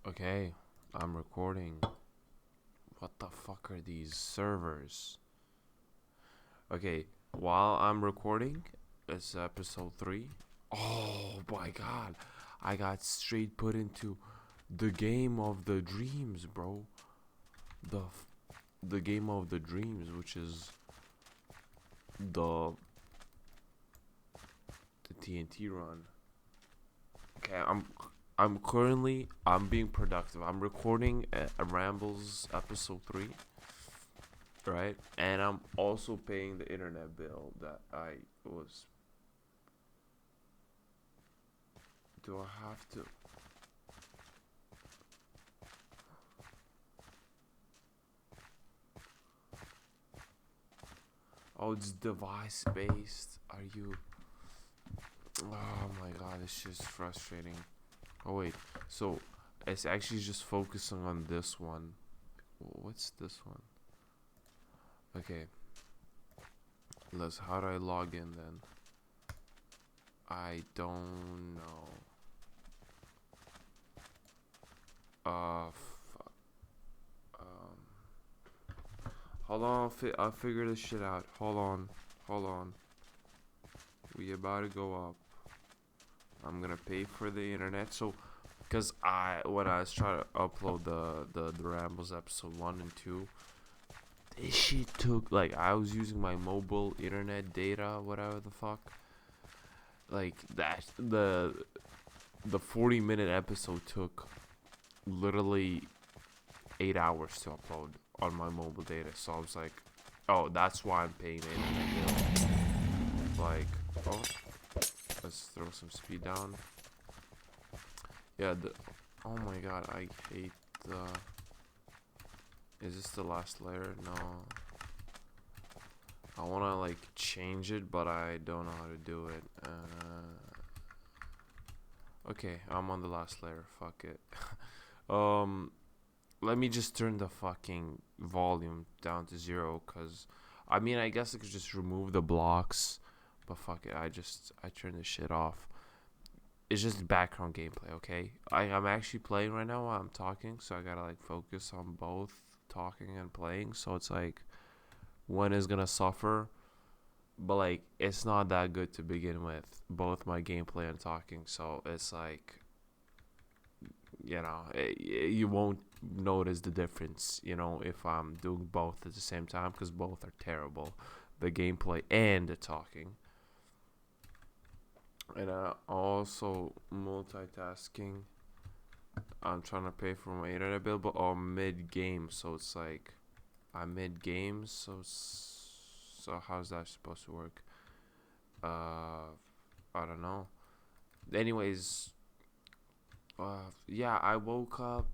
Okay, I'm recording. What the fuck are these servers? Okay, while I'm recording, it's episode 3. Oh my god, I got straight put into the game of the dreams, bro. The the game of the dreams, which is the the TNT run. Okay, I'm being productive. I'm recording a Rambles episode 3, right? And I'm also paying the internet bill that I was. Do I have to? Oh, it's device based. Are you? Oh my god, it's just frustrating. Oh wait, so it's actually just focusing on this one. What's this one? Okay, let's. How do I log in then? I don't know. Um, hold on. I'll figure this shit out. Hold on. We about to go up. I'm gonna pay for the internet. So, cause when I was trying to upload the Rambles episode 1 and 2, this shit took like I was using my mobile internet data, whatever the fuck. Like that the 40-minute episode took literally 8 hours to upload on my mobile data. So I was like, oh, that's why I'm paying the internet bill. Like, oh, let's throw some speed down. Yeah, oh my god, I hate the. Is this the last layer? No. I wanna like change it, but I don't know how to do it. Okay, I'm on the last layer. Fuck it. Let me just turn the fucking volume down to 0, cause I mean I guess I could just remove the blocks, but fuck it. I turn this shit off. It's just background gameplay, okay? I'm actually playing right now while I'm talking, so I gotta like focus on both talking and playing. So it's like one is gonna suffer, but like it's not that good to begin with, both my gameplay and talking. So it's like, you won't notice the difference, if I'm doing both at the same time, because both are terrible, the gameplay and the talking. And also multitasking. I'm trying to pay for my internet bill, but mid game, so it's like I'm mid game, so how's that supposed to work? I don't know. Anyways, yeah, I woke up.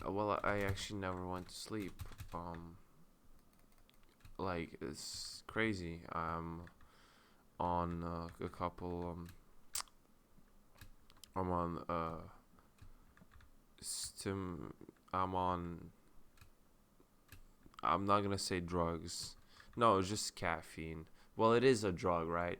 Well, I actually never went to sleep. Like it's crazy. I'm on a couple. I'm on stim. I'm on. I'm not gonna say drugs. No, it's just caffeine. Well, it is a drug, right?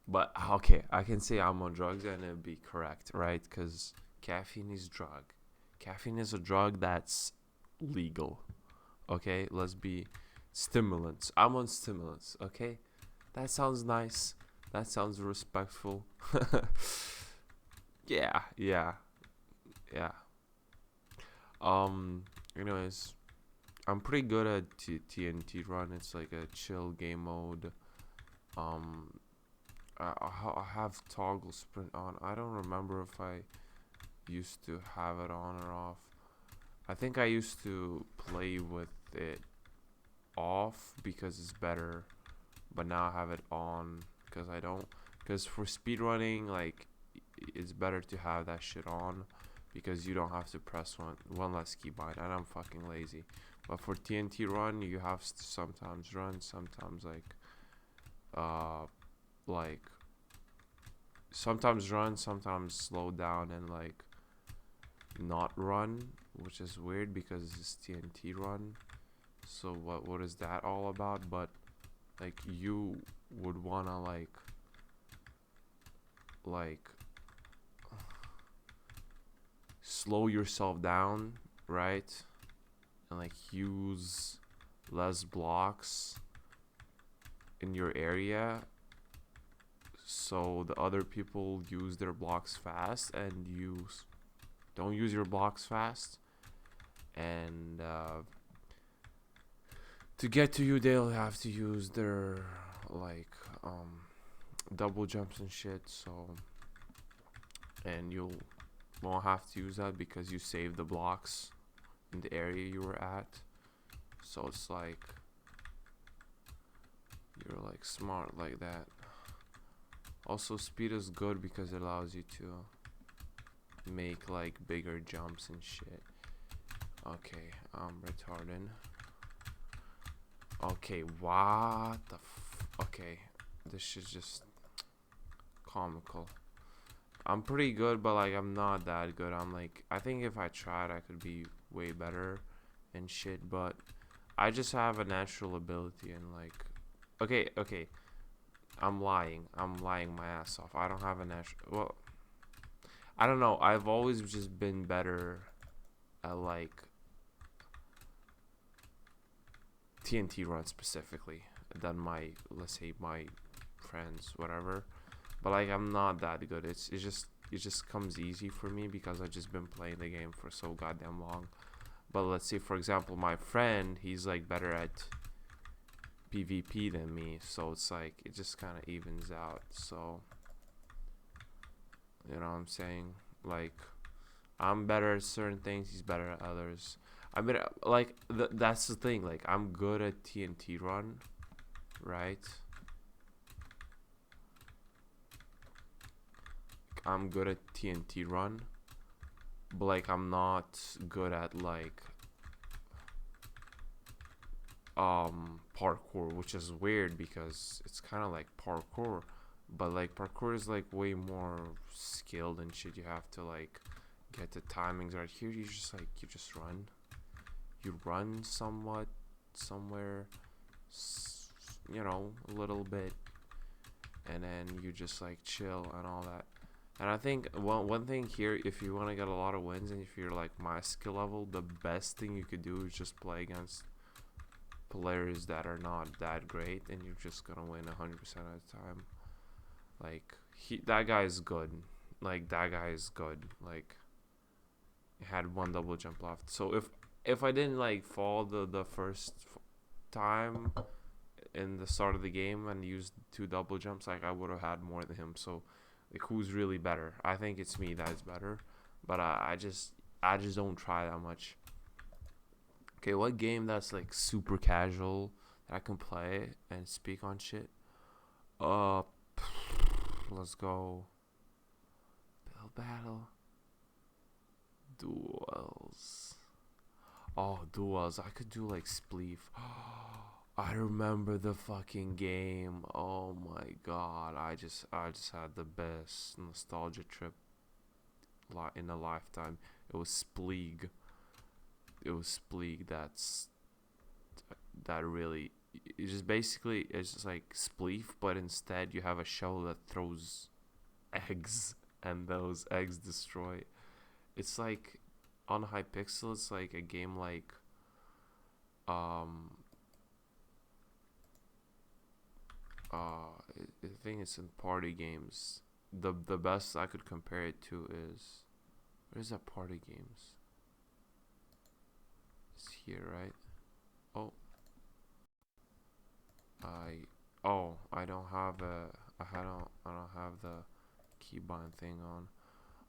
But okay, I can say I'm on drugs and it'd be correct, right? Because caffeine is drug. Caffeine is a drug that's legal. Okay, let's be stimulants. I'm on stimulants. Okay, that sounds nice. That sounds respectful. Yeah, yeah, yeah. Um. Anyways, I'm pretty good at TNT run. It's like a chill game mode. Um. I have toggle sprint on. I don't remember if I used to have it on or off. I think I used to play with it off because it's better, but now I have it on because I don't. Because for speedrunning, like, it's better to have that shit on because you don't have to press one less keybind, and I'm fucking lazy. But for TNT run, you have to sometimes run, sometimes like sometimes run, sometimes slow down and like not run, which is weird because it's TNT run. So what is that all about? But like you would wanna like slow yourself down, right? And like use less blocks in your area, so the other people use their blocks fast and you don't use your blocks fast, and to get to you they'll have to use their like double jumps and shit. So, and you won't have to use that because you saved the blocks in the area you were at. So it's like you're like smart like that. Also, speed is good because it allows you to make like bigger jumps and shit. Okay, I'm retarded. Okay, what the okay, this shit's just comical. I'm pretty good, but like I'm not that good. I'm like, I think if I tried I could be way better and shit, but I just have a natural ability and like, okay, I'm lying my ass off. I don't have a natural, well, I don't know, I've always just been better at like TNT run specifically than my, let's say, my friends, whatever. But like I'm not that good. It just comes easy for me because I've just been playing the game for so goddamn long. But let's say, for example, my friend, he's like better at PvP than me, so it's like it just kind of evens out. So you know what I'm saying? Like I'm better at certain things, he's better at others. I mean, like that's the thing. Like I'm good at TNT run, right? I'm good at TNT run, but like I'm not good at like parkour, which is weird because it's kind of like parkour, but like parkour is like way more skilled and shit. You have to like get the timings right. Here you just run. You run somewhat somewhere, you know, a little bit, and then you just like chill and all that. And I think one thing here, if you want to get a lot of wins and if you're like my skill level, the best thing you could do is just play against players that are not that great, and you're just gonna win 100% of the time. Like that guy is good. Like that guy is good. Like he had one double jump left. So if I didn't like fall the first time in the start of the game and used 2 double jumps, like I would have had more than him. So like who's really better? I think it's me that is better, but I just don't try that much. Okay, what game that's like super casual that I can play and speak on shit? Let's go. Build battle. Duels. Oh, duels. I could do like Spleef. I remember the fucking game. Oh my god. I just had the best nostalgia trip in a lifetime. It was Spleeg. That really, it's just basically, it's just like Spleef, but instead you have a shell that throws eggs and those eggs destroy. It's like on Hypixel, it's like a game like I think it's in party games. The best I could compare it to is, where's that party games? It's here, right? Oh, I don't have I don't have the keybind thing on.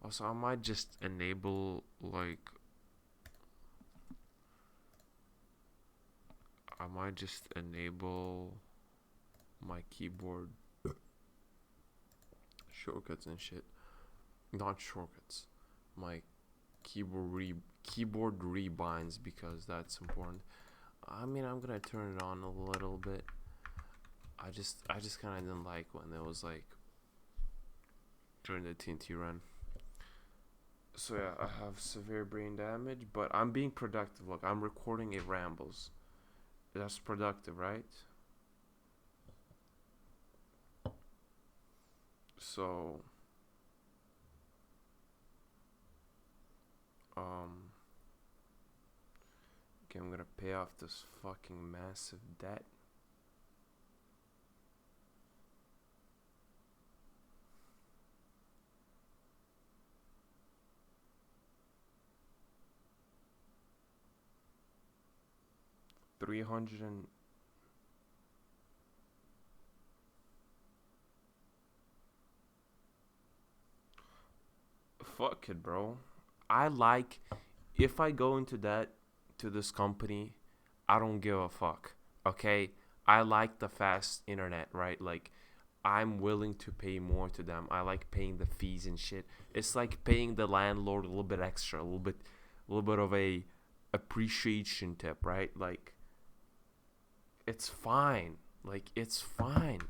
Also, I might just enable like my keyboard shortcuts and shit. Not shortcuts. My keyboard rebinds, because that's important. I mean, I'm gonna turn it on a little bit. I just kind of didn't like when it was like during the TNT run. So yeah, I have severe brain damage, but I'm being productive. Look, I'm recording a Rambles. That's productive, right? So Okay, I'm gonna pay off this fucking massive debt. $300 and fuck it, bro. I like if I go into debt to this company, I don't give a fuck. Okay? I like the fast internet, right? Like I'm willing to pay more to them. I like paying the fees and shit. It's like paying the landlord a little bit extra, a little bit of a appreciation tip, right? Like it's fine. Like it's fine.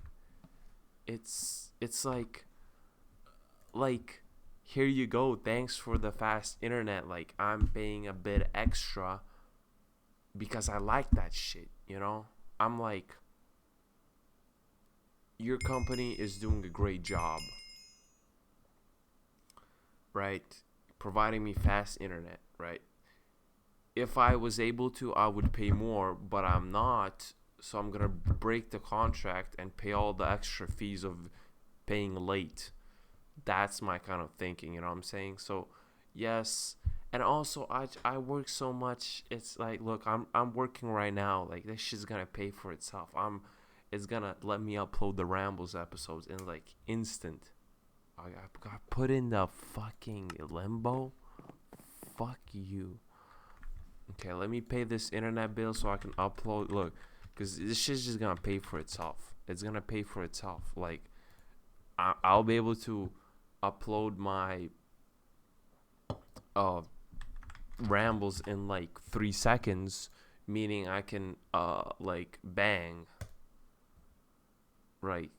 It's like here you go. Thanks for the fast internet. Like I'm paying a bit extra because I like that shit, you know? I'm like your company is doing a great job, right? Providing me fast internet, right? If I was able to, I would pay more, but I'm not. So I'm gonna break the contract and pay all the extra fees of paying late. That's my kind of thinking, you know what I'm saying? So, yes, and also I work so much. It's like, look, I'm working right now. Like this shit's gonna pay for itself. It's gonna let me upload the Rambles episodes in like instant. I got put in the fucking limbo. Fuck you. Okay, let me pay this internet bill so I can upload. Look, because this shit's just gonna pay for itself. It's gonna pay for itself. Like, I'll be able to upload my rambles in like 3 seconds, meaning I can like bang, right?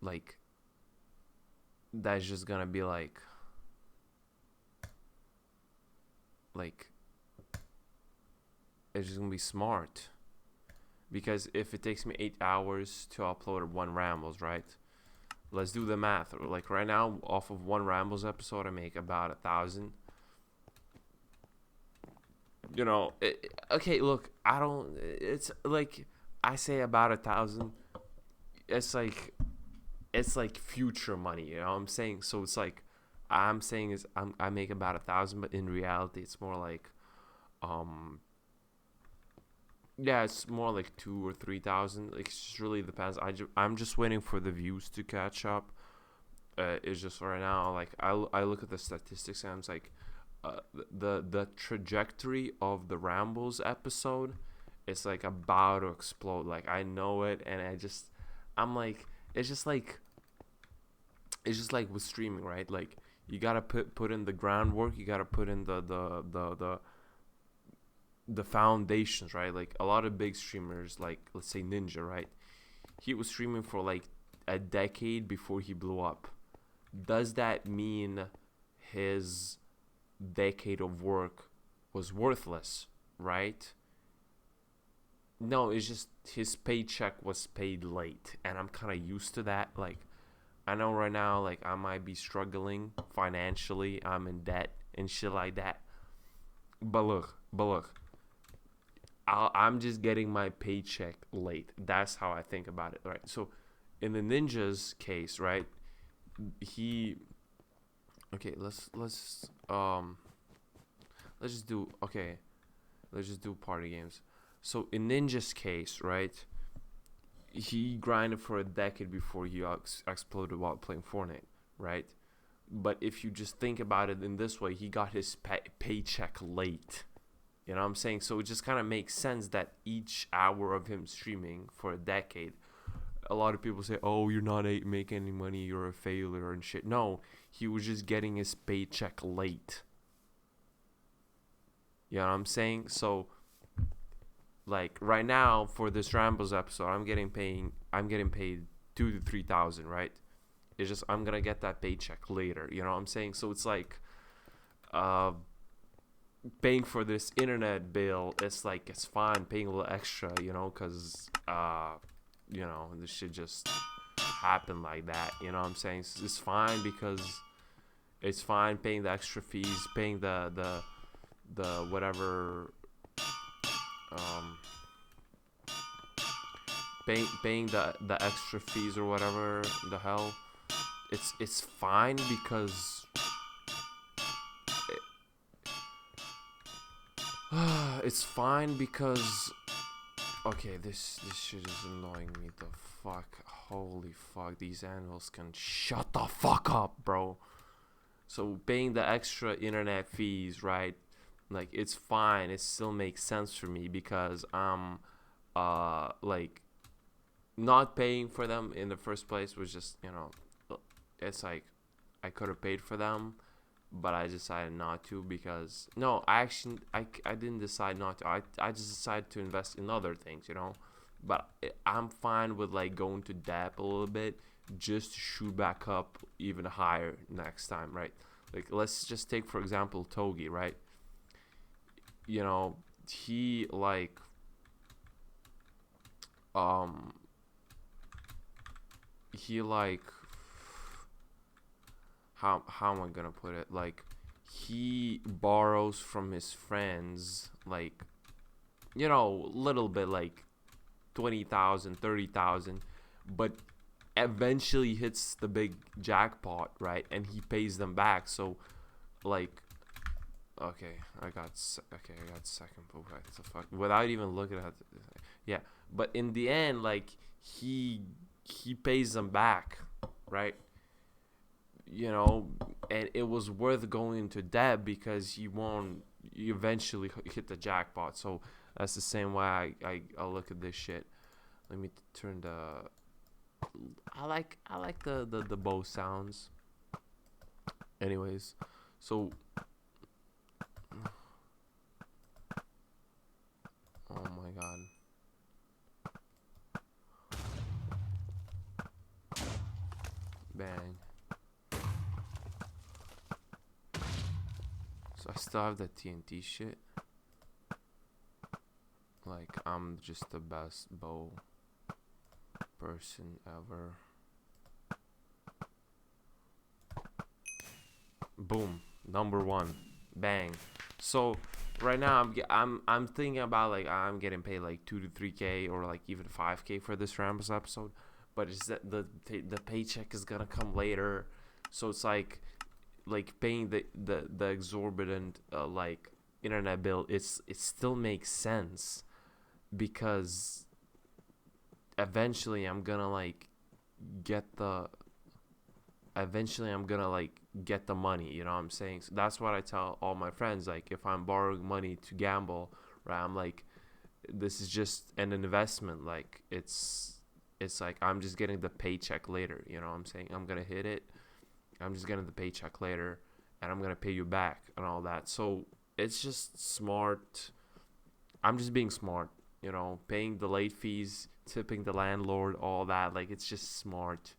Like, that's just gonna be like it's just gonna be smart. Because if it takes me 8 hours to upload one Rambles, right? Let's do the math. Like right now, off of one Rambles episode, I make about 1,000. You know, okay. Look, I don't. It's like I say about 1,000. It's like future money. You know what I'm saying? So it's like I'm saying is I make about 1,000, but in reality, it's more like um yeah, it's more like 2 or 3,000. Like, it just really depends. I'm just waiting for the views to catch up. It's just right now, like I look at the statistics and it's like, the trajectory of the Rambles episode, it's like about to explode. Like I know it, and I'm like, it's just like with streaming, right? Like you gotta put in the groundwork. You gotta put in the foundations, right? Like a lot of big streamers, like let's say Ninja, right? He was streaming for like a decade before he blew up. Does that mean his decade of work was worthless, right? No, it's just his paycheck was paid late, and I'm kind of used to that. Like I know right now, like I might be struggling financially, I'm in debt and shit like that. But look, I'm just getting my paycheck late. That's how I think about it, right? So, in the ninja's case, right? He okay. Let's just do okay. Let's just do party games. So in Ninja's case, right? He grinded for a decade before he exploded while playing Fortnite, right? But if you just think about it in this way, he got his paycheck late. You know what I'm saying? So it just kind of makes sense that each hour of him streaming for a decade, a lot of people say, "Oh, you're not making any money. You're a failure and shit." No, he was just getting his paycheck late. You know what I'm saying? So, like right now for this Rambles episode, I'm getting paid 2 to 3 thousand, right? It's just I'm gonna get that paycheck later. You know what I'm saying? So it's like, uh, paying for this internet bill. It's like it's fine paying a little extra, you know, cause this shit just happen like that. You know what I'm saying? It's fine because it's fine paying the extra fees, paying the the whatever, um paying the extra fees or whatever the hell, it's fine because it's fine because okay, this shit is annoying me the fuck. Holy fuck, these animals can shut the fuck up, bro. So paying the extra internet fees, right? Like it's fine. It still makes sense for me because I'm like not paying for them in the first place was just, it's like I could have paid for them, but I decided not to because no, I didn't decide not to. I just decided to invest in other things. But I'm fine with like going to debt a little bit just to shoot back up even higher next time, right? Like let's just take for example Togi, right? You know, he like um he like how am I gonna put it? Like he borrows from his friends, like little bit, like 20,000, 30,000, but eventually hits the big jackpot, right? And he pays them back. So like, I got second, but what the fuck? Without even looking at, yeah. But in the end, like he pays them back, right? you know, and it was worth going into debt because you eventually hit the jackpot. So that's the same way I look at this shit. Let me turn the. I like the bow sounds. Anyways, so oh my god, bang. So I still have the TNT shit. Like I'm just the best bow person ever. Boom, number one, bang. So right now I'm thinking about like I'm getting paid like 2 to 3K or like even 5K for this Rambles episode, but it's that the paycheck is gonna come later, so it's like paying the exorbitant like internet bill. It still makes sense because eventually I'm gonna like get the eventually I'm gonna like get the money, you know what I'm saying? So that's what I tell all my friends. Like if I'm borrowing money to gamble, right, I'm like, this is just an investment. Like it's like I'm just getting the paycheck later, you know what I'm saying? I'm gonna hit it, I'm just getting the paycheck later, and I'm gonna pay you back and all that. So it's just smart. I'm just being smart, paying the late fees, tipping the landlord, all that. Like it's just smart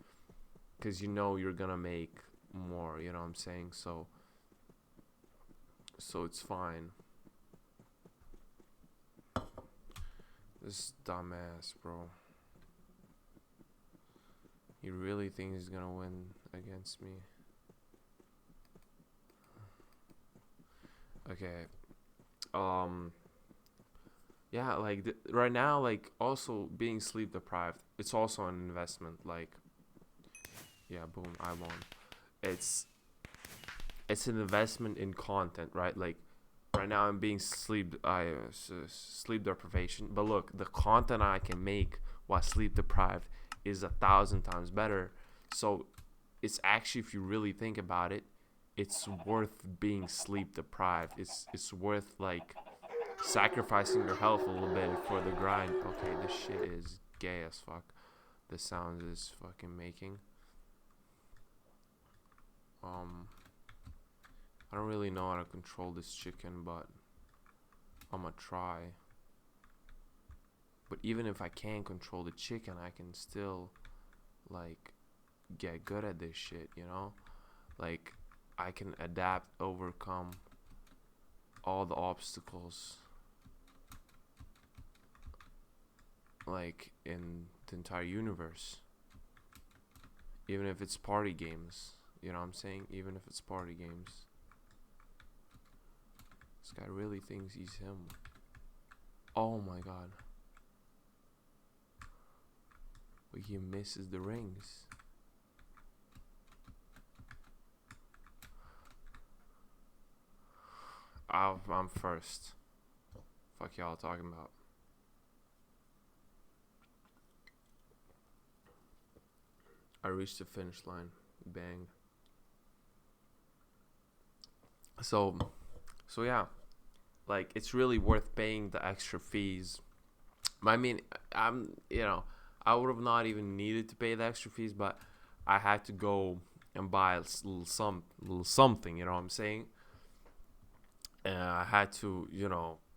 because you're gonna make more, you know what I'm saying? So it's fine. This dumbass, bro. He really thinks he's gonna win against me. Okay. Yeah, like right now, like also being sleep deprived, it's also an investment. Like, yeah, boom, I won. It's an investment in content, right? Like right now I'm being sleep deprivation, but look, the content I can make while sleep deprived is 1,000 times better. So it's actually, if you really think about it, it's worth being sleep deprived. It's worth like sacrificing your health a little bit for the grind. Okay, this shit is gay as fuck. The sounds is fucking making. I don't really know how to control this chicken, but I'ma try. But even if I can't control the chicken, I can still like get good at this shit, Like I can adapt, overcome all the obstacles like in the entire universe. Even if it's party games, you know what I'm saying? Even if it's party games. This guy really thinks he's him. Oh my god. But he misses the rings. I'm first. Fuck y'all talking about. I reached the finish line. Bang. So yeah, like it's really worth paying the extra fees. I mean, I would have not even needed to pay the extra fees, but I had to go and buy a little something. You know what I'm saying? And I had to,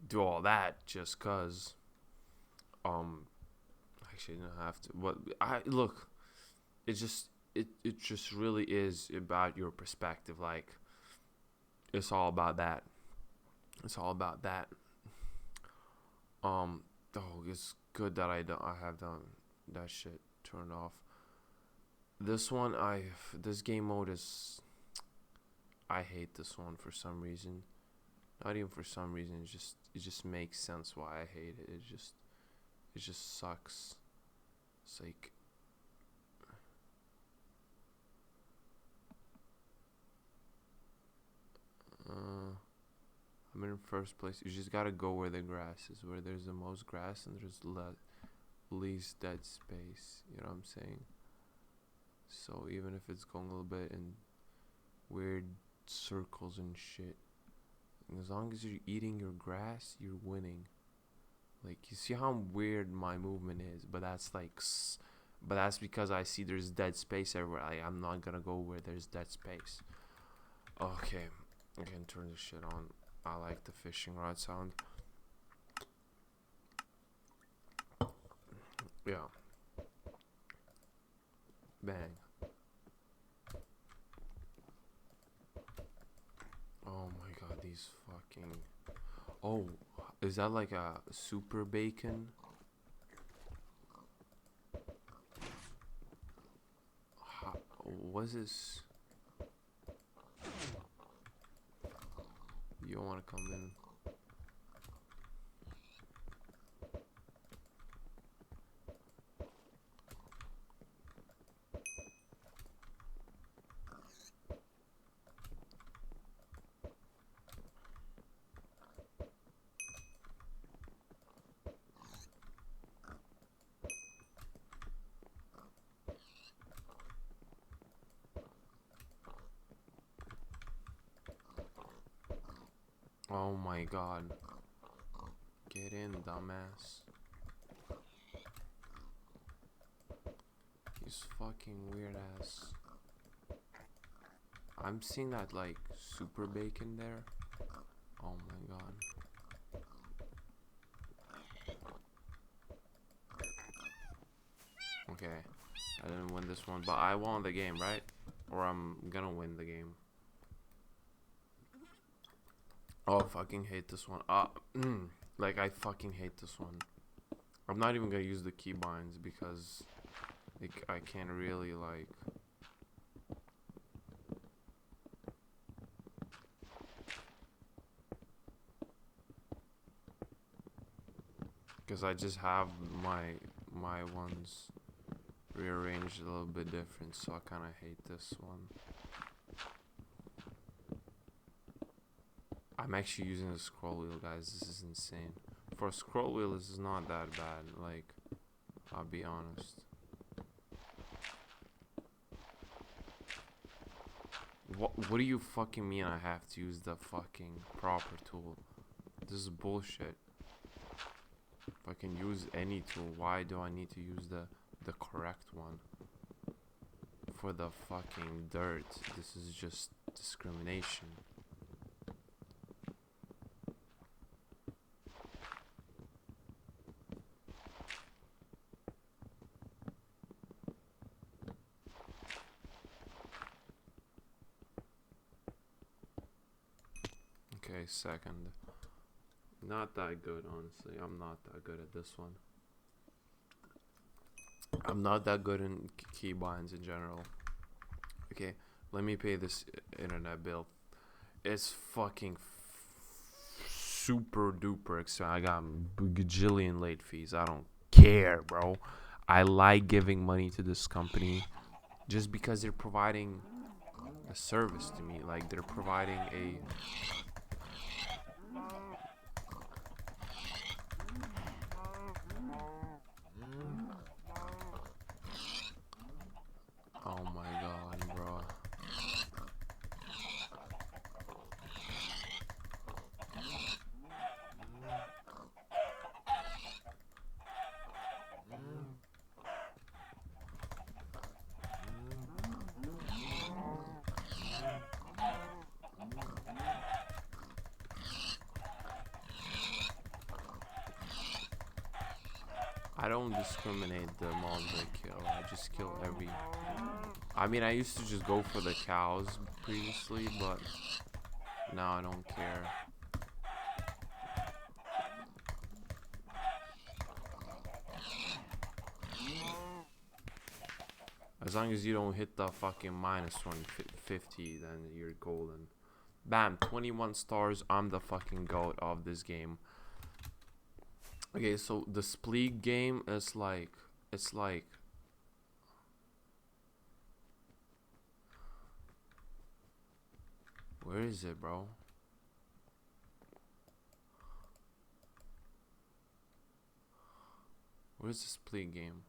do all that just cause. Actually, I didn't have to. But I look, it just really is about your perspective. Like, it's all about that. It's all about that. Oh, it's good that I have done that shit turned off. This one, this game mode is. I hate this one for some reason. Not even for some reason. It just makes sense why I hate it. It just sucks. It's like. I'm in first place. You just gotta go where the grass is, where there's the most grass and there's least dead space. You know what I'm saying? So even if it's going a little bit in weird circles and shit, as long as you're eating your grass, you're winning. Like, you see how weird my movement is, but that's but that's because I see there's dead space everywhere. I'm not gonna go where there's dead space. Okay, I can turn this shit on. I like the fishing rod sound. Yeah. Bang. Oh my god, these fucking. Oh, is that like a super bacon? Was this? You don't want to come in. Oh my god. Get in, dumbass. He's fucking weird ass. I'm seeing that like super bacon there. Oh my god. Okay. I didn't win this one, but I won the game, right? Or I'm gonna win the game. Oh, I fucking hate this one. Like, I fucking hate this one. I'm not even gonna use the keybinds because like, I can't really, like. Because I just have my ones rearranged a little bit different, so I kind of hate this one. I'm actually using a scroll wheel, guys. This is insane. For a scroll wheel, this is not that bad. Like, I'll be honest. What do you fucking mean I have to use the fucking proper tool? This is bullshit. If I can use any tool, why do I need to use the correct one? For the fucking dirt, this is just discrimination. Okay, second. Not that good, honestly. I'm not that good at this one. I'm not that good in keybinds in general. Okay, let me pay this internet bill. It's fucking super duper expensive. I got a gajillion late fees. I don't care, bro. I like giving money to this company just because they're providing a service to me. Like, they're providing a... Oh my god, bro. I don't discriminate the mobs I kill. I just kill every... I mean, I used to just go for the cows previously, but now I don't care. As long as you don't hit the fucking minus 150, then you're golden. Bam, 21 stars. I'm the fucking goat of this game. Okay, so the Spleeg game is like... It's like... Where is it, bro? Where's the Spleeg game?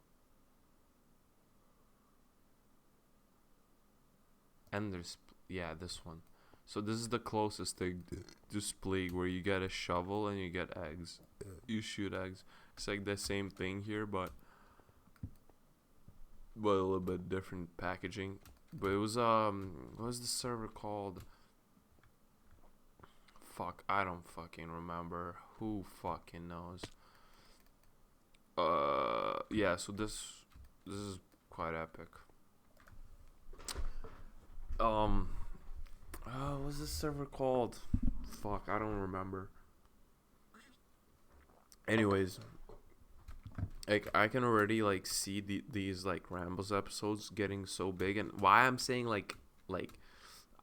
And there's... Yeah, this one. So this is the closest thing to Spleeg, where you get a shovel and you get eggs. You shoot eggs. It's like the same thing here, but a little bit different packaging. But it was what was the server called? Fuck, I don't fucking remember. Who fucking knows? Yeah, so this is quite epic. What's this server called? Fuck, I don't remember. Anyways, like, I can already like see these like Rambles episodes getting so big, and why I'm saying like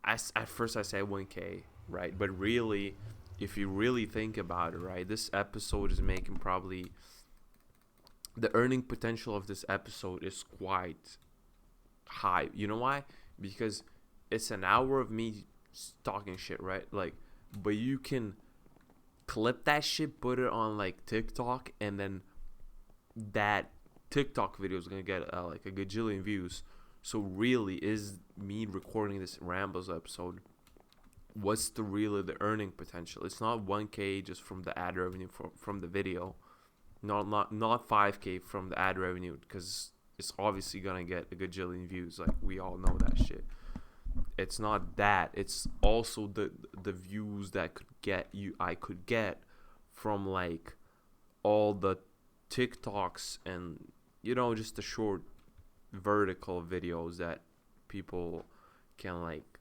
at first I said 1K, right? But really, if you really think about it, right, this episode is making probably... The earning potential of this episode is quite high. You know why? Because it's an hour of me talking shit, right? Like, but you can clip that shit, put it on like TikTok, and then that TikTok video is gonna get like a gajillion views. So really, is me recording this Rambles episode, what's the earning potential? It's not 1K just from the ad revenue from the video, not 5K from the ad revenue, because it's obviously gonna get a gajillion views. Like, we all know that shit. It's not that. It's also the views that I could get from like all the TikToks and, you know, just the short vertical videos that people can like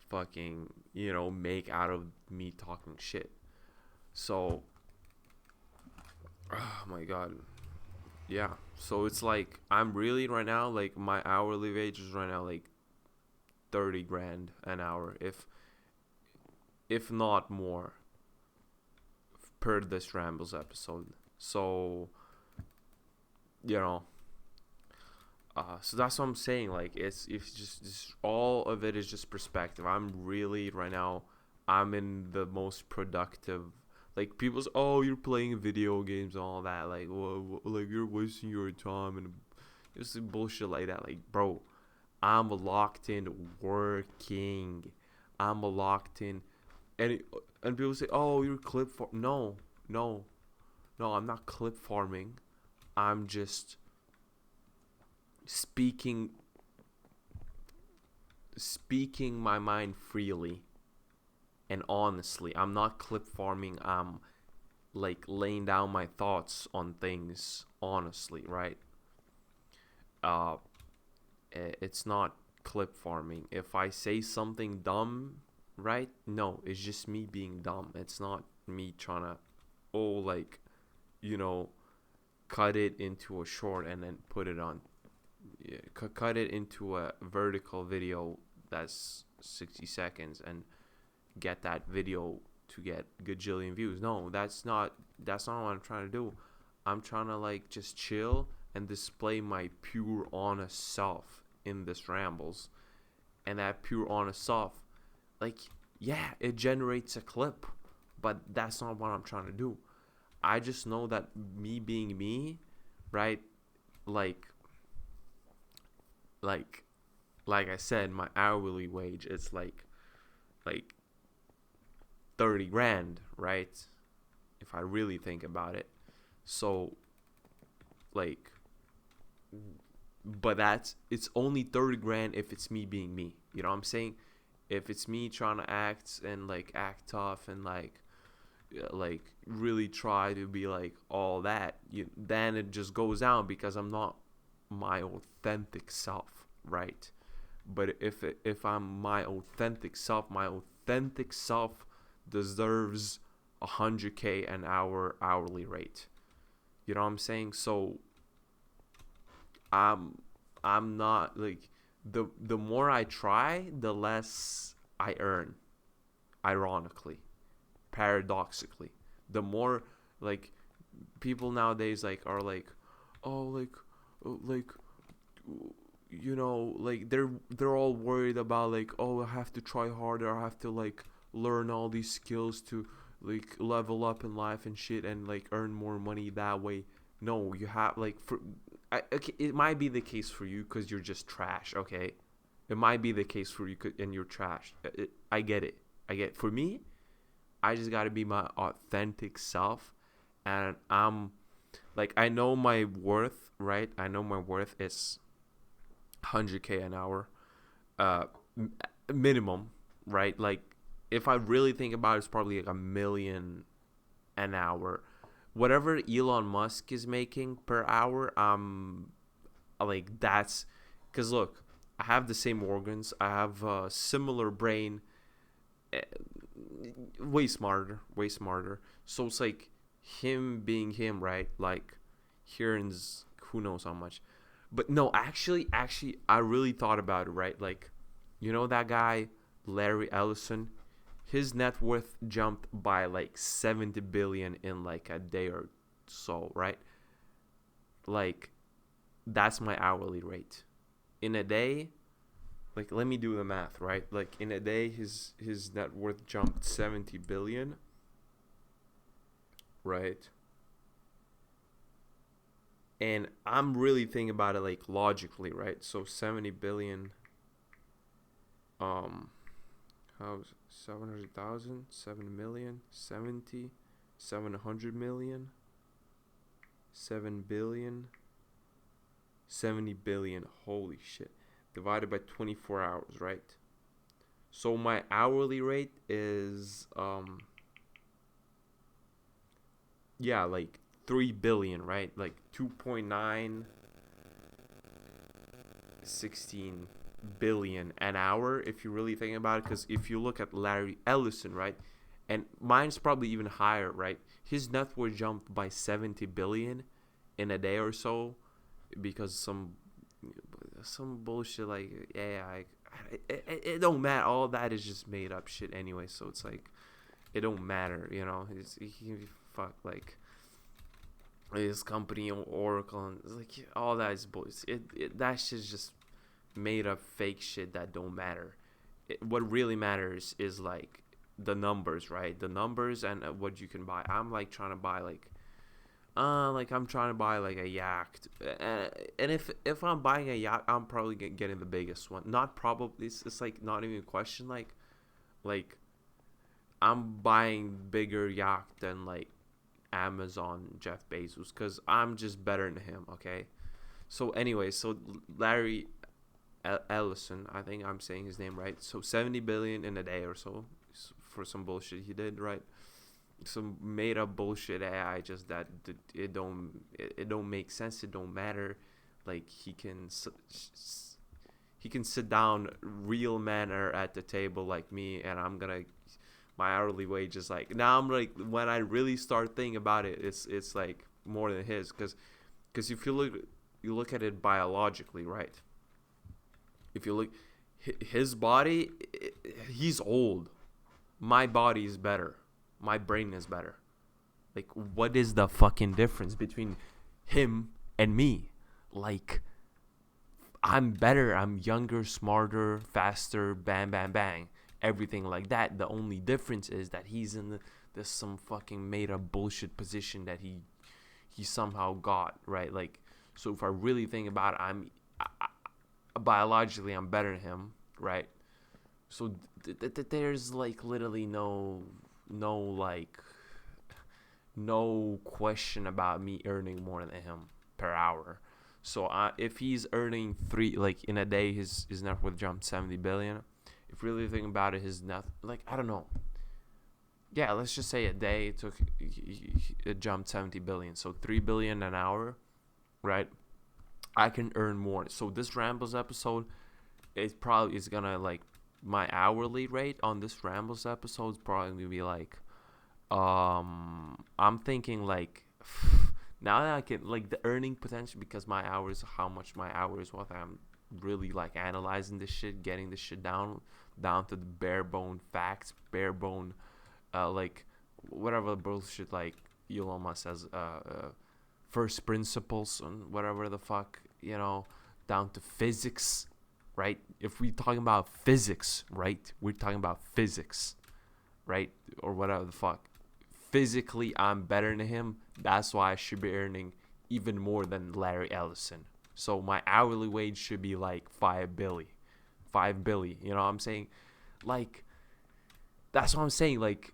fucking, you know, make out of me talking shit. So, oh my god. Yeah. So it's like, I'm really right now, like, my hourly wage is right now like 30 grand an hour, if not more, per this Rambles episode. So, you know, so that's what I'm saying. Like, it's just all of it is just perspective. I'm really right now, I'm in the most productive. Like, people say, oh, you're playing video games and all that. Like, well, like, you're wasting your time, and it's bullshit like that. Like, bro, I'm locked in working. I'm locked in, and people say, "Oh, you're clip farm." No, I'm not clip farming. I'm just speaking my mind freely and honestly. I'm not clip farming. I'm like laying down my thoughts on things honestly, right? It's not clip farming. If I say something dumb, right? No, it's just me being dumb. It's not me trying to, like, you know, cut it into a short and then put it on, cut it into a vertical video that's 60 seconds and get that video to get gajillion views. No, that's not what I'm trying to do. I'm trying to like just chill and display my pure honest self in this Rambles. And that pure honest self, like, yeah, it generates a clip, but that's not what I'm trying to do. I just know that me being me, right? Like like like I said, my hourly wage is like 30 grand, right? If I really think about it. So like, but it's only 30 grand if it's me being me. You know what I'm saying? If it's me trying to act and like act tough and like really try to be like all that, then it just goes down because I'm not my authentic self, right? But if I'm my authentic self deserves 100K an hour hourly rate. You know what I'm saying? So I'm not like, the more I try, the less I earn. Ironically, paradoxically, the more like people nowadays like are like, oh like like they're all worried about like, oh, I have to try harder, I have to like learn all these skills to like level up in life and shit and like earn more money that way. No, you have like okay, it might be the case for you because you're just trash. Okay, it might be the case for you and you're trash. I get it. For me, I just gotta be my authentic self, and I'm like, I know my worth, right? I know my worth is 100K an hour, minimum, right? Like, if I really think about it, it's probably like 1 million an hour. Whatever Elon Musk is making per hour, like that's, because look, I have the same organs, I have a similar brain, eh, way smarter. So it's like him being him, right? Like he earns who knows how much. But no, actually, I really thought about it, right? Like, that guy, Larry Ellison, his net worth jumped by like 70 billion in like a day or so, right? Like, that's my hourly rate. In a day, like, let me do the math, right? Like, in a day, his net worth jumped 70 billion, right? And I'm really thinking about it like logically, right? So 70 billion, how's 700,000, 7 million, 70, 700 million, 7 billion, 70 billion. Holy shit. Divided by 24 hours, right? So my hourly rate is yeah, like 3 billion, right? Like 2.916 billion an hour, if you really think about it. Because if you look at Larry Ellison, right, and mine's probably even higher, right? His net worth jumped by 70 billion in a day or so because some bullshit like AI. It don't matter. All that is just made up shit anyway. So it's like, it don't matter, fuck, like his company Oracle, and like all that is bullshit. That shit's just made up fake shit that don't matter. What really matters is like the numbers, right? The numbers and what you can buy. I'm like trying to buy like I'm trying to buy like a yacht, and if I'm buying a yacht, I'm probably getting the biggest one. Not probably. It's like not even a question. Like I'm buying bigger yacht than like Amazon Jeff Bezos, because I'm just better than him. Okay. So anyway, so Larry Ellison, I think I'm saying his name right. So 70 billion in a day or so for some bullshit he did, right? Some made up bullshit AI, just that it don't make sense. It don't matter. Like he can sit down real manner at the table like me, and I'm gonna, my hourly wage is like, now I'm like, when I really start thinking about it, it's like more than his, because if you look at it biologically, right? If you look, his body, he's old. My body is better. my brain is better. Like, what is the fucking difference between him and me? Like, I'm better, I'm younger, smarter, faster, bang, bang, bang, everything like that. The only difference is that he's in this some fucking made up bullshit position that he somehow got, right? Like, so if I really think about it, biologically I'm better than him, right? So there's like literally like no question about me earning more than him per hour. So if he's earning like in a day, his net worth jumped 70 billion. If really think about it, his net, like, I don't know. Yeah, let's just say a day it jumped 70 billion. So 3 billion an hour, right? I can earn more. So this Rambles episode, it probably is gonna, like, my hourly rate on this Rambles episode is probably gonna be like, I'm thinking like, now that I can, like, the earning potential, because my hours, how much my hours worth, I'm really like analyzing this shit, getting this shit down to the bare bone facts, bare bone, like, whatever bullshit, like Elon Musk says, first principles and whatever the fuck, down to physics, right? If we're talking about physics, right, we're talking about physics, right, or whatever the fuck. Physically, I'm better than him. That's why I should be earning even more than Larry Ellison. So my hourly wage should be like 5 billion. 5 billion, you know what I'm saying? Like, that's what I'm saying. Like,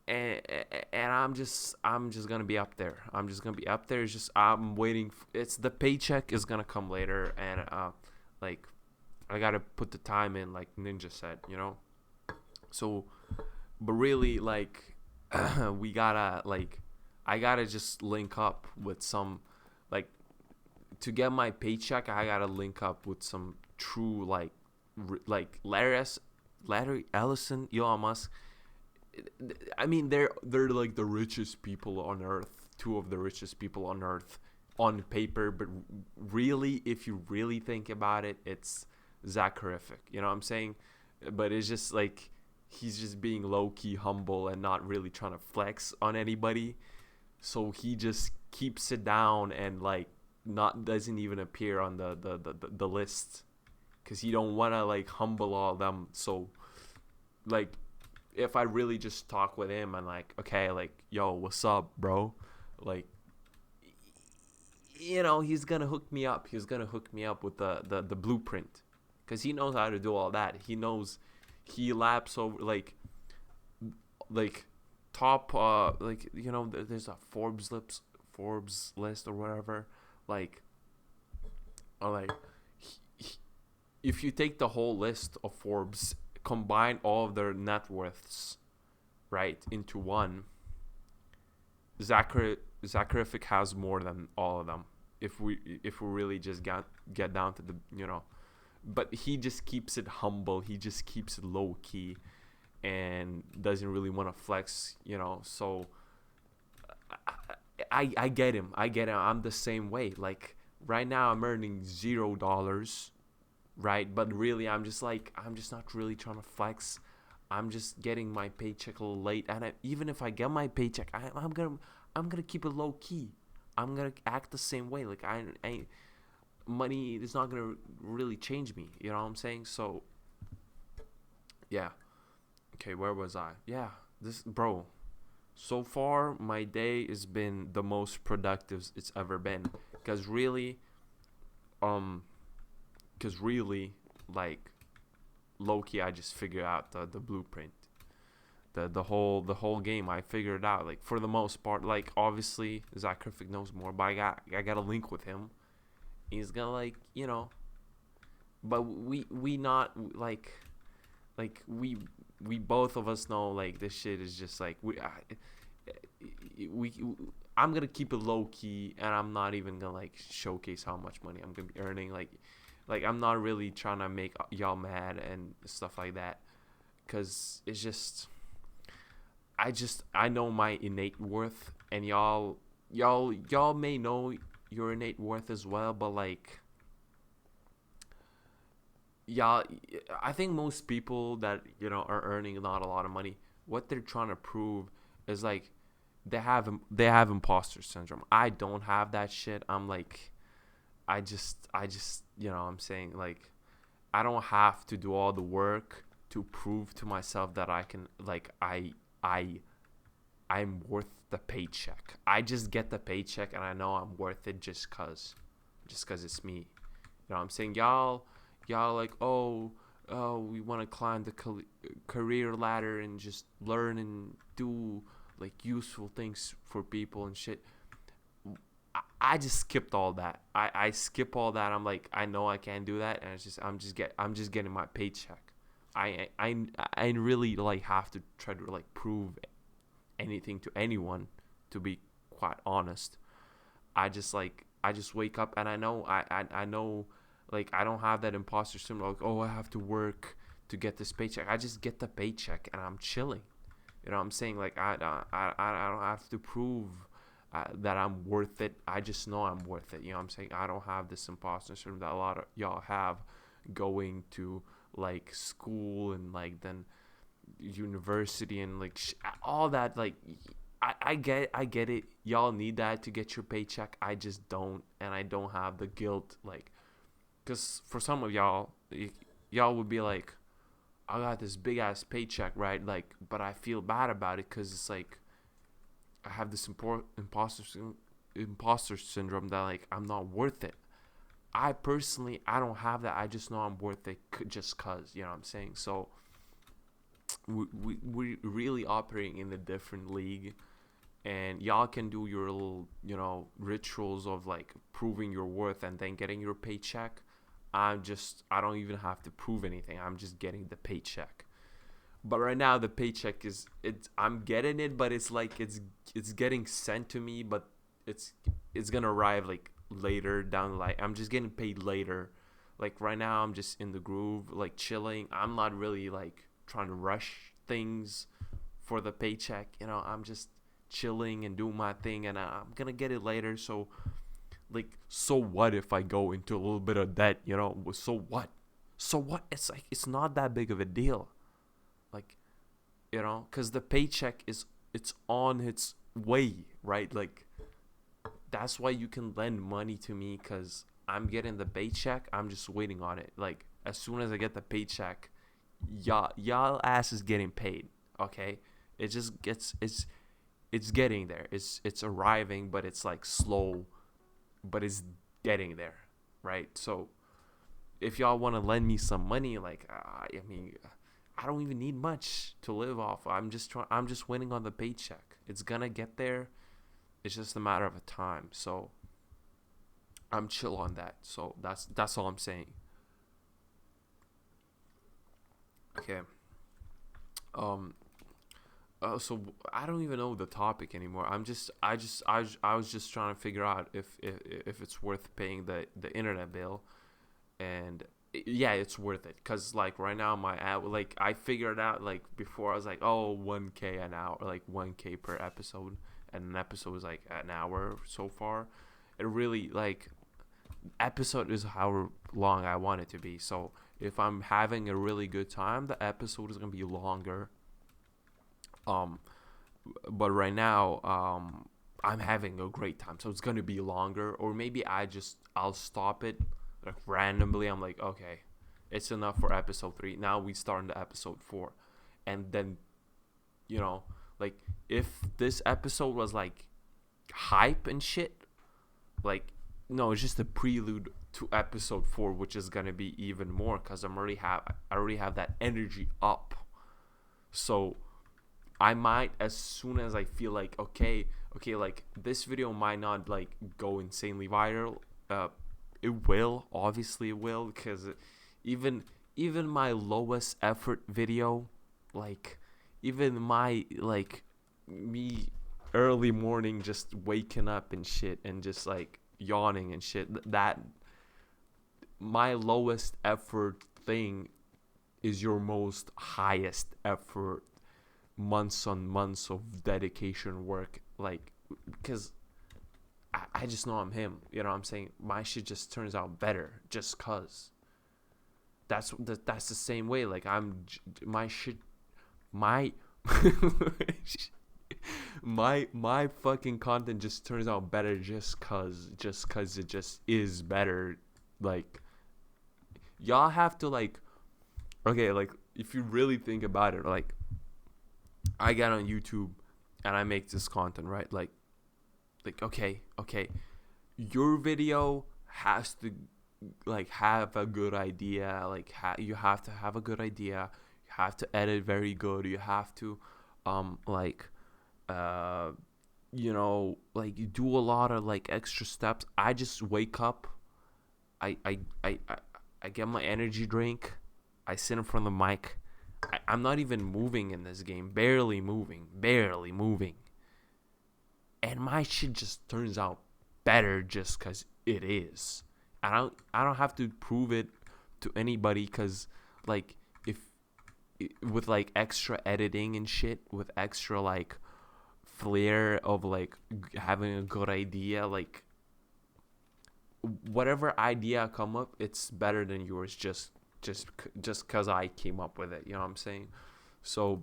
and I'm just gonna be up there. I'm just gonna be up there. It's just, I'm waiting. It's the paycheck is gonna come later, and like, I gotta put the time in, like Ninja said, So, but really, like, we gotta, like, I gotta just link up with some, like, to get my paycheck. I gotta link up with some true, like, Larry Ellison, Elon Musk. I mean, they're like the richest people on earth, two of the richest people on earth on paper, but really, if you really think about it, it's Zacharific. You know what I'm saying? But it's just like, he's just being low-key humble and not really trying to flex on anybody. So he just keeps it down and, like, doesn't even appear on the list, because he don't want to, like, humble all them. So, like, if I really just talk with him and, like, okay, like, yo, what's up, bro? Like, he's gonna hook me up. He's gonna hook me up with the blueprint, because he knows how to do all that. He knows, he laps over, like top, like, there's a Forbes list or whatever, like, or like, if you take the whole list of Forbes, combine all of their net worths, right, into one, Zacharific has more than all of them, if we really just get down to the, but he just keeps it humble, he just keeps it low key, and doesn't really want to flex, so I get him. I'm the same way. Like, right now I'm earning $0, right? But really, I'm just not really trying to flex. I'm just getting my paycheck a little late, and even if I get my paycheck, I'm gonna keep it low key. I'm gonna act the same way. Like, money is not gonna really change me. You know what I'm saying? So, yeah. Okay, where was I? Yeah, bro. So far, my day has been the most productive it's ever been. Cause really, like, low key, I just figured out the blueprint, the whole game. I figured it out. Like, for the most part, like, obviously Zacharific knows more, but I got a link with him. He's gonna, like, but we not like we both of us know, like, this shit is just like, I'm gonna keep it low key, and I'm not even gonna, like, showcase how much money I'm gonna be earning. Like I'm not really trying to make y'all mad and stuff like that, cause it's just, I know my innate worth, and y'all may know your innate worth as well, but, like, y'all, I think most people that, are earning not a lot of money, what they're trying to prove is like they have imposter syndrome. I don't have that shit. I'm like, I just you know what I'm saying, like, I don't have to do all the work to prove to myself that I can, like, I I'm worth the paycheck. I just get the paycheck and I know I'm worth it just cuz it's me. You know what I'm saying? Y'all like, oh, we want to climb the career ladder and just learn and do like useful things for people and shit. I just skipped all that. I skip all that. I'm like, I know I can't do that, and I'm just getting my paycheck. I really like have to try to like prove anything to anyone, to be quite honest. I just wake up and I know, like, I don't have that imposter syndrome, like, oh, I have to work to get this paycheck. I just get the paycheck and I'm chilling. You know what I'm saying? Like, I don't have to prove that I'm worth it. I just know I'm worth it. You know what I'm saying? I don't have this imposter syndrome that a lot of y'all have, going to like school and like then university and like all that. Like, I get it. Y'all need that to get your paycheck. I just don't, and I don't have the guilt, like, because for some of y'all would be like, I got this big ass paycheck, right? Like, but I feel bad about it because it's like I have this imposter syndrome that like I'm not worth it. I personally, I don't have that. I just know I'm worth it just cause, you know what I'm saying? So we really operating in a different league, and y'all can do your little, rituals of like proving your worth and then getting your paycheck. I don't even have to prove anything. I'm just getting the paycheck. But right now the paycheck I'm getting it, but it's like it's getting sent to me, but it's gonna arrive like later down the line. I'm just getting paid later. Like right now I'm just in the groove, like chilling. I'm not really like trying to rush things for the paycheck. I'm just chilling and doing my thing, and I'm gonna get it later. So like, so what if I go into a little bit of debt? So what? So what? It's like, it's not that big of a deal. Like, because the paycheck it's on its way, right? Like, that's why you can lend money to me, because I'm getting the paycheck. I'm just waiting on it. Like, as soon as I get the paycheck, y'all ass is getting paid. Okay, it just gets it's getting there. It's arriving, but it's like slow, but it's getting there, right? So if y'all want to lend me some money, like, I mean, I don't even need much to live off. I'm just waiting on the paycheck. It's gonna get there. It's just a matter of a time. So I'm chill on that. So that's all I'm saying. Okay. Um. So I don't even know the topic anymore. I was just trying to figure out if it's worth paying the internet bill, and yeah, it's worth it, because like right now my ad, like, I figured out, like, before I was like, oh, 1K an hour, like 1K per episode, and an episode is like an hour so far. It really, like, episode is how long I want it to be. So if I'm having a really good time, the episode is gonna be longer. um but right now, I'm having a great time, so it's gonna be longer. Or maybe I'll stop it like randomly. I'm like, okay, it's enough for episode 3. Now we start into episode 4, and then, like, if this episode was like hype and shit, like, no, it's just a prelude to episode 4, which is gonna be even more, because I already have that energy up. So I might, as soon as I feel like, okay, like, this video might not like go insanely viral. It will, obviously it will, because even my lowest effort video, like, even my, like, me early morning just waking up and shit and just like yawning and shit, that my lowest effort thing is your most highest effort, months on months of dedication work. Like, because I just know I'm him. You know what I'm saying? My shit just turns out better just cause. That's the same way. Like, my My fucking content just turns out better just cause it just is better. Like, y'all have to, like, okay, like, if you really think about it, like, I get on YouTube and I make this content, right? Like okay, your video has to, like, have a good idea. Like, you have to have a good idea. You have to edit very good. You have to, like, like, you do a lot of, like, extra steps. I just wake up. I get my energy drink. I sit in front of the mic. I'm not even moving in this game. Barely moving. And my shit just turns out better just because it is. I don't have to prove it to anybody, because, like, if with, like, extra editing and shit, with extra, like, flair of, like, having a good idea, like, whatever idea I come up, it's better than yours just because I came up with it. You know what I'm saying? So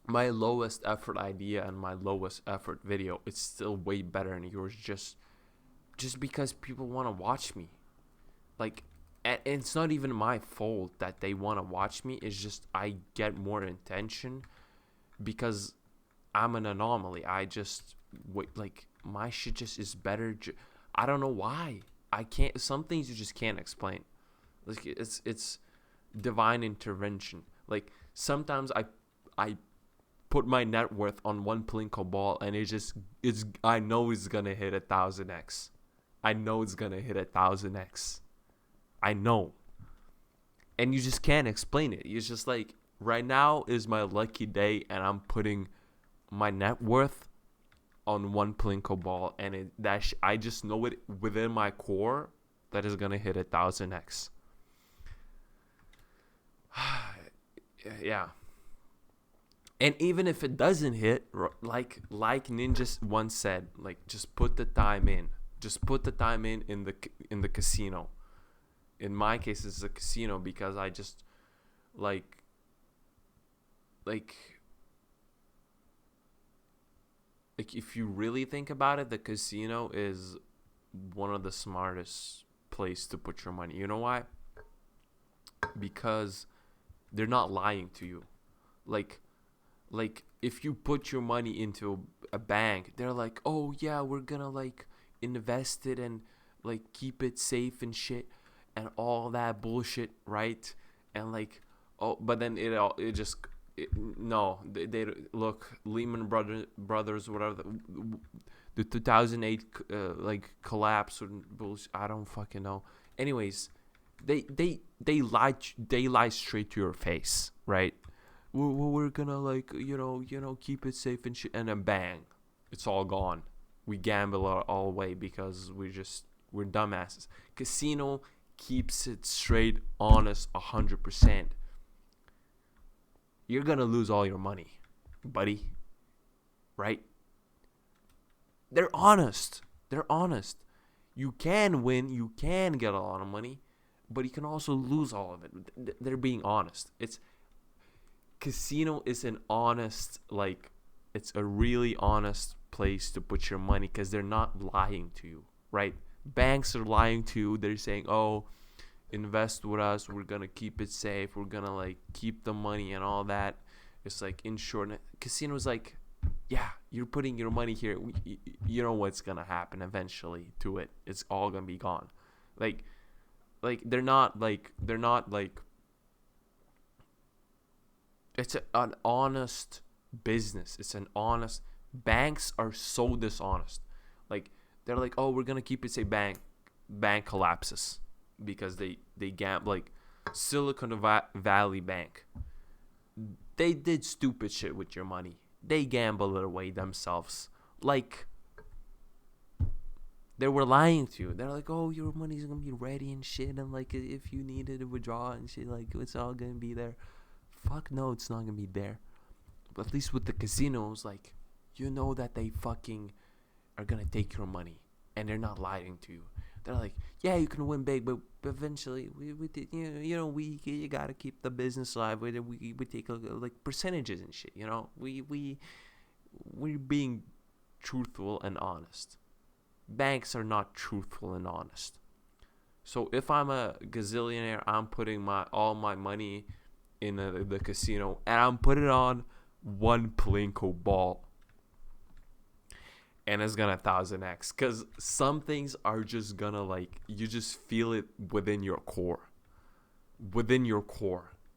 my lowest effort idea and my lowest effort video, it's still way better than yours, just because people want to watch me. Like, and it's not even my fault that they want to watch me. It's just I get more attention because I'm an anomaly. I just like, my shit just is better. I don't know why. I can't. Some things you just can't explain. Like, it's divine intervention. Like, sometimes I put my net worth on one plinko ball, and it's I know it's gonna hit 1,000x. I know it's gonna hit 1,000x. I know. And you just can't explain it. It's just like, right now is my lucky day, and I'm putting my net worth on one plinko ball, and I just know it within my core that is gonna hit 1,000x. Yeah. And even if it doesn't hit, like Ninja once said, like, just put the time in. Just put the time in the casino. In my case, it's a casino because I just like if you really think about it, the casino is one of the smartest place to put your money. You know why? Because they're not lying to you. Like, if you put your money into a bank, they're like, oh yeah, we're gonna, like, invest it and, like, keep it safe and shit and all that bullshit, right? And, like, oh, but then they look, Lehman Brothers, whatever, the 2008 like, collapse or bullshit. I don't fucking know. Anyways, they lie straight to your face, right? We're gonna, like, keep it safe and shit, and then bang, it's all gone. We gamble all away because we're dumbasses. Casino keeps it straight, honest, 100%. You're gonna lose all your money, buddy. Right? They're honest. You can win. You can get a lot of money, but you can also lose all of it. They're being honest. Casino is an honest, like, it's a really honest place to put your money because they're not lying to you, right? Banks are lying to you. They're saying, oh, invest with us. We're going to keep it safe. We're going to, like, keep the money and all that. It's like insurance. Casino's like, yeah, you're putting your money here. You know what's going to happen eventually to it. It's all going to be gone. Like, they're not like, it's an honest business. It's an honest. Banks are so dishonest. Like, they're like, oh, we're gonna keep it safe. Bank collapses because they gamble. Like, Silicon Valley Bank, they did stupid shit with your money. They gambled it away themselves. Like, they were lying to you. They're like, oh, your money's gonna be ready and shit, and, like, if you needed to withdraw and shit, like, it's all gonna be there. Fuck no, it's not gonna be there. But at least with the casinos, like, you know that they fucking are gonna take your money, and they're not lying to you. They're like, yeah, you can win big, but eventually we did, you gotta keep the business alive. We take like percentages and shit. We're being truthful and honest. Banks are not truthful and honest. So if I'm a gazillionaire, I'm putting all my money in the casino, and I'm putting it on one plinko ball, and it's gonna 1000x. Cause some things are just gonna, like, you just feel it within your core.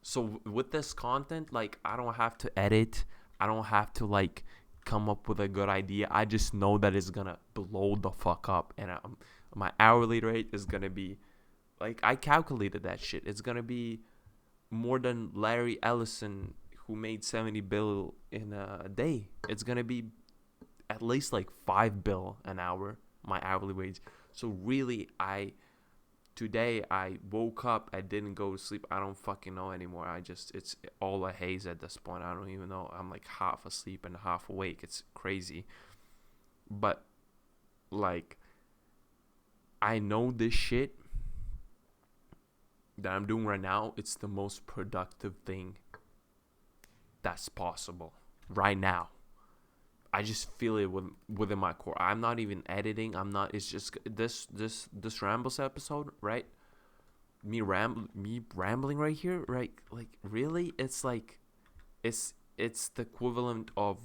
So with this content, like, I don't have to edit. I don't have to, like, come up with a good idea. I just know that it's gonna blow the fuck up, and my hourly rate is gonna be, like, I calculated that shit. It's gonna be more than Larry Ellison, who made 70 bill in a day. It's gonna be at least like 5 bill an hour, my hourly wage. So really, today I woke up, I didn't go to sleep. I don't fucking know anymore. It's all a haze at this point. I don't even know. I'm like half asleep and half awake. It's crazy. But, like, I know this shit that I'm doing right now, it's the most productive thing that's possible right now. I just feel it within my core. I'm not even editing. It's just this Rambles episode, right? Me rambling right here, right? Like, really, it's like, it's the equivalent of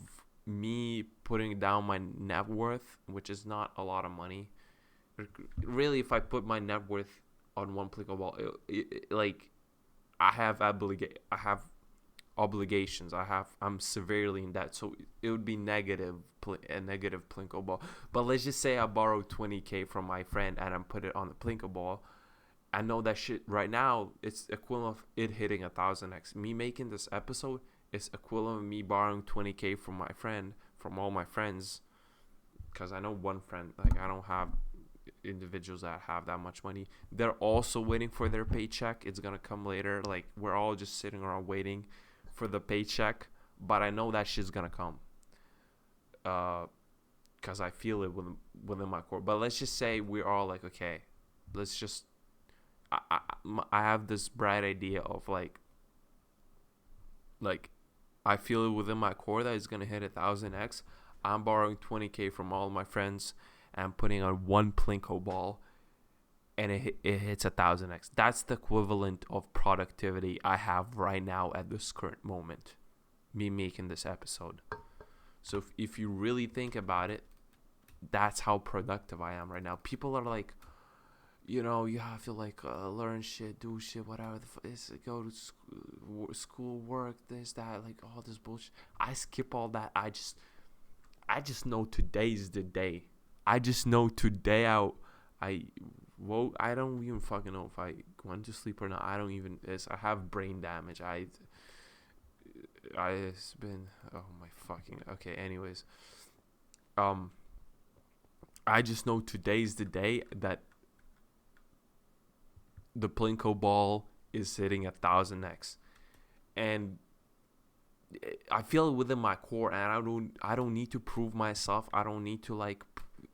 me putting down my net worth, which is not a lot of money. Really, if I put my net worth on one plinko ball, like, I have obligations. I'm severely in debt, so it would be a negative plinko ball. But let's just say I borrowed 20K from my friend and I put it on the plinko ball. I know that shit right now, it's equivalent of it hitting 1000x. Me making this episode is equivalent of me borrowing 20K from all my friends, because I know one friend, like, I don't have individuals that have that much money. They're also waiting for their paycheck. It's gonna come later. Like, we're all just sitting around waiting for the paycheck, but I know that shit's gonna come, because I feel it within my core. But let's just say we're all like, okay, let's just, I have this bright idea of, like I feel it within my core that it's gonna hit 1000x. I'm borrowing 20K from all my friends and putting on one plinko ball, and it hits 1000x. That's the equivalent of productivity I have right now at this current moment, me making this episode. So if you really think about it, that's how productive I am right now. People are like, you have to, like, learn shit, do shit, whatever. Go to school, work, this, that, like, all this bullshit. I skip all that. I just know today's the day. I just know today I don't even fucking know if I went to sleep or not. I have brain damage. It's been, oh my fucking, okay, anyways. I just know today's the day that the plinko ball is hitting 1000x, and I feel it within my core, and I don't need to prove myself. I don't need to, like,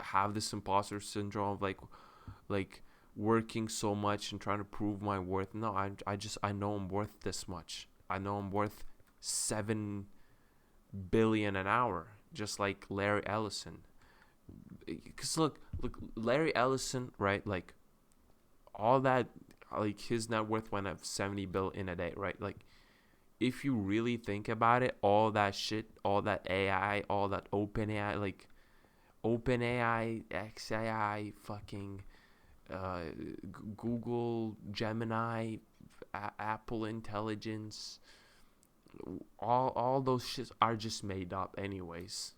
have this imposter syndrome of, like working so much and trying to prove my worth. No, I know I'm worth this much. I know I'm worth 7 billion an hour, just like Larry Ellison. Because look, Larry Ellison, right? Like, all that, like, his net worth went up 70 bill in a day, right? Like, if you really think about it, all that shit, all that AI, all that OpenAI, like OpenAI, XAI, fucking Google, Gemini, Apple Intelligence, all those shits are just made up anyways.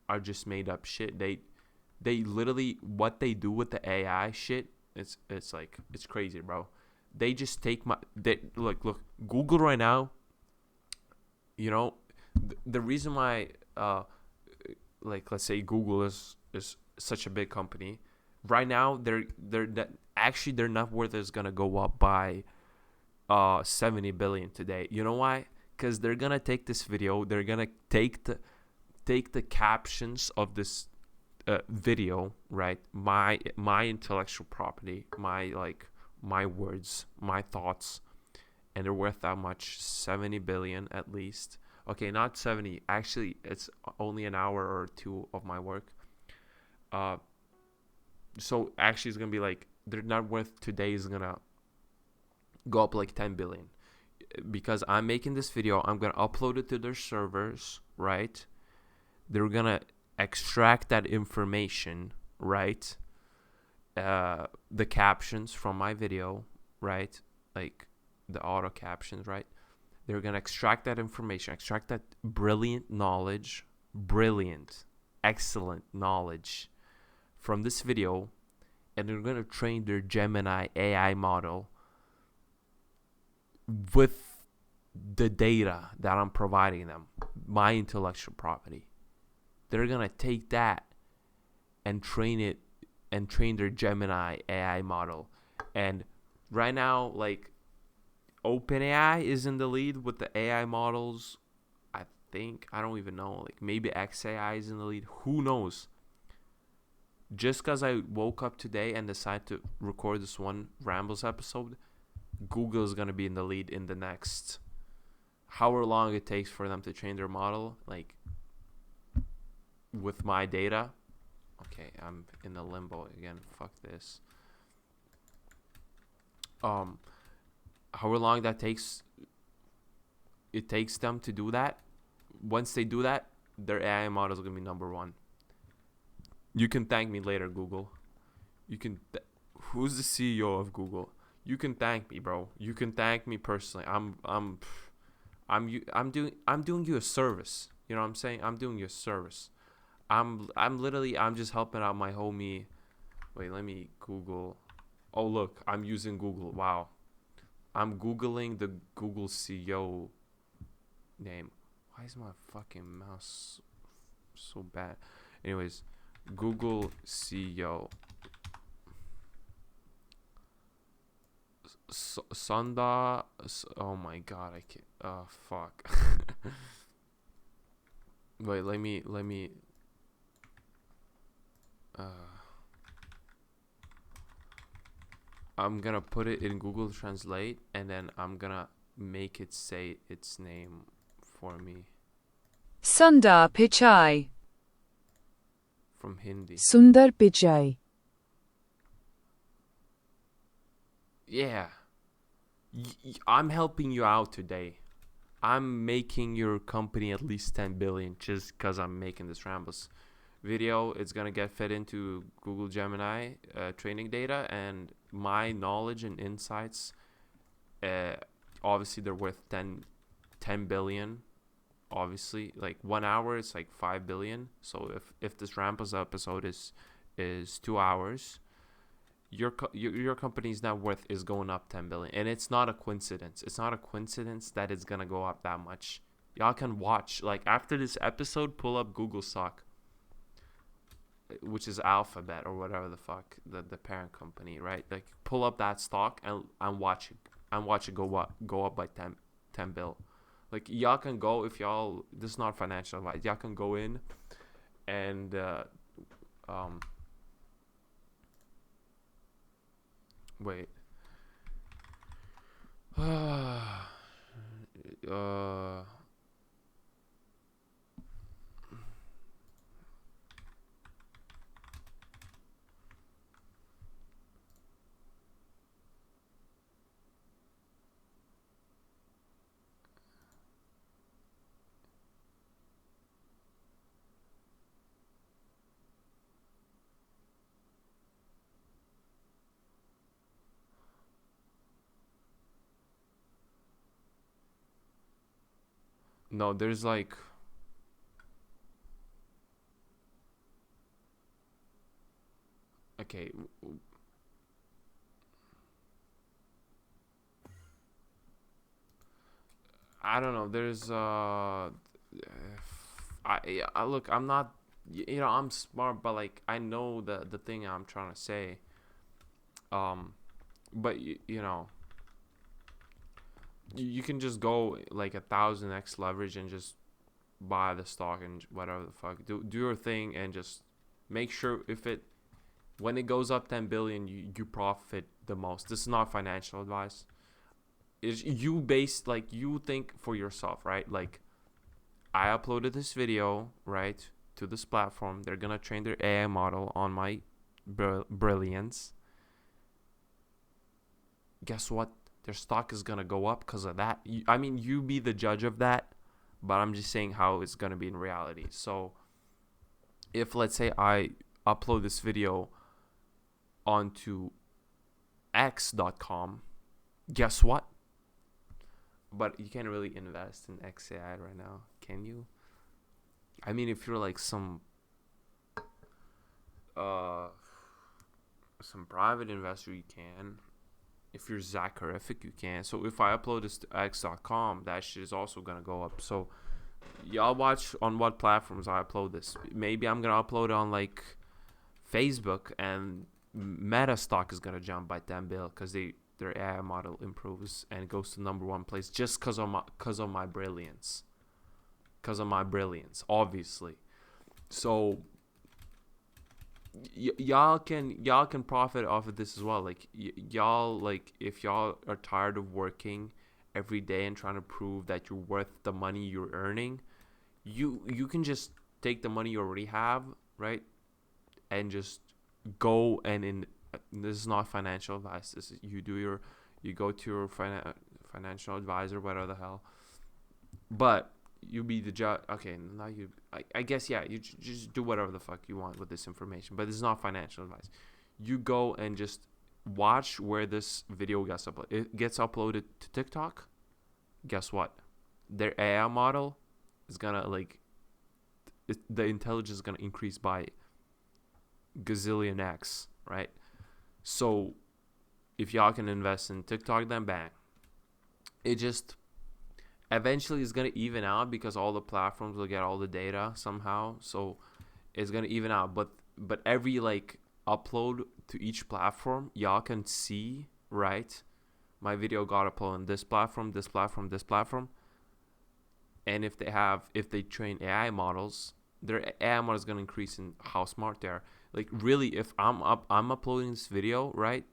Are just made up shit. They literally, what they do with the AI shit, it's like, it's crazy, bro. They just take look, Google right now, the reason why, like, let's say Google is such a big company right now, their net worth is gonna go up by 70 billion today. You know why? Because they're gonna take this video, they're gonna take the captions of this video, right? My intellectual property, my words, my thoughts, and they're worth that much, 70 billion at least. Okay, not 70. Actually, it's only an hour or two of my work. So actually, it's gonna be like their net worth today is gonna go up like 10 billion because I'm making this video. I'm gonna upload it to their servers, right? They're gonna extract that information, right? The captions from my video, right? Like the auto captions, right? They're gonna extract that information, extract that brilliant, excellent knowledge from this video, and they're gonna train their Gemini AI model with the data that I'm providing them, my intellectual property. They're gonna take that and train it and train their Gemini AI model. And right now, like, OpenAI is in the lead with the AI models. I think, I don't even know, like maybe XAI is in the lead. Who knows? Just because I woke up today and decided to record this one Rambles episode, Google is going to be in the lead in the next however long it takes for them to train their model, like with my data. Okay, I'm in the limbo again. Fuck this. However long that takes, it takes them to do that. Once they do that, their AI model is going to be number one. You can thank me later, Google. You can. Who's the CEO of Google? You can thank me, bro. You can thank me personally. I'm doing you a service. You know what I'm saying? I'm doing you a service. I'm just helping out my homie. Wait, let me Google. Oh, look, I'm using Google. Wow. I'm Googling the Google CEO name. Why is my fucking mouse so bad? Anyways, Google CEO. Sundar. Oh my god, I can't. Oh, fuck. Wait, let me. I'm gonna put it in Google Translate, and then I'm gonna make it say its name for me. Sundar Pichai. From Hindi. Sundar Pichai. Yeah. I'm helping you out today. I'm making your company at least 10 billion just because I'm making this Rambles video. It's going to get fed into Google Gemini training data, and my knowledge and insights, obviously they're worth 10 billion. Obviously, like 1 hour, it's like 5 billion. So if this Rambles episode is 2 hours, your company's net worth is going up 10 billion, and it's not a coincidence. It's not a coincidence that it's gonna go up that much. Y'all can watch, like, after this episode, pull up Google stock, which is Alphabet or whatever the fuck, the parent company, right? Like, pull up that stock and watch it go up by 10 bill. Like, y'all can go, if y'all, this is not financial advice, y'all can go in and wait. No, there's like, okay, I don't know. There's I look. I'm not. I'm smart, but like I know the thing I'm trying to say. But you can just go like 1,000x leverage and just buy the stock and whatever the fuck. Do your thing and just Make sure when it goes up 10 billion, you profit the most. This is not financial advice. Is you base, like, you think for yourself, right? Like, I uploaded this video, right, to this platform. They're gonna train their AI model on my brilliance. Guess what? Their stock is gonna go up because of that. You be the judge of that, but I'm just saying how it's gonna be in reality. So if, let's say, I upload this video onto x.com, guess what? But you can't really invest in XAI right now, can you? I mean, if you're like some private investor, you can. If you're Zacharific, you can. So if I upload this to x.com, that shit is also gonna go up. So y'all watch on what platforms I upload this. Maybe I'm gonna upload it on like Facebook, and Meta stock is gonna jump by 10 bill because their AI model improves and goes to number one place just because of my brilliance. Because of my brilliance, obviously. So y'all can profit off of this as well. Like y'all, like, if y'all are tired of working every day and trying to prove that you're worth the money you're earning, you can just take the money you already have, right, and just go and this is not financial advice. This is, you go to your financial advisor, whatever the hell, but you be the judge. Okay, now I guess, yeah, you just do whatever the fuck you want with this information, but it's not financial advice. You go and just watch where this video gets uploaded. It gets uploaded to TikTok. Guess what? Their AI model is gonna, like, the intelligence is gonna increase by gazillion x, right? So if y'all can invest in TikTok, then bang. It just eventually is going to even out because all the platforms will get all the data somehow. So it's going to even out. But every, like, upload to each platform, y'all can see, right? My video got uploaded on this platform, this platform, this platform. And if they train AI models, their AI model is going to increase in how smart they are. Like, really, if I'm uploading this video, right?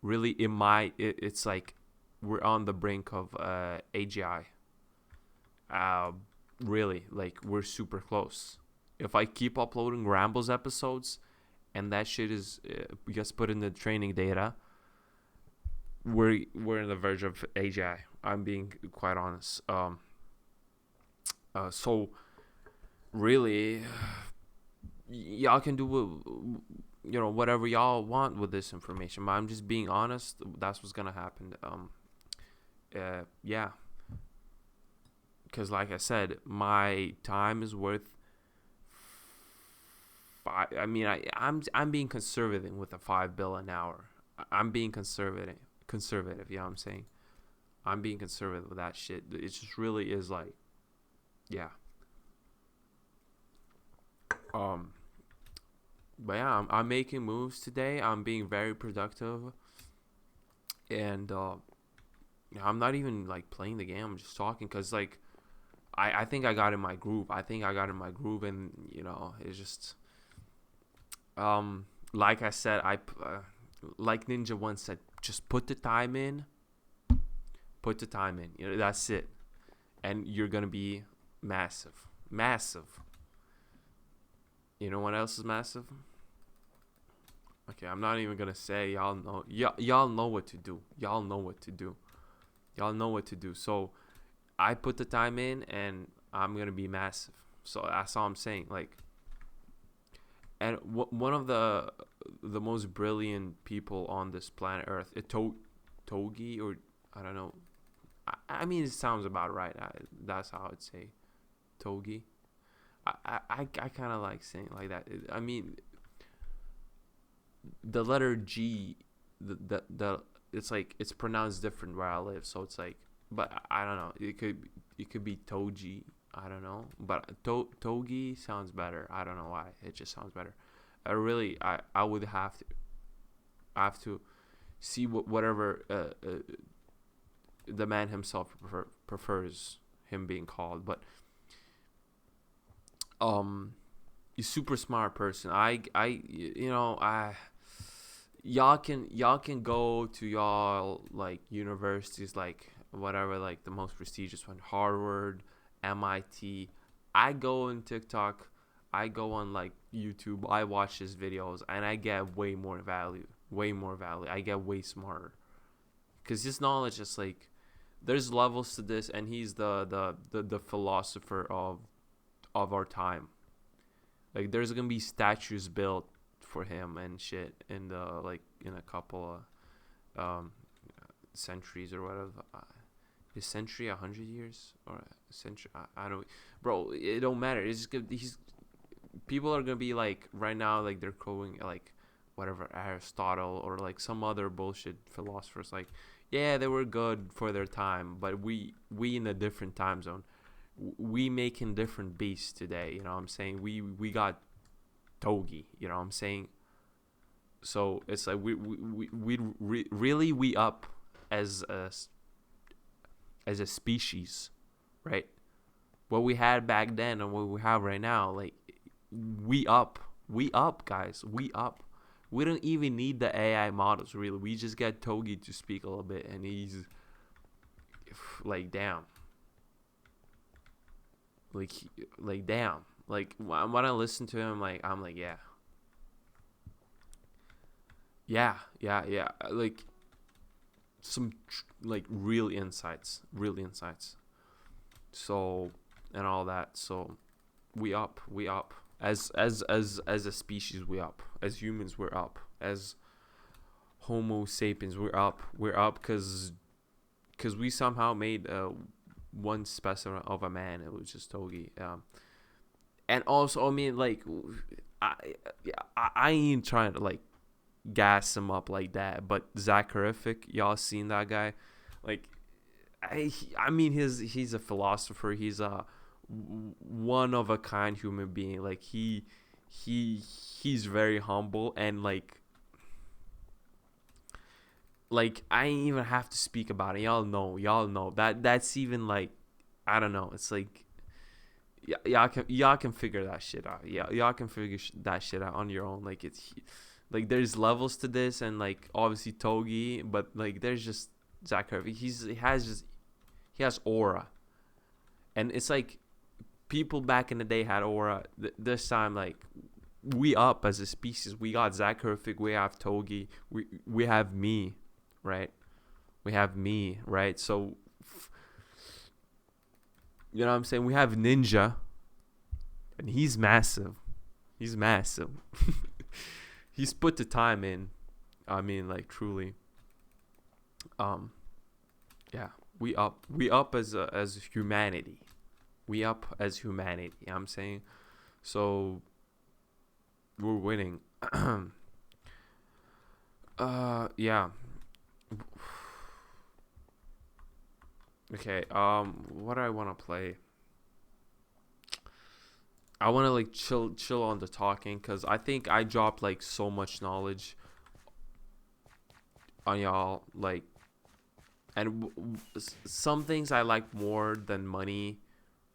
Really, it's like we're on the brink of AGI. Really, like, we're super close. If I keep uploading Rambles episodes, and that shit is gets put in the training data, we're on the verge of AGI. I'm being quite honest. So really, y'all can do whatever y'all want with this information, but I'm just being honest. That's what's gonna happen. Yeah, because like I said, my time is worth I'm being conservative with a $5 bill an hour. I'm being conservative. You know what I'm saying? I'm being conservative with that shit. It just really is, like, yeah. But yeah, I'm making moves today. I'm being very productive, and I'm not even, like, playing the game. I'm just talking because, like, I think I got in my groove. And it's just like I said, like Ninja once said, just put the time in. That's it, and you're gonna be massive. You know what else is massive? Okay, I'm not even gonna say. Y'all know. Y'all know what to do. So I put the time in, and I'm gonna be massive. So that's all I'm saying. Like, and one of the most brilliant people on this planet Earth, Togi, or I don't know. I mean, it sounds about right. That's how I'd say, Togi. I kind of like saying it like that. I mean, the letter G, the it's like it's pronounced different where I live, so it's like, but I don't know. It could be Toji. I don't know, but Togi sounds better. I don't know why. It just sounds better. I would have to see whatever the man himself prefers him being called, but He's super smart person. You know, y'all can go to y'all like universities, like whatever, like the most prestigious one, Harvard, MIT. I go on TikTok, I go on like YouTube, I watch his videos, and I get way more value, I get way smarter because his knowledge is like, there's levels to this, and he's the philosopher of our time. Like there's gonna be statues built for him and shit in the like in a couple of centuries or whatever. Is century 100 years or a century? I don't, bro. It don't matter. It's just he's people are gonna be like right now, like they're quoting like whatever Aristotle or like some other bullshit philosophers. Like, yeah, they were good for their time, but we in a different time zone. We making different beasts today. You know what I'm saying? We got Togi. You know what I'm saying? So it's like really we up as a species, right? What we had back then and what we have right now, like we up, guys, we up. We don't even need the AI models, really. We just get Togi to speak a little bit, and he's like, damn, like, like damn, like when I listen to him, like I'm like, yeah, like some like real insights, So and all that. So we up as a species. We up as humans. We're up as Homo sapiens. We're up because we somehow made one specimen of a man. It was just Togi. And also, I mean, like, I I ain't trying to like gas him up like that, but Zach Horrific, y'all seen that guy? Like, I mean, he's a philosopher. He's a one of a kind human being. Like he's very humble, and like I ain't even have to speak about it. Y'all know that that's even like, I don't know. It's like y'all can figure that shit out. Yeah, y'all can figure that shit out on your own. Like it's like there's levels to this, and like obviously Togi, but like there's just Zach Hervey. He has aura, and it's like people back in the day had aura. This time, like we up as a species. We got Zach Hervey. We have Togi. We have me, right? We have me, right? So you know what I'm saying? We have Ninja, and he's massive. He's massive. He's put the time in. I mean, like truly. Yeah, we up. We up as humanity. We up as humanity. You know what I'm saying? So we're winning. Yeah. Okay. What do I want to play? I want to like chill on the talking, because I think I dropped like so much knowledge on y'all, like, and some things I like more than money.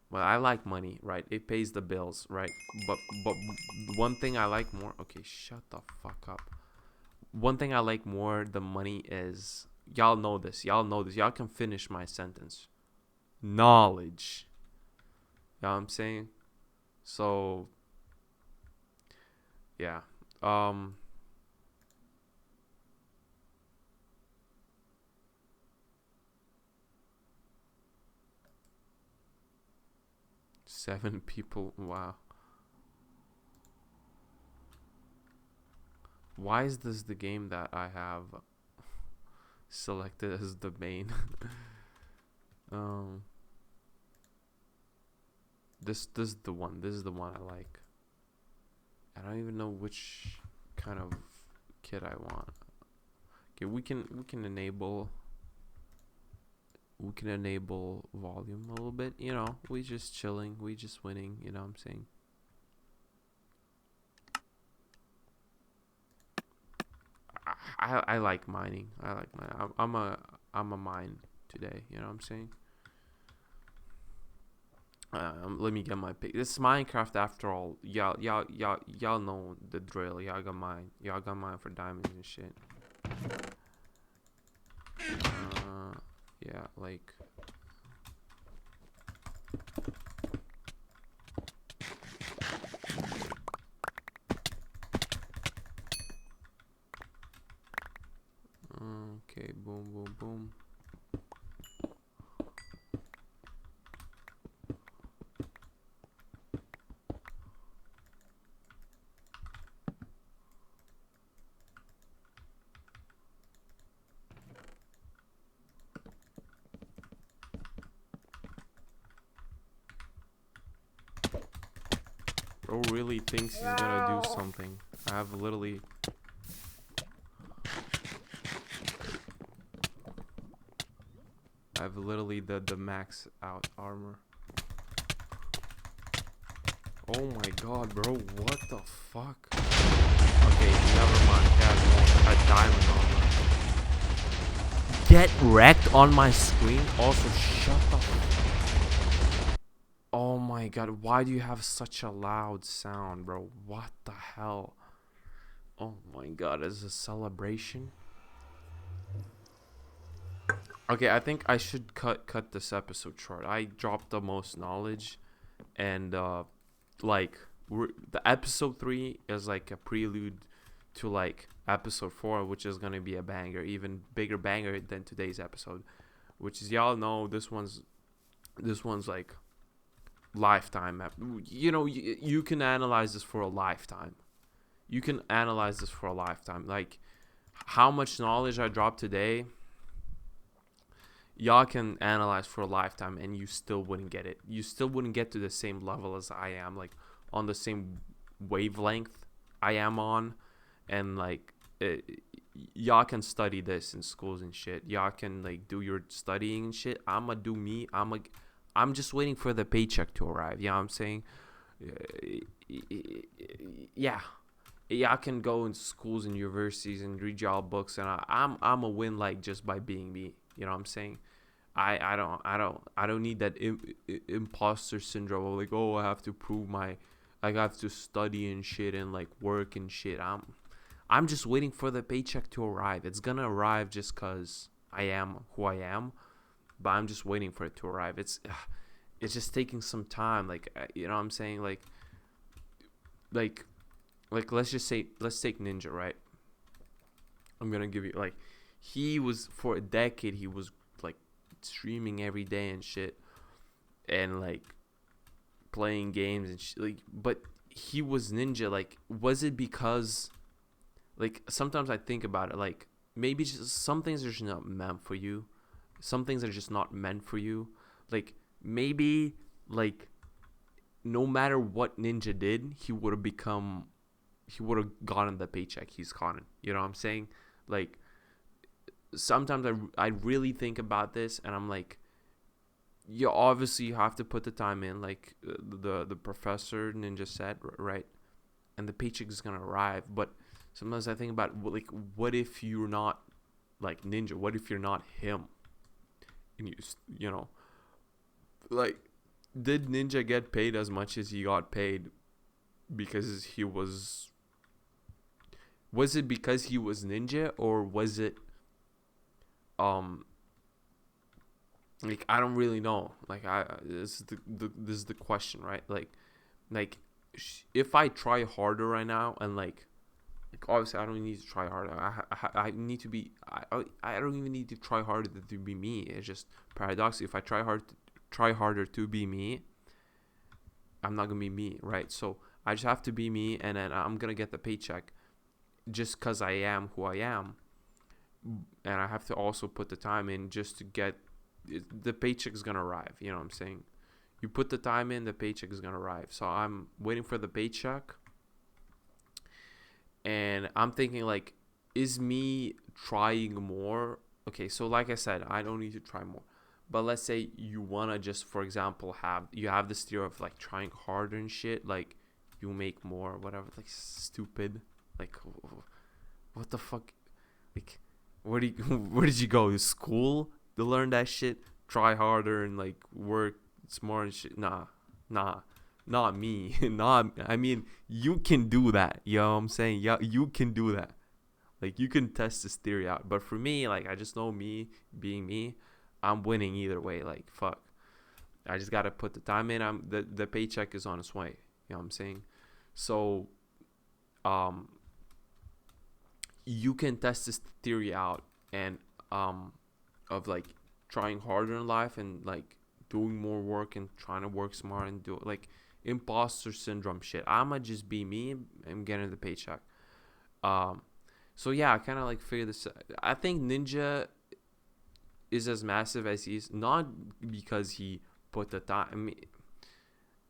Well, I like money, right? It pays the bills, right? But one thing I like more. Okay, shut the fuck up. One thing I like more than money is, y'all know this. Y'all can finish my sentence. Knowledge. You know what I'm saying? So yeah. 7 people. Wow. Why is this the game that I have selected as the main? um this is the one. This is the one I like. I don't even know which kind of kit I want. Okay, we can enable volume a little bit. You know, we just chilling, we just winning. You know what I'm saying? I like mining. I like mining. I'm a mine today. You know what I'm saying? Let me get my pick. This is Minecraft after all. Y'all know the drill. Y'all got mine. Y'all got mine for diamonds and shit. Yeah, like. Okay, boom, boom, boom. Bro really thinks he's gonna do something. I have literally. the max out armor. Oh my god, bro, what the fuck? Okay, never mind. He has a diamond armor. Get wrecked on my screen? Also, shut the fuck. Oh my god, why do you have such a loud sound, bro? What the hell? Oh my god, is this a celebration? Okay, I think I should cut this episode short. I dropped the most knowledge, and like the episode 3 is like a prelude to like episode 4, which is gonna be a banger, even bigger banger than today's episode, which is, y'all know, this one's like lifetime. You know, you can analyze this for a lifetime. You can analyze this for a lifetime. Like how much knowledge I dropped today, y'all can analyze for a lifetime, and you still wouldn't get it. You still wouldn't get to the same level as I am, like on the same wavelength I am on. And like y'all can study this in schools and shit. Y'all can like do your studying and shit. I'ma do me. I'm just waiting for the paycheck to arrive. You know what I'm saying? Yeah. Y'all can go in schools and universities and read y'all books, and I'm a win, like, just by being me. You know what I'm saying? I don't need that imposter syndrome of like, oh, I have to prove I have to study and shit and like work and shit. I'm just waiting for the paycheck to arrive. It's gonna arrive just cause I am who I am, but I'm just waiting for it to arrive. It's just taking some time. Like, you know what I'm saying? Like let's take Ninja, right? I'm gonna give you, like, he was, for a decade, he was like streaming every day and shit, and like playing games and shit, like, but he was Ninja. Like, was it because, like, sometimes I think about it, like, maybe just some things are just not meant for you. Some things are just not meant for you. Like, maybe, like, no matter what Ninja did, he would have gotten the paycheck he's gotten. You know what I'm saying? Like, sometimes I really think about this, and I'm like, you obviously have to put the time in, like the professor Ninja said, right? And the paycheck is gonna arrive. But sometimes I think about, like, what if you're not like Ninja? What if you're not him? And you know, like, did Ninja get paid as much as he got paid because he was it because he was Ninja, or was it like, I don't really know. Like, this is the question, right? Like if I try harder right now, and like obviously I don't need to try harder. I need to be, I don't even need to try harder to be me. It's just paradoxically, if I try harder to be me, I'm not gonna be me, right? So I just have to be me, and then I'm gonna get the paycheck just because I am who I am. And I have to also put the time in just to get the paycheck is gonna arrive. You know what I'm saying? You put the time in, the paycheck is gonna arrive. So I'm waiting for the paycheck, and I'm thinking, like, is me trying more? Okay, so like I said, I don't need to try more. But let's say you wanna just, for example, have this theory of like trying harder and shit, like you make more, whatever. Like, stupid. Like, what the fuck? Like, where did you go to school to learn that shit? Try harder and like work smart and shit? Nah, Nah, not me. Not, I mean, you can do that. You know what I'm saying? Yeah, you can do that. Like, you can test this theory out. But for me, like, I just know me being me, I'm winning either way. Like, fuck. I just gotta put the time in. The paycheck is on its way. You know what I'm saying? So, um, you can test this theory out and of like trying harder in life and like doing more work and trying to work smart and do like imposter syndrome shit. I'ma just be me and getting the paycheck. Um, so yeah, I kind of like figured this. I think Ninja is as massive as he is, not because he put the time. I mean,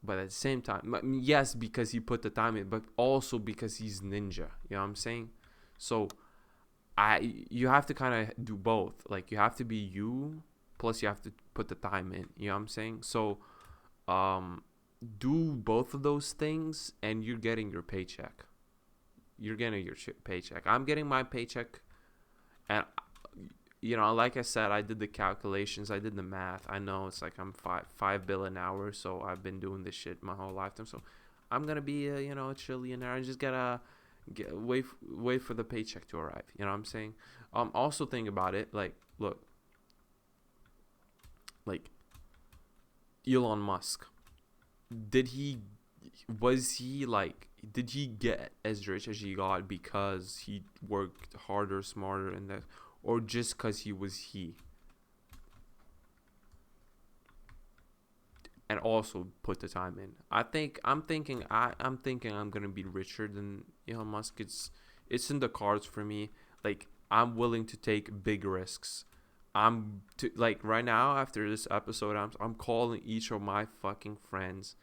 but at the same time, yes, because he put the time in, but also because he's Ninja. You know what I'm saying? So you have to kind of do both. Like, you have to be you, plus you have to put the time in. You know what I'm saying? So um, do both of those things, and you're getting your paycheck. You're getting your paycheck. I'm getting my paycheck, and like I said, I did the calculations, I did the math. I know it's like I'm five bill an hour, so I've been doing this shit my whole lifetime. So I'm gonna be a trillionaire. I just gotta wait for the paycheck to arrive. You know what I'm saying? Also think about it. Like, look, like Elon Musk. Did he did he get as rich as he got because he worked harder, smarter, and that, or just because he was and also put the time in? I'm thinking I'm gonna be richer than Elon Musk. It's in the cards for me. Like, I'm willing to take big risks. Like, right now after this episode, I'm calling each of my fucking friends,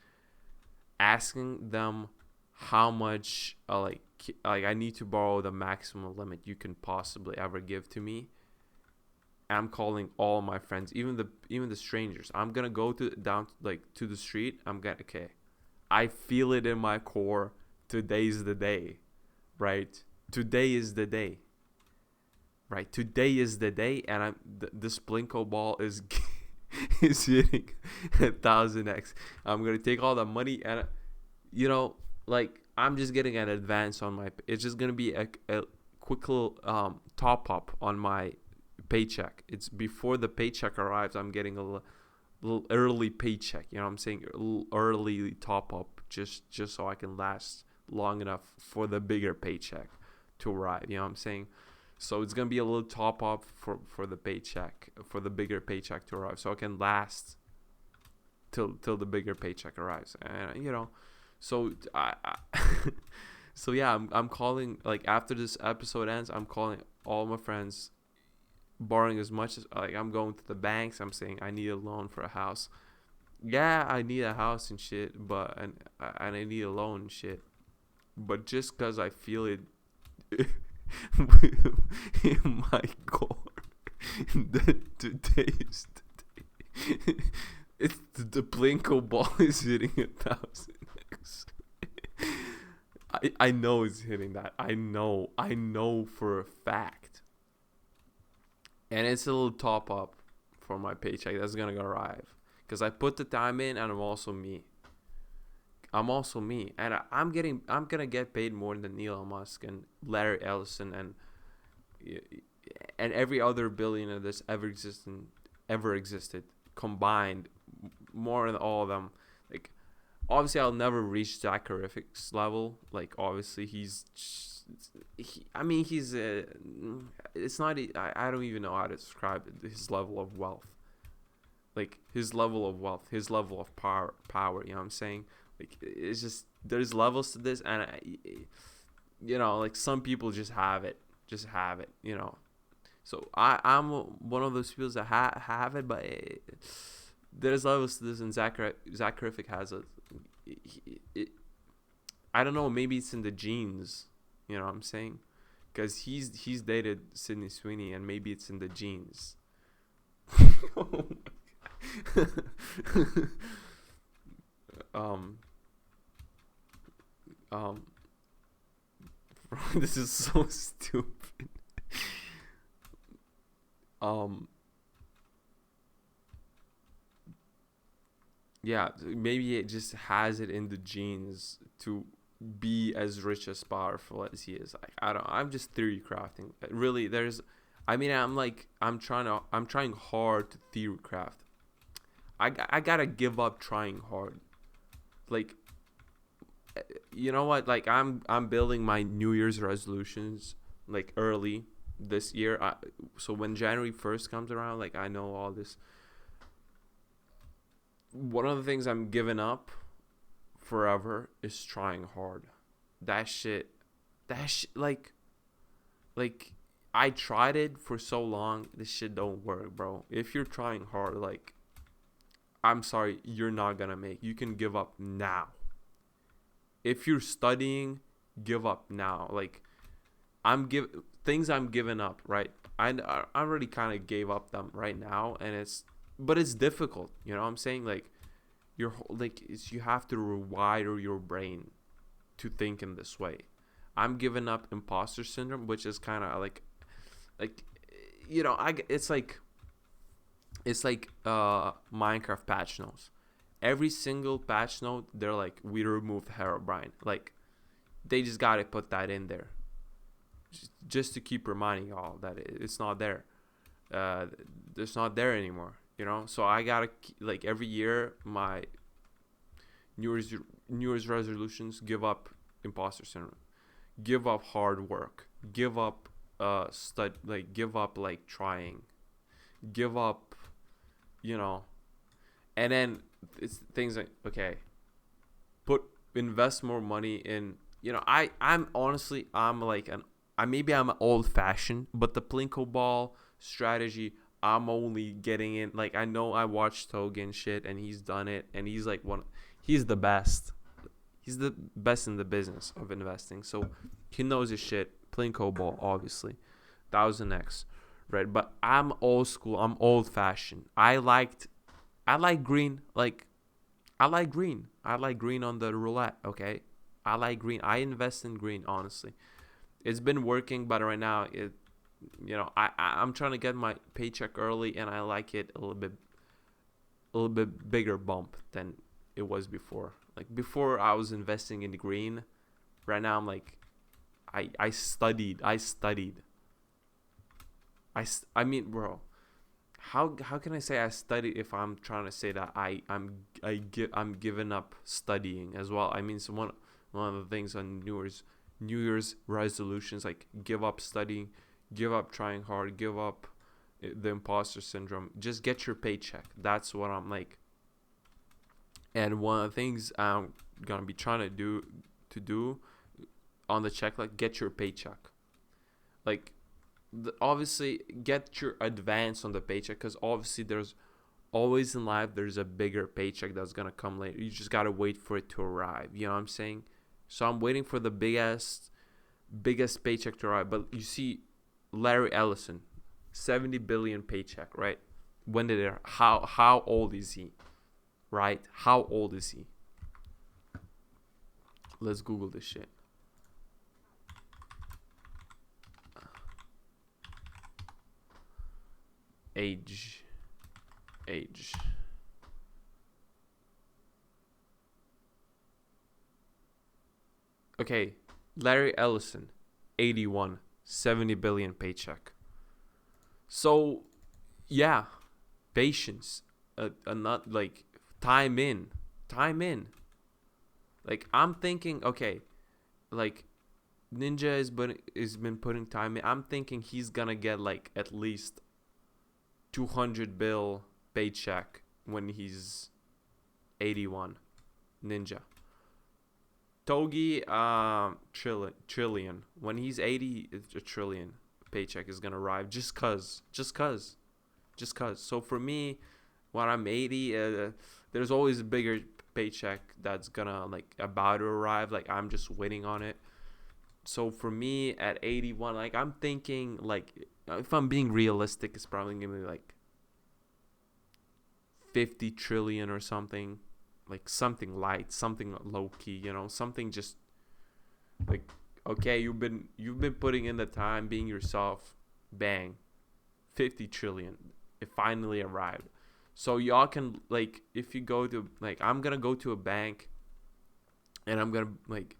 asking them how much like I need to borrow the maximum limit you can possibly ever give to me. I'm calling all my friends, even the strangers. I'm gonna go to the street. Okay. I feel it in my core. Today's the day, right? Today is the day, right? Today is the day, and this Blinko ball is is hitting 1,000x. I'm gonna take all the money and like, I'm just getting an advance on my. It's just gonna be a quick little top up on my paycheck. It's before the paycheck arrives. I'm getting a little early paycheck. You know what I'm saying? A little early top up, just so I can last long enough for the bigger paycheck to arrive. You know what I'm saying? So it's gonna be a little top up for the paycheck, for the bigger paycheck to arrive, so I can last till the bigger paycheck arrives. And so so yeah, I'm calling, like, after this episode ends, I'm calling all my friends, borrowing as much as, like, I'm going to the banks. I'm saying I need a loan for a house. Yeah, I need a house and shit, and I need a loan and shit. But just cause I feel it in my core that today is the day. It's the Blinko ball is hitting 1,000x. I know it's hitting that. I know for a fact. And it's a little top up for my paycheck that's gonna arrive, because I put the time in, and I'm also me, and I'm gonna get paid more than Elon Musk and Larry Ellison and every other billionaire that's ever existed combined, more than all of them. Like, obviously I'll never reach Zacharific's level. Like, obviously he's it's not, I don't even know how to describe his level of wealth. Like, his level of wealth, his level of power, you know what I'm saying? Like, it's just, there's levels to this, and like, some people just have it, so I'm one of those people that have it, but there's levels to this, and Zacharific has I don't know, maybe it's in the genes, you know what I'm saying? Because he's dated Sydney Sweeney, and maybe it's in the genes. This is so stupid. um yeah, maybe it just has it in the genes to be as rich as powerful as he is. Like, I don't. I'm just theory crafting. Really, there's. I mean, I'm trying hard to theory craft. I gotta give up trying hard. Like, you know what? Like, I'm building my New Year's resolutions like early this year. So when January 1st comes around, like, I know all this. One of the things I'm giving up forever is trying hard. That shit, like I tried it for so long. This shit don't work, bro. If you're trying hard, like, I'm sorry, you're not gonna make. You can give up now. If you're studying, give up now. Like, I'm giving up, right? I already kind of gave up them right now, and but it's difficult. You know what I'm saying? Like, you have to rewire your brain to think in this way. I'm giving up imposter syndrome, which is kind of like it's like Minecraft patch notes. Every single patch note, they're like, we removed Herobrine. Like, they just gotta put that in there, just to keep reminding y'all that it's not there. It's not there anymore. You know, so I gotta, like, every year my New Year's New Year's resolutions: give up imposter syndrome, give up hard work, give up give up like trying, give up, you know, and then it's things like, okay, invest more money in, I'm honestly, I'm like I'm old fashioned, but the plinko ball strategy, I'm only getting in, like, I know I watched Togen shit and he's done it, and he's the best. He's the best in the business of investing. So he knows his shit. Plinko ball, obviously. 1000x. Right? But I'm old school. I'm old fashioned. I like green. Like, I like green. I like green on the roulette, okay? I like green. I invest in green, honestly. It's been working, but right now I'm trying to get my paycheck early, and I like it a little bit bigger bump than it was before. Like, before I was investing in green. Right now I'm like, I studied. I mean, bro, how can I say I studied if I'm trying to say that I'm giving up studying as well? I mean, so one of the things on New Year's resolutions, like, give up studying, give up trying hard, give up the imposter syndrome. Just get your paycheck. That's what I'm like. And one of the things I'm gonna be trying to do on the check, like, get your paycheck. Like, obviously, get your advance on the paycheck, because obviously there's always in life there's a bigger paycheck that's gonna come later. You just gotta wait for it to arrive. You know what I'm saying? So I'm waiting for the biggest paycheck to arrive. But you see, Larry Ellison, 70 billion paycheck, right? When did it? How old is he? Right? How old is he? Let's Google this shit. Age. Okay, Larry Ellison, 81, 70 billion paycheck. So, yeah, patience, not like time in. Like, I'm thinking, okay, like, Ninja has been putting time in. I'm thinking he's gonna get like at least 200 bill paycheck when he's 81. Ninja. Togi, trillion. When he's 80, a trillion paycheck is gonna arrive. Just cause. So for me, when I'm 80, there's always a bigger paycheck that's gonna, like, about to arrive. Like, I'm just waiting on it. So for me at 81, like, I'm thinking, like, if I'm being realistic, it's probably gonna be like 50 trillion or something. Like, something light, something low key, something just like, okay, you've been putting in the time, being yourself, bang, 50 trillion. It finally arrived. So y'all can, like, if you go to, like, I'm gonna go to a bank, and I'm gonna, like,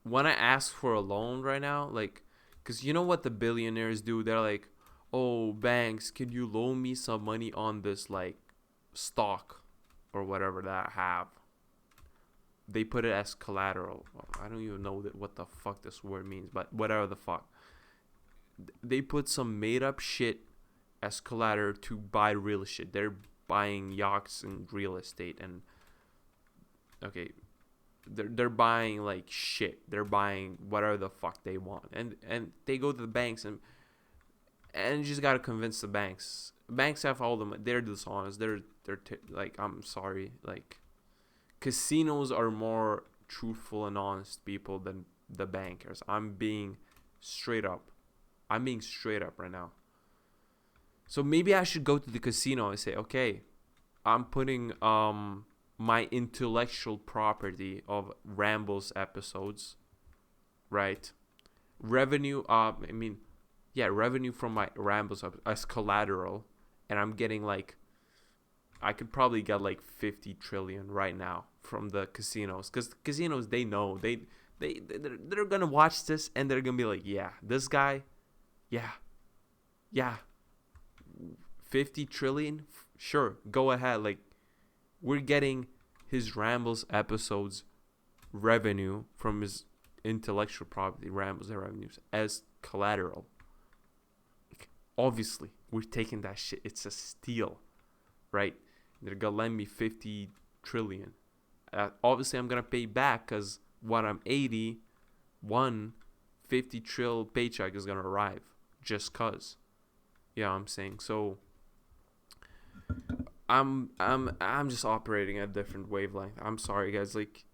when I ask for a loan right now, like, because you know what the billionaires do? They're like, oh, banks, can you loan me some money on this, like, stock or whatever that I have? They put it as collateral. I don't even know what the fuck this word means, but whatever the fuck. They put some made up shit as collateral to buy real shit. They're buying yachts and real estate, and okay, they're buying like shit. They're buying whatever the fuck they want, and they go to the banks, and you just gotta convince the banks. Banks have all them. They're dishonest. Like, I'm sorry, like, casinos are more truthful and honest people than the bankers. I'm being straight up. I'm being straight up right now. So maybe I should go to the casino and say, okay, I'm putting my intellectual property of Rambles episodes, right? Revenue, revenue from my Rambles as collateral, and I'm getting, like, I could probably get like 50 trillion right now from the casinos, because casinos, they know they're gonna watch this, and they're gonna be like, yeah, this guy, yeah, 50 trillion, sure, go ahead. Like, we're getting his Rambles episodes revenue from his intellectual property, Rambles revenues, as collateral. Obviously, we're taking that shit. It's a steal, right? They're gonna lend me 50 trillion. Obviously, I'm gonna pay back, because when I'm 80, 50 trill paycheck is gonna arrive, just cause. Yeah, I'm saying. So I'm just operating at a different wavelength. I'm sorry, guys. Like,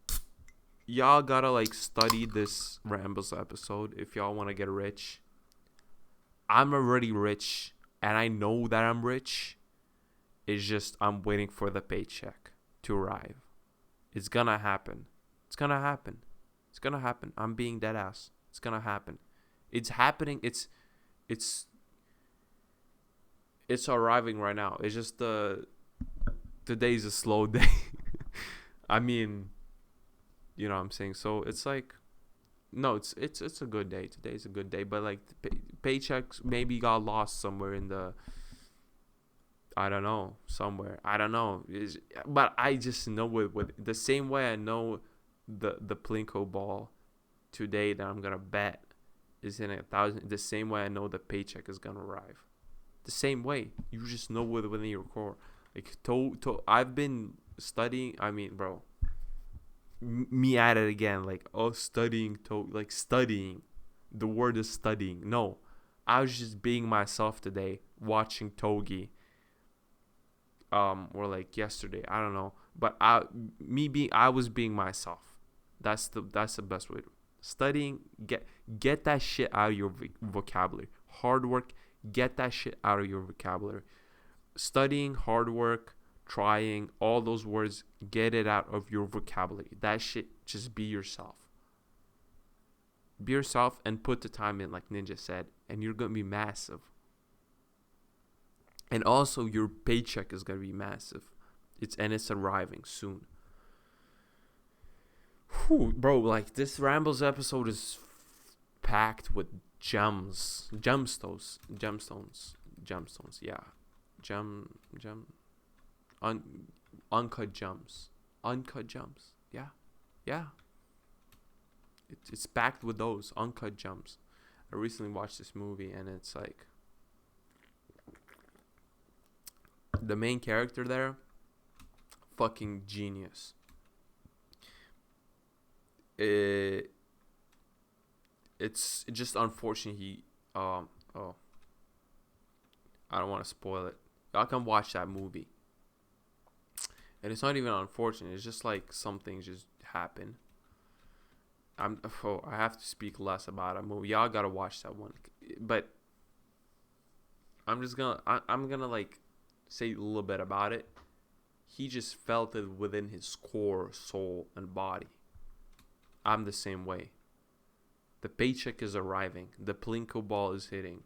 y'all gotta, like, study this Rambles episode if y'all want to get rich. I'm already rich, and I know that I'm rich. It's just I'm waiting for the paycheck to arrive. It's gonna happen. It's gonna happen. It's gonna happen. I'm being dead ass. It's gonna happen. It's happening. It's arriving right now. It's just today's a slow day. I mean, you know what I'm saying? So it's like, no, it's a good day. Today's a good day, but, like, the paychecks maybe got lost somewhere in the, I don't know, somewhere. I don't know. But I just know it with the same way I know the Plinko ball today that I'm gonna bet is in 1,000. The same way I know the paycheck is gonna arrive. The same way. You just know within your core. Like, I've been studying. I mean, bro, me at it again. Like, oh, studying. Like, studying. The word is studying. No, I was just being myself today, watching Togi. Or like yesterday, I don't know. But I was being myself. That's the best way to studying. Get that shit out of your vocabulary. Hard work. Get that shit out of your vocabulary. Studying, hard work, trying, all those words, get it out of your vocabulary. That shit, just be yourself. Be yourself and put the time in, like Ninja said, and you're going to be massive. And also, your paycheck is going to be massive. It's arriving soon. Whew, bro, like, this Rambles episode is packed with gemstones, yeah, uncut gems, yeah. It's packed with those uncut gems. I recently watched this movie, and it's like, the main character there, fucking genius. It's just unfortunate I don't want to spoil it. Y'all can watch that movie. And it's not even unfortunate. It's just like some things just happen. I have to speak less about a movie. Y'all gotta watch that one. But I'm gonna like say a little bit about it. He just felt it within his core, soul, and body. I'm the same way. The paycheck is arriving. The Plinko ball is hitting.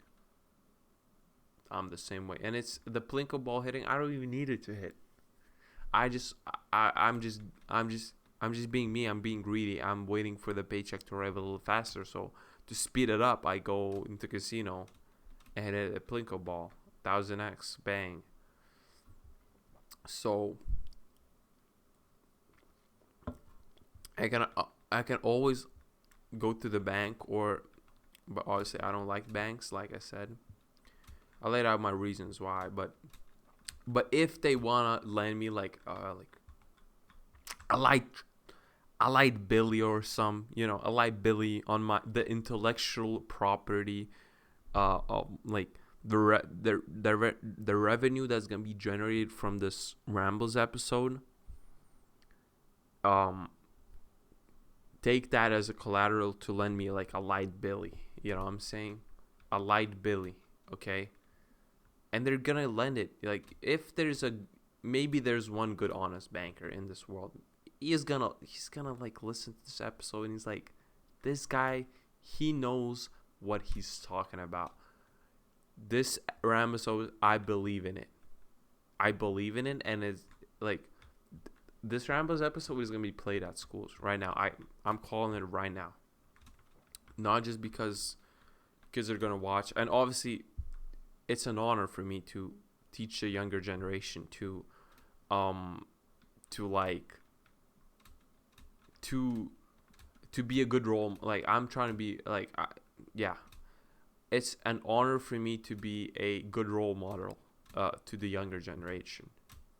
I'm the same way. And it's the plinko ball hitting. I don't even need it to hit. I'm just being me. I'm being greedy. I'm waiting for the paycheck to arrive a little faster. So to speed it up, I go into casino and hit a plinko ball, 1000x, bang. So I can always go to the bank, but obviously I don't like banks. Like I said, I laid out my reasons why. But if they wanna lend me like a light Billy or some, a light Billy on the intellectual property, like the revenue that's gonna be generated from this Rambles episode, take that as a collateral to lend me like a light Billy. You know what I'm saying? A light Billy, okay? And they're gonna lend it. Like, if maybe there's one good honest banker in this world, he's gonna like listen to this episode and he's like, this guy, he knows what he's talking about. This episode, I believe in it. And it's like, this Rambles episode is gonna be played at schools right now. I'm calling it right now. Not just because kids are gonna watch, and obviously, it's an honor for me to teach the younger generation to be a good role. Like, I'm trying to be like, yeah, it's an honor for me to be a good role model to the younger generation.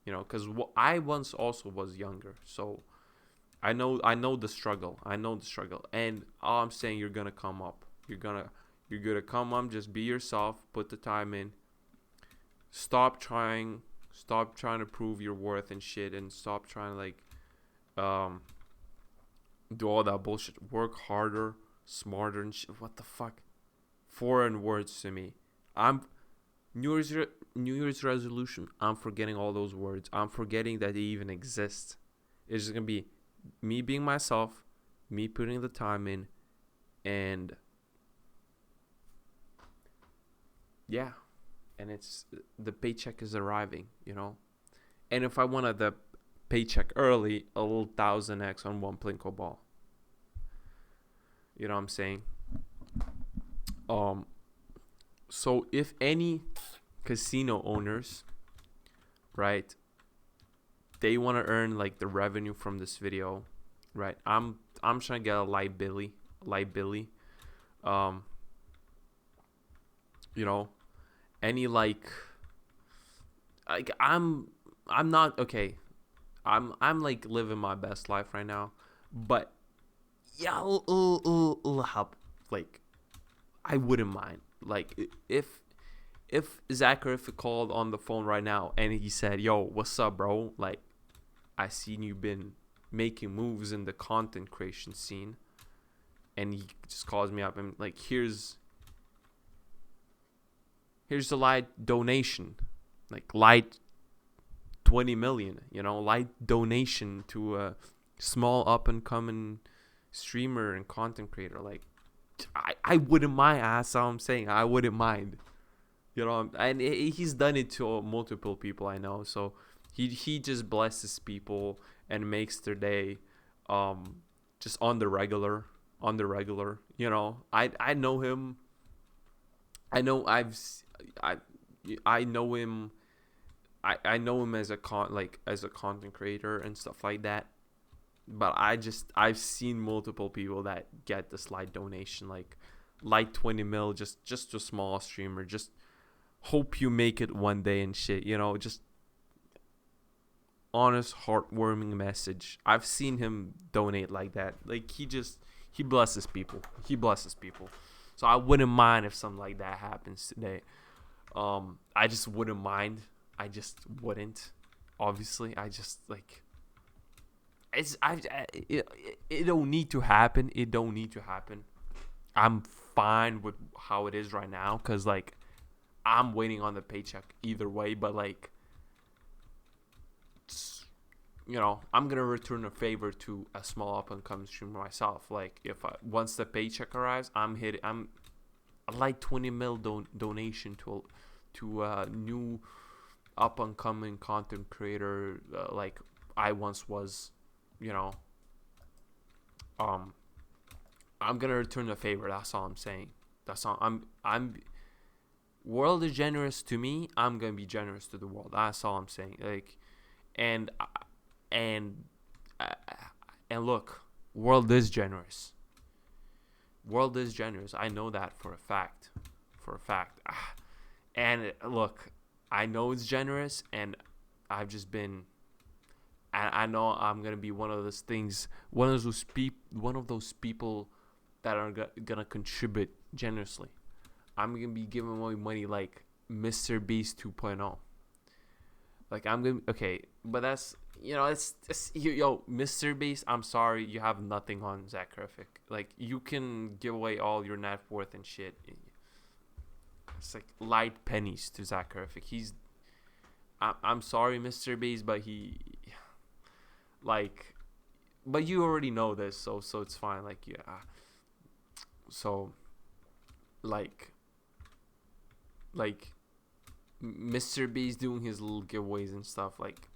Because I once also was younger, so I know the struggle. And all I'm saying, you're gonna come up. You're gonna come up. Just be yourself. Put the time in. Stop trying to prove your worth and shit, and stop trying to do all that bullshit. Work harder, smarter, and shit. What the fuck? Foreign words to me. New Year's resolution. I'm forgetting all those words. I'm forgetting that they even exist. It's just gonna be me being myself, me putting the time in, and yeah, and it's the paycheck is arriving. And if I wanted the paycheck early, a little 1000x on one plinko ball. You know what I'm saying? So if any casino owners, right, they want to earn like the revenue from this video, right? I'm trying to get a light Billy. Any like I'm not okay. I'm like living my best life right now, but yeah, it'll help. Like, I wouldn't mind. Like, if Zach Griffith called on the phone right now and he said, "Yo, what's up, bro? Like, I seen you been making moves in the content creation scene," and he just calls me up and like, here's the light donation, like light 20 million, light donation to a small up and coming streamer and content creator. Like, I wouldn't mind. That's all I'm saying. I wouldn't mind. And he's done it to multiple people I know. So he just blesses people and makes their day, just on the regular. I know him. I know I know him. I know him as a content creator and stuff like that. But I've seen multiple people that get this light donation, like 20 mil, just a small streamer, just hope you make it one day and shit, just honest, heartwarming message. I've seen him donate like that. Like, he blesses people. So I wouldn't mind if something like that happens today. I just wouldn't mind. I just wouldn't. Obviously, I just like. It don't need to happen. I'm fine with how it is right now, because like, I'm waiting on the paycheck either way. But like, I'm gonna return a favor to a small up and coming streamer myself. Like, once the paycheck arrives, I'm a like 20 mil donation to a new up and coming content creator like I once was, you know, um, I'm gonna return the favor. That's all I'm saying. That's all. I'm. World is generous to me. I'm gonna be generous to the world. That's all I'm saying. Like, and and uh, and look, world is generous. World is generous. I know that for a fact. For a fact. And look, I know it's generous, and I've just been. I know I'm gonna be one of those things, one of those people that are gonna contribute generously. I'm gonna be giving away money like Mr. Beast 2.0. Like I'm gonna okay, but that's it's yo Mr. Beast. I'm sorry, you have nothing on Zach Kriffick. Like you can give away all your net worth and shit. It's like light pennies to Zach Kriffick. I'm sorry, Mr. Beast, but like, but you already know this, so it's fine. Like yeah, so like Mr. B's doing his little giveaways and stuff. Like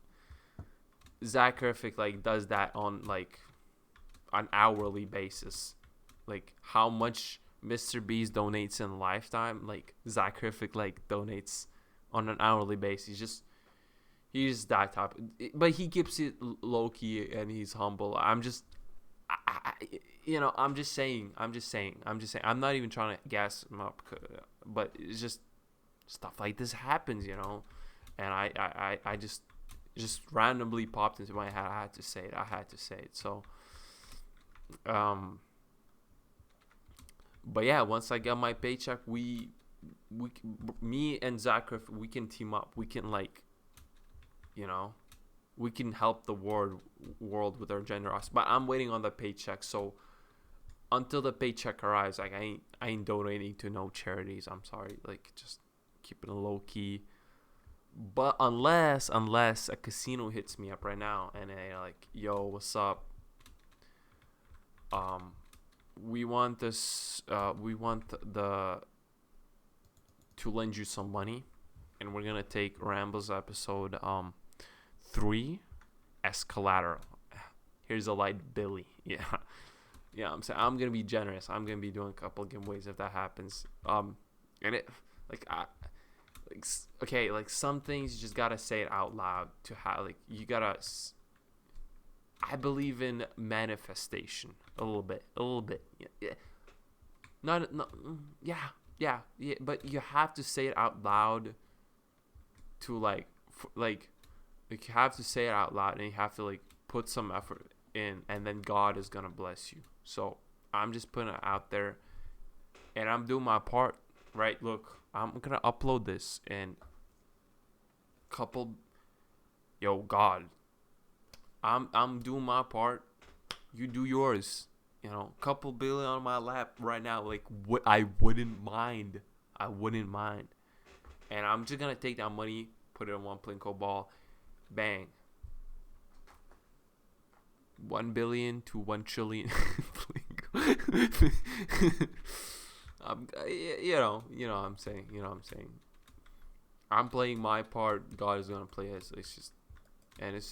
Zach Kriffick like does that on like an hourly basis. Like how much Mr. B's donates in lifetime, like Zach Kriffick like donates on an hourly basis. He's that type, but he keeps it low key and he's humble. I'm just saying. I'm not even trying to gas him up, but it's just stuff like this happens, and I just randomly popped into my head. I had to say it. So, but yeah, once I get my paycheck, me and Zach, we can team up. We can we can help the world with our generosity. But I'm waiting on the paycheck, so until the paycheck arrives, like I ain't donating to no charities. I'm sorry, like just keep it low key. But unless a casino hits me up right now and they like, yo, what's up? We want this. We want the to lend you some money, and we're gonna take Rambles episode 3 as collateral. Here's a light Billy. Yeah. I'm saying I'm gonna be generous. I'm gonna be doing a couple giveaways if that happens. And it okay, like some things you just gotta say it out loud to have like you gotta. I believe in manifestation a little bit. Yeah. Not yeah. But you have to say it out loud. To like you have to say it out loud, and you have to like put some effort in, and then God is gonna bless you. So I'm just putting it out there, and I'm doing my part. Right? Look, I'm gonna upload this and God, I'm doing my part. You do yours. Couple billion on my lap right now. Like what? I wouldn't mind. And I'm just gonna take that money, put it in one Plinko ball, bang. 1 billion to 1 trillion. What I'm saying. I'm playing my part. God is gonna play his. It's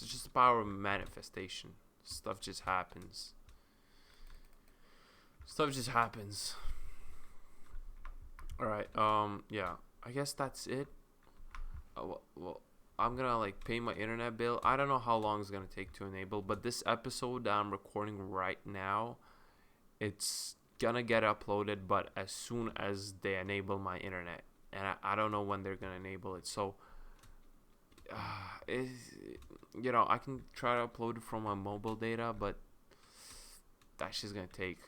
just the power of manifestation. Stuff just happens. All right. Yeah. I guess that's it. Well, I'm gonna like pay my internet bill. I don't know how long it's gonna take to enable, but this episode that I'm recording right now, it's gonna get uploaded, but as soon as they enable my internet, and I don't know when they're gonna enable it. So, I can try to upload it from my mobile data, but that's just gonna take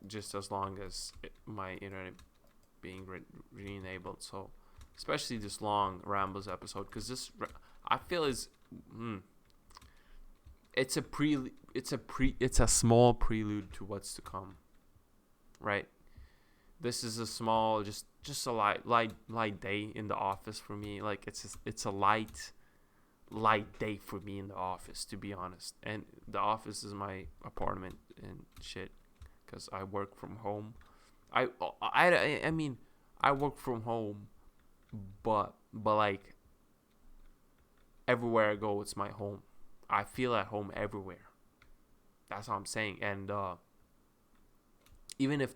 just as long as my internet being re-enabled. So, especially this long Rambles episode, because I feel it's a small prelude to what's to come, right? This is a small, just a light day in the office for me. Like it's a light day for me in the office, to be honest. And the office is my apartment and shit, because I work from home. I mean I work from home, but But like everywhere I go, it's my home. I feel at home everywhere. That's what I'm saying. And even if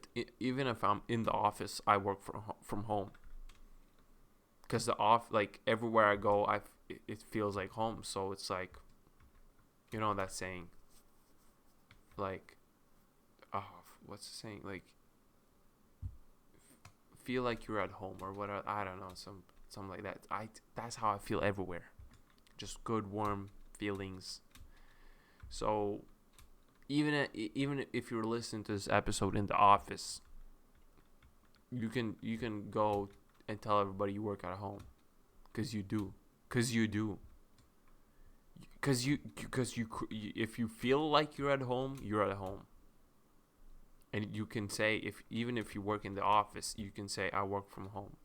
I'm in the office, I work from home. Because like everywhere I go, it feels like home. So it's like, you know that saying, like, oh, what's the saying? Like, feel like you're at home or whatever. I don't know, something like that. That's how I feel everywhere. Just good, warm feelings. So even if you're listening to this episode in the office, you can go and tell everybody you work at home, because you do, because if you feel like you're at home, you're at home. And you can say, even if you work in the office, you can say, I work from home.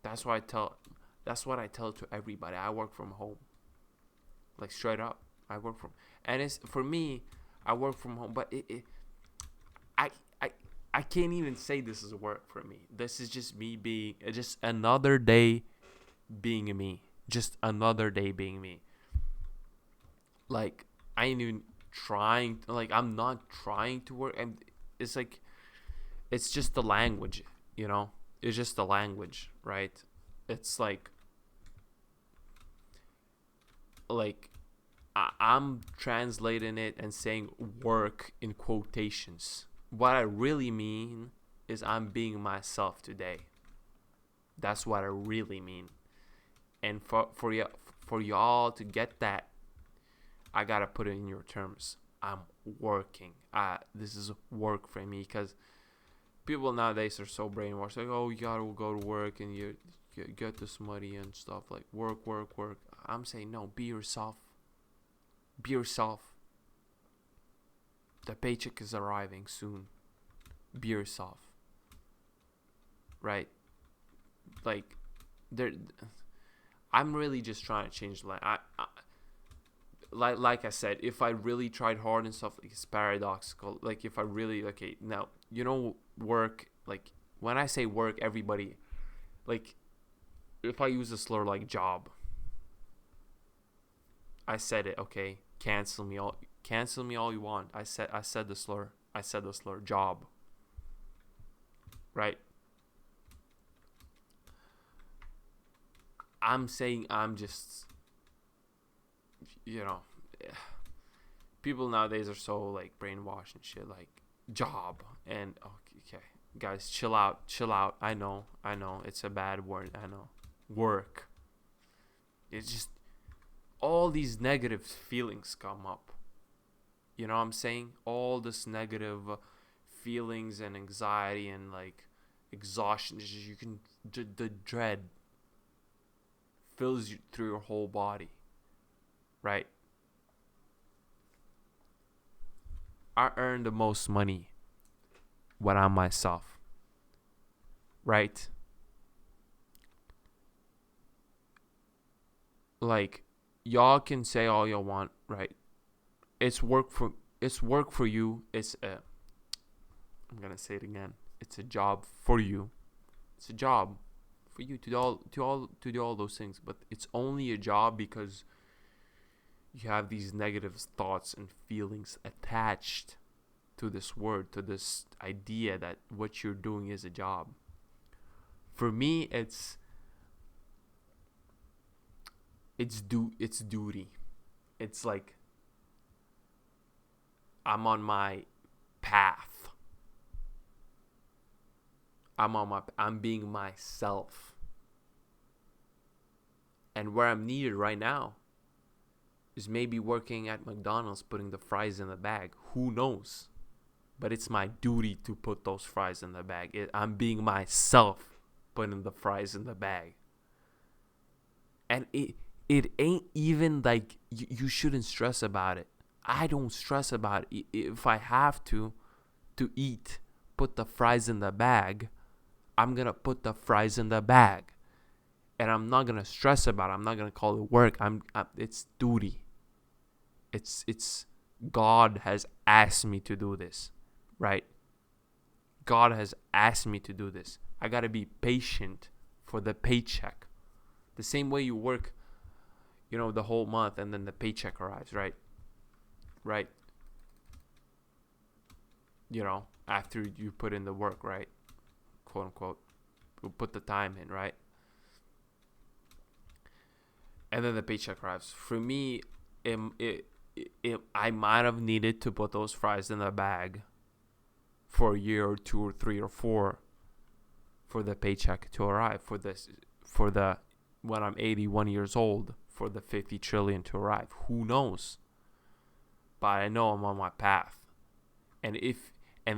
That's what I tell to everybody. I work from home. Like straight up, I work from. And it's for me, I work from home. But I can't even say this is work for me. This is just me being just another day being me. Just another day being me. Like I ain't even trying. Like I'm not trying to work. And it's like, it's just the language. You know, it's just the language, right? It's like I'm translating it and saying work in quotations. What I really mean is I'm being myself today. That's what I really mean. And for y'all to get that, I gotta put it in your terms. I'm working. This is work for me, because people nowadays are so brainwashed. Like, oh, you gotta go to work and you get this money and stuff. Like work. I'm saying no. Be yourself. Be yourself. The paycheck is arriving soon. Be yourself. Right? Like, I'm really just trying to change life. Like I said, if I really tried hard and stuff, like it's paradoxical. Like if I really, okay, now, you know, work, like when I say work, everybody, like if I use a slur like job, I said it, okay, cancel me all you want. I said the slur job. Right? I'm saying I'm just, you know, people nowadays are so like brainwashed and shit, like job. And okay, guys, chill out. I know it's a bad word. I know. Work. It's just all these negative feelings come up. You know what I'm saying? All this negative feelings and anxiety and like exhaustion. You can the dread fills you through your whole body. Right? I earn the most money when I'm myself. Right? Like, y'all can say all y'all want, right? It's work for you. I'm gonna say it again. It's a job for you. It's a job for you to do all those things. But it's only a job because you have these negative thoughts and feelings attached to this word, to this idea that what you're doing is a job. For me, it's duty. It's like I'm on my path. I'm being myself. And where I'm needed right now is maybe working at McDonald's putting the fries in the bag. Who knows? But it's my duty to put those fries in the bag. I'm being myself putting the fries in the bag. And it ain't even like you shouldn't stress about it. I don't stress about it. If I have to eat, put the fries in the bag, I'm going to put the fries in the bag. And I'm not going to stress about it. I'm not going to call it work. It's duty. It's God has asked me to do this, right? God has asked me to do this. I got to be patient for the paycheck. The same way you work, the whole month and then the paycheck arrives, right? Right? After you put in the work, right? Quote unquote. You put the time in, right? And then the paycheck arrives. For me, I might have needed to put those fries in the bag for a year or 2 or 3 or 4 for the paycheck to arrive, for the when I'm 81 years old, for the 50 trillion to arrive. Who knows? But I know I'm on my path. And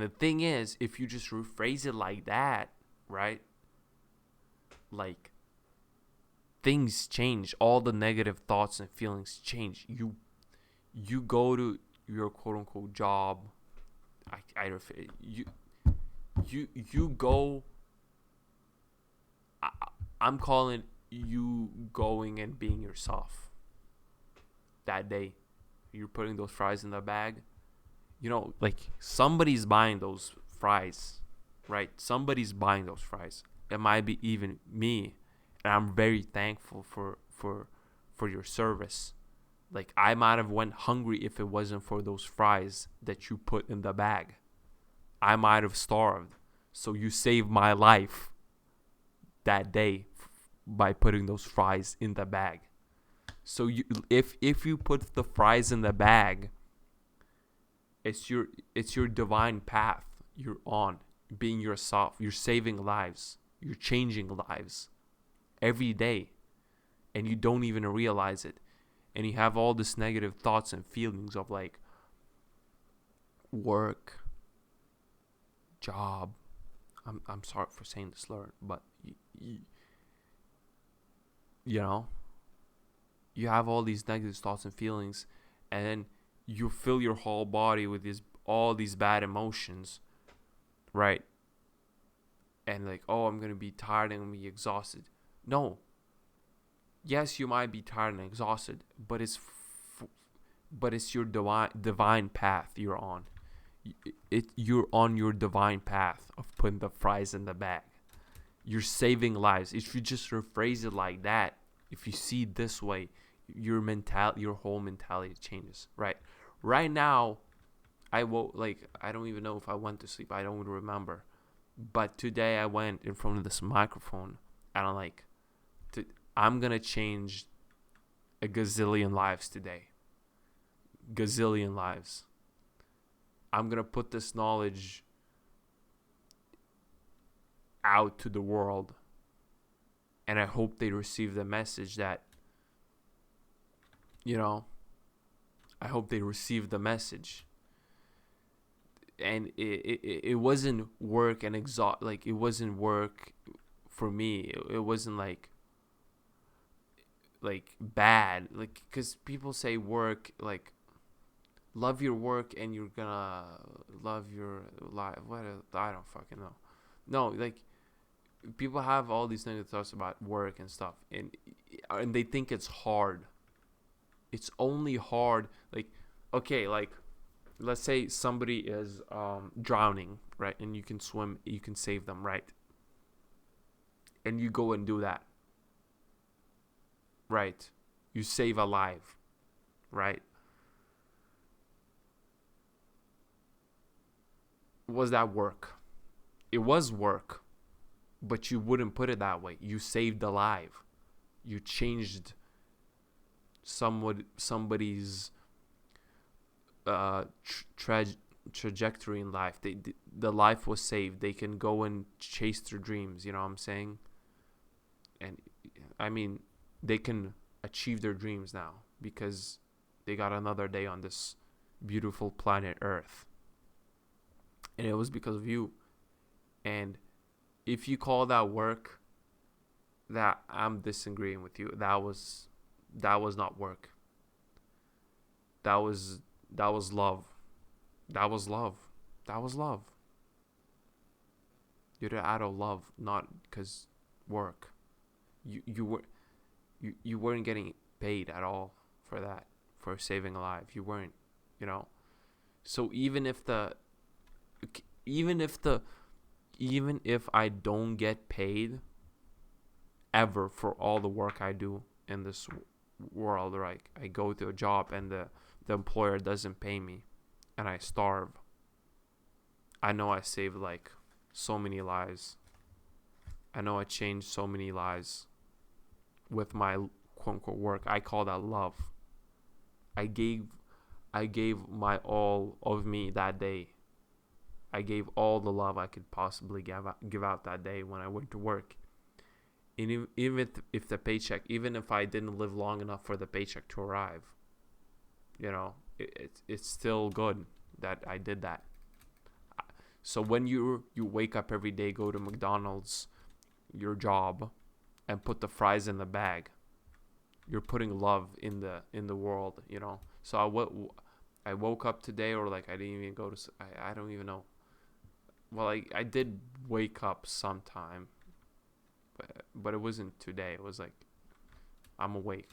the thing is, if you just rephrase it like that, right? Like, things change. All the negative thoughts and feelings change. You go to your quote unquote job. You go. I'm calling you going and being yourself. That day, you're putting those fries in the bag. Like, somebody's buying those fries, right? Somebody's buying those fries. It might be even me, and I'm very thankful for your service. Like, I might have went hungry if it wasn't for those fries that you put in the bag. I might have starved. So you saved my life that day by putting those fries in the bag. So if you put the fries in the bag, it's your divine path you're on, being yourself. You're saving lives. You're changing lives every day, and you don't even realize it. And you have all this negative thoughts and feelings of like work, job. I'm sorry for saying the slur, but you have all these negative thoughts and feelings, and then you fill your whole body with all these bad emotions, right? And like, oh, I'm gonna be tired and I'm gonna be exhausted. No. Yes, you might be tired and exhausted, but it's your divine path you're on. You're on your divine path of putting the fries in the bag. You're saving lives. If you just rephrase it like that, if you see it this way, your whole mentality changes. Right now, I don't even know if I went to sleep. I don't even remember. But today I went in front of this microphone, and I'm gonna change a gazillion lives today. Gazillion lives. I'm gonna put this knowledge out to the world, and I hope they receive the message that, I hope they receive the message. And it wasn't work and it wasn't work for me. It wasn't like bad, because people say work, like, love your work and you're gonna love your life. I don't fucking know. No, like, people have all these negative thoughts about work and stuff, and they think it's hard. It's only hard, like, okay, like, let's say somebody is drowning, right? And you can swim, you can save them, right? And you go and do that, right? You save a life, right? Was that work? It was work, but you wouldn't put it that way. You saved a life. You changed somebody's trajectory in life. The life was saved. They can go and chase their dreams. You know what I'm saying? And I mean, they can achieve their dreams now because they got another day on this beautiful planet Earth. And it was because of you. And if you call that work, that I'm disagreeing with you. That was not work. That was love. That was love. That was love. You did it out of love, not because work. You weren't getting paid at all for that, for saving a life. You weren't, So even if I don't get paid ever for all the work I do in this world. Like, I go to a job and the employer doesn't pay me and I starve. I know I saved like so many lives. I know I changed so many lives with my quote unquote work. I call that love. I gave my all of me that day. I gave all the love I could possibly give out that day when I went to work. And even if the paycheck, even if I didn't live long enough for the paycheck to arrive, it's still good that I did that. So when you wake up every day, go to McDonald's, your job, and put the fries in the bag, you're putting love in the world. So I woke up today, or like I didn't even go to. I don't even know. Well, I did wake up sometime, but it wasn't today. It was like I'm awake.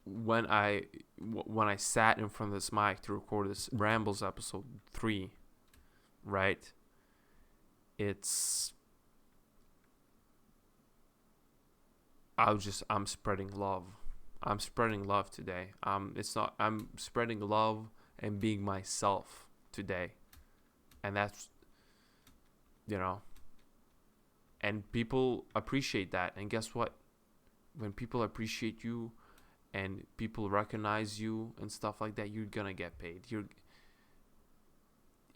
When I sat in front of this mic to record this Rambles episode 3, right? I'm spreading love. I'm spreading love today. I'm spreading love and being myself today. And that's, and people appreciate that. And guess what? When people appreciate you and people recognize you and stuff like that, you're gonna get paid.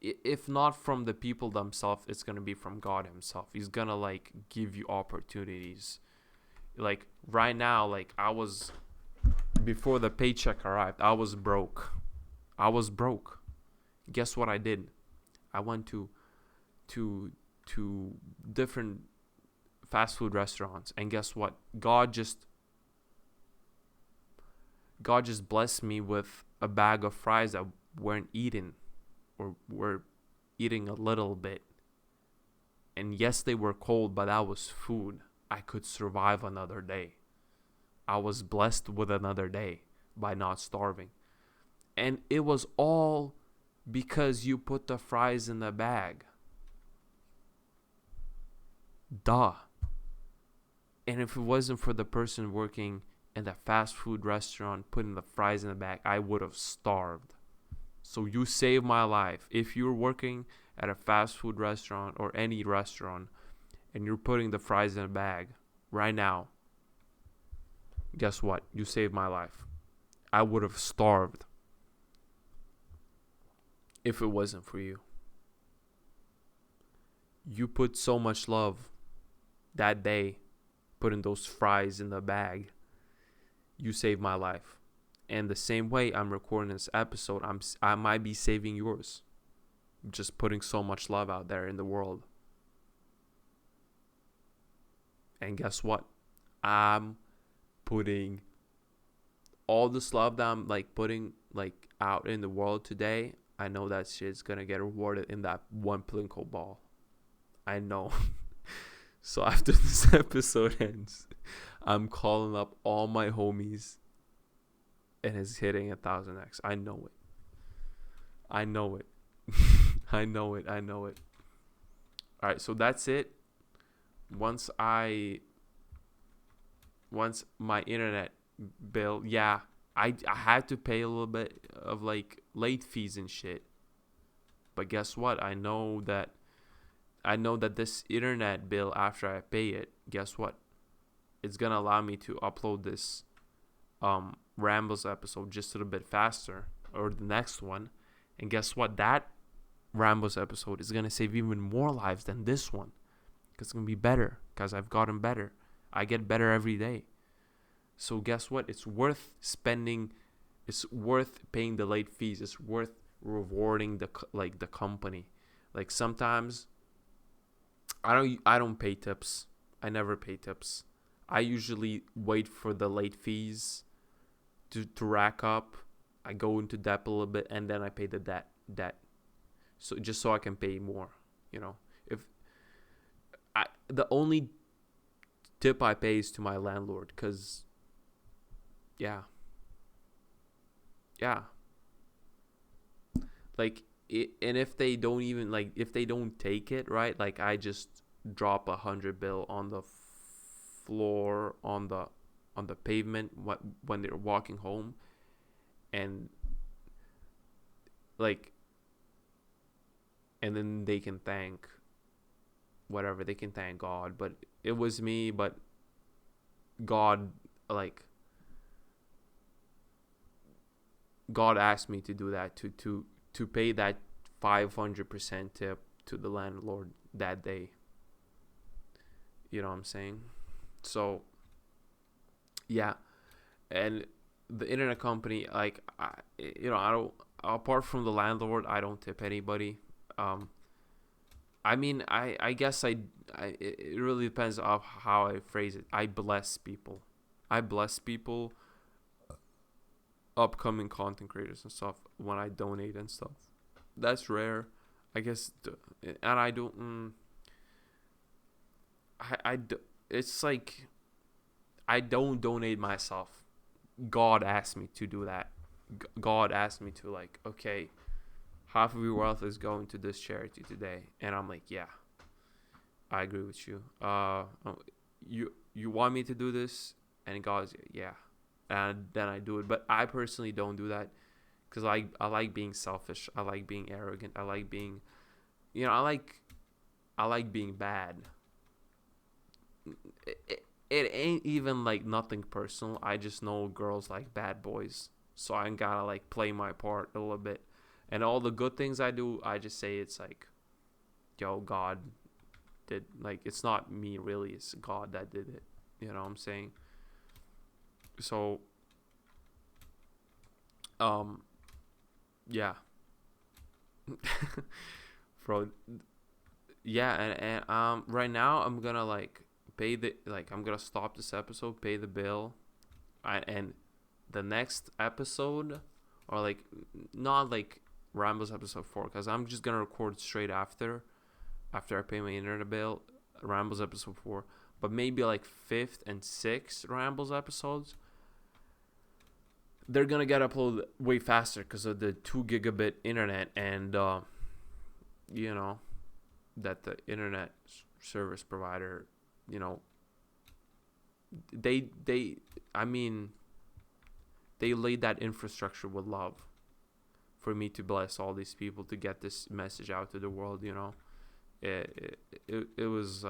If not from the people themselves, it's gonna be from God himself. He's gonna like give you opportunities. Like right now, like before the paycheck arrived, I was broke. Guess what I did? I went to different fast food restaurants, and guess what? God just blessed me with a bag of fries that weren't eaten, or were eating a little bit. And yes, they were cold, but that was food. I could survive another day. I was blessed with another day by not starving. And it was all because you put the fries in the bag. Duh. And if it wasn't for the person working in the fast food restaurant putting the fries in the bag, I would have starved. So you saved my life. If you're working at a fast food restaurant or any restaurant and you're putting the fries in a bag right now, guess what? You saved my life. I would have starved if it wasn't for you. You put so much love that day, putting those fries in the bag. You saved my life. And the same way I'm recording this episode, I might be saving yours. Just putting so much love out there in the world. And guess what? I'm putting all this love that I'm like putting like out in the world today. I know that shit's gonna get rewarded in that one Plinko ball. I know. So after this episode ends, I'm calling up all my homies and it's hitting 1,000x. I know it. I know it. I know it. Alright, so that's it. Once my internet bill, yeah, I had to pay a little bit of like late fees and shit. But guess what? I know that this internet bill, after I pay it, guess what? It's gonna allow me to upload this Rambles episode just a little bit faster, or the next one. And guess what? That Rambles episode is gonna save even more lives than this one, because it's gonna be better, because I've gotten better. I get better every day. So guess what? It's worth spending. It's worth paying the late fees. It's worth rewarding the company. Like sometimes I don't pay tips. I never pay tips. I usually wait for the late fees to rack up. I go into debt a little bit and then I pay the debt. So just so I can pay more, If the only tip I pay is to my landlord, cuz yeah. Like and if they don't even if they don't take it, right? Like I just drop 100 bill on the floor, on the pavement, when they're walking home, and like, and then they can thank whatever, they can thank God. But it was me, but God, like, God asked me to do that, to pay that 500% tip to the landlord that day. You know what I'm saying? So yeah. And the internet company, like, I don't, apart from the landlord, I don't tip anybody. I mean, I guess it really depends on how I phrase it. I bless people. I bless people, upcoming content creators and stuff, when I donate and stuff. That's rare, I guess. And I don't. It's like, I don't donate myself. God asked me to do that. God asked me to, like, okay, half of your wealth is going to this charity today, and I'm like, yeah, I agree with you. You want me to do this? And God's, yeah, and then I do it. But I personally don't do that, because I like being selfish. I like being arrogant. I like being, I like being bad. It ain't even like nothing personal. I just know girls like bad boys, so I gotta like play my part a little bit. And all the good things I do, I just say it's like, yo, God did, like, it's not me really, it's God that did it. You know what I'm saying? So yeah. Bro, yeah. And right now I'm gonna like pay the, like, I'm gonna stop this episode, pay the bill, and the next episode, or like, not like Rambles episode 4, because I'm just gonna record straight after I pay my internet bill, Rambles episode 4. But maybe like 5th and 6th Rambles episodes, they're gonna get uploaded way faster because of the 2 gigabit internet, and that the internet service provider, you know, they I mean, they laid that infrastructure with love for me to bless all these people, to get this message out to the world. It was,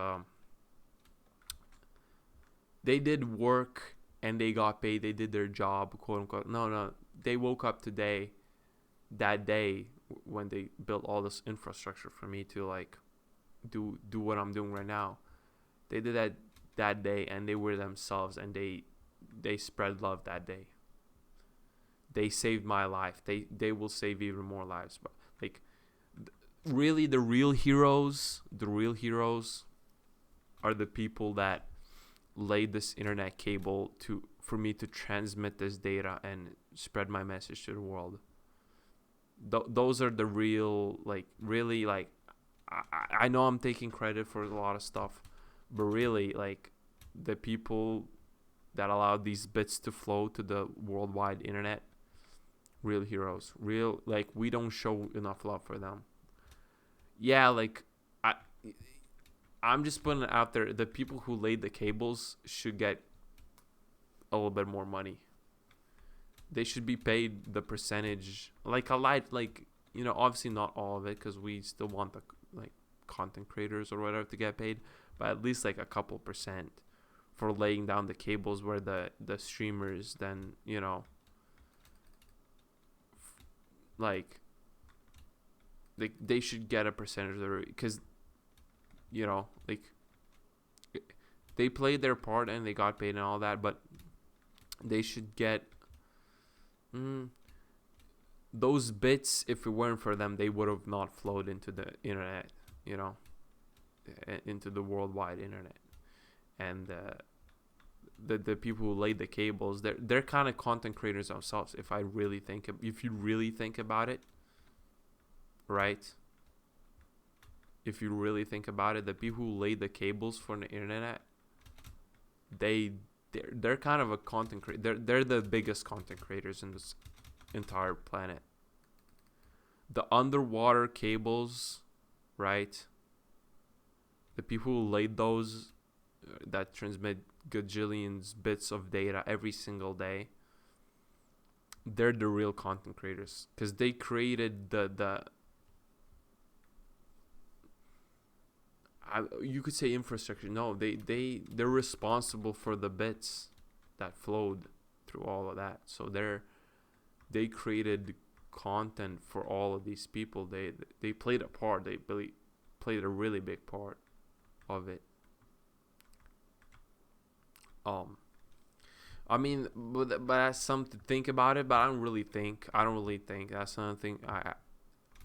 they did work and they got paid. They did their job, quote unquote. No, they woke up that day when they built all this infrastructure for me to like do what I'm doing right now. They did that day, and they were themselves, and they spread love that day. They saved my life. They will save even more lives. But like, really, the real heroes are the people that laid this internet cable for me to transmit this data and spread my message to the world. Those are the real, like, really, like, I know I'm taking credit for a lot of stuff, but really, like, the people that allowed these bits to flow to the worldwide internet, real heroes. Real, like, we don't show enough love for them. Yeah, like, I'm just putting it out there. The people who laid the cables should get a little bit more money. They should be paid the percentage, like a lot, like, obviously not all of it, because we still want the, like, content creators or whatever to get paid, but at least like a couple percent for laying down the cables, where the streamers then, like, they should get a percentage of the, because like, they played their part and they got paid and all that, but they should get those bits. If it weren't for them, they would have not flowed into the internet, into the worldwide internet. And the people who laid the cables, they're kind of content creators themselves. If you really think about it, right? If you really think about it, the people who laid the cables for the internet, they're kind of a content creator. They're the biggest content creators in this entire planet. The underwater cables, right? the people who laid those that transmit gajillions bits of data every single day, they're the real content creators, because they created you could say infrastructure. No, they're responsible for the bits that flowed through all of that. So they created content for all of these people. They played a part. They really played a really big part of it. I mean, but that's something to think about it. But I don't really think. That's another thing.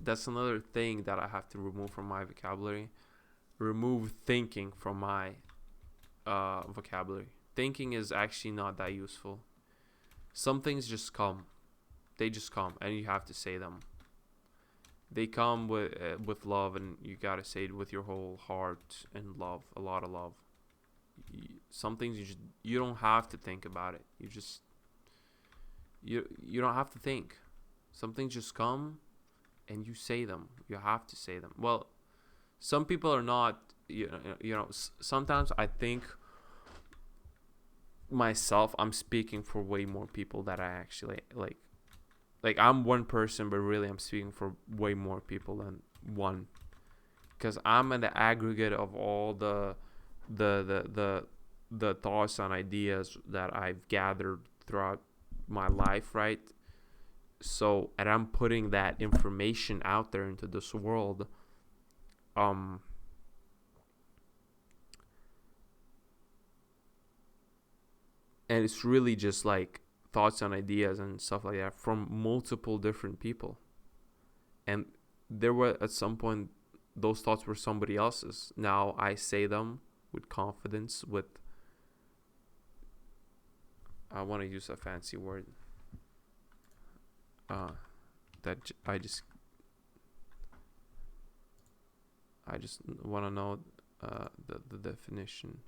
That's another thing that I have to remove from my vocabulary. Remove thinking from my vocabulary. Thinking is actually not that useful. Some things just come. They just come, and you have to say them. They come with love, and you gotta say it with your whole heart and love, a lot of love. Some things you don't have to think about it. You don't have to think. Some things just come, and you say them. You have to say them. Well, some people are not. Sometimes I think myself, I'm speaking for way more people that I actually like. Like, I'm one person, but really I'm speaking for way more people than one, because I'm in the aggregate of all the thoughts and ideas that I've gathered throughout my life, right? So, and I'm putting that information out there into this world. And it's really just like thoughts and ideas and stuff like that from multiple different people. And there were, at some point, those thoughts were somebody else's. Now I say them with confidence, I want to use a fancy word that I just want to know the definition.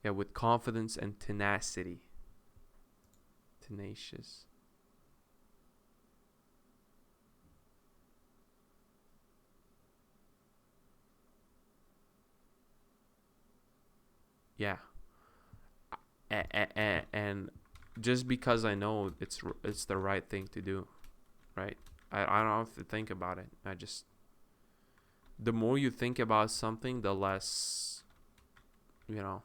Yeah, with confidence and tenacity. Tenacious. Yeah. And just because I know it's the right thing to do, right? I don't have to think about it. The more you think about something, the less, the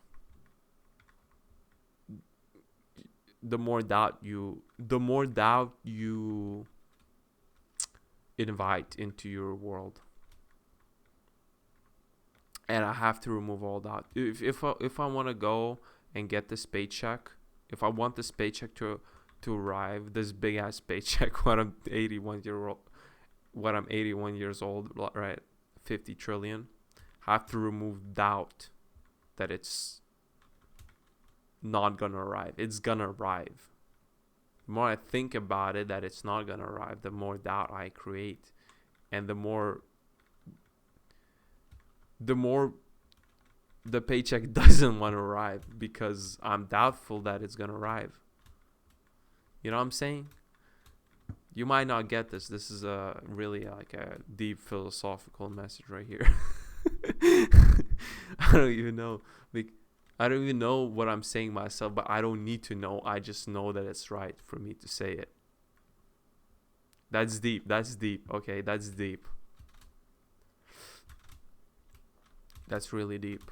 more doubt you invite into your world. And I have to remove all doubt. If I want to go and get this paycheck, if I want this paycheck to arrive, this big ass paycheck when I'm 81 years old, right? 50 trillion. I have to remove doubt that it's not gonna arrive. It's gonna arrive. The more I think about it that it's not gonna arrive, the more doubt I create, and the more the paycheck doesn't want to arrive because I'm doubtful that it's gonna arrive. You know what I'm saying? You might not get this. This is a really like a deep philosophical message right here. I don't even know. I don't even know what I'm saying myself, but I don't need to know. I just know that it's right for me to say it. That's deep. Okay, that's deep. That's really deep.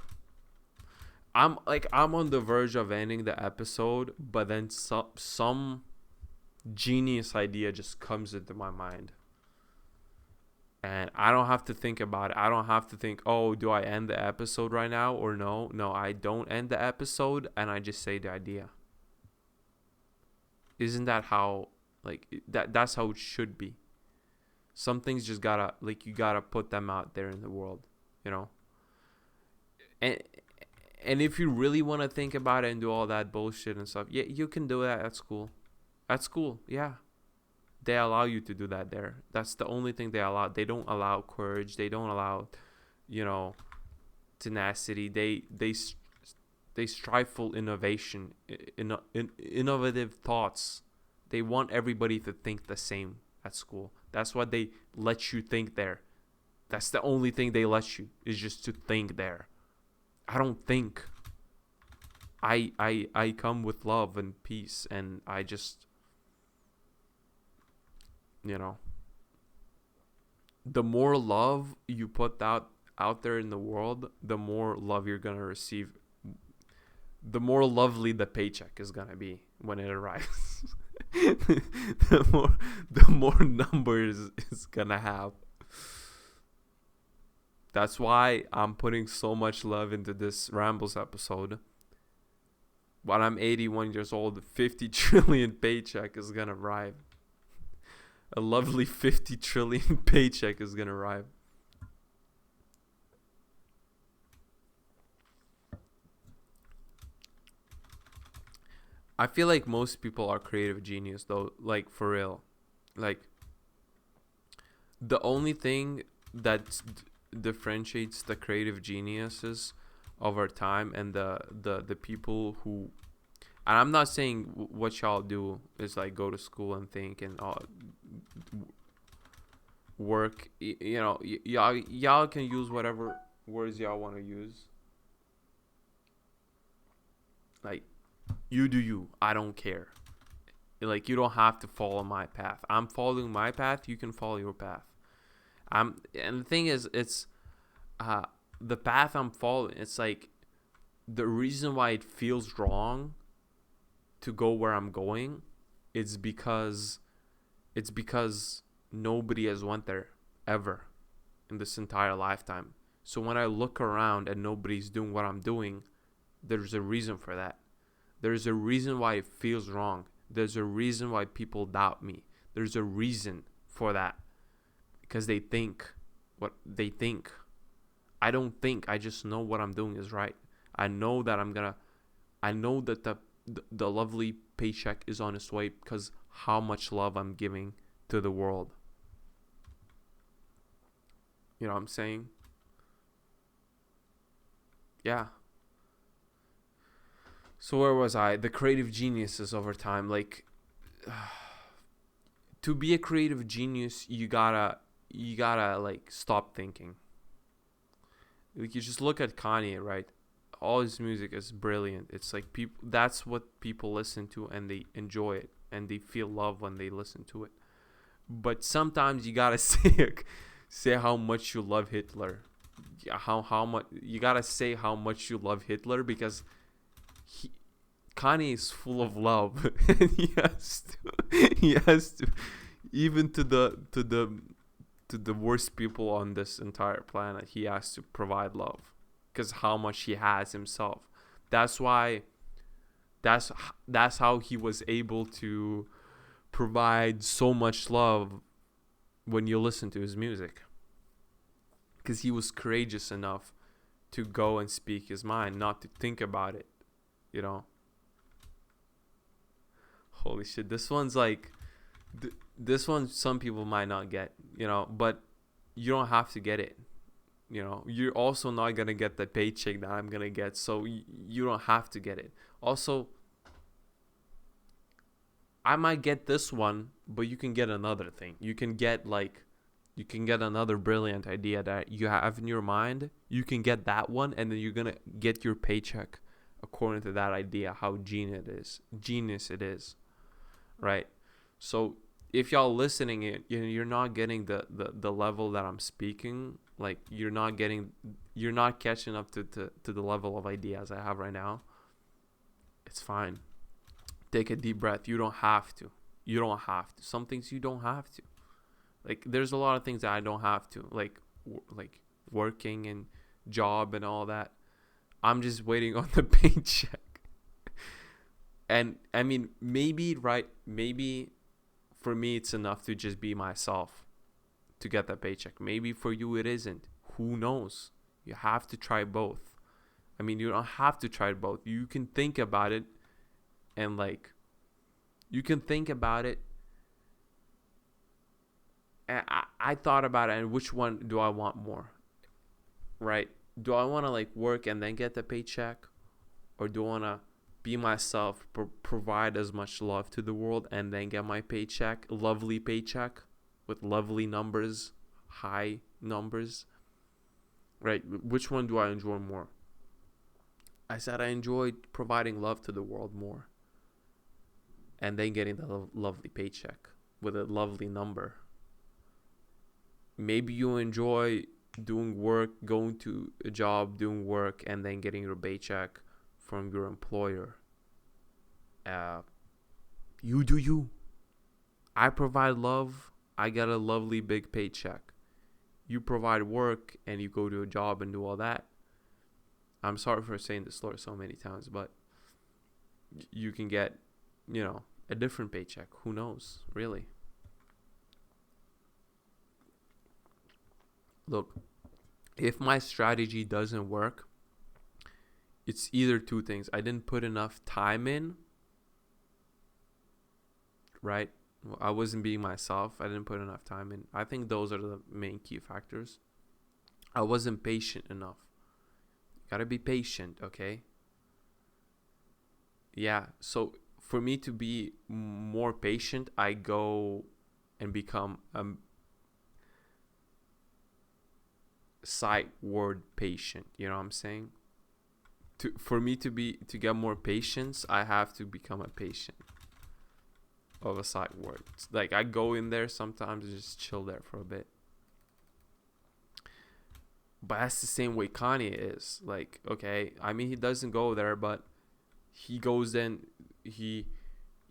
I'm on the verge of ending the episode, but then some genius idea just comes into my mind. And I don't have to think about it. I don't have to think, oh, do I end the episode right now or no? No, I don't end the episode, and I just say the idea. Isn't that how, that's how it should be? Some things just gotta, you gotta put them out there in the world, And if you really want to think about it and do all that bullshit and stuff, yeah, you can do that at school. At school, yeah. They allow you to do that there. That's the only thing they allow. They don't allow courage. They don't allow, tenacity. They strive for innovation, innovative thoughts. They want everybody to think the same at school. That's why they let you think there. That's the only thing they let you, is just to think there. I don't think. I come with love and peace, and I just, you know, the more love you put out there in the world, the more love you're gonna receive. The more lovely the paycheck is gonna be when it arrives. the more numbers it's gonna have. That's why I'm putting so much love into this Rambles episode. When I'm 81 years old, 50 trillion paycheck is gonna arrive. A lovely 50 trillion paycheck is gonna arrive. I feel like most people are creative genius though, like for real. Like the only thing that differentiates the creative geniuses of our time and the people who, and I'm not saying what y'all do is like go to school and think and work. You know, y'all can use whatever words y'all want to use. Like, you do you. I don't care. Like, you don't have to follow my path. I'm following my path. You can follow your path. And the thing is, it's the path I'm following. It's like the reason why it feels wrong to go where I'm going, it's because nobody has went there ever in this entire lifetime. So when I look around and nobody's doing what I'm doing, there's a reason for that. There's a reason why it feels wrong. There's a reason why people doubt me. There's a reason for that. Because they think what they think. I don't think. I just know what I'm doing is right. I know that the lovely paycheck is on its way because how much love I'm giving to the world. You know what I'm saying? Yeah. So where was I? The creative geniuses over time. Like, to be a creative genius, you gotta like stop thinking. Like, you just look at Kanye, right? All his music is brilliant. It's like that's what people listen to and they enjoy it and they feel love when they listen to it. But sometimes you gotta say how much you love Hitler. How much you gotta say how much you love Hitler because Kanye is full of love and he has to even to the worst people on this entire planet, he has to provide love because how much he has himself. That's why that's how he was able to provide so much love when you listen to his music, because he was courageous enough to go and speak his mind, not to think about it, you know. Holy shit, this one's like this one some people might not get, you know, but you don't have to get it, you know. You're also not gonna get the paycheck that I'm gonna get, so you don't have to get it. Also, I might get this one, but you can get another thing. You can get another brilliant idea that you have in your mind. You can get that one, and then you're gonna get your paycheck according to that idea, how genius it is, right? So if y'all listening it, you're not getting the level that I'm speaking. Like, you're not catching up to the level of ideas I have right now. It's fine. Take a deep breath. You don't have to. Some things you don't have to. Like, there's a lot of things that I don't have to, like working and job and all that. I'm just waiting on the paycheck. And I mean, maybe for me it's enough to just be myself to get that paycheck. Maybe for you it isn't. Who knows? You have to try both. I mean, you don't have to try both. You can think about it and and I thought about it, and which one do I want more, right? Do I want to work and then get the paycheck, or do I want to be myself, provide as much love to the world, and then get my paycheck, lovely paycheck with lovely numbers, high numbers, right? Which one do I enjoy more? I said I enjoyed providing love to the world more, and then getting the lovely paycheck with a lovely number. Maybe you enjoy doing work, going to a job, doing work, and then getting your paycheck from your employer. You do you. I provide love, I get a lovely big paycheck. You provide work and you go to a job and do all that. I'm sorry for saying this slur so many times, but you can get, a different paycheck. Who knows, really? Look, if my strategy doesn't work, it's either two things. I didn't put enough time in, right? I wasn't being myself. I didn't put enough time in. I think those are the main key factors. I wasn't patient enough. Gotta be patient, okay? Yeah, so for me to be more patient, I go and become a sight word patient. You know what I'm saying? For me to get more patience, I have to become a patient of a sight word. Like, I go in there sometimes and just chill there for a bit. But that's the same way Kanye is. Like, okay, I mean, he doesn't go there, but he goes in. He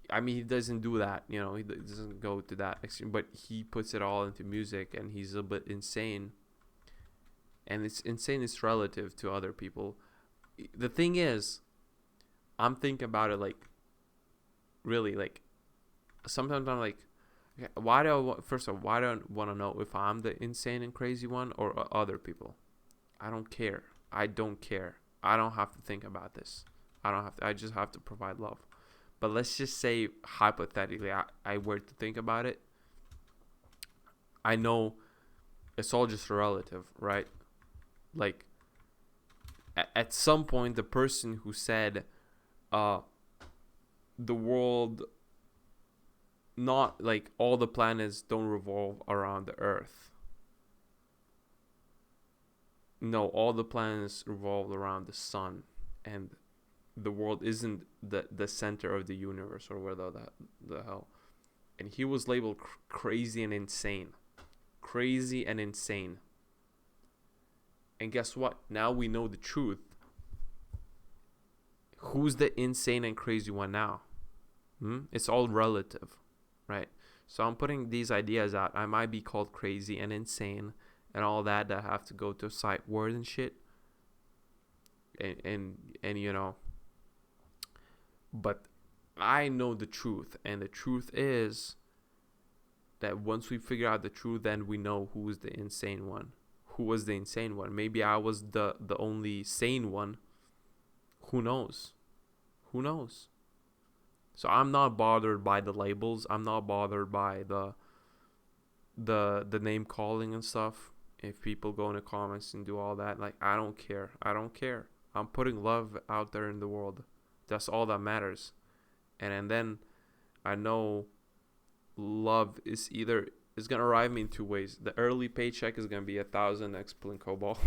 doesn't do that. He doesn't go to that extreme, but he puts it all into music, and he's a bit insane. And it's insane. It's relative to other people. The thing is, I'm thinking about it like, really, like, sometimes I'm like, why do I want to know if I'm the insane and crazy one or other people? I don't care. I don't have to think about this. I just have to provide love. But let's just say, hypothetically, I were to think about it. I know it's all just relative, right? Like, at some point, the person who said, the world, not like all the planets don't revolve around the Earth. No, all the planets revolve around the sun, and the world isn't the center of the universe, or whether the hell. And he was labeled crazy and insane. Crazy and insane. And guess what? Now we know the truth. Who's the insane and crazy one now? It's all relative, right? So I'm putting these ideas out. I might be called crazy and insane and all that have to go to a sight word and shit. And but I know the truth, and the truth is that once we figure out the truth, then we know who is the insane one. Who was the insane one? Maybe I was the only sane one. Who knows? So I'm not bothered by the labels. I'm not bothered by the name calling and stuff. If people go in the comments and do all that, like, I don't care. I'm putting love out there in the world. That's all that matters. And then I know love is gonna arrive me in two ways. The early paycheck is gonna be 1,000 X-Plin Cobalt.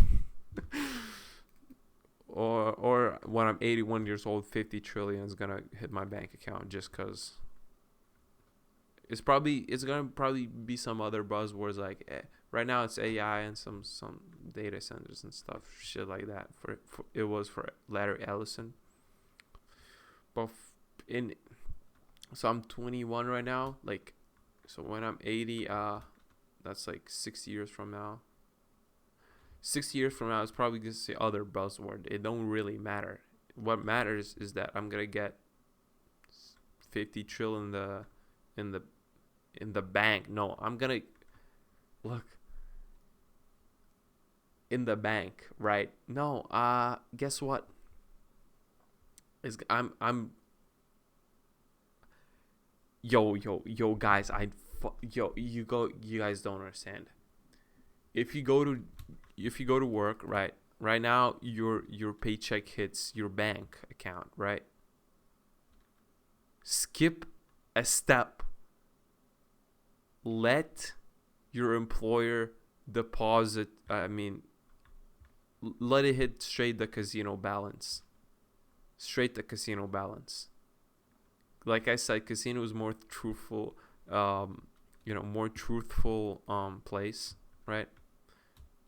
or when I'm 81 years old, 50 trillion is gonna hit my bank account, just cause it's gonna probably be some other buzzwords like, right now it's AI and some data centers and stuff, shit like that. It was for Larry Ellison. But so I'm 21 right now. Like, so when I'm 80, that's like 6 years from now. 6 years from now, it's probably going to say other buzzword. It don't really matter. What matters is that I'm gonna get 50 trillion in the bank. No, I'm gonna look in the bank, right? No, guess what? I'm yo guys, you guys don't understand. If you go to work, right now your paycheck hits your bank account, right? Skip a step. Let your employer deposit, I mean, let it hit straight the casino balance. Straight the casino balance. Like I said, casino is more truthful, more truthful place, right?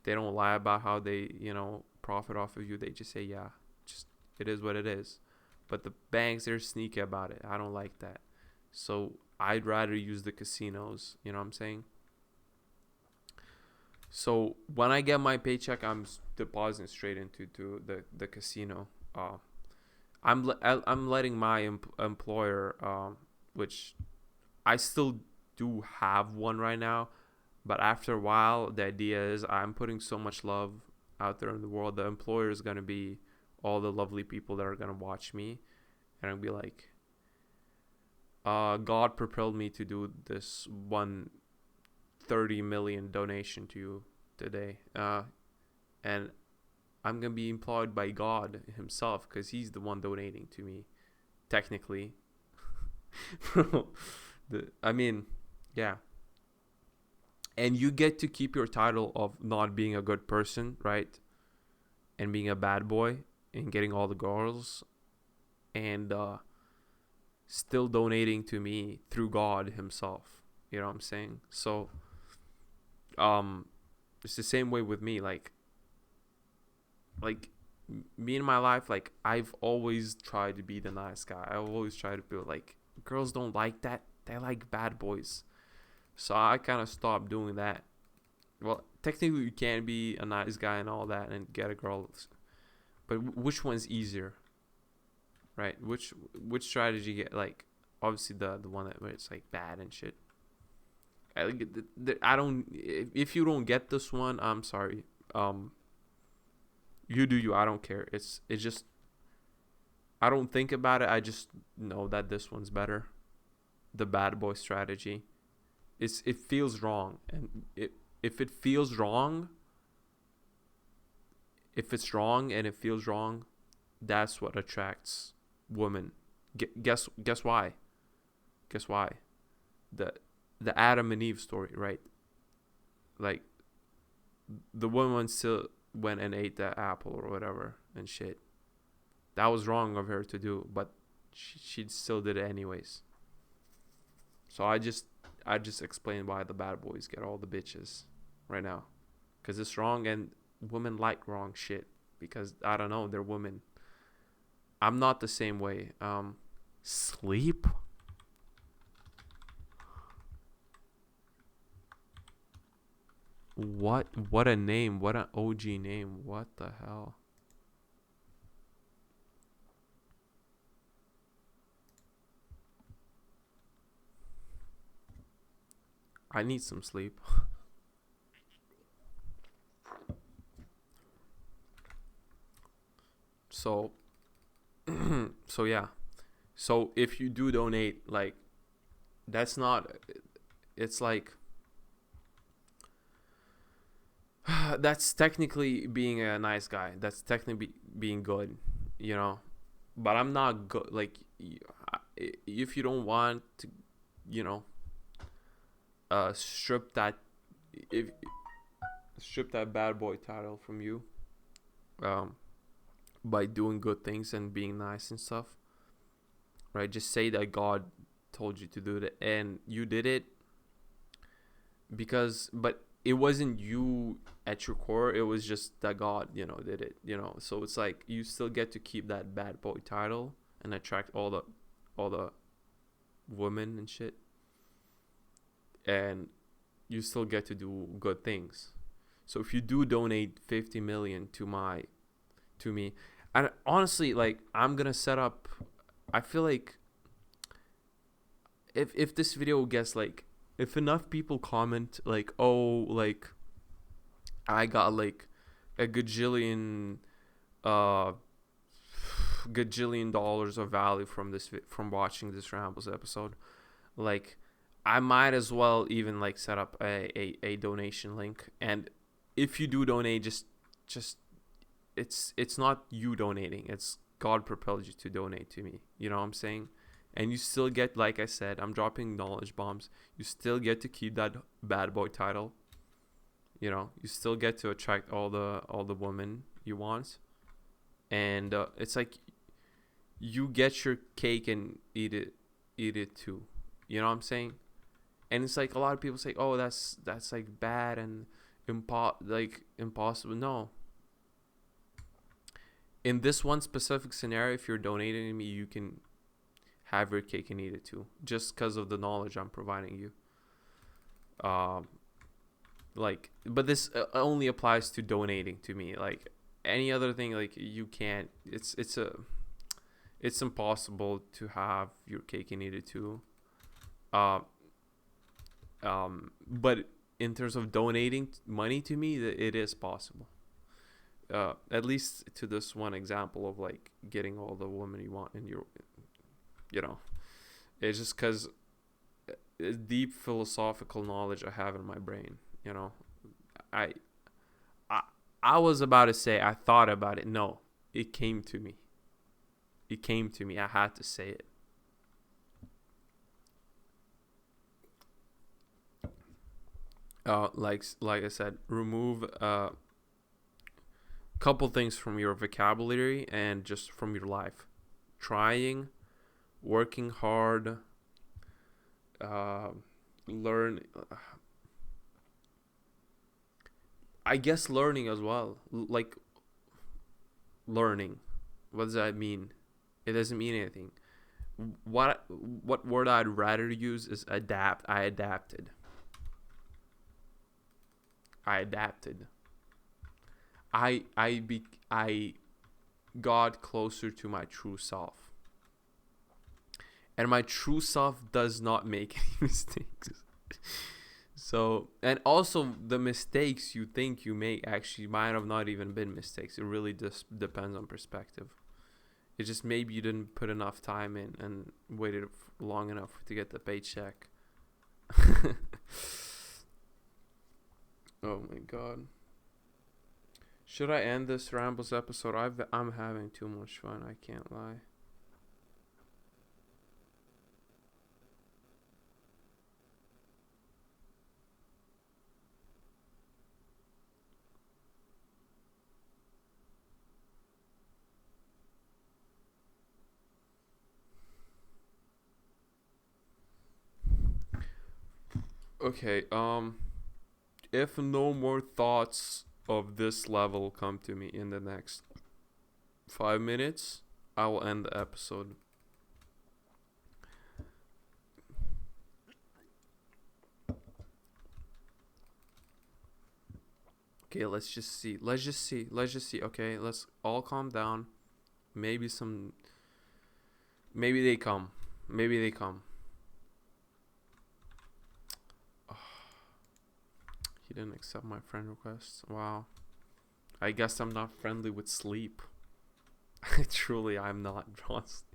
They don't lie about how they, profit off of you. They just say, yeah, just it is what it is. But the banks, they're sneaky about it. I don't like that. So I'd rather use the casinos. You know what I'm saying? So when I get my paycheck, I'm depositing straight into the casino. I'm letting my employer, which I still do have one right now, but after a while, the idea is I'm putting so much love out there in the world. The employer is gonna be all the lovely people that are gonna watch me, and I'll be like, God propelled me to do this 130 million donation to you today, and I'm gonna be employed by God Himself because He's the one donating to me, technically. I mean, yeah. And you get to keep your title of not being a good person, right? And being a bad boy and getting all the girls, and still donating to me through God Himself. You know what I'm saying? So, it's the same way with me. Like me in my life, like I've always tried to be the nice guy. I always try to be like, girls don't like that. They like bad boys. So I kind of stopped doing that. Well, technically you can be a nice guy and all that and get a girl, but which one's easier, right? Which strategy get, like, obviously the one that where it's like bad and shit. I don't. If you don't get this one, I'm sorry. You do you. I don't care. It's just, I don't think about it. I just know that this one's better. The bad boy strategy. It feels wrong, and if it feels wrong, if it's wrong and it feels wrong, that's what attracts women. Guess why? Guess why? The Adam and Eve story, right? Like, the woman still went and ate that apple or whatever and shit. That was wrong of her to do, but she still did it anyways. So I just explained why the bad boys get all the bitches right now, because it's wrong, and women like wrong shit because, I don't know, they're women. I'm not the same way. Sleep. What a name. What an OG name. What the hell? I need some sleep. So so yeah. So if you do donate, like, that's not, it's like, that's technically being a nice guy. That's technically being good, you know. But I'm not good. Like, if you don't want to, you know, strip that, if strip that bad boy title from you, um, by doing good things and being nice and stuff, right? Just say that God told you to do it and you did it, but it wasn't you at your core. It was just that God, did it, So it's like you still get to keep that bad boy title and attract all the women and shit, and you still get to do good things. So if you do donate 50 million to me, and honestly, like, I'm gonna set up, I feel like if this video gets, like, if enough people comment, like, oh, like, I got like a gajillion dollars of value from watching this Rambles episode, like, I might as well even, like, set up a donation link. And if you do donate, just it's not you donating, it's God propelled you to donate to me, you know what I'm saying? And you still get, like I said, I'm dropping knowledge bombs, you still get to keep that bad boy title, You know, you still get to attract all the women you want, and it's like you get your cake and eat it too. You know what I'm saying? And it's like a lot of people say, "Oh, that's like bad and impossible." No. In this one specific scenario, if you're donating to me, you can have your cake and eat it too, just because of the knowledge I'm providing you. Um, but this only applies to donating to me. Like any other thing, like you can't. It's impossible to have your cake and eat it too. Uh, but in terms of donating money to me, it is possible. At least to this one example of like getting all the women you want in your, you know, it's just because deep philosophical knowledge I have in my brain. You know, I, I, I was about to say I thought about it. No, it came to me. It came to me. I had to say it. Like I said, remove couple things from your vocabulary and just from your life. Trying, working hard, uh, learn. I guess learning as well. Like learning. What does that mean? It doesn't mean anything. What word I'd rather use is adapt. I adapted. I adapted. I got closer to my true self. And my true self does not make any mistakes. So, and also the mistakes you think you make actually might have not even been mistakes. It really just depends on perspective. It just maybe you didn't put enough time in and waited long enough to get the paycheck. Oh my god. Should I end this Rambles episode? I'm having too much fun, I can't lie. Okay, if no more thoughts of this level come to me in the next 5 minutes, I will end the episode. Okay, let's just see. Okay, let's all calm down. Maybe some. Maybe they come. Maybe they come. Oh, he didn't accept my friend request. Wow. I guess I'm not friendly with sleep. Truly, I'm not, honestly.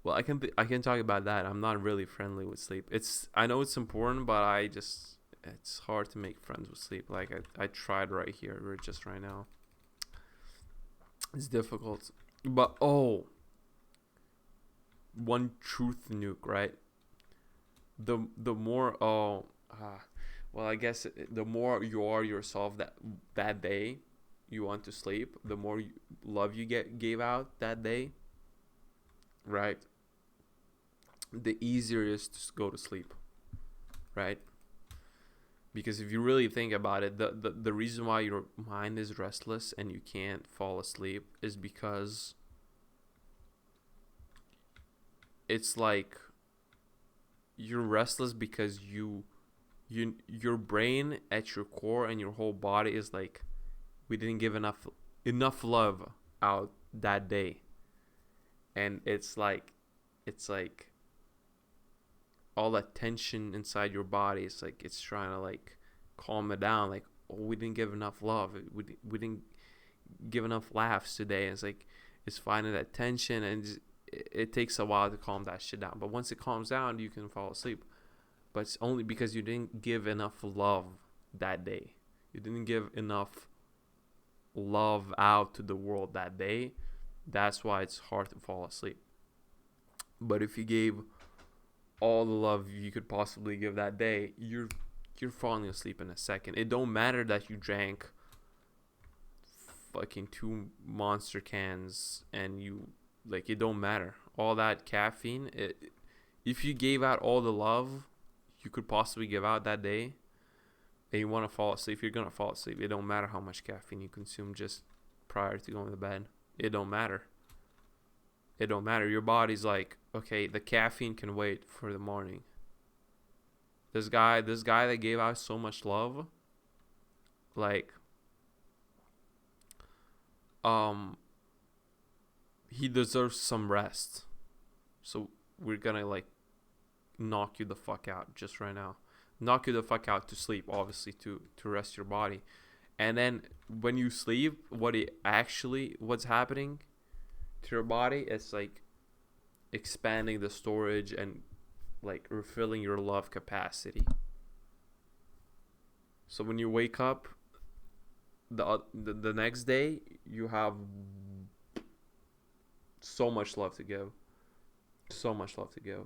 Well, I can talk about that. I'm not really friendly with sleep. I know it's important, but it's hard to make friends with sleep. Like I tried right here, or just right now. It's difficult. But one truth nuke, right? The more well, I guess the more you are yourself that day you want to sleep, the more love you gave out that day, right? The easier it is to go to sleep, right? Because if you really think about it, the reason why your mind is restless and you can't fall asleep is because it's like you're restless because your brain at your core and your whole body is like, we didn't give enough love out that day. And it's like all that tension inside your body, it's like it's trying to like calm it down. Like, oh, we didn't give enough love, we didn't give enough laughs today. And it's like it's finding that tension, and it takes a while to calm that shit down. But once it calms down, you can fall asleep. But it's only because you didn't give enough love that day. You didn't give enough love out to the world that day. That's why it's hard to fall asleep. But if you gave all the love you could possibly give that day, you're falling asleep in a second. It don't matter that you drank fucking 2 monster cans and you like, it don't matter. All that caffeine, if you gave out all the love you could possibly give out that day and you want to fall asleep, you're gonna fall asleep. It don't matter how much caffeine you consume just prior to going to bed. It don't matter. It don't matter. Your body's like, okay, the caffeine can wait for the morning. This guy that gave out so much love, like, he deserves some rest. So we're gonna like knock you the fuck out just right now. Knock you the fuck out to sleep, obviously, to rest your body. And then when you sleep, what's happening to your body, it's like expanding the storage and like refilling your love capacity. So when you wake up the next day, you have so much love to give. So much love to give.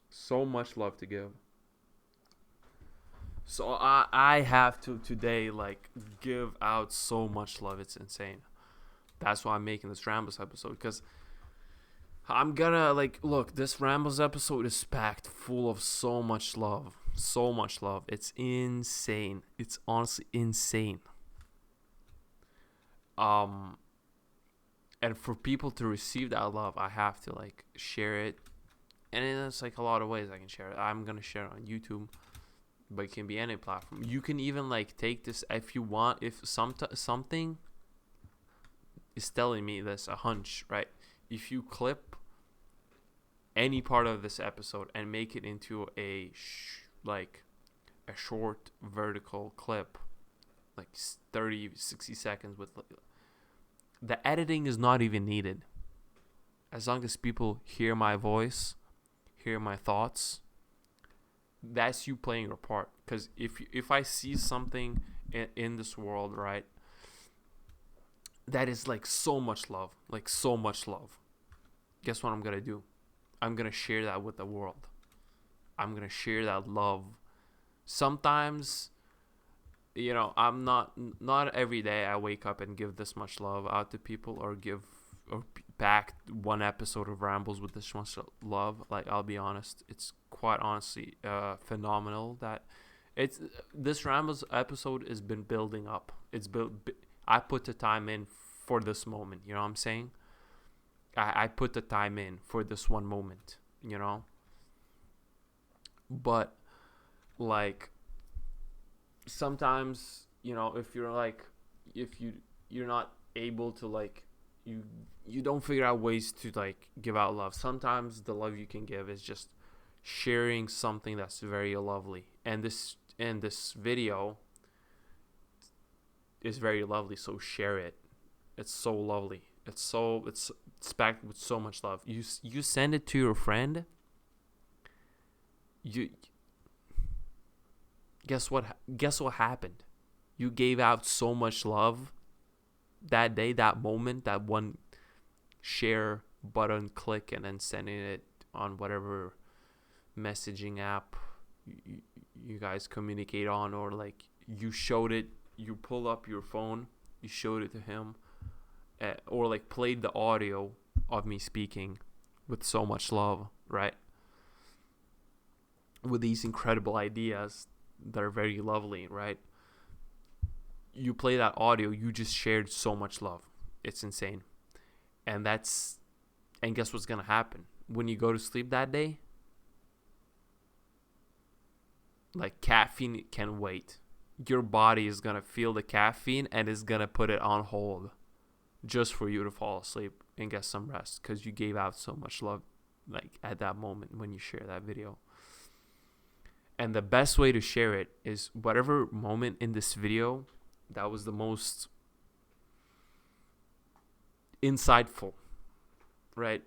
So much love to give. So I have to today like give out so much love. It's insane. That's why I'm making this Rambles episode, because I'm gonna like, look, this Rambles episode is packed full of so much love. So much love. It's insane. It's honestly insane. And for people to receive that love, I have to like share it. And it's like a lot of ways I can share it. I'm gonna share it on YouTube, but it can be any platform. You can even like take this if you want. If something is telling me this, a hunch, right? If you clip any part of this episode and make it into a short vertical clip, like 30-60 seconds, with the editing is not even needed. As long as people hear my voice, hear my thoughts, that's you playing your part. Because if I see something in this world, right, that is like so much love, guess what I'm gonna do? I'm gonna share that with the world. I'm gonna share that love. Sometimes, I'm not every day I wake up and give this much love out to people, or pack one episode of Rambles with this much love. Like, I'll be honest, it's quite honestly phenomenal that this Rambles episode has been building up. I put the time in for this moment. You know what I'm saying? I put the time in for this one moment. But like, sometimes, if you're not able to like, you don't figure out ways to like give out love. Sometimes the love you can give is just sharing something that's very lovely. And this video is very lovely, so share it. It's so lovely. It's packed with so much love. You send it to your friend. Guess what happened? You gave out so much love that day, that moment, that one share button click, and then sending it on whatever messaging app you guys communicate on, or like you showed it, you pull up your phone, you showed it to him, or like played the audio of me speaking with so much love, right? With these incredible ideas that are very lovely, right? You play that audio, you just shared so much love. It's insane. And guess what's gonna happen when you go to sleep that day? Like, caffeine can wait. Your body is gonna feel the caffeine and is gonna put it on hold just for you to fall asleep and get some rest, because you gave out so much love, like, at that moment when you share that video. And the best way to share it is whatever moment in this video that was the most insightful, right?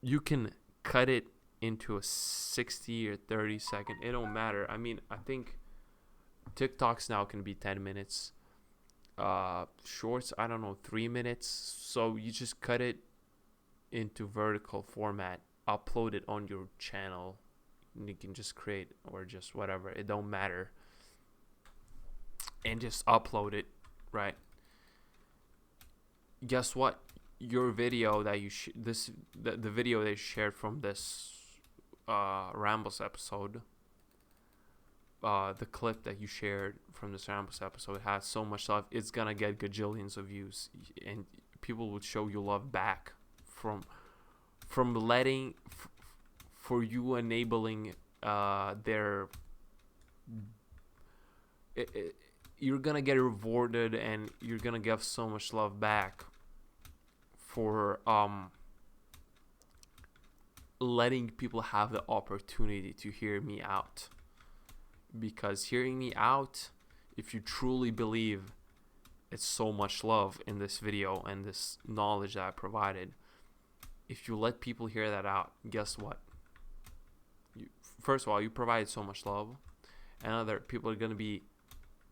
You can cut it into a 60 or 30 second. It don't matter. I mean, I think TikToks now can be 10 minutes. Shorts, I don't know, 3 minutes. So you just cut it into vertical format, upload it on your channel, and you can just create or just whatever, it don't matter, and just upload it, right? Guess what? Your video that you the video they shared from this Rambles episode, the clip that you shared from this Rambles episode has so much love. It's gonna get gajillions of views, and people will show you love back from letting for you enabling their you're gonna get rewarded, and you're gonna give so much love back for letting people have the opportunity to hear me out. Because hearing me out, if you truly believe it's so much love in this video and this knowledge that I provided, if you let people hear that out, guess what? First of all, you provided so much love, and other people are going to be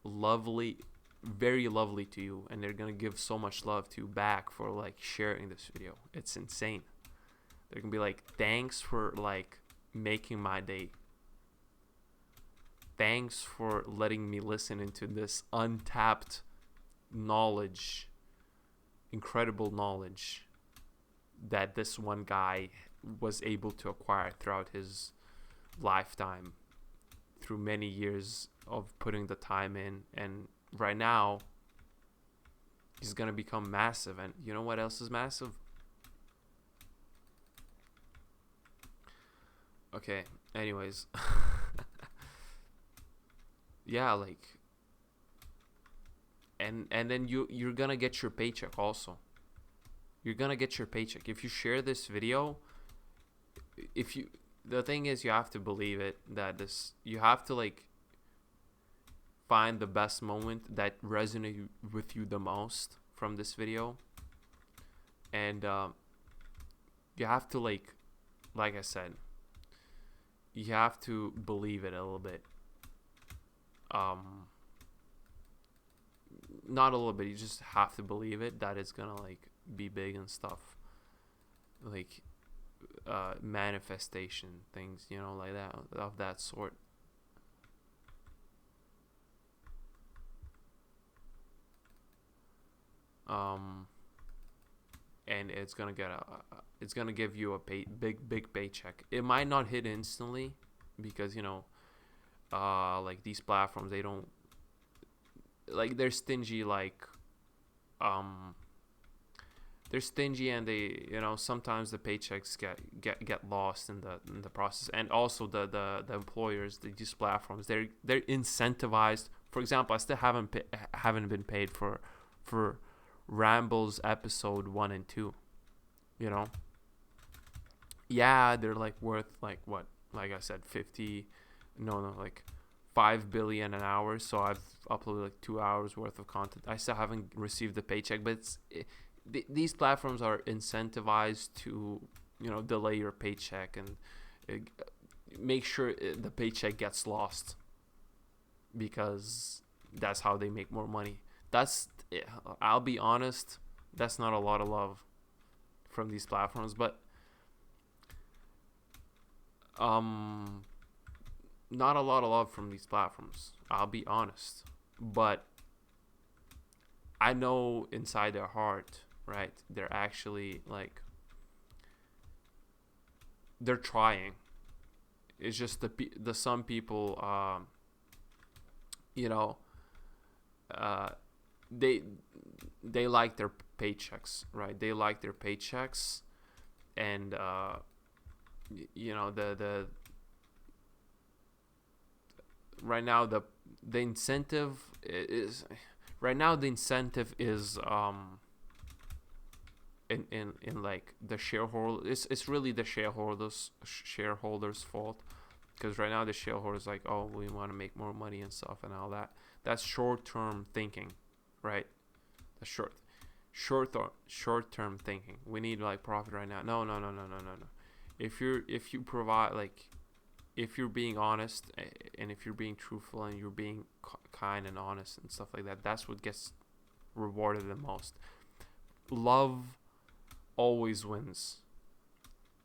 lovely, very lovely to you, and they're going to give so much love to you back for like sharing this video. It's insane. They're going to be like, thanks for like making my day. Thanks for letting me listen into this untapped knowledge, incredible knowledge that this one guy was able to acquire throughout his lifetime, through many years of putting the time in. And right now, he's going to become massive. And you know what else is massive? Okay, anyways. Yeah, like, and then you're gonna get your paycheck also. You're gonna get your paycheck if you share this video. The thing is, you have to believe it, that this, you have to like find the best moment that resonated with you the most from this video, and you have to like I said, you have to believe it a little bit. Not a little bit, you just have to believe it, that it's gonna like be big and stuff, like manifestation things, you know, like that, of that sort. And it's gonna it's gonna give you a big paycheck. It might not hit instantly, because you know, like these platforms, they don't, like, they're stingy, like they're stingy, and they, you know, sometimes the paychecks get lost in the process. And also the employers, these platforms, they're incentivized. For example, I still haven't been paid for Rambles episode 1 and 2, you know. Yeah, they're like worth like what, like I said, 50, no, like 5 billion an hour. So I've uploaded like 2 hours worth of content. I still haven't received the paycheck, but these platforms are incentivized to, you know, delay your paycheck and make sure the paycheck gets lost, because that's how they make more money. I'll be honest, that's not a lot of love from these platforms, but not a lot of love from these platforms, I'll be honest. But I know inside their heart, right, they're actually like, they're trying. It's just the some people, you know, they like their paychecks, right? They like their paychecks, and you know, the right now the incentive is, right now the incentive is in like the shareholder, it's really the shareholders fault, because right now the shareholders like, oh, we want to make more money and stuff and all that. That's short-term thinking, right? The short-term thinking. We need like profit right now. No. If you provide, like, if you're being honest, and if you're being truthful, and you're being kind and honest and stuff like that, that's what gets rewarded the most. Love always wins.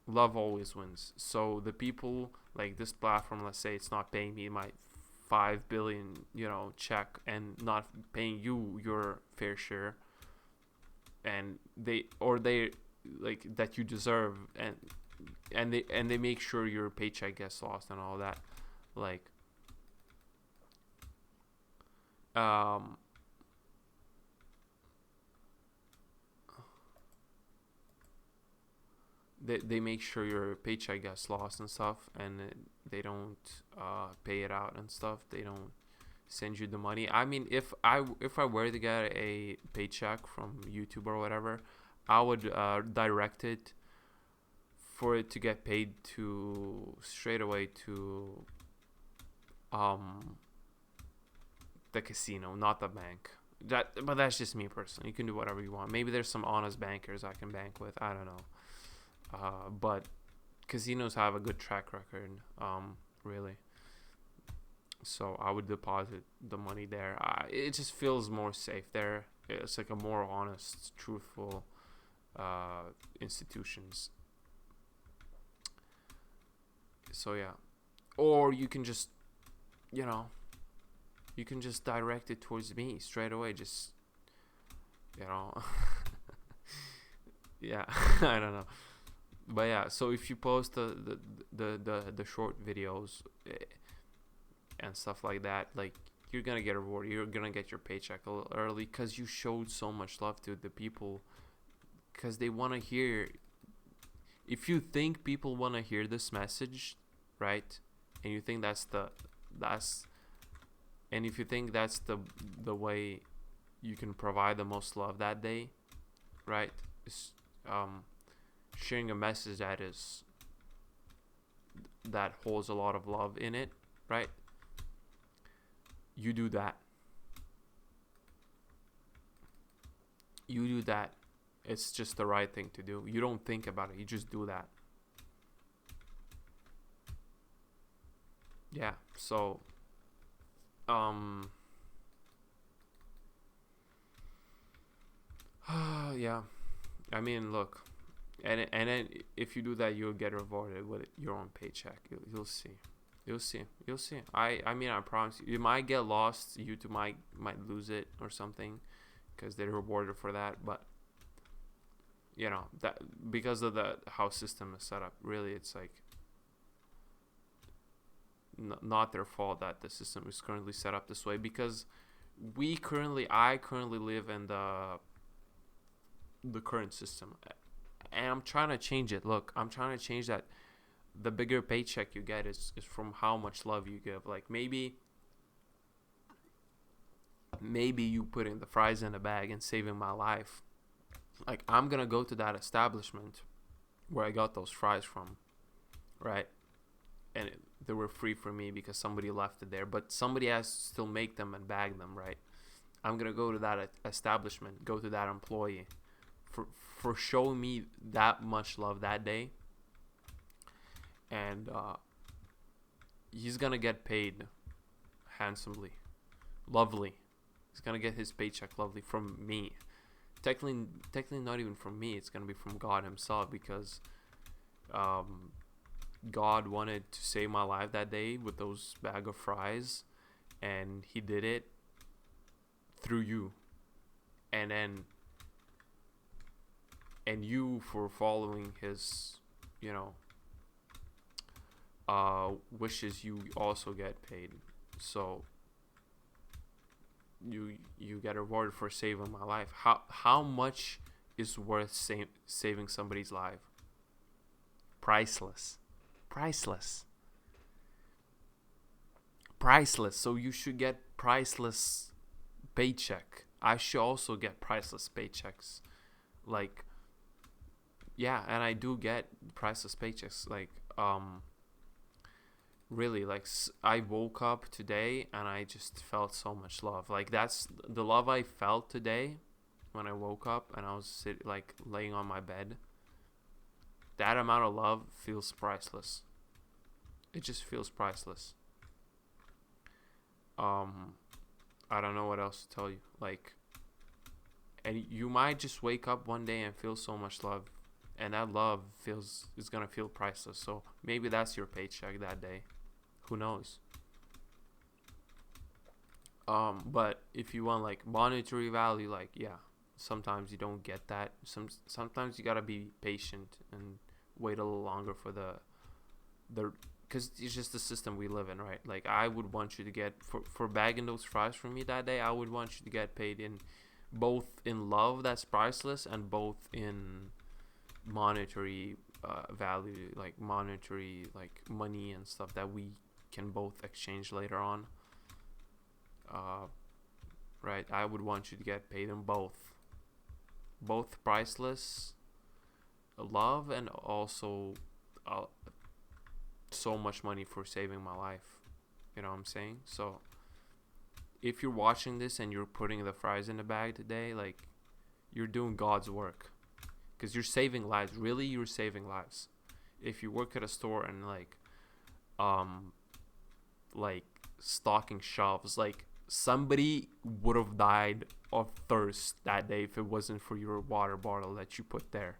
love always wins. So the people, like this platform, let's say it's not paying me my 5 billion, check, and not paying you your fair share, and they like that you deserve, and they make sure your paycheck gets lost and all that, like um they make sure your paycheck gets lost and stuff, and they don't pay it out and stuff. They don't send you the money. I mean, if I were to get a paycheck from YouTube or whatever, I would direct it for it to get paid to straight away to um the casino, not the bank. But that's just me personally. You can do whatever you want. Maybe there's some honest bankers I can bank with. I don't know. But casinos have a good track record, really. So I would deposit the money there. It just feels more safe there. It's like a more honest, truthful institutions. So yeah, or you can just, you know, you can just direct it towards me straight away. Just, you know, yeah, I don't know. But yeah, so if you post the short videos and stuff like that, like, you're gonna get a reward. You're gonna get your paycheck a little early because you showed so much love to the people, because they want to hear. If you think people want to hear this message, right, and you think that's and if you think that's the way you can provide the most love that day, right, is sharing a message that holds a lot of love in it, right? You do that. You do that. It's just the right thing to do. You don't think about it. You just do that. Yeah. So, yeah. I mean, look, and then if you do that, you'll get rewarded with your own paycheck. You'll see. You'll see. You'll see. I mean, I promise you. You might get lost. YouTube might lose it or something, because they're rewarded for that. But that because of the how system is set up, really, it's like not their fault that the system is currently set up this way, because I currently live in the current system, and I'm trying to change it. Look, I'm trying to change that. The bigger paycheck you get is from how much love you give. Like, maybe you putting the fries in a bag and saving my life. Like, I'm gonna go to that establishment where I got those fries from, right? And they were free for me because somebody left it there, but somebody has to still make them and bag them, right? I'm gonna go to that establishment, go to that employee for showing me that much love that day, and he's gonna get paid handsomely, lovely. He's gonna get his paycheck lovely from me. Technically not even from me. It's gonna be from God Himself, because God wanted to save my life that day with those bag of fries, and He did it through you, and you for following His, wishes. You also get paid. So you get rewarded for saving my life. How much is worth saving somebody's life? Priceless. So you should get priceless paycheck. I should also get priceless paychecks. Like, yeah, and I do get priceless paychecks. Like, really, like, I woke up today and I just felt so much love. Like, that's the love I felt today when I woke up and I was laying on my bed. That amount of love feels priceless. It just feels priceless. I don't know what else to tell you. Like, and you might just wake up one day and feel so much love, and that love is gonna feel priceless. So maybe that's your paycheck that day. Who knows? But if you want like monetary value, like yeah, sometimes you don't get that. Sometimes you gotta be patient and wait a little longer for the because it's just the system we live in, right? Like I would want you to get for bagging those fries for me that day. I would want you to get paid in both in love that's priceless and both in monetary value, like monetary like money and stuff that we can both exchange later on. Uh, right? I would want you to get paid in both priceless love and also uh, so much money for saving my life. You know what I'm saying? So if you're watching this and you're putting the fries in the bag today, like you're doing God's work because you're saving lives. Really, you're saving lives. If you work at a store and like stocking shelves, like somebody would have died of thirst that day if it wasn't for your water bottle that you put there.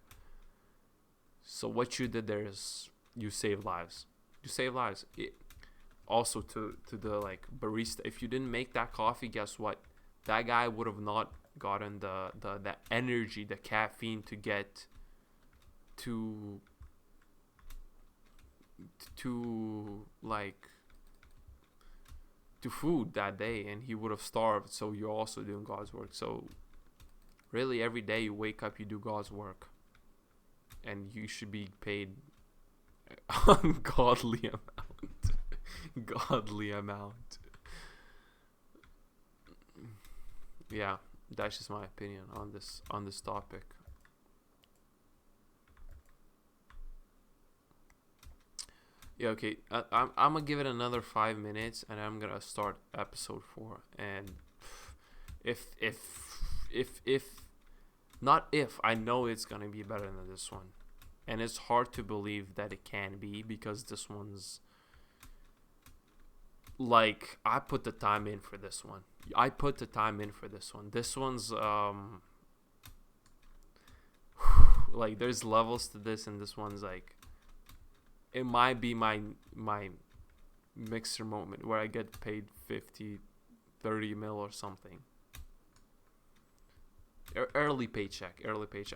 So what you did there is you save lives. You save lives. Also to the like barista, if you didn't make that coffee, guess what? That guy would have not gotten the energy, the caffeine to get to like to food that day, and he would have starved. So you're also doing God's work. So really every day you wake up, you do God's work, and you should be paid ungodly amount. Godly amount. Yeah, that's just my opinion on this topic. Yeah, okay. I'm gonna give it another 5 minutes, and I'm gonna start episode 4. And if not if I know it's gonna be better than this one, and it's hard to believe that it can be because this one's like I put the time in for this one. I put the time in for this one. This one's like there's levels to this, and this one's like it might be my mixer moment where I get paid 50 30 mil or something. Early paycheck.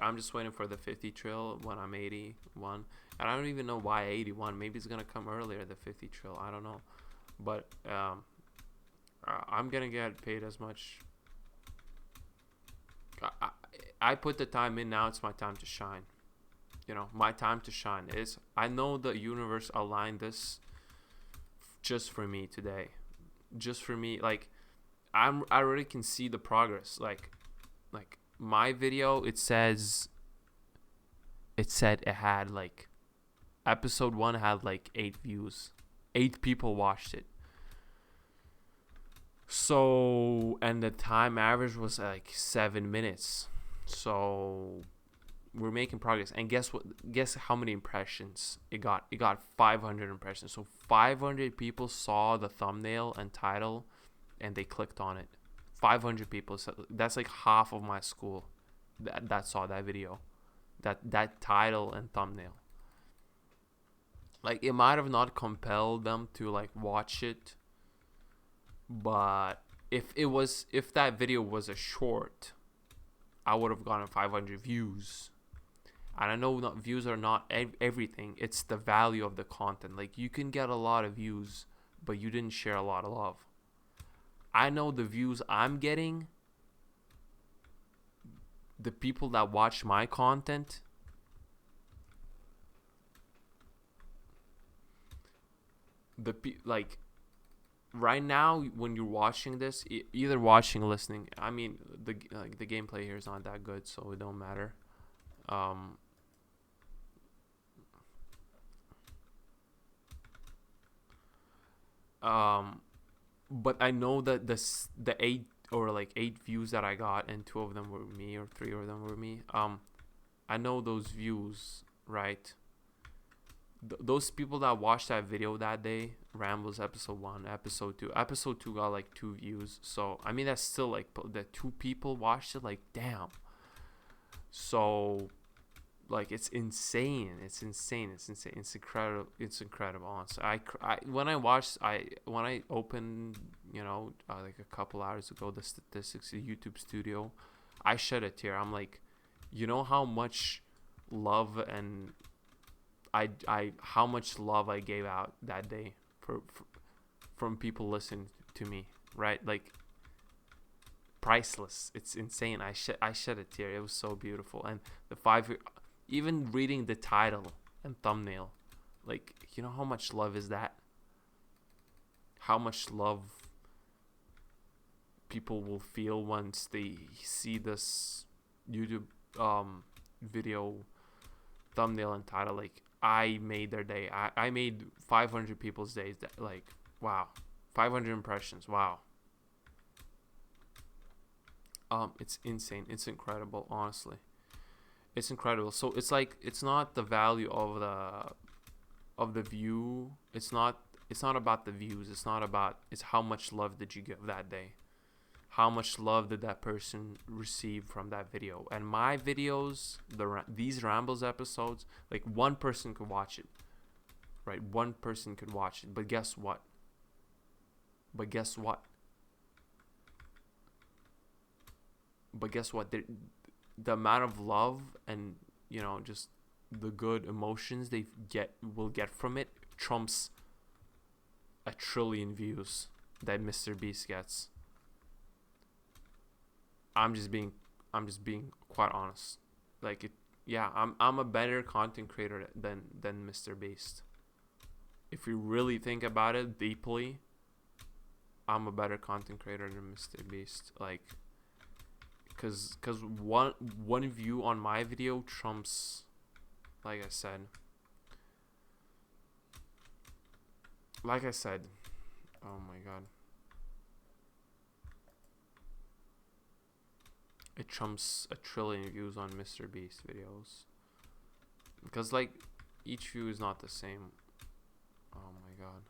I'm just waiting for the 50 trill when I'm 81, and I don't even know why 81. Maybe it's gonna come earlier, the 50 trill. I don't know, but I'm gonna get paid as much. I put the time in. Now it's my time to shine. You know, my time to shine is. I know the universe aligned this just for me today, just for me. Like I already can see the progress. Like my video, it said it had like episode 1 had like 8 views, 8 people watched it. So, and the time average was like 7 minutes. So we're making progress. And guess what? Guess how many impressions it got? It got 500 impressions. So 500 people saw the thumbnail and title, and they clicked on it. 500 people. So that's like half of my school that saw that video, that title and thumbnail. Like it might have not compelled them to like watch it, but if that video was a short, I would have gotten 500 views. And I know not views are not everything. It's the value of the content. Like you can get a lot of views, but you didn't share a lot of love. I know the views I'm getting, the people that watch my content, like right now when you're watching this, either watching or listening. I mean, the gameplay here is not that good, so it don't matter. But I know that the 8 views that I got, and 2 of them were me, or 3 of them were me. I know those views, right? Those people that watched that video that day, Rambles episode 1, episode 2. Episode 2 got like 2 views. So I mean that's still like the 2 people watched it. Like damn. So like it's insane. It's insane. It's insane. It's incredible. It's incredible. Honestly, when I watched, when I opened, like a couple hours ago, the statistics of YouTube Studio, I shed a tear. I'm like, you know how much love and how much love I gave out that day for from people listening to me, right? Like, priceless. It's insane. I shed a tear. It was so beautiful. And the 5, even reading the title and thumbnail, like, you know how much love is that? How much love people will feel once they see this YouTube video thumbnail and title. Like, I made their day. I made 500 people's days. Like, wow, 500 impressions. Wow. It's insane. It's incredible. Honestly, it's incredible. So it's like, it's not the value of the view. It's not about the views. It's how much love did you give that day? How much love did that person receive from that video? And my videos, these Rambles episodes, like, one person could watch it, right? One person could watch it. But guess what? The amount of love and, just the good emotions will get from it trumps a trillion views that Mr. Beast gets. I'm just being quite honest. Like, I'm a better content creator than Mr. Beast. If you really think about it deeply, I'm a better content creator than Mr. Beast. Like, cause one view on my video trumps, like I said, oh my god, it trumps a trillion views on Mr. Beast videos. Because, like, each view is not the same. Oh my god.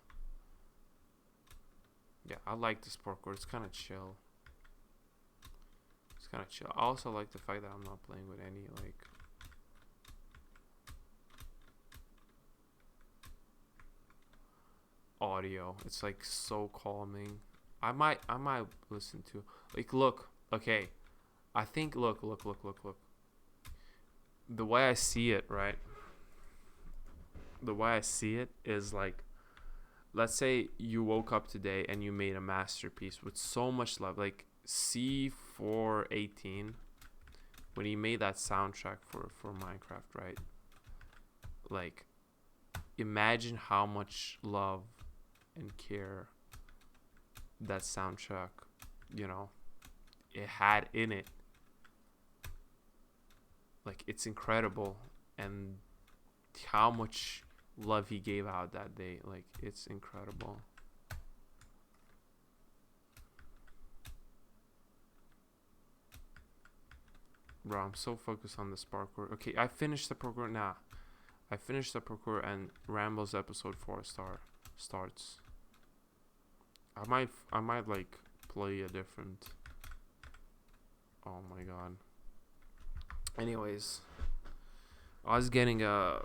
Yeah, I like this parkour. It's kind of chill. I also like the fact that I'm not playing with any, like, audio. It's, like, so calming. I might listen to, like, look, okay. I think, look. The way I see it, right? The way I see it is, like, let's say you woke up today and you made a masterpiece with so much love. Like, C418, when he made that soundtrack for Minecraft, right? Like, imagine how much love and care that soundtrack, it had in it. Like, it's incredible. And how much love he gave out that day, like, it's incredible. Bro, I'm so focused on this parkour. Okay, I finished the parkour. I finished the parkour, and Rambles episode 4 starts. I might like play a different. Oh my god. Anyways, I was getting okay,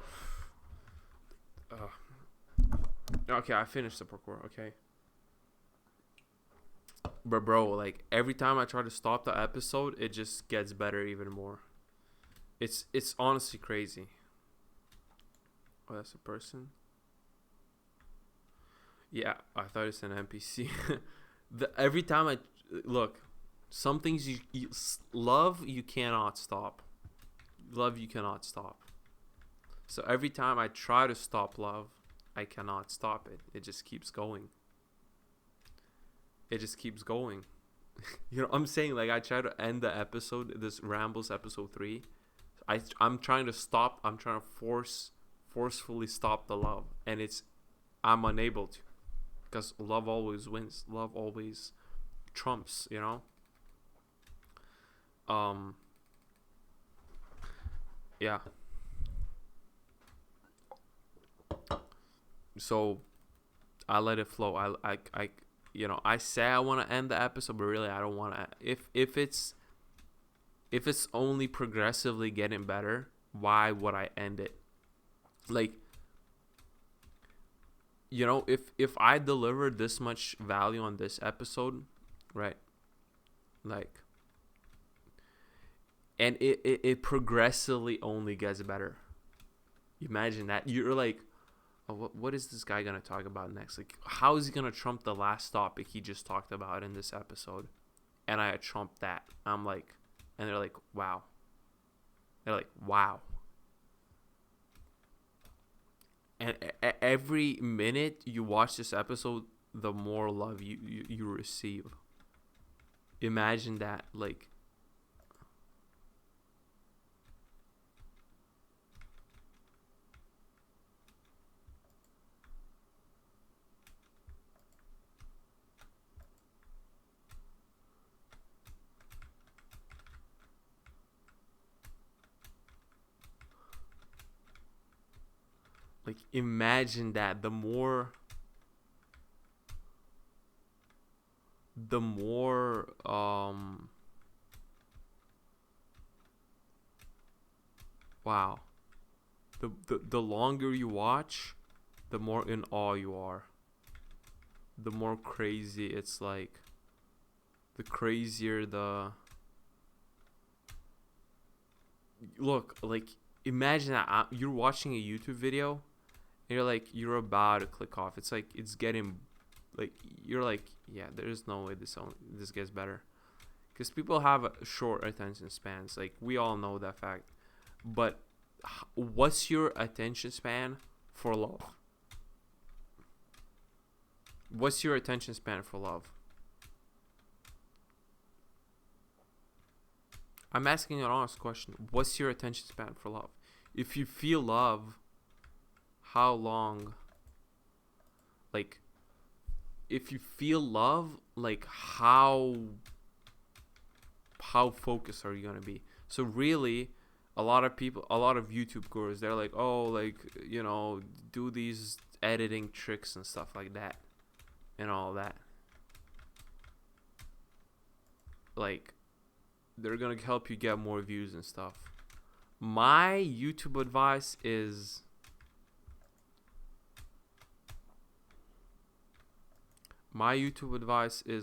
I finished the parkour. Okay. But bro, like, every time I try to stop the episode, it just gets better even more. It's honestly crazy. Oh, that's a person? Yeah, I thought it's an NPC. Every time I look, some things you love, you cannot stop. Love, you cannot stop. So every time I try to stop love, I cannot stop it. It just keeps going. It just keeps going. You know what I'm saying? Like, I try to end the episode, this Rambles episode 3. I'm trying to stop. I'm trying to forcefully stop the love, and I'm unable to, because love always wins. Love always trumps. Yeah. So I let it flow. I say I want to end the episode, but really I don't want to. If it's only progressively getting better, why would I end it? Like, you know, if I delivered this much value on this episode, right? Like, and it progressively only gets better. Imagine that. You're like, oh, what is this guy gonna talk about next? Like, how is he gonna trump the last topic he just talked about in this episode? And I trumped that. I'm like, and they're like, wow. They're like, wow. And every minute you watch this episode, the more love you receive. Imagine that. Like imagine that. The more wow. The longer you watch, the more in awe you are. The more crazy it's like. The crazier the look. Like imagine that you're watching a YouTube video and you're about to click off. It's like it's getting like you're like, yeah, there's no way this gets better, because people have short attention spans. Like we all know that fact. But what's your attention span for love? What's your attention span for love? I'm asking an honest question. What's your attention span for love? If you feel love, how long? Like, if you feel love, like how focused are you gonna be? So really, a lot of YouTube gurus, they're like, oh, like, you know, do these editing tricks and stuff like that, and all that. Like, they're gonna help you get more views and stuff. My YouTube advice is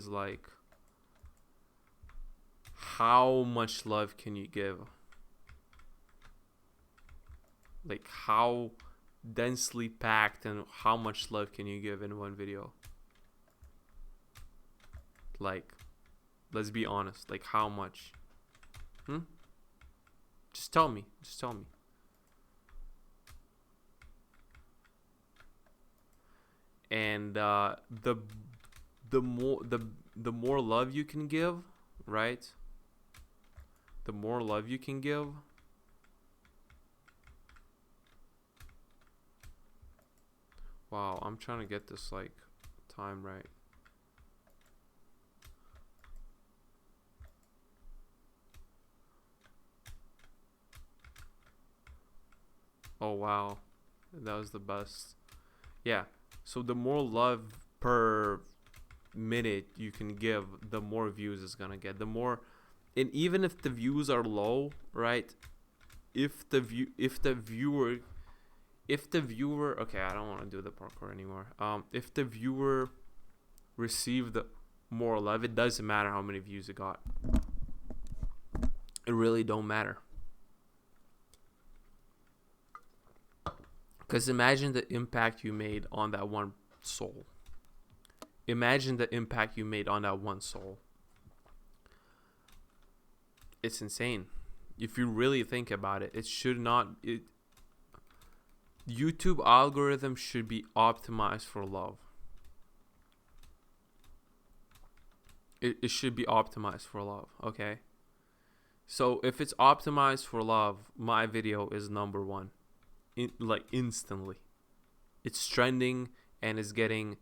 like, how much love can you give? Like, how densely packed and how much love can you give in one video? Like, let's be honest. Like, how much? Just tell me. And the more love you can give, right? The more love you can give, wow, I'm trying to get this like time right. Oh wow, that was the best. Yeah, so the more love per minute you can give, the more views it's gonna get. The more, and even if the views are low, right? If the viewer, okay, I don't want to do the parkour anymore. If the viewer received more love, it doesn't matter how many views it got. It really don't matter. Because imagine the impact you made on that one soul. Imagine the impact you made on that one soul. It's insane. If you really think about it, it should not. YouTube algorithm should be optimized for love. It should be optimized for love, okay? So if it's optimized for love, my video is number one. Like instantly. It's trending and is getting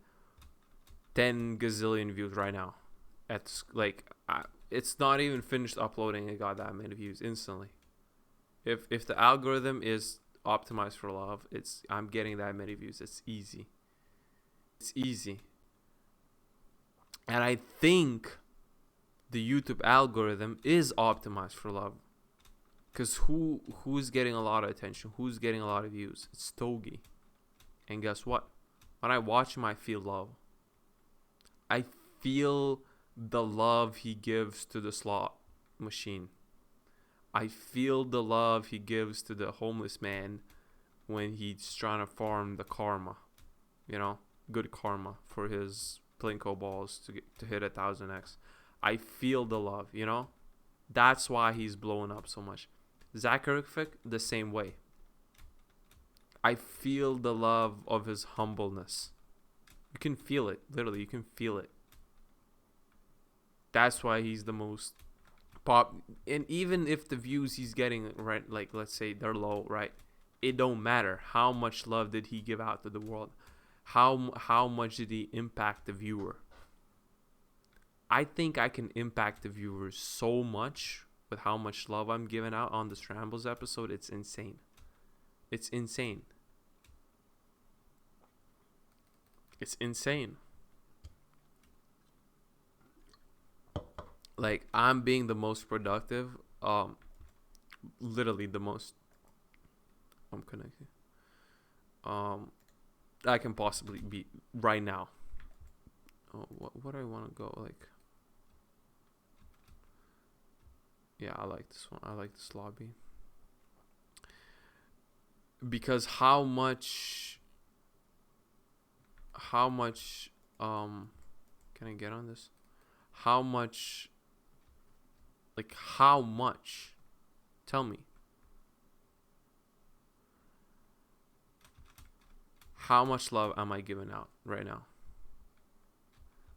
10 gazillion views right now. It's not even finished uploading, it got that many views instantly. If the algorithm is optimized for love, I'm getting that many views. It's easy. And I think the YouTube algorithm is optimized for love. Because who's getting a lot of attention? Who's getting a lot of views? It's Stogie. And guess what? When I watch him, I feel love. I feel the love he gives to the slot machine. I feel the love he gives to the homeless man when he's trying to farm the karma. You know, good karma for his plinko balls to hit 1000x. I feel the love, you know? That's why he's blowing up so much. Zakarific, the same way. I feel the love of his humbleness. You can feel it. Literally, you can feel it. That's why he's the most pop. And even if the views he's getting, right, like let's say they're low, right, it don't matter. How much love did he give out to the world? How much did he impact the viewer? I think I can impact the viewers so much with how much love I'm giving out on this Rambles episode. It's insane. It's insane. It's insane. Like, I'm being the most productive. Literally the most. I'm connected. I can possibly be right now. Oh, what do I want to go like? Yeah, I like this one. I like this lobby. Because how much can I get on this? How much tell me. How much love am I giving out right now?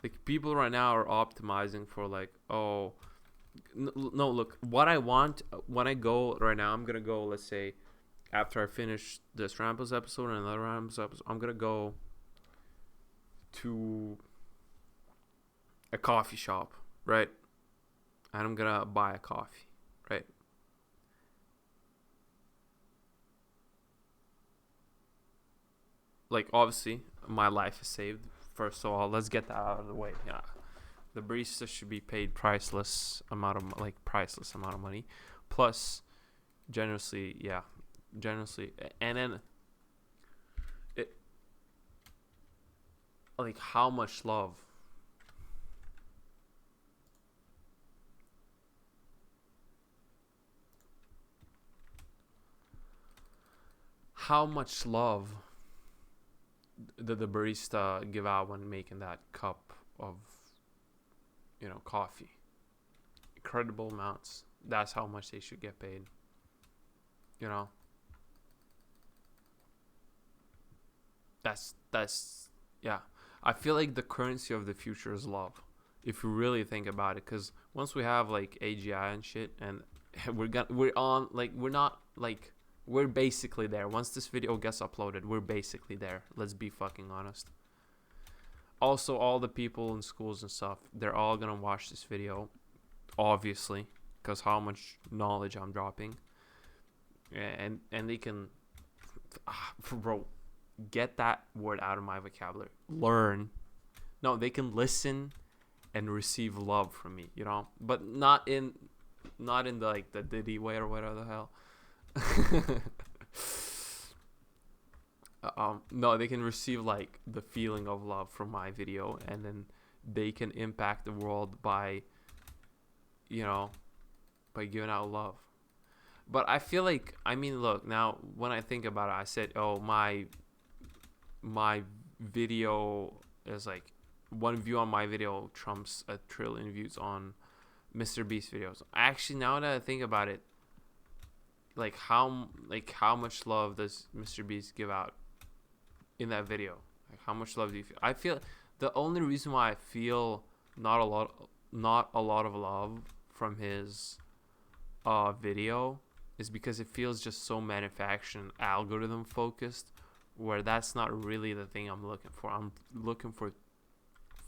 Like, people right now are optimizing for like, oh, no, look, what I want when I go right now, I'm gonna go, let's say, after I finish this Rambles episode and another Rambles episode, I'm gonna go to a coffee shop, right? And I'm gonna buy a coffee, right? Like, obviously, my life is saved. First of all, let's get that out of the way. Yeah, the barista should be paid priceless amount of money, plus generously, and then it, like, how much love. How much love did the barista give out when making that cup of, coffee? Incredible amounts. That's how much they should get paid. That's yeah. I feel like the currency of the future is love, if you really think about it. Because once we have like AGI and shit, and we're basically there. Once this video gets uploaded, we're basically there. Let's be fucking honest. Also, all the people in schools and stuff, they're all gonna watch this video, obviously, because how much knowledge I'm dropping, and they can, bro, get that word out of my vocabulary. Learn. No, they can listen and receive love from me, but not in the like the Diddy way or whatever the hell. No, they can receive like the feeling of love from my video, and then they can impact the world by giving out love. But I feel like, look, now when I think about it, I said, oh, my video is like, one view on my video trumps 1 trillion views on Mr. Beast videos. Actually, now that I think about it, like how much love does Mr. Beast give out in that video? Like, how much love do you feel? I feel the only reason why I feel not a lot of love from his video is because it feels just so manufactured, algorithm focused, where that's not really the thing I'm looking for. I'm looking for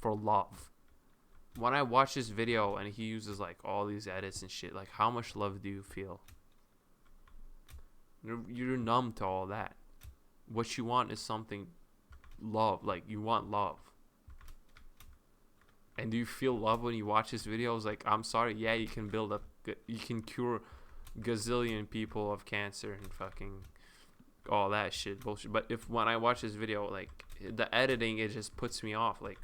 love. When I watch this video and he uses like all these edits and shit, like, how much love do you feel? You're numb to all that. What you want is something love. Like, you want love. And do you feel love when you watch his videos? Like, I'm sorry, yeah, you can build up, you can cure gazillion people of cancer and fucking all that shit bullshit. But when I watch this video, like the editing, it just puts me off. Like,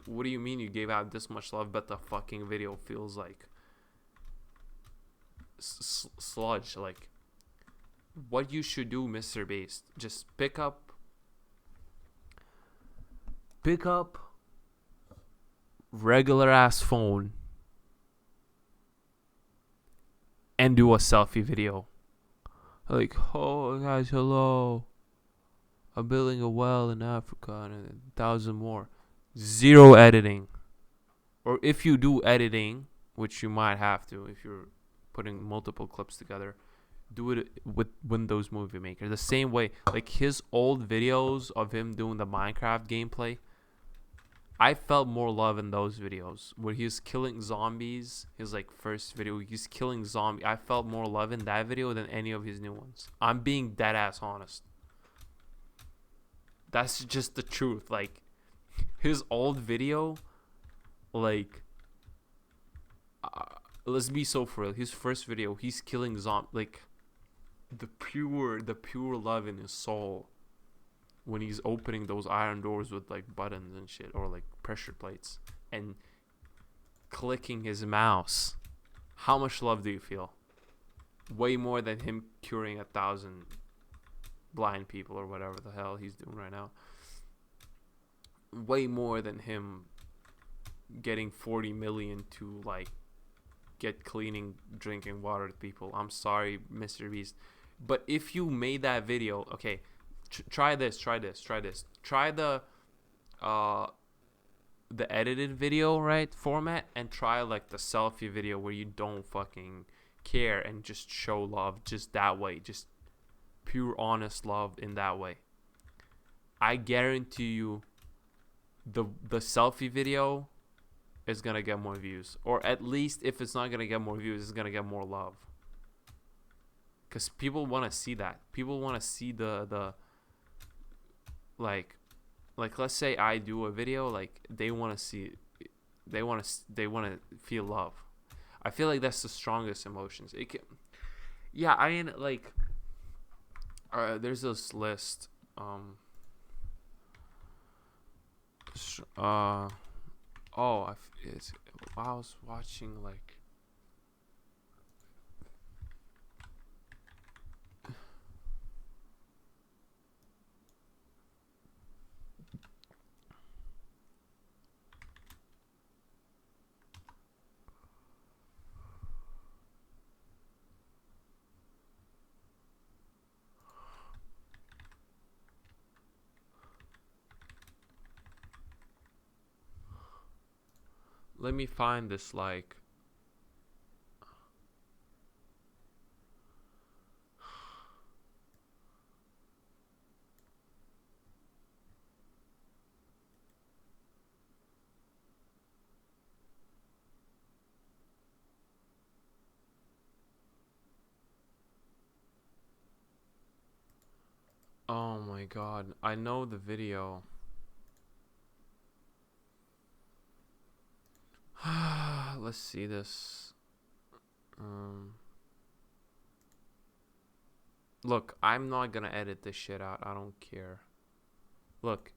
what do you mean you gave out this much love, but the fucking video feels like sludge? Like, what you should do, Mr. Beast, just pick up regular ass phone and do a selfie video. Like, oh guys, hello, I'm building a well in Africa and 1,000 more. Zero editing. Or if you do editing, which you might have to if you're putting multiple clips together, do it with Windows Movie Maker. The same way, like his old videos of him doing the Minecraft gameplay, I felt more love in those videos where he's killing zombies. His like first video, he's killing zombie. I felt more love in that video than any of his new ones. I'm being dead ass honest. That's just the truth. Like his old video, like let's be so for real. His first video, he's killing zombie. Like the pure love in his soul. When he's opening those iron doors with like buttons and shit, or like pressure plates, and clicking his mouse, how much love do you feel? Way more than him curing 1,000 blind people or whatever the hell he's doing right now. Way more than him getting 40 million to like get cleaning drinking water to people. I'm sorry, Mr. Beast, but if you made that video, okay, try this. Try the edited video, right, format, and try like the selfie video where you don't fucking care and just show love just that way, just pure honest love in that way. I guarantee you the selfie video is gonna get more views, or at least if it's not gonna get more views, it's gonna get more love, because people want to see that. People want to see the like let's say I do a video, like they want to see, they want to feel love. I feel like that's the strongest emotions. It can, yeah, I mean, like there's this list I was watching like let me find this like oh my god, I know the video. Let's see this. Look, I'm not gonna edit this shit out. I don't care. Look,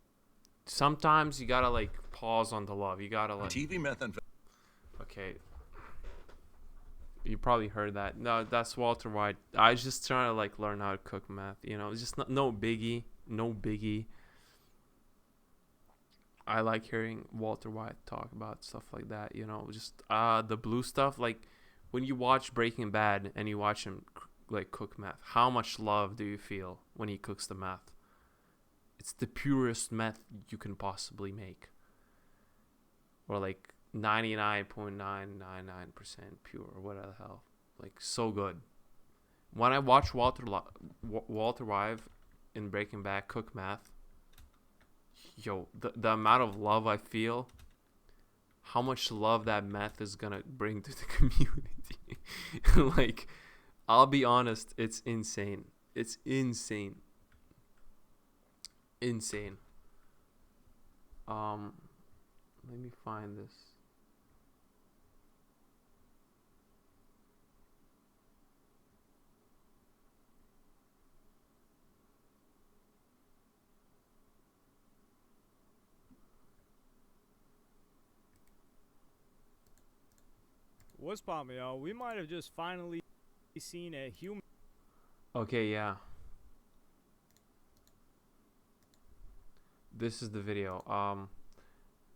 sometimes you gotta like pause on the love. You gotta like TV method. Okay. You probably heard that. No, that's Walter White. I was just trying to like learn how to cook meth. You know, it's just no biggie. I like hearing Walter White talk about stuff like that. You know, just the blue stuff. Like when you watch Breaking Bad and you watch him like cook meth, how much love do you feel when he cooks the meth? It's the purest meth you can possibly make, or like 99.999% pure, or whatever the hell. Like so good. When I watch Walter White in Breaking Bad cook meth, yo, the amount of love I feel, how much love that meth is gonna bring to the community. Like, I'll be honest, it's insane. It's insane. Let me find this. What's poppin', y'all? We might have just finally seen a human. Okay, yeah. This is the video.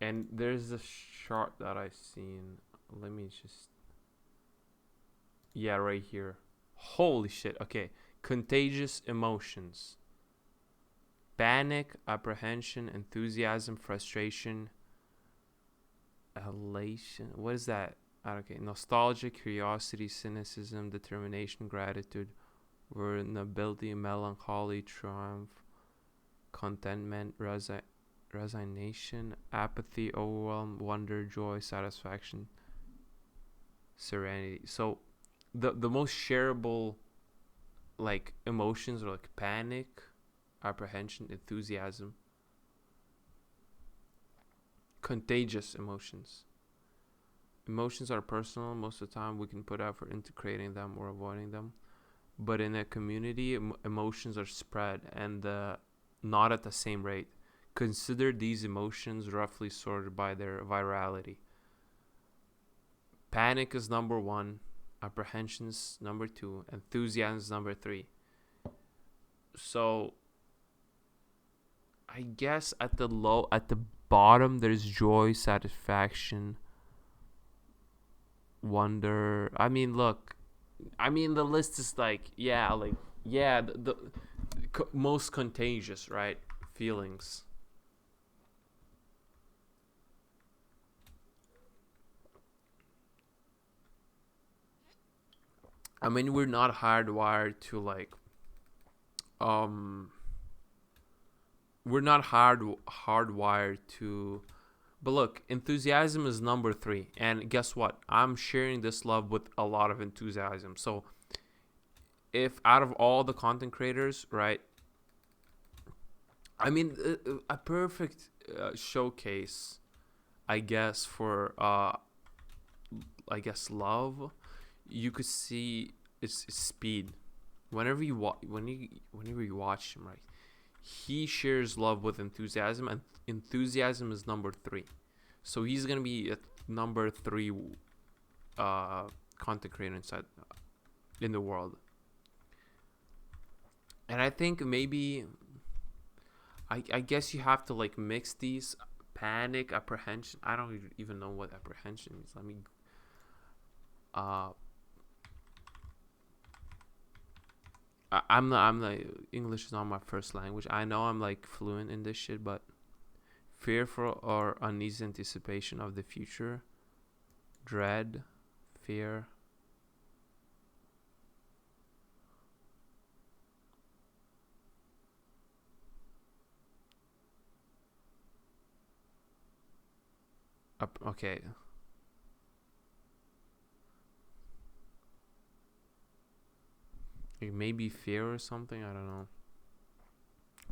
And there's a chart that I seen. Let me just. Yeah, right here. Holy shit. Okay. Contagious emotions: panic, apprehension, enthusiasm, frustration, elation. What is that? Okay. Nostalgia, curiosity, cynicism, determination, gratitude, vulnerability, melancholy, triumph, contentment, resignation, apathy, overwhelm, wonder, joy, satisfaction, serenity. So the most shareable like emotions are like panic, apprehension, enthusiasm. Contagious emotions. Emotions are personal. Most of the time we can put effort into creating them or avoiding them. But in a community, emotions are spread and not at the same rate. Consider these emotions roughly sorted by their virality. Panic is number 1, apprehension's number 2, enthusiasm's number 3. So I guess at the bottom there's joy, satisfaction, wonder. I mean, look. I mean, the list is like the most contagious, right? Feelings. I mean, we're not hardwired to like we're not hardwired to. But look, enthusiasm is number 3, and guess what? I'm sharing this love with a lot of enthusiasm. So if out of all the content creators, right? I mean, a perfect showcase, I guess, for I guess love. You could see it's speed. Whenever you whenever you watch him, right? He shares love with enthusiasm, and enthusiasm is number 3. So he's gonna be at number 3 content creator inside in the world. And I think maybe I guess you have to like mix these: panic, apprehension. I don't even know what apprehension is. Let me I'm the English is not my first language. I know I'm like fluent in this shit, but fearful or uneasy anticipation of the future, dread, fear. Okay. Maybe fear or something. I don't know.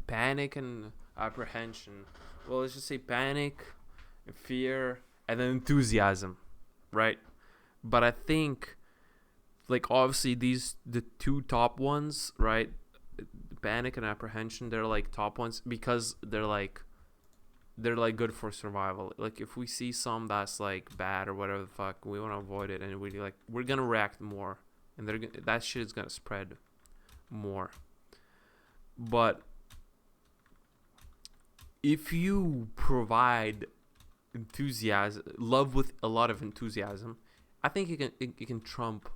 Panic and apprehension. Well, let's just say panic, fear, and then enthusiasm, right? But I think, like, obviously the 2 top ones, right? Panic and apprehension, they're like top ones because they're like good for survival. Like if we see some that's like bad or whatever the fuck, we want to avoid it, and we're gonna react more, and that shit is gonna spread more. But if you provide love with a lot of enthusiasm, I think it can triumph.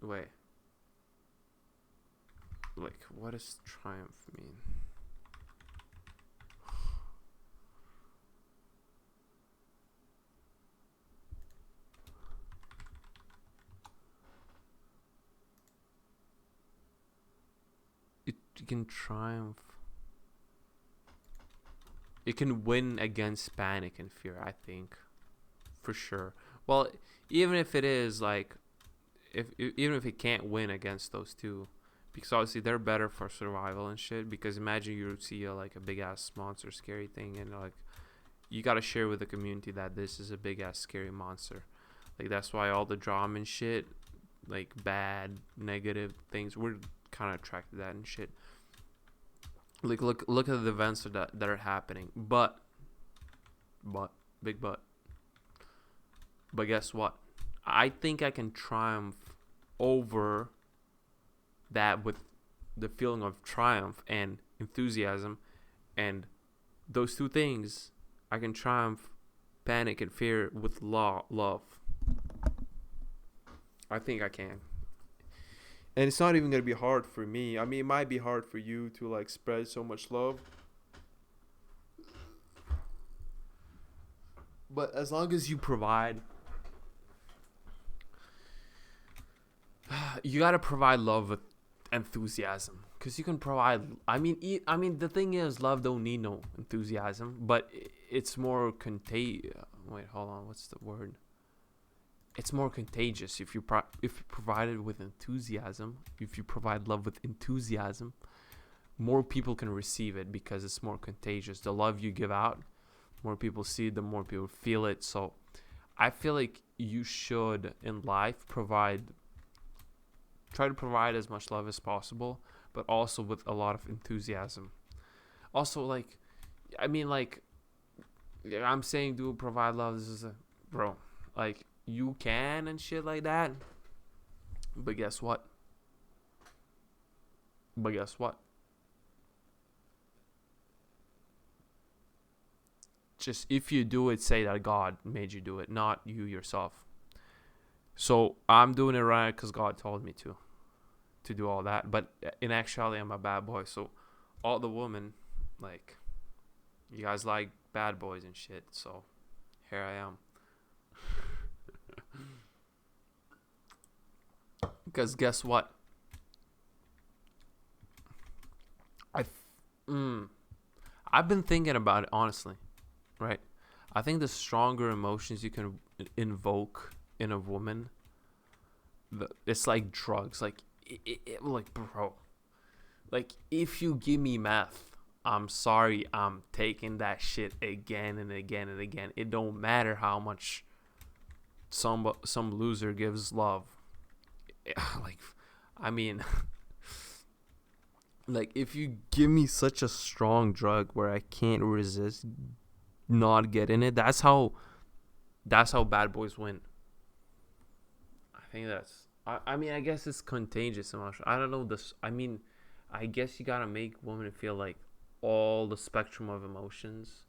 Wait. Like, what does triumph mean? It can triumph. It can win against panic and fear, I think. For sure. Well, even if it is like even if it can't win against those 2, because obviously they're better for survival and shit. Because imagine you see a big ass monster, scary thing, and like you gotta share with the community that this is a big ass scary monster. Like that's why all the drama and shit, like bad, negative things, we're kind of attracted to that and shit. Like look at the events that are happening. But big butt. But guess what? I think I can triumph over that with the feeling of triumph and enthusiasm, and those two things, I can triumph panic and fear with love. I think I can. And it's not even going to be hard for me. I mean, it might be hard for you to like spread so much love. But as long as you provide, you got to provide love with enthusiasm, because you can provide, I mean the thing is, love don't need no enthusiasm, but it's more wait, hold on, what's the word? It's more contagious if you provide it with enthusiasm. If you provide love with enthusiasm, more people can receive it because it's more contagious. The love you give out, more people see it, the more people feel it. So I feel like you should in life try to provide as much love as possible, but also with a lot of enthusiasm. Also, like, I mean, like, I'm saying, dude, provide love. This is bro, like, you can and shit like that. But guess what? Just if you do it, say that God made you do it, not you yourself. So I'm doing it right because God told me to do all that. But in actuality, I'm a bad boy. So all the women, like, you guys like bad boys and shit. So here I am. Because guess what? I've been thinking about it, honestly, right? I think the stronger emotions you can invoke in a woman, it's like drugs. Like, like, bro, like, if you give me meth, I'm sorry, I'm taking that shit again and again and again. It don't matter how much some loser gives love. Like, I mean, like, if you give me such a strong drug where I can't resist not getting it, that's how bad boys win. I think I mean, I guess it's contagious emotion. I don't know this. I mean, I guess you gotta make women feel like all the spectrum of emotions.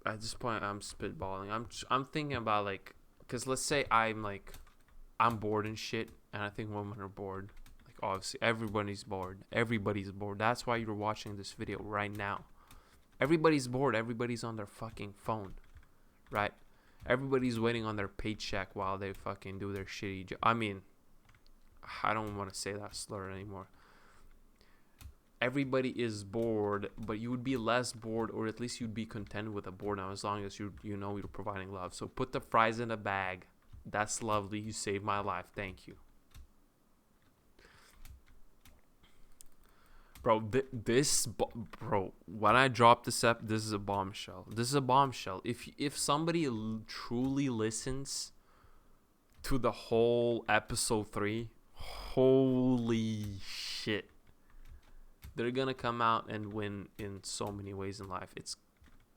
At this point, I'm spitballing. I'm thinking about, like, because let's say I'm bored and shit, and I think women are bored. Like, obviously, everybody's bored. That's why you're watching this video right now. Everybody's bored. Everybody's on their fucking phone, right? Everybody's waiting on their paycheck while they fucking do their shitty job. I mean, I don't want to say that slur anymore. Everybody is bored, but you would be less bored, or at least you'd be content with a boredom as long as you know you're providing love. So put the fries in a bag. That's lovely. You saved my life. Thank you. Bro, bro, when I drop this this is a bombshell. If somebody truly listens to the whole episode 3, holy shit. They're gonna come out and win in so many ways in life. It's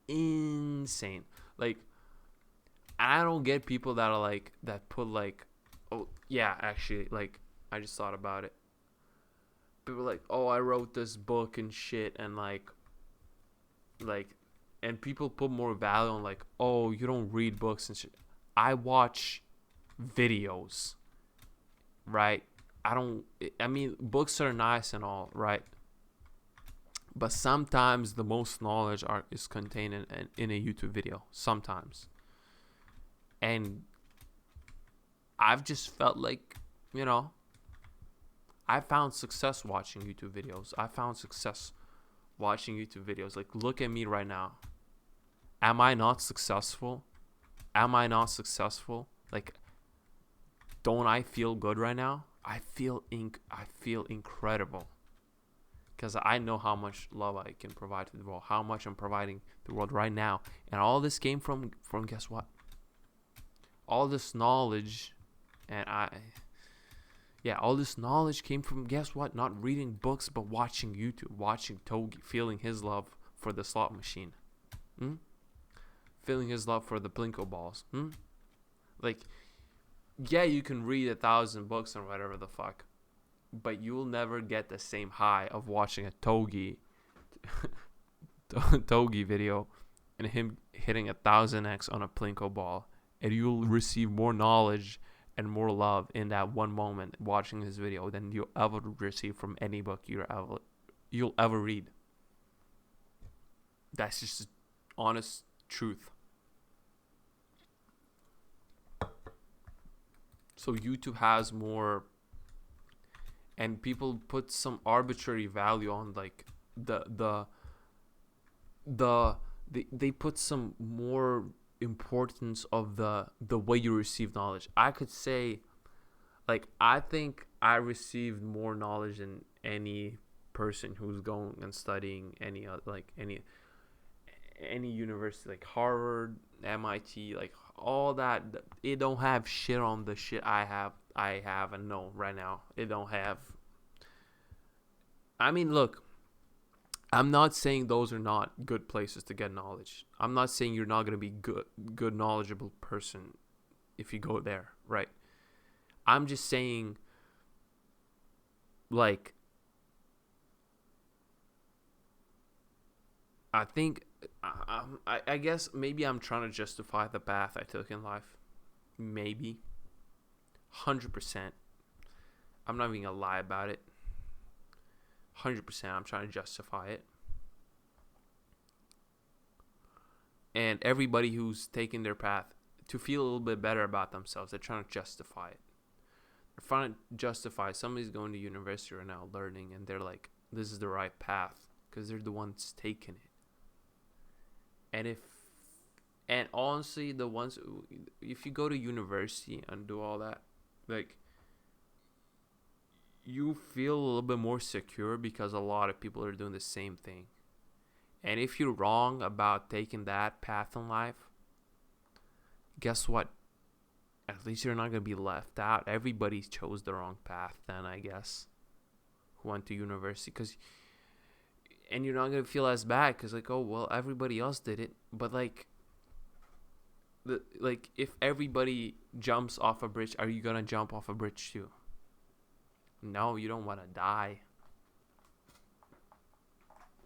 insane. Like, I don't get people that are like, that put like, oh yeah, actually, like, I just thought about it. People are like, oh, I wrote this book and shit, and like, and people put more value on like, oh, you don't read books and shit. I watch videos, right? I mean, books are nice and all, right? But sometimes the most knowledge is contained in a YouTube video. Sometimes. And I've just felt like, you know, I found success watching YouTube videos. Like, look at me right now. Am I not successful? Like, don't I feel good right now? I feel incredible. Because I know how much love I can provide to the world, how much I'm providing to the world right now. And all this came from guess what? All this knowledge, and Yeah, all this knowledge came from, guess what? Not reading books, but watching YouTube, watching Togi, feeling his love for the slot machine. Feeling his love for the Plinko balls. Like, yeah, you can read 1,000 books or whatever the fuck, but you'll never get the same high of watching a Togi video and him hitting 1,000x on a Plinko ball, and you'll receive more knowledge and more love in that one moment watching this video than you'll ever receive from any book you'll ever read. That's just honest truth. So YouTube has more, and people put some arbitrary value on like they put some more importance of the way you receive knowledge. I could say, like, I think I received more knowledge than any person who's going and studying any university, like Harvard, MIT, like all that. It don't have shit on the shit I have and know right now. It don't have. I mean, look, I'm not saying those are not good places to get knowledge. I'm not saying you're not going to be good knowledgeable person if you go there, right? I'm just saying, like, I think, I guess maybe I'm trying to justify the path I took in life. Maybe. 100%. I'm not even going to lie about it. 100% I'm trying to justify it. And everybody who's taking their path to feel a little bit better about themselves, they're trying to justify it. They're trying to justify somebody's going to university right now learning, and they're like, this is the right path because they're the ones taking it. And honestly, the ones, if you go to university and do all that, like, you feel a little bit more secure because a lot of people are doing the same thing. And if you're wrong about taking that path in life, guess what? At least you're not going to be left out. Everybody chose the wrong path then, I guess, who went to university. And you're not going to feel as bad because, like, oh, well, everybody else did it. But, like, if everybody jumps off a bridge, are you going to jump off a bridge too? No, you don't want to die.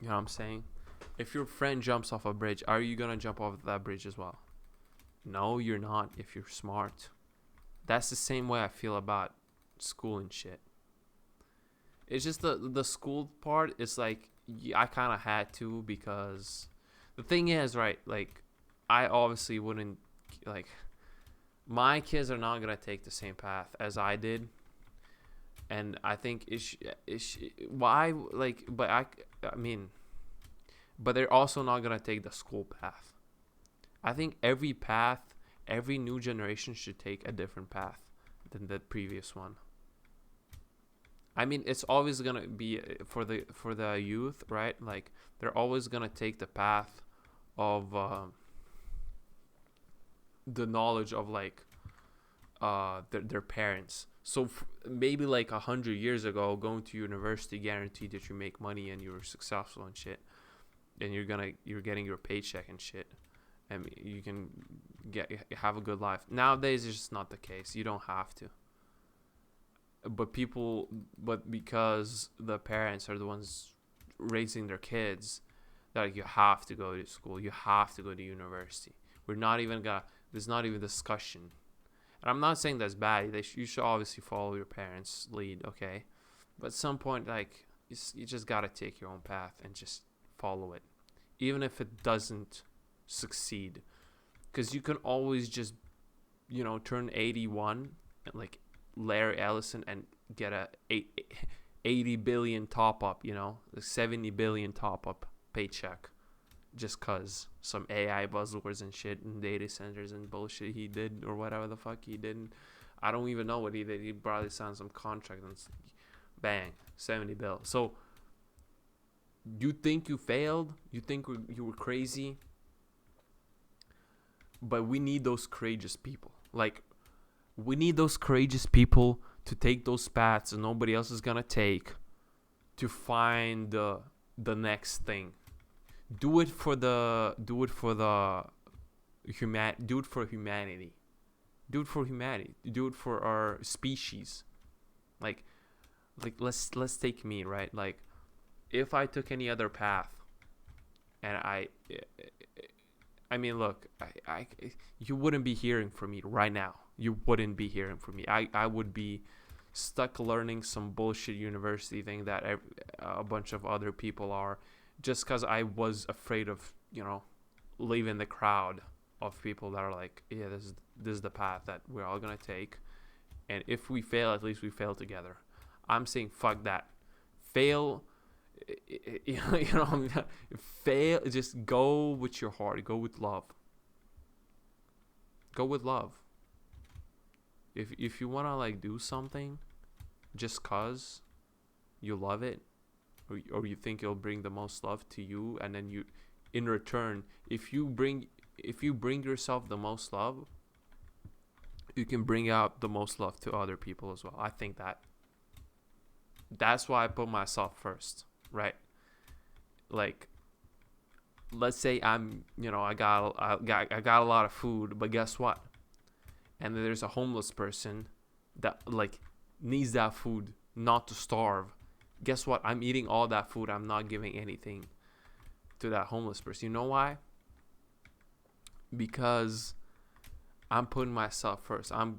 You know what I'm saying? If your friend jumps off a bridge, are you going to jump off that bridge as well? No, you're not if you're smart. That's the same way I feel about school and shit. It's just the school part, it's like, I kind of had to, because the thing is, right, like, I obviously wouldn't, like, my kids are not going to take the same path as I did. And I think why, like, but but they're also not going to take the school path. I think every new generation should take a different path than the previous one. I mean, it's always going to be for the youth, right? Like, they're always going to take the path of the knowledge of, like, their parents. So maybe like 100 years ago, going to university guaranteed that you make money and you're successful and shit, and you're getting your paycheck and shit, and you can have a good life. Nowadays, it's just not the case. You don't have to. But because the parents are the ones raising their kids, that you have to go to school, you have to go to university. There's not even discussion. And I'm not saying that's bad. You should obviously follow your parents' lead, okay? But at some point, like, you just gotta take your own path and just follow it, even if it doesn't succeed. Because you can always just, turn 81 and, like, Larry Ellison and get a 80 billion top up, the 70 billion top up paycheck, just cause some AI buzzwords and shit and data centers and bullshit he did, or whatever the fuck he did. I don't even know what he did. He probably signed some contract and bang, 70 bill. So you think you failed? You think you were crazy? But we need those courageous people. Like, we need those courageous people to take those paths that nobody else is gonna take to find the next thing. Do it for humanity. Do it for humanity. Do it for our species. Like let's take me, right? Like, if I took any other path, and I mean, look, you wouldn't be hearing from me right now. You wouldn't be hearing from me. I would be stuck learning some bullshit university thing that a bunch of other people are, just because I was afraid of, leaving the crowd of people that are like, yeah, this is the path that we're all gonna take, and if we fail, at least we fail together. I'm saying fuck that. Fail. Fail. Just go with your heart. Go with love. Go with love. If you wanna like do something, just cause you love it, or you think it'll bring the most love to you, and then you, in return, if you bring yourself the most love, you can bring out the most love to other people as well. I think that's why I put myself first, right? Like, let's say I'm, I got a lot of food, but guess what? And then there's a homeless person that like needs that food not to starve. Guess what? I'm eating all that food. I'm not giving anything to that homeless person. You know why? Because I'm putting myself first. I'm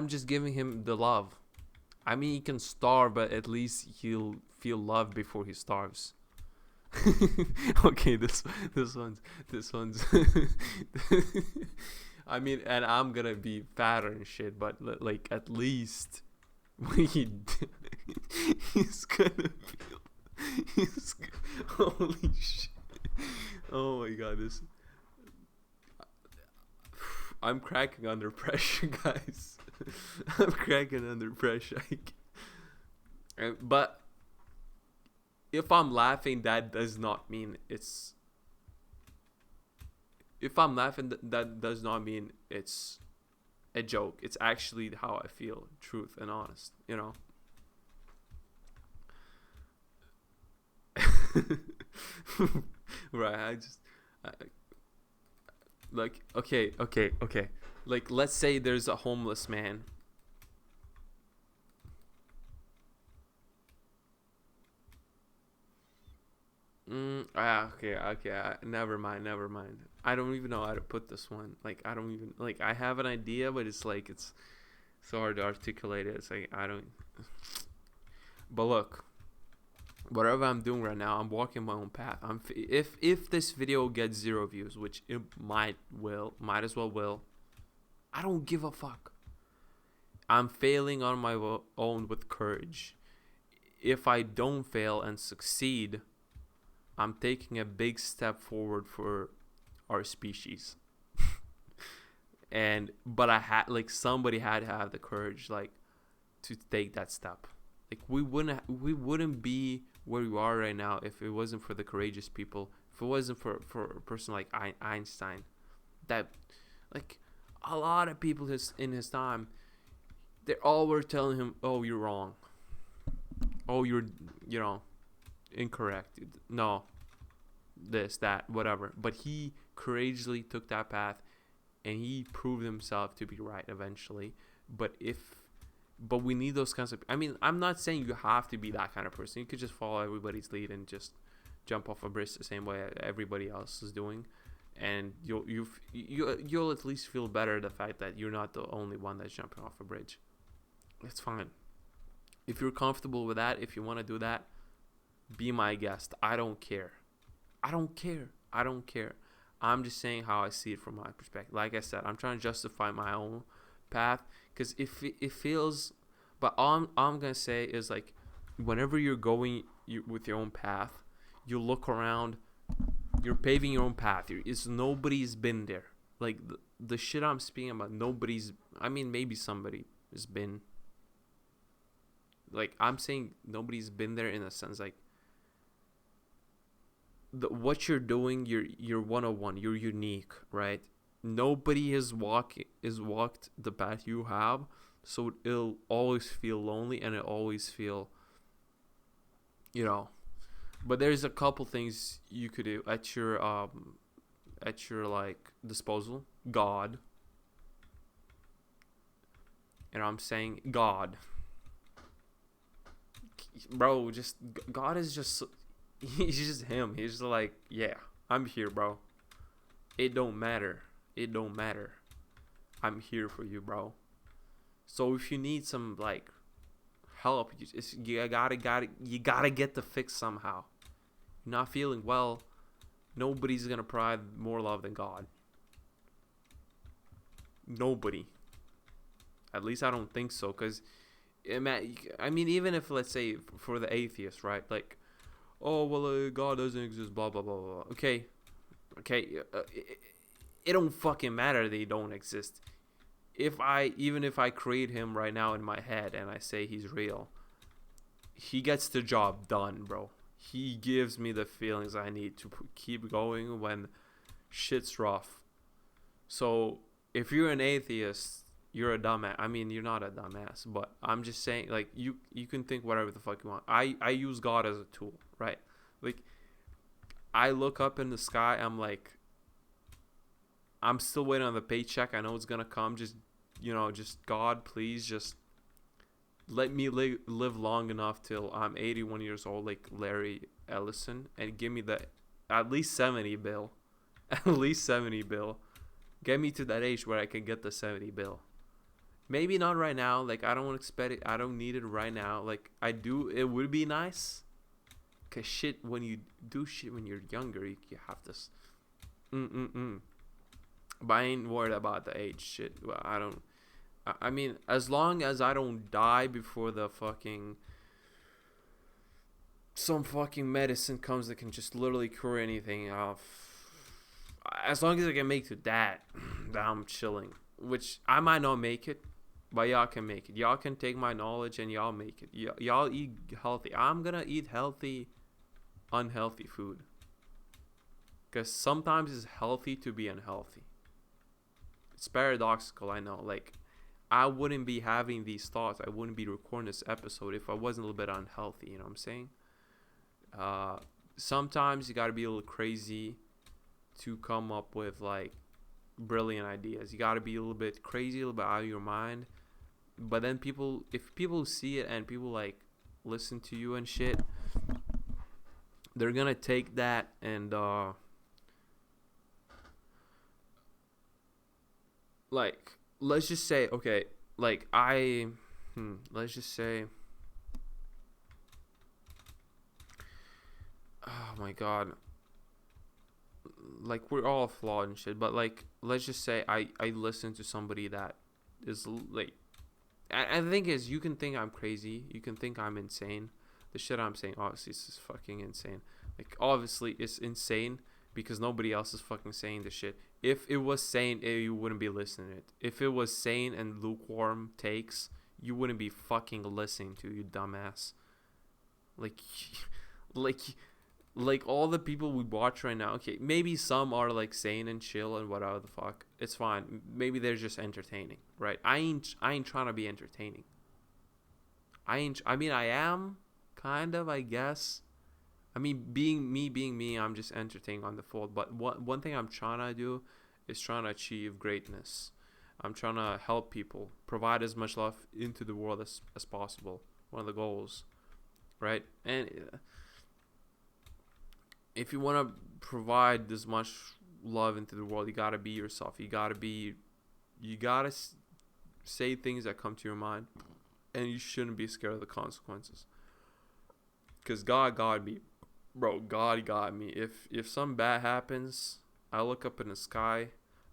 just giving him the love. I mean, he can starve, but at least he'll feel love before he starves. Okay, this one's I mean, and I'm gonna be fatter and shit, but like at least he's gonna feel. Holy shit! Oh my god, I'm cracking under pressure, guys. I'm cracking under pressure. But if I'm laughing, that does not mean it's. If I'm laughing, that does not mean it's a joke. It's actually how I feel, truth and honest. Right. Like, okay. Like, let's say there's a homeless man. Okay. Never mind. I don't even know how to put this one. Like, I don't even, like, I have an idea, but it's like, it's so hard to articulate it. It's like, I don't. But look, whatever I'm doing right now, I'm walking my own path. If this video gets 0 views, which it might as well will, I don't give a fuck. I'm failing on my own with courage. If I don't fail and succeed, I'm taking a big step forward for our species. But I had, like, somebody had to have the courage, like, to take that step. Like, we wouldn't be where we are right now if it wasn't for the courageous people. If it wasn't for a person like Einstein, that, like, a lot of people in his time, they all were telling him, "Oh, you're wrong. Oh, you're incorrect. No, this, that, whatever." But he courageously took that path, and he proved himself to be right eventually. But we need those kinds of. I mean, I'm not saying you have to be that kind of person. You could just follow everybody's lead and just jump off a bridge the same way everybody else is doing, and you'll at least feel better the fact that you're not the only one that's jumping off a bridge. It's fine. If you're comfortable with that, if you want to do that, be my guest. I don't care. I'm just saying how I see it from my perspective. Like I said, I'm trying to justify my own path, because it feels. But all I'm gonna say is, like, whenever you're going with your own path, you look around. You're paving your own path. Nobody's been there. Like, the shit I'm speaking about, nobody's. I mean, maybe somebody has been. Like, I'm saying nobody's been there in a sense, like, what you're doing, you're 101, you're unique, right? Nobody has walked the path you have, So it'll always feel lonely, and it'll always feel, you know. But there's a couple things you could do at your like disposal. God. You know what I'm saying? God. Bro, just God is just he's just him. He's just like, yeah, I'm here, bro. It don't matter. It don't matter. I'm here for you, bro. So if you need some like help, you gotta get the fix somehow. You're not feeling well. Nobody's gonna provide more love than God. Nobody. At least I don't think so. Cause, I mean, even if let's say for the atheist, right? Like, oh well, God doesn't exist. Blah blah blah blah. Okay, it don't fucking matter they don't exist. Even if I create him right now in my head and I say he's real, he gets the job done, bro. He gives me the feelings I need to keep going when shit's rough. So if you're an atheist, you're a dumbass. I mean, you're not a dumbass, but I'm just saying, like, you can think whatever the fuck you want. I use God as a tool, right? Like, I look up in the sky, I'm like, I'm still waiting on the paycheck. I know it's gonna come. Just, just God, please, just let me live long enough till I'm 81 years old, like Larry Ellison, and give me the at least 70 bill. At least 70 bill. Get me to that age where I can get the 70 bill. Maybe not right now. Like, I don't expect it. I don't need it right now. Like, I do. It would be nice. Because when you do shit when you're younger, you have this. But I ain't worried about the age shit. I mean, as long as I don't die before some fucking medicine comes that can just literally cure anything, as long as I can make to that, I'm chilling. Which I might not make it, but y'all can make it. Y'all can take my knowledge and y'all make it. Y'all eat healthy. I'm gonna eat healthy, unhealthy food. Because sometimes it's healthy to be unhealthy. It's paradoxical, I know. Like, I wouldn't be having these thoughts. I wouldn't be recording this episode if I wasn't a little bit unhealthy. You know what I'm saying? Sometimes you gotta be a little crazy to come up with, like, brilliant ideas. You gotta be a little bit crazy, a little bit out of your mind. But then if people see it and people, like, listen to you and shit, they're gonna take that and, like, let's just say, okay, like, let's just say, oh my god, like, we're all flawed and shit, but, like, let's just say I listen to somebody that is, like, and the thing is, you can think I'm crazy, you can think I'm insane. The shit I'm saying, obviously, is fucking insane. Like, obviously, it's insane because nobody else is fucking saying the shit. If it was sane, you wouldn't be listening to it. If it was sane and lukewarm takes, you wouldn't be fucking listening to, you dumbass. Like, like all the people we watch right now. Okay, maybe some are like sane and chill and whatever the fuck. It's fine. Maybe they're just entertaining, right? I ain't trying to be entertaining. I mean, I am kind of, I guess. I mean, being me, I'm just entertaining on the fold. But one thing I'm trying to do is trying to achieve greatness. I'm trying to help people, provide as much love into the world as possible. One of the goals, right? And if you want to provide this much love into the world, you gotta be yourself. You gotta say things that come to your mind, and you shouldn't be scared of the consequences. Cause God got me. Bro, God got me. If something bad happens, I look up in the sky,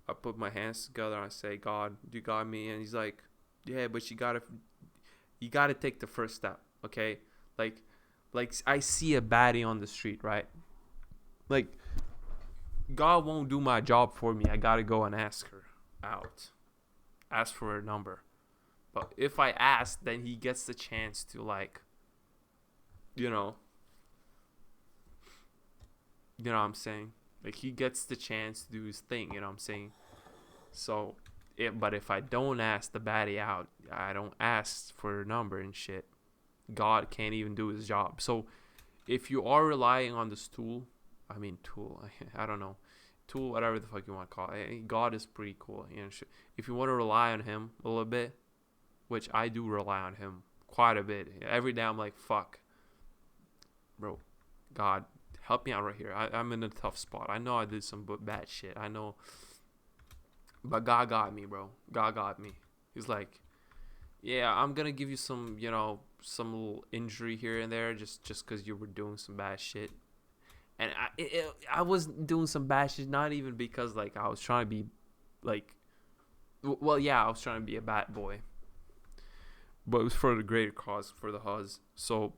I put my hands together, and I say, God, you got me. And he's like, yeah, but you gotta take the first step, okay? Like I see a baddie on the street, right? Like, God won't do my job for me. I gotta go and ask her out. Ask for her number. But if I ask, then he gets the chance to, like, you know what I'm saying? Like, he gets the chance to do his thing, you know what I'm saying? So, But if I don't ask the baddie out, I don't ask for a number and shit, God can't even do his job. So if you are relying on this tool, I don't know, tool, whatever the fuck you want to call it, God is pretty cool. If you want to rely on him a little bit, which I do rely on him quite a bit. Every day I'm like, fuck, bro, God, help me out right here. I'm in a tough spot. I know I did some bad shit. I know. But God got me, bro. God got me. He's like, yeah, I'm going to give you some, some little injury here and there just because you were doing some bad shit. And I was doing some bad shit, not even because, like, I was trying to be, like, well, yeah, I was trying to be a bad boy. But it was for the greater cause, for the huz. So,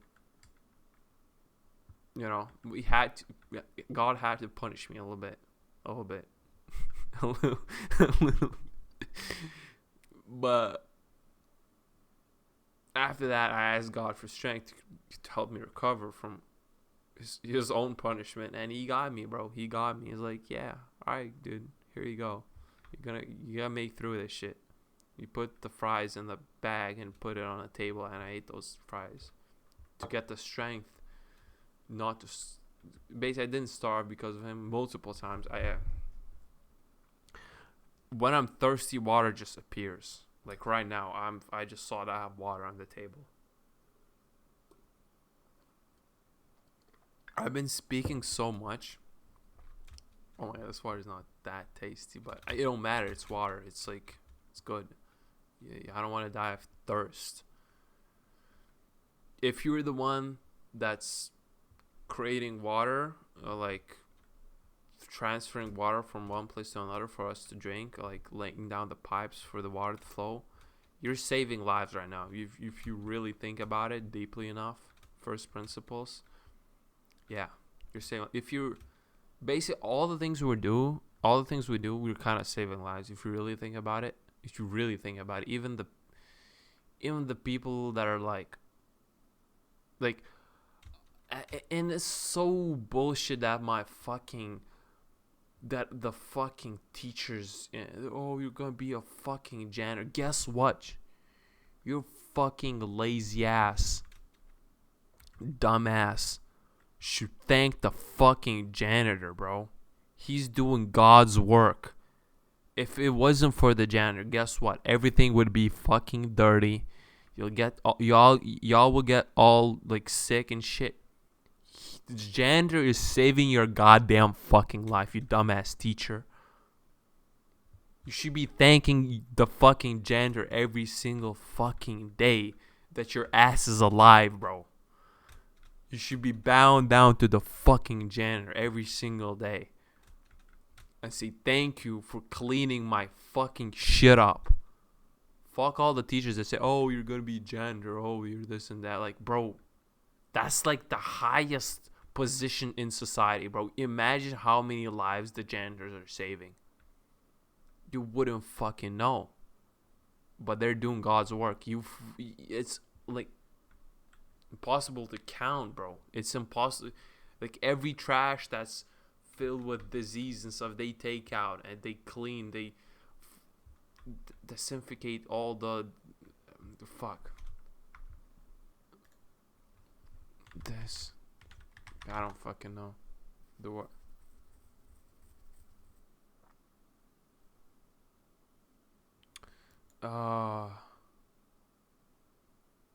God had to punish me a little bit. A little. But after that, I asked God for strength to help me recover from his own punishment, and he got me, bro. He got me. He's like, yeah, all right, dude, here you go. You gotta make through this shit. You put the fries in the bag and put it on a table, and I ate those fries to get the strength not to. Basically, I didn't starve because of him multiple times. When I'm thirsty, water just appears. Like right now, I just saw that I have water on the table. I've been speaking so much. Oh my god, this water is not that tasty, but it don't matter. It's water. It's like, it's good. Yeah, I don't want to die of thirst. If you're the one that's creating water, like transferring water from one place to another for us to drink, like laying down the pipes for the water to flow, you're saving lives right now. If you really think about it deeply enough, first principles, yeah, you're saving. If you're basically all the things we do, we're kind of saving lives. If you really think about it, even the people that are like, and it's so bullshit that the fucking teachers, oh, you're gonna be a fucking janitor. Guess what? You're fucking lazy ass, dumbass. Should thank the fucking janitor, bro. He's doing God's work. If it wasn't for the janitor, guess what? Everything would be fucking dirty. Y'all will get all like sick and shit. The janitor is saving your goddamn fucking life, you dumbass teacher. You should be thanking the fucking janitor every single fucking day that your ass is alive, bro. You should be bowing down to the fucking janitor every single day and say thank you for cleaning my fucking shit up. Fuck all the teachers that say, oh, you're gonna be a janitor, oh, you're this and that. Like, bro, that's like the highest position in society, bro. Imagine how many lives the janitors are saving. You wouldn't fucking know. But they're doing God's work. It's like impossible to count, bro. It's impossible. Like every trash that's filled with disease and stuff, they take out and they clean. They disinfectate all the fuck. This, I don't fucking know. The what?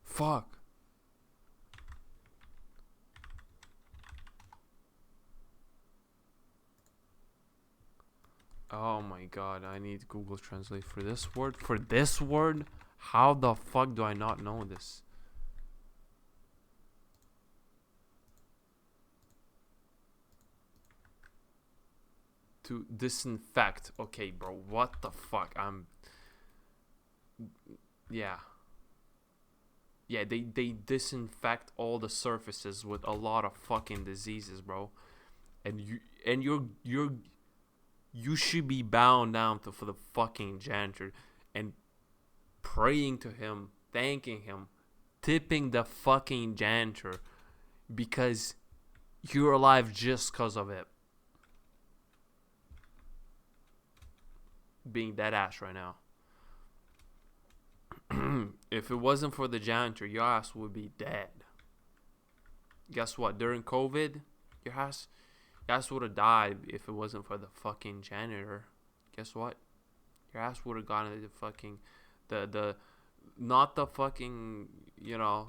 Fuck. Oh my god, I need Google Translate for this word. For this word? How the fuck do I not know this? To disinfect. Okay, bro. What the fuck? Yeah. Yeah, they disinfect all the surfaces with a lot of fucking diseases, bro. And you should be bowing down for the fucking janitor and praying to him, thanking him, tipping the fucking janitor because you're alive just because of it. Being dead ass right now. if it wasn't for the janitor, your ass would be dead. Guess what? During COVID, your ass would have died if it wasn't for the fucking janitor. Guess what? Your ass would have gone into the fucking the not the fucking, you know,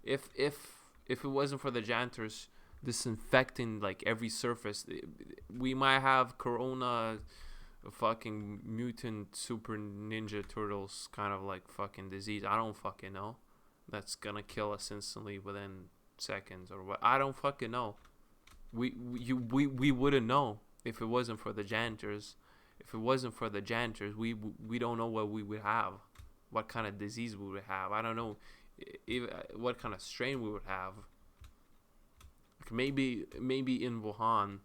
if it wasn't for the janitors disinfecting like every surface, we might have corona fucking mutant super ninja turtles kind of like fucking disease. I don't fucking know. That's gonna kill us instantly within seconds or what. I don't fucking know. We wouldn't know if it wasn't for the janitors. If it wasn't for the janitors, we don't know what we would have, what kind of disease we would have. I don't know what kind of strain we would have. Maybe in Wuhan.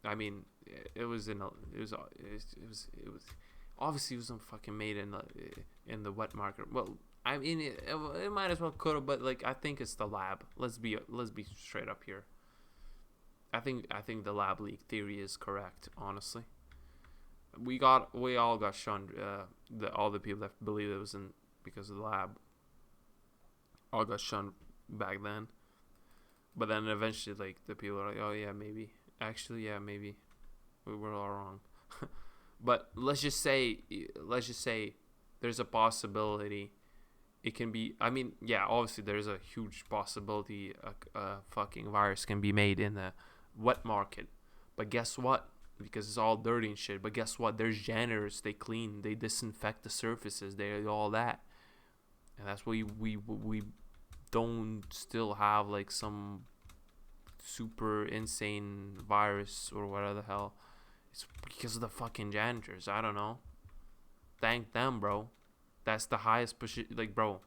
I mean, it was obviously it wasn't fucking made in the wet market. Well, I mean, it might as well could have, but like I think it's the lab. Let's be straight up here. I think the lab leak theory is correct. Honestly, we all got shunned. All the people that believe it was because of the lab all got shunned back then. But then eventually, like the people are like, oh yeah, maybe. Actually, yeah, maybe we were all wrong. But let's just say there's a possibility. It can be. I mean, yeah, obviously there's a huge possibility a fucking virus can be made in the wet market. But guess what? Because it's all dirty and shit. But guess what? There's janitors. They clean. They disinfect the surfaces. They all that. And that's why we don't still have like some super insane virus or whatever the hell. It's because of the fucking janitors. I don't know. Thank them, bro. That's the highest position. Like, bro,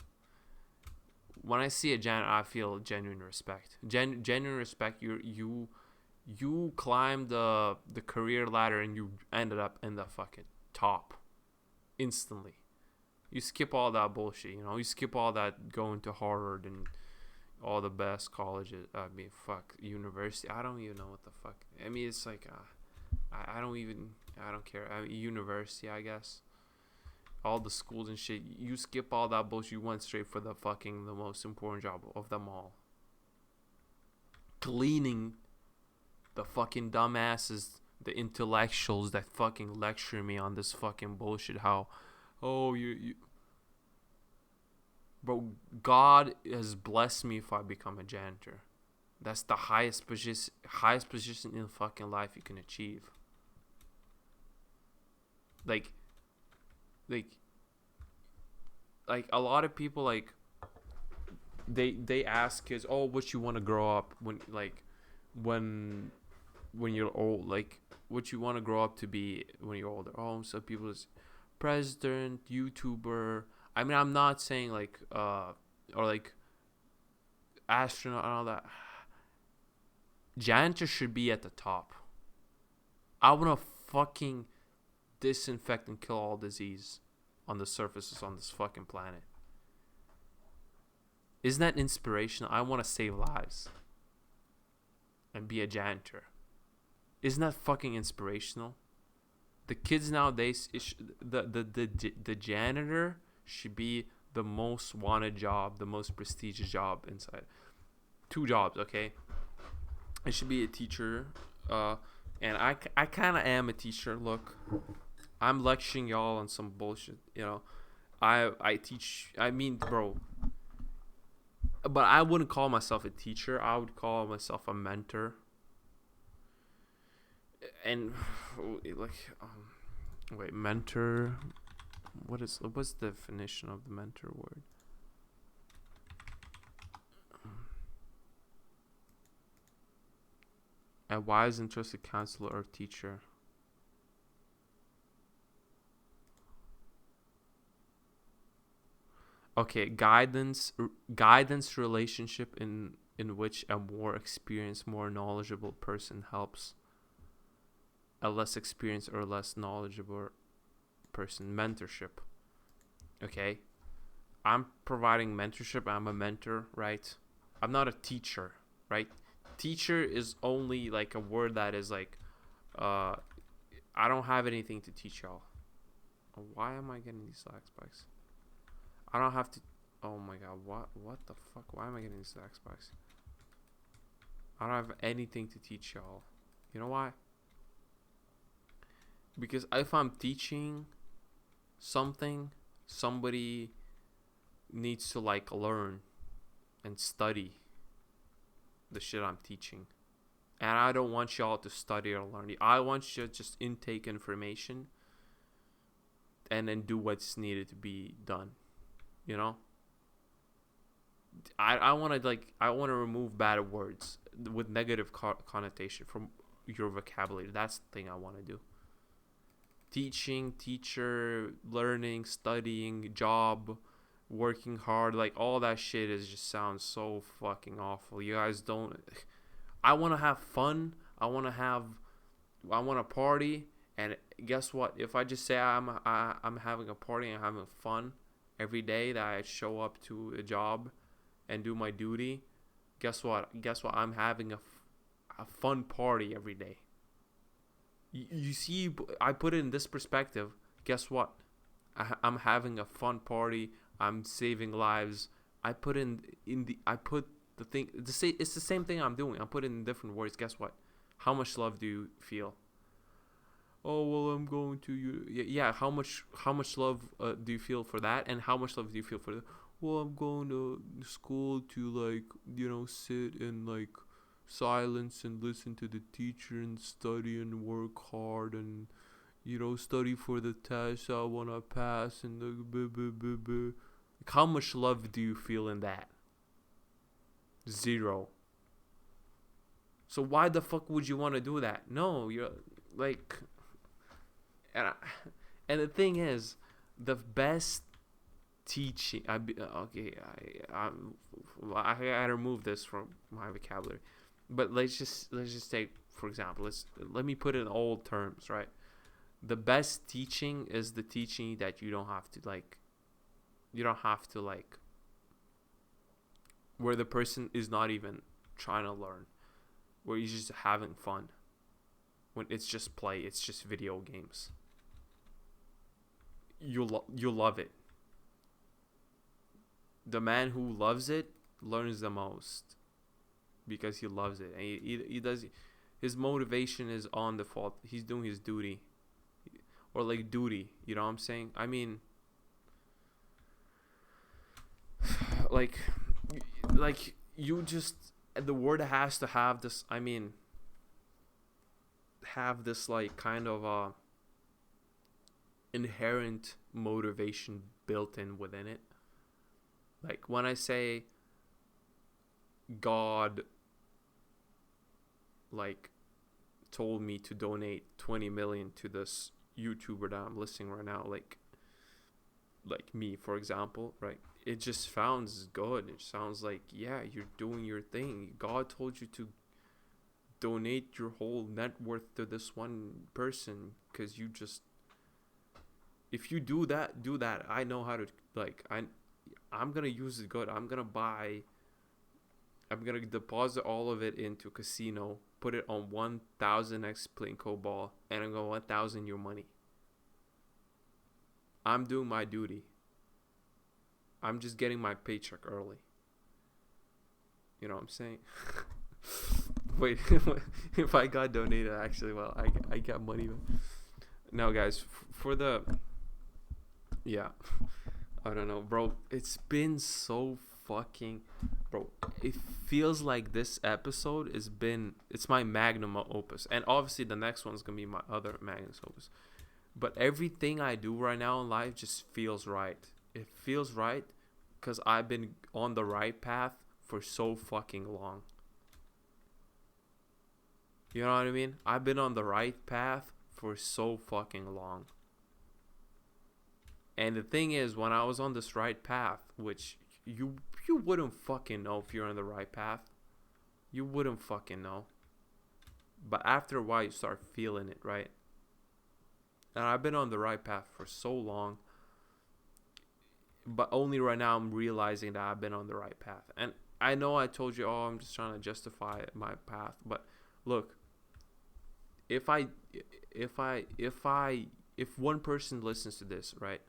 when I see a janitor, I feel genuine respect. Genuine respect. You climbed the career ladder and you ended up in the fucking top instantly. You skip all that bullshit, you know. You skip all that going to Harvard and all the best colleges. I mean, fuck, university. I don't even know what the fuck. I mean, it's like, I don't care. I mean, university, I guess. All the schools and shit. You skip all that bullshit. You went straight for the most important job of them all. Cleaning the fucking dumbasses, the intellectuals that fucking lecture me on this fucking bullshit. How, oh, you bro, God has blessed me if I become a janitor. That's the highest position in fucking life you can achieve. Like a lot of people, like, they ask kids, oh, what you want to grow up when you're old, like what you want to grow up to be when you're older. Oh, some people is president, YouTuber. I mean, I'm not saying like or like astronaut and all that. Janitor should be at the top. I want to fucking disinfect and kill all disease on the surfaces on this fucking planet. Isn't that inspirational? I want to save lives and be a janitor. Isn't that fucking inspirational? The kids nowadays, the janitor should be the most wanted job, the most prestigious job inside. 2 jobs, okay? It should be a teacher, and I kind of am a teacher. Look, I'm lecturing y'all on some bullshit, you know. I teach. I mean, bro. But I wouldn't call myself a teacher. I would call myself a mentor. And like, wait, mentor. What's the definition of the mentor word? A wise and trusted counselor or teacher. Okay, guidance relationship in which a more experienced, more knowledgeable person helps a less experienced or less knowledgeable person. Mentorship. Okay, I'm providing mentorship. I'm a mentor, right? I'm not a teacher, right? Teacher is only like a word that is like, I don't have anything to teach y'all. Why am I getting these lag spikes? I don't have to. Oh my god, what the fuck? Why am I getting these lag spikes? I don't have anything to teach y'all. You know why? Because if I'm teaching something, somebody needs to like learn and study the shit I'm teaching. And I don't want y'all to study or learn. I want you to just intake information and then do what's needed to be done. You know? I want to remove bad words with negative connotation from your vocabulary. That's the thing I want to do. Teaching, teacher, learning, studying, job, working hard, like all that shit is just sounds so fucking awful. You guys don't. I want to have fun. I want to party. And guess what? If I just say I'm having a party and having fun every day that I show up to a job and do my duty, guess what? I'm having a fun party every day. You see, I put it in this perspective. Guess what? I'm having a fun party. I'm saving lives. I put the thing. It's the same thing I'm doing. I'm putting in different words. Guess what? How much love do you feel? Oh well, I'm going to you. Yeah. How much love do you feel for that? And how much love do you feel for the? Well, I'm going to school to sit in silence and listen to the teacher and study and work hard and study for the test I want to pass and how much love do you feel in that? Zero. So why the fuck would you want to do that? No, you're like, and the thing is, the best teaching. I gotta remove this from my vocabulary. But let's just take, for example, let me put it in old terms, right? The best teaching is the teaching that you don't have to where the person is not even trying to learn, where you're just having fun, when it's just play, it's just video games. You'll love it. The man who loves it learns the most. Because he loves it, and he does. His motivation is on default. He's doing his duty, or duty. You know what I'm saying? I mean, like you just, the word has to have this. I mean, have this kind of inherent motivation built in within it. Like when I say God told me to donate 20 million to this YouTuber that I'm listening right now, like me, for example, right? It just sounds good. It sounds like, yeah, you're doing your thing. God told you to donate your whole net worth to this one person, because if you do that, I know how to, I'm gonna use it good. I'm gonna deposit all of it into casino, put it on 1,000x Plinko ball, and I'm going 1,000 your money. I'm doing my duty. I'm just getting my paycheck early. You know what I'm saying? Wait, if I got donated, actually, well, I got money. No, guys, yeah, I don't know, bro. It's been so fucking, bro, it feels like this episode it's my magnum opus, and obviously the next one's gonna be my other magnum opus, but everything I do right now in life just feels right. It feels right because I've been on the right path for so fucking long. You know what I mean? I've been on the right path for so fucking long. And the thing is, when I was on this right path, which you wouldn't fucking know if you're on the right path. You wouldn't fucking know. But after a while, you start feeling it, right? And I've been on the right path for so long. But only right now I'm realizing that I've been on the right path. And I know I told you, I'm just trying to justify my path. But look, if I if one person listens to this, right,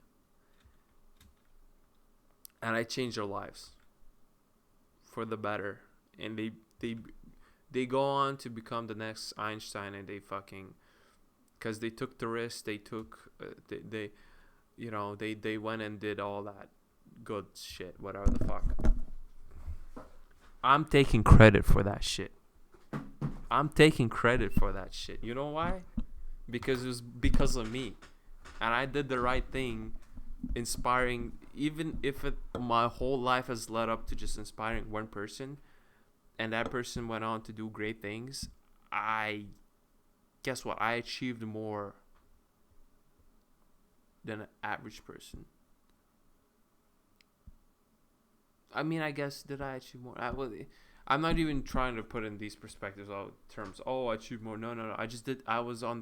and I change their lives for the better, and they go on to become the next Einstein, and they fucking, because they took the risk, they took they you know, they went and did all that good shit, whatever the fuck. I'm taking credit for that shit. I'm taking credit for that shit. You know why? Because it was because of me, and I did the right thing, inspiring. Even if my whole life has led up to just inspiring one person, and that person went on to do great things, I guess what? I achieved more than an average person. I mean, I guess, did I achieve more? I'm not even trying to put in these perspectives of terms. Oh, I achieved more. No, no, no. I just did. I was on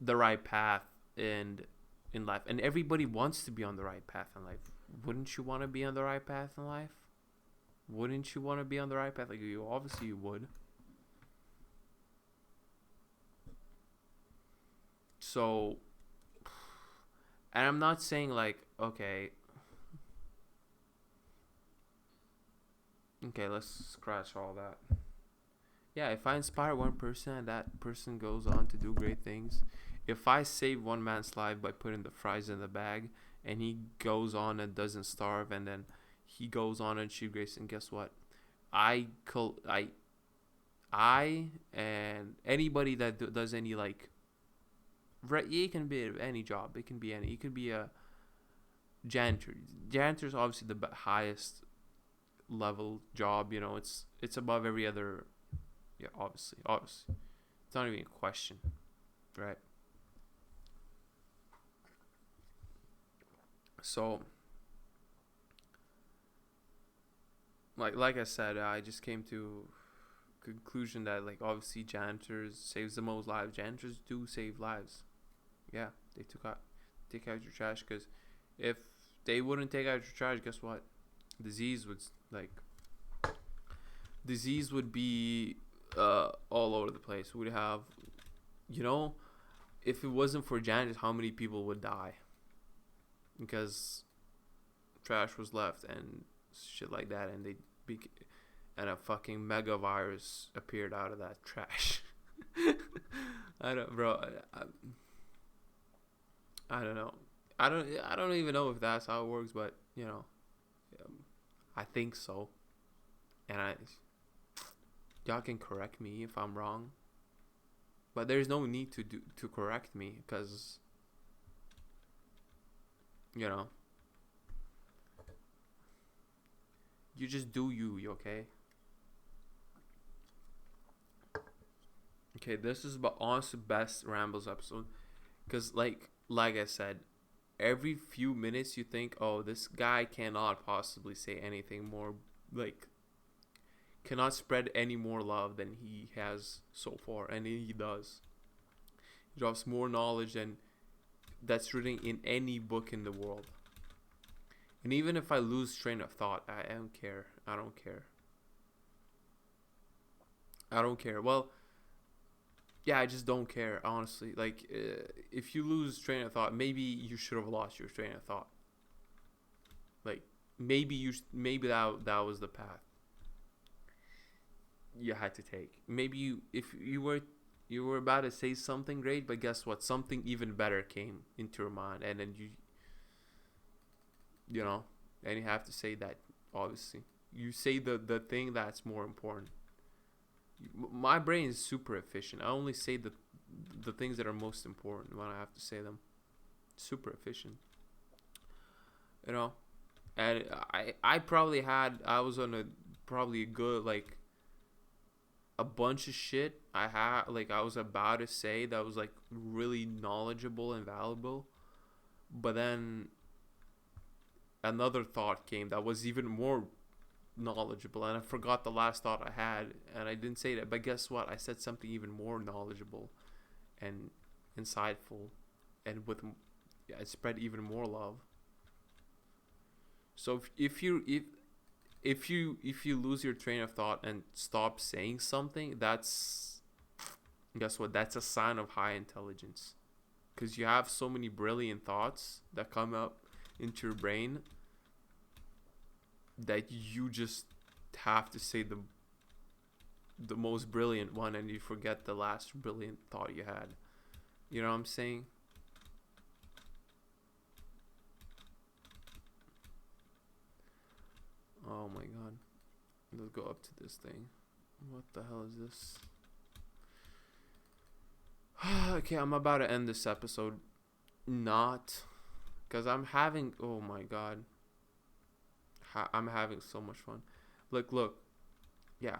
the right path in life, and everybody wants to be on the right path in life. Wouldn't you want to be on the right path in life? Wouldn't you want to be on the right path? Like, you obviously you would. So, and I'm not saying like, okay, let's scratch all that. Yeah, if I inspire one person and that person goes on to do great things, if I save one man's life by putting the fries in the bag, and he goes on and doesn't starve, and then he goes on and achieve grace, and guess what? I and anybody that does any like, it can be any job. It can be any. It could be a janitor. Janitor is obviously the highest level job. You know, it's above every other. Yeah, obviously, it's not even a question, right? So, like I said, I just came to conclusion that, like, obviously janitors saves the most lives. Janitors do save lives. Yeah, they take out your trash, because if they wouldn't take out your trash, guess what? Disease would be all over the place. We'd have, you know, if it wasn't for janitors, how many people would die? Because trash was left and shit like that, and and a fucking mega virus appeared out of that trash. I don't, bro. I don't know. I don't even know if that's how it works, but you know, I think so. And y'all can correct me if I'm wrong. But there's no need to correct me, because you know, you just do you, okay? Okay, this is about honestly best Rambles episode, because like I said, every few minutes you think, oh, this guy cannot possibly say anything more, like, cannot spread any more love than he has so far, and he does. He drops more knowledge than that's written in any book in the world. And even if I lose train of thought, I don't care. I don't care. Well, yeah, I just don't care, honestly. Like, if you lose train of thought, maybe you should have lost your train of thought. Like, maybe that was the path you had to take. Maybe if you were about to say something great, but guess what? Something even better came into your mind, and then you know, and you have to say that. Obviously, you say the thing that's more important. My brain is super efficient. I only say the things that are most important when I have to say them. Super efficient, you know. And I was on probably a good, like, a bunch of shit I was about to say that was like really knowledgeable and valuable, but then another thought came that was even more knowledgeable, and I forgot the last thought I had, and I didn't say that. But guess what? I said something even more knowledgeable and insightful, and it spread even more love. So if you lose your train of thought and stop saying something, that's guess what? That's a sign of high intelligence. Because you have so many brilliant thoughts that come up into your brain that you just have to say the most brilliant one, and you forget the last brilliant thought you had. You know what I'm saying? Oh my god. Let's go up to this thing. What the hell is this? Okay, I'm about to end this episode. Not. Because I'm having. Oh my god. I'm having so much fun. Look. Yeah.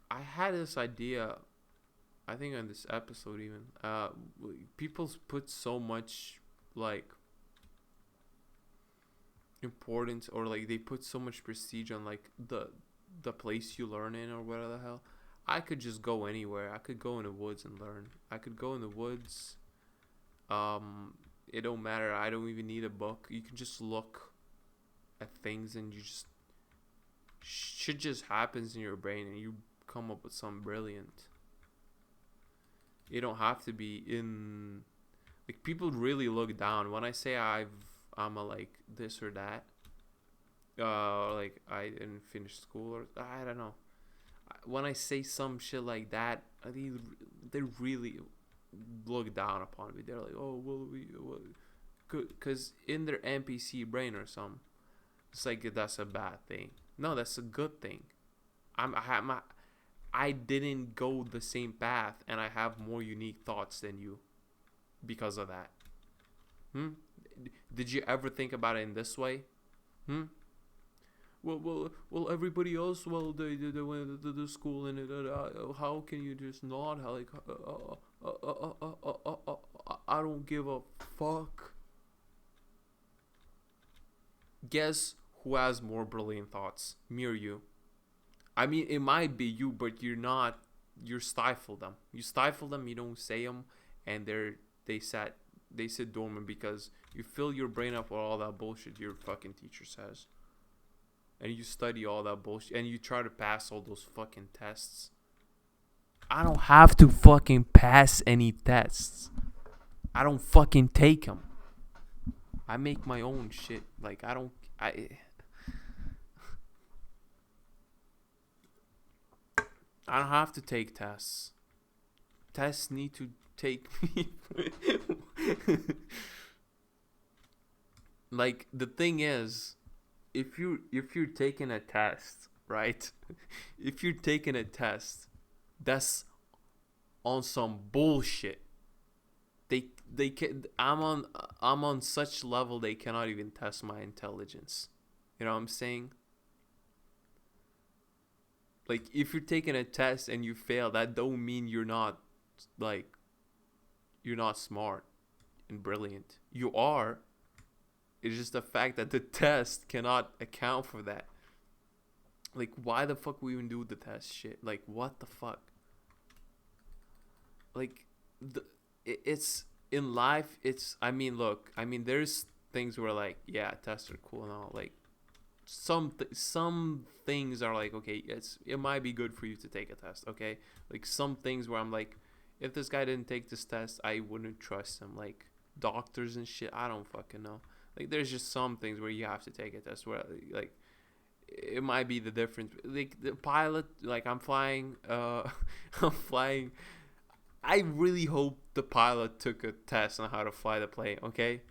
I had this idea. I think on this episode even. People put so much, like, importance, or like they put so much prestige on like the place you learn in or whatever the hell. I could just go anywhere. I could go in the woods and learn. I could go in the woods. It don't matter. I don't even need a book. You can just look at things and you just shit just happens in your brain and you come up with something brilliant. You don't have to be in, like, people really look down when I say I'm a like this or that. Like I didn't finish school, or I don't know. When I say some shit like that, they really look down upon me. They're like, oh, well, because in their NPC brain or something, it's like that's a bad thing. No, that's a good thing. I didn't go the same path, and I have more unique thoughts than you because of that. Did you ever think about it in this way? Well, everybody else, well, they went to the school, and how can you just not? Like, I don't give a fuck. Guess who has more brilliant thoughts? Me or you? I mean, it might be you, but you're not. You stifle them. You stifle them. You don't say them, and they sit dormant because you fill your brain up with all that bullshit your fucking teacher says. And you study all that bullshit, and you try to pass all those fucking tests. I don't have to fucking pass any tests. I don't fucking take them. I make my own shit. Like, I don't have to take tests. Tests need to take me. Like, the thing is, if you're taking a test, right? If you're taking a test, that's on some bullshit. They can. I'm on such level they cannot even test my intelligence. You know what I'm saying? Like, if you're taking a test and you fail, that don't mean you're not smart and brilliant. You are. It's just the fact that the test cannot account for that. Like, why the fuck we even do the test shit? Like, what the fuck? Like, it's in life. I mean, look. I mean, there's things where, like, yeah, tests are cool and all. Like, some things are like, okay, it might be good for you to take a test. Okay, like some things where I'm like, if this guy didn't take this test, I wouldn't trust him. Like doctors and shit, I don't fucking know. Like, there's just some things where you have to take a test where, like, it might be the difference. Like the pilot, like I'm flying, I'm flying. I really hope the pilot took a test on how to fly the plane. Okay,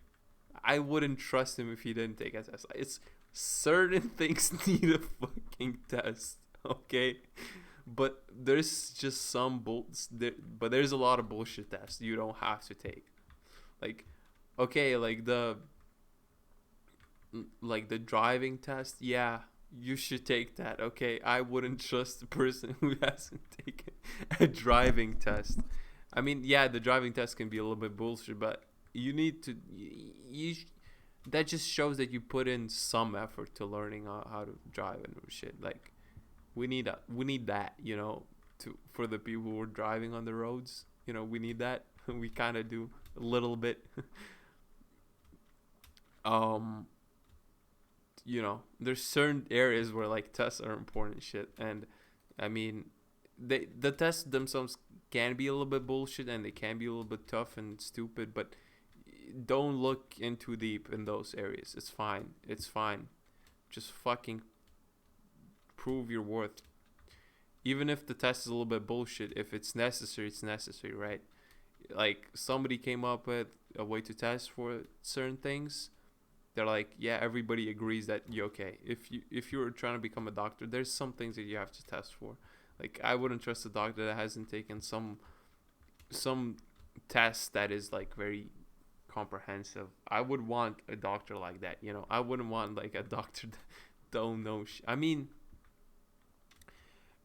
I wouldn't trust him if he didn't take a test. It's certain things need a fucking test. Okay, but there's just some but there's a lot of bullshit tests you don't have to take. Like, okay, like the driving test, yeah, you should take that. Okay, I wouldn't trust the person who hasn't taken a driving test. I mean, yeah, the driving test can be a little bit bullshit, but you need to that just shows that you put in some effort to learning how to drive and shit. Like, we need that, you know, for the people who are driving on the roads. You know, we need that. We kind of do a little bit. You know, there's certain areas where like tests are important shit, and I mean, the tests themselves can be a little bit bullshit, and they can be a little bit tough and stupid, but don't look in too deep in those areas. It's fine. It's fine. Just fucking prove your worth. Even if the test is a little bit bullshit, if it's necessary, it's necessary, right? Like, somebody came up with a way to test for certain things. They're like, yeah, everybody agrees that you're okay. If you're trying to become a doctor, there's some things that you have to test for. Like, I wouldn't trust a doctor that hasn't taken some test that is like very comprehensive. I would want a doctor like that, you know. I wouldn't want like a doctor that don't know I mean,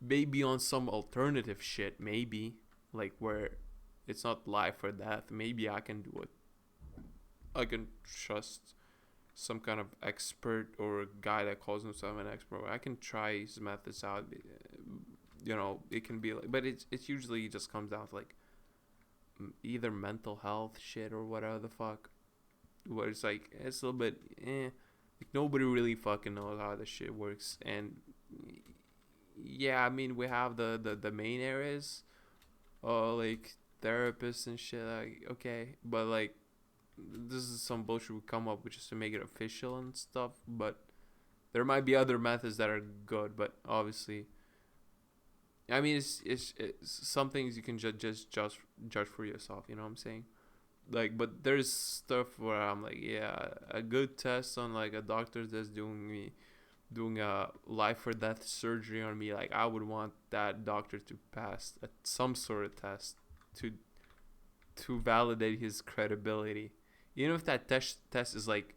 maybe on some alternative shit, maybe like where it's not life or death. Maybe I can do it. I can trust some kind of expert or a guy that calls himself an expert. I can try his methods out. You know, it can be like, but it's usually just comes down to like either mental health shit or whatever the fuck. Where it's like, it's a little bit like nobody really fucking knows how this shit works. And yeah, I mean, we have the main areas, like therapists and shit. Like, okay, but like, this is some bullshit we come up with just to make it official and stuff. But there might be other methods that are good, but obviously, I mean, it's some things you can just judge for yourself. You know what I'm saying? Like, but there's stuff where I'm like, yeah, a good test on like a doctor that's doing a life or death surgery on me. Like, I would want that doctor to pass some sort of test to validate his credibility. Even if that test is like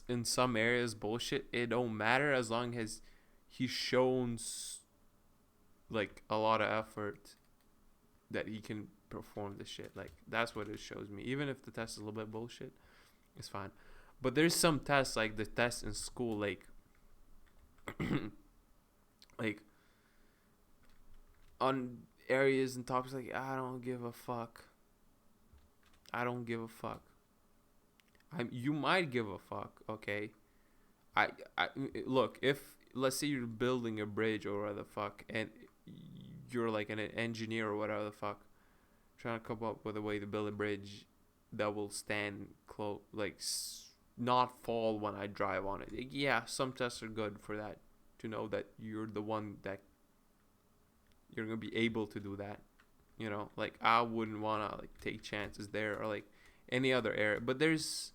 in some areas bullshit, it don't matter as long as he's shown like a lot of effort that he can perform the shit. Like, that's what it shows me. Even if the test is a little bit bullshit, it's fine. But there's some tests, like the test in school, like like on areas and topics, like, I don't give a fuck. I don't give a fuck. You might give a fuck, okay? I look, if let's say you're building a bridge or whatever the fuck, and you're like an engineer or whatever the fuck, trying to come up with a way to build a bridge that will stand close, like not fall when I drive on it. Yeah, some tests are good for that, to know that you're the one that you're gonna be able to do that. You know, like, I wouldn't wanna like take chances there or like any other area. But there's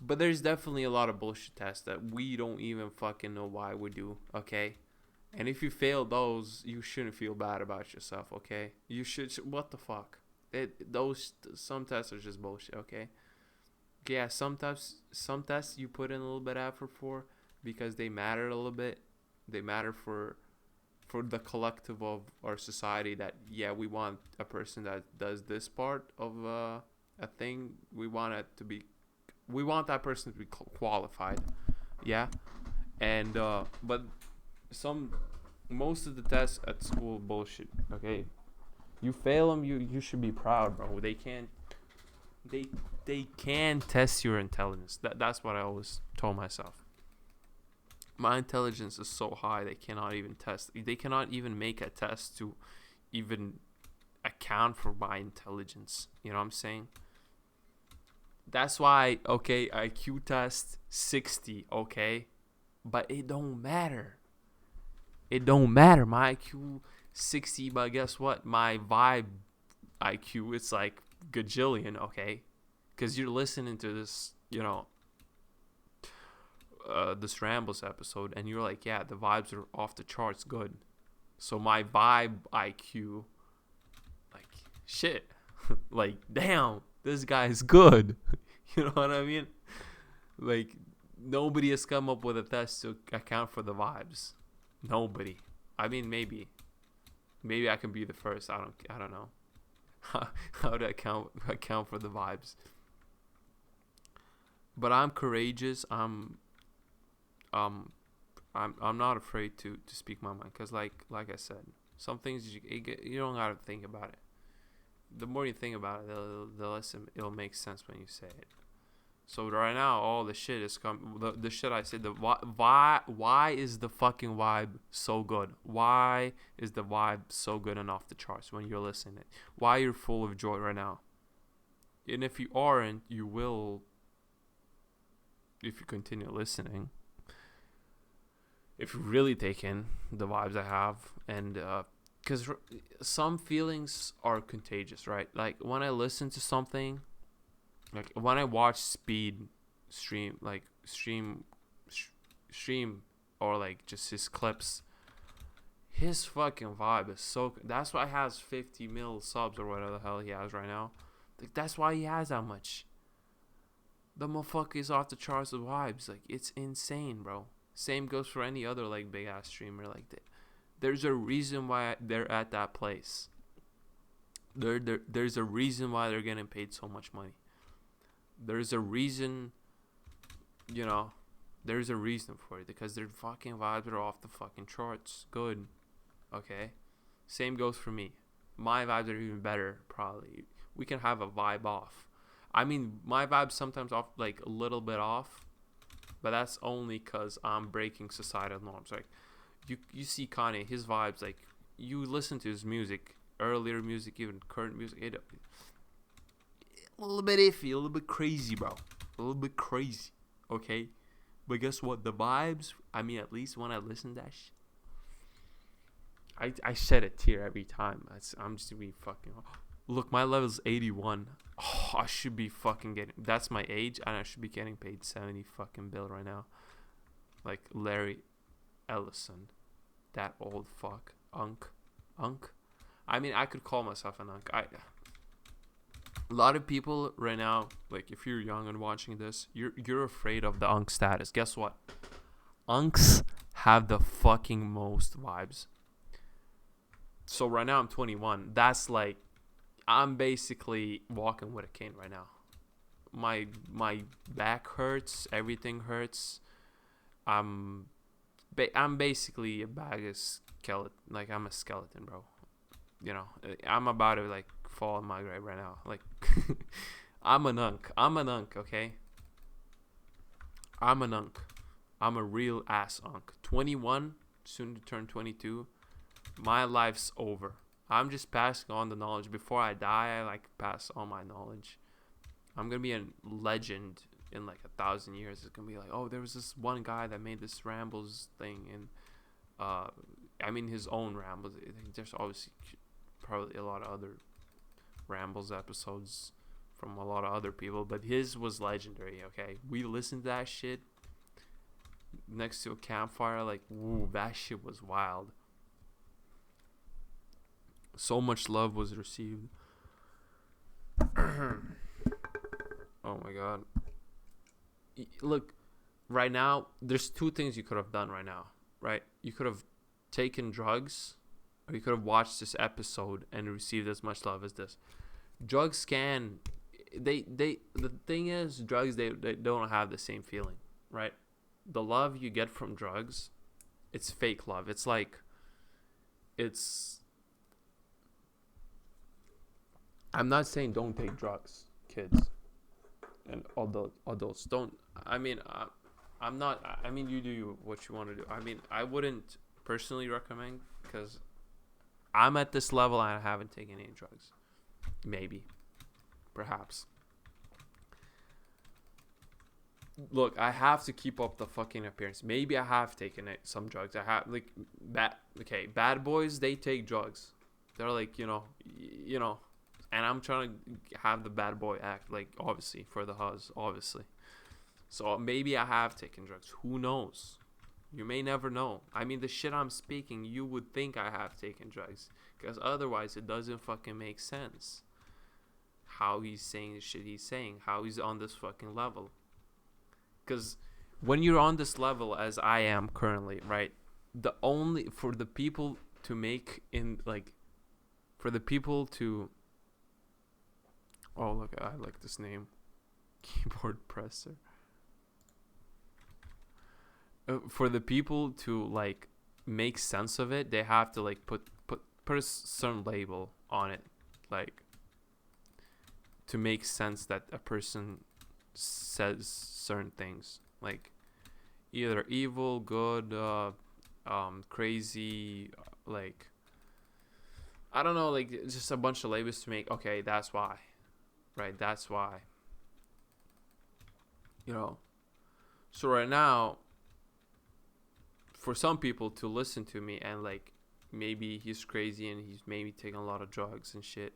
definitely a lot of bullshit tests that we don't even fucking know why we do. Okay, and if you fail those, you shouldn't feel bad about yourself. Okay, you should. What the fuck? Some tests are just bullshit. Okay. Yeah, some tests you put in a little bit of effort for because they matter a little bit. They matter for the collective of our society, that yeah, we want a person that does this part of a thing. We want that person to be qualified. Yeah. And but most of the tests at school bullshit. Okay, you fail them, you should be proud, bro. They can test your intelligence. That's what I always told myself. My intelligence is so high they cannot even test. They cannot even make a test to even account for my intelligence. You know what I'm saying? That's why, okay, IQ test 60, okay? But it don't matter. It don't matter. My IQ 60, but guess what? My vibe IQ, it's like gajillion, okay? Because you're listening to this, you know, this Rambles episode, and you're like, yeah, the vibes are off the charts good. So my vibe IQ, like, shit. Like, damn, this guy is good. You know what I mean? Like, nobody has come up with a test to account for the vibes. Nobody. I mean, maybe I can be the first. I don't know how to account for the vibes. But I'm courageous. I'm not afraid to speak my mind, because like I said, some things you don't gotta think about it. The more you think about it, the less it'll make sense when you say it. So right now, all the shit is the shit I said. Why is the fucking vibe so good? Why is the vibe so good and off the charts when you're listening? Why you're full of joy right now? And if you aren't, you will. If you continue listening, if you really take in the vibes I have, and because some feelings are contagious, right? Like when I listen to something. Like when I watch Speed stream or like just his clips, his fucking vibe is so. That's why he has 50 mil subs or whatever the hell he has right now. Like that's why he has that much. The motherfucker is off the charts of vibes. Like it's insane, bro. Same goes for any other like big ass streamer. Like there's a reason why they're at that place. There's a reason why they're getting paid so much money. There's a reason, there's a reason for it because their fucking vibes are off the fucking charts. Good. Okay. Same goes for me. My vibes are even better, probably. We can have a vibe off. I mean, my vibe's sometimes off, like a little bit off, but that's only because I'm breaking societal norms. Like, you see Kanye, his vibes, like, you listen to his music, earlier music, even current music, a little bit iffy, a little bit crazy, bro. A little bit crazy, okay? But guess what? The vibes, I mean, at least when I listen to that shit, I shed a tear every time. I'm just be fucking... Look, my level's 81. Oh, I should be fucking getting... That's my age, and I should be getting paid 70 fucking bill right now. Like Larry Ellison. That old fuck. Unk. I mean, I could call myself an unk. A lot of people right now, like if you're young and watching this, you're afraid of the unk status. Guess what? Unks have the fucking most vibes. So right now I'm 21. That's like I'm basically walking with a cane right now. My back hurts. Everything hurts. I'm basically a bag of skeleton. Like I'm a skeleton, bro. I'm about to like fall in my grave right now. Like I'm an unk, okay? I'm an unk. I'm a real ass unk. 21, soon to turn 22. My life's over. I'm just passing on the knowledge. Before I die, I like pass on my knowledge. I'm gonna be a legend in like 1,000 years. It's gonna be like, oh, there was this one guy that made this Rambles thing, and I mean his own Rambles. There's obviously probably a lot of other Rambles episodes from a lot of other people, but his was legendary. Okay, we listened to that shit next to a campfire. Like, woo, that shit was wild. So much love was received. Oh my god. Look, right now there's two things you could have done right now, right? You could have taken drugs, or you could have watched this episode and received as much love as this. Drugs can, the thing is, drugs, they don't have the same feeling, right? The love you get from drugs, it's fake love. It's like, I'm not saying don't take drugs, kids and adults. Don't, I mean, I'm not, I mean, you do what you want to do. I mean, I wouldn't personally recommend, because I'm at this level and I haven't taken any drugs. Maybe. Perhaps. Look, I have to keep up the fucking appearance. Maybe I have taken some drugs. I have, like, bad boys, they take drugs. They're like, and I'm trying to have the bad boy act, like, obviously, for the huzz, obviously. So maybe I have taken drugs. Who knows? You may never know. I mean, the shit I'm speaking, you would think I have taken drugs, because otherwise it doesn't fucking make sense. How he's saying the shit he's saying, how he's on this fucking level. Because when you're on this level, as I am currently, right, for the people to make in, like, for the people to, oh, look, I like this name, keyboard presser. For the people to, like, make sense of it, they have to, like, put a certain label on it, like, to make sense that a person says certain things, like either evil, good, crazy, like I don't know, like it's just a bunch of labels to make. Okay, that's why, right? That's why, you know. So right now, for some people to listen to me and like maybe he's crazy and he's maybe taking a lot of drugs and shit,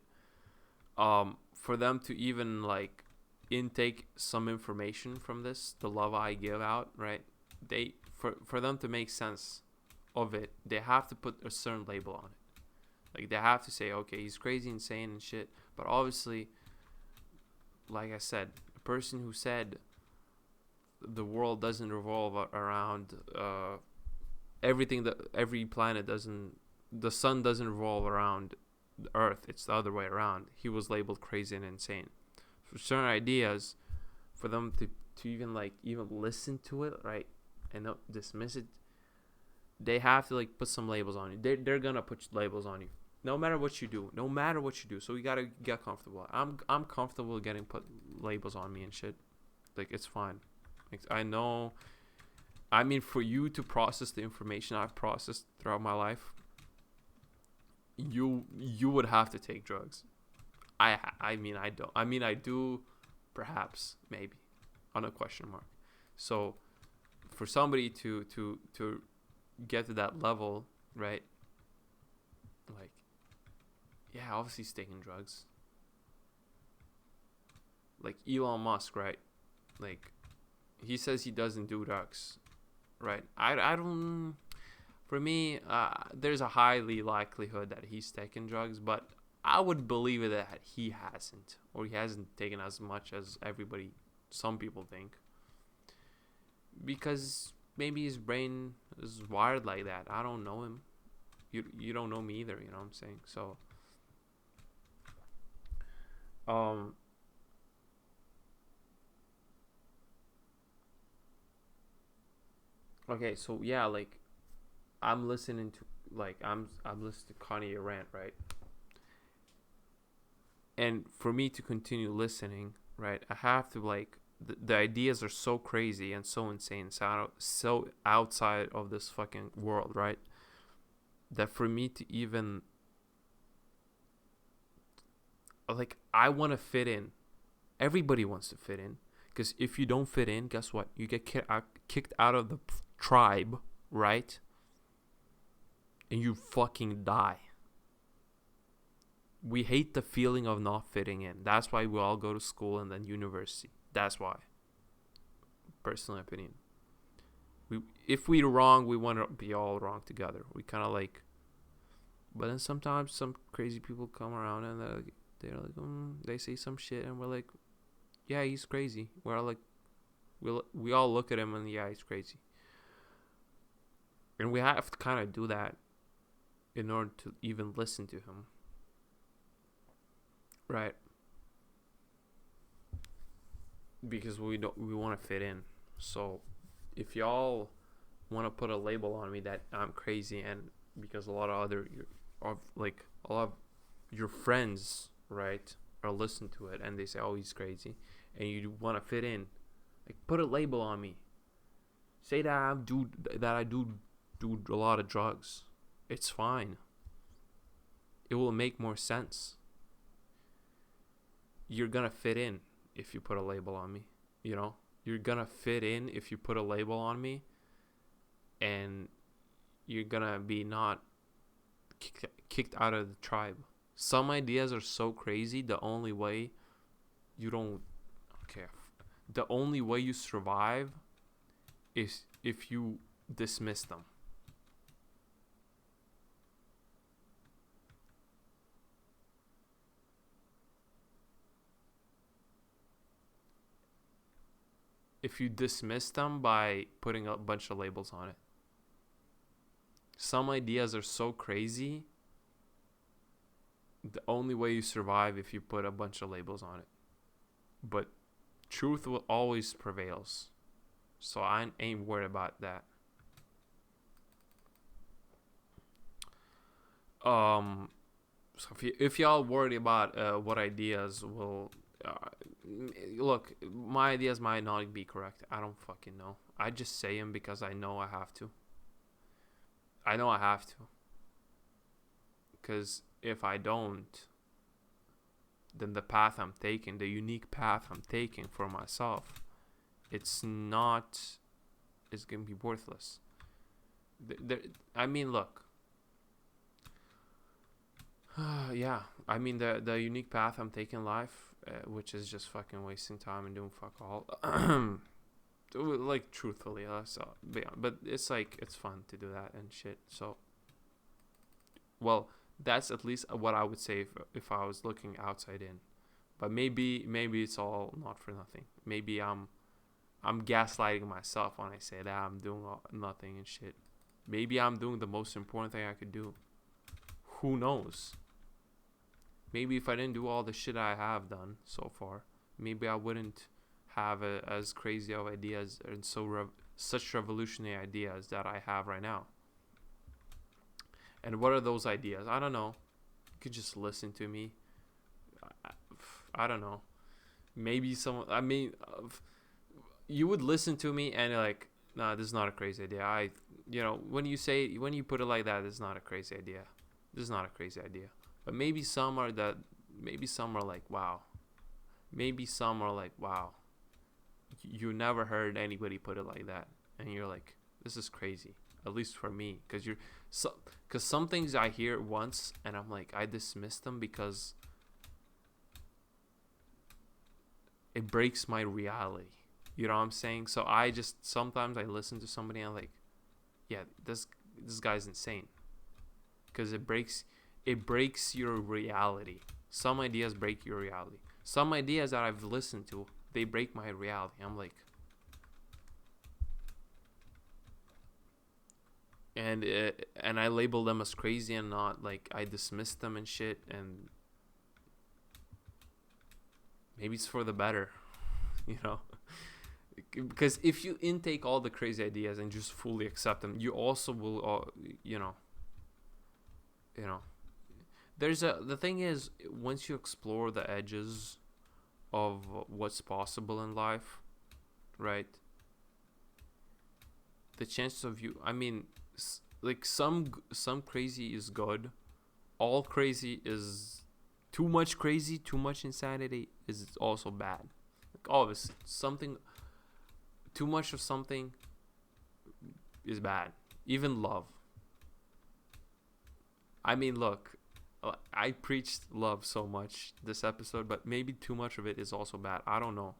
for them to even like intake some information from this, the love I give out, right? They for them to make sense of it, they have to put a certain label on it. Like they have to say, okay, he's crazy, insane, and shit. But obviously, like I said, the person who said the world doesn't revolve around everything, that every planet doesn't, the sun doesn't revolve around the earth, it's the other way around, he was labeled crazy and insane. For certain ideas, for them to even like even listen to it, right, and not dismiss it, they have to like put some labels on you. They're gonna put labels on you no matter what you do. So you gotta get comfortable. I'm comfortable getting put labels on me and shit. Like it's fine. Like, I know, I mean, for you to process the information I've processed throughout my life, you would have to take drugs. I mean, I don't. I mean, I do, perhaps, maybe, on a question mark. So, for somebody to get to that level, right? Like, yeah, obviously he's taking drugs. Like Elon Musk, right? Like, he says he doesn't do drugs, right? I don't. For me, there's a highly likelihood that he's taken drugs, but I would believe it that he hasn't, or he hasn't taken as much as some people think, because maybe his brain is wired like that. I don't know him. You don't know me either. You know what I'm saying? So, okay, so yeah, like I'm listening to I'm listening to Kanye rant, right? And for me to continue listening, right, I have to like the ideas are so crazy and so insane, so outside of this fucking world, right? That for me to even like, I want to fit in. Everybody wants to fit in, because if you don't fit in, guess what? You get kicked out of the tribe, right? And you fucking die. We hate the feeling of not fitting in. That's why we all go to school and then university. That's why. Personal opinion. If we're wrong, we want to be all wrong together. We kind of like. But then sometimes some crazy people come around and they're like, they say some shit and we're like, yeah, he's crazy. We're all like, we all look at him and yeah, he's crazy. And we have to kind of do that in order to even listen to him. Right? Because we want to fit in. So if y'all want to put a label on me that I'm crazy, and because a lot of your friends, right, are listening to it and they say, oh, he's crazy, and you want to fit in, like, put a label on me. Say that I do a lot of drugs. It's fine. It will make more sense. You're gonna fit in if you put a label on me. You know, you're gonna fit in if you put a label on me, and you're gonna be not kicked out of the tribe. Some ideas are so crazy. The only way you survive is if you dismiss them. If you dismiss them by putting a bunch of labels on it. Some ideas are so crazy, the only way you survive if you put a bunch of labels on it. But truth will always prevails. So I ain't worried about that. So if y'all worried about what ideas will look, my ideas might not be correct. I don't fucking know. I just say them because I know I have to. I know I have to. Because if I don't, then the path I'm taking, the unique path I'm taking for myself, it's going to be worthless. I mean, look. Yeah, I mean, the unique path I'm taking in life, which is just fucking wasting time and doing fuck all. Like, truthfully, but it's like, it's fun to do that and shit. So, well, that's at least what I would say if I was looking outside in. But maybe it's all not for nothing. Maybe I'm gaslighting myself when I say that I'm doing nothing and shit. Maybe I'm doing the most important thing I could do. Who knows? Maybe if I didn't do all the shit I have done so far, maybe I wouldn't have as crazy of ideas and such revolutionary ideas that I have right now. And what are those ideas? I don't know. You could just listen to me. I don't know. Maybe you would listen to me and you're like, nah, this is not a crazy idea. When you put it like that, this is not a crazy idea. This is not a crazy idea. But maybe some are like, wow. Maybe some are like, wow. You never heard anybody put it like that. And you're like, this is crazy. At least for me. Because some things I hear once and I'm like, I dismiss them because it breaks my reality. You know what I'm saying? So sometimes I listen to somebody and I'm like, yeah, this guy's insane. Because it breaks your reality. Some ideas break your reality. Some ideas that I've listened to, they break my reality. I'm like, and I label them as crazy and not like I dismiss them and shit. And maybe it's for the better, you know. Because if you intake all the crazy ideas and just fully accept them, you also will, the thing is, once you explore the edges of what's possible in life, right? The chances of you, I mean, like some crazy is good. All crazy is too much crazy, too much insanity is also bad. Like obviously, too much of something is bad. Even love. I mean, look, I preached love so much this episode, but maybe too much of it is also bad. I don't know.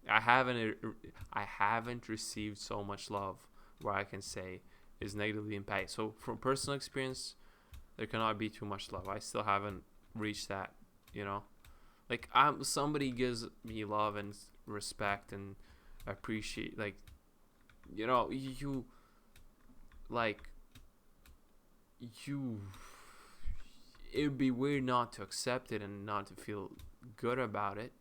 I haven't received so much love where I can say is negatively impacted. So from personal experience, there cannot be too much love. I still haven't reached that, you know. Like somebody gives me love and respect and appreciate, like, you know, it would be weird not to accept it and not to feel good about it.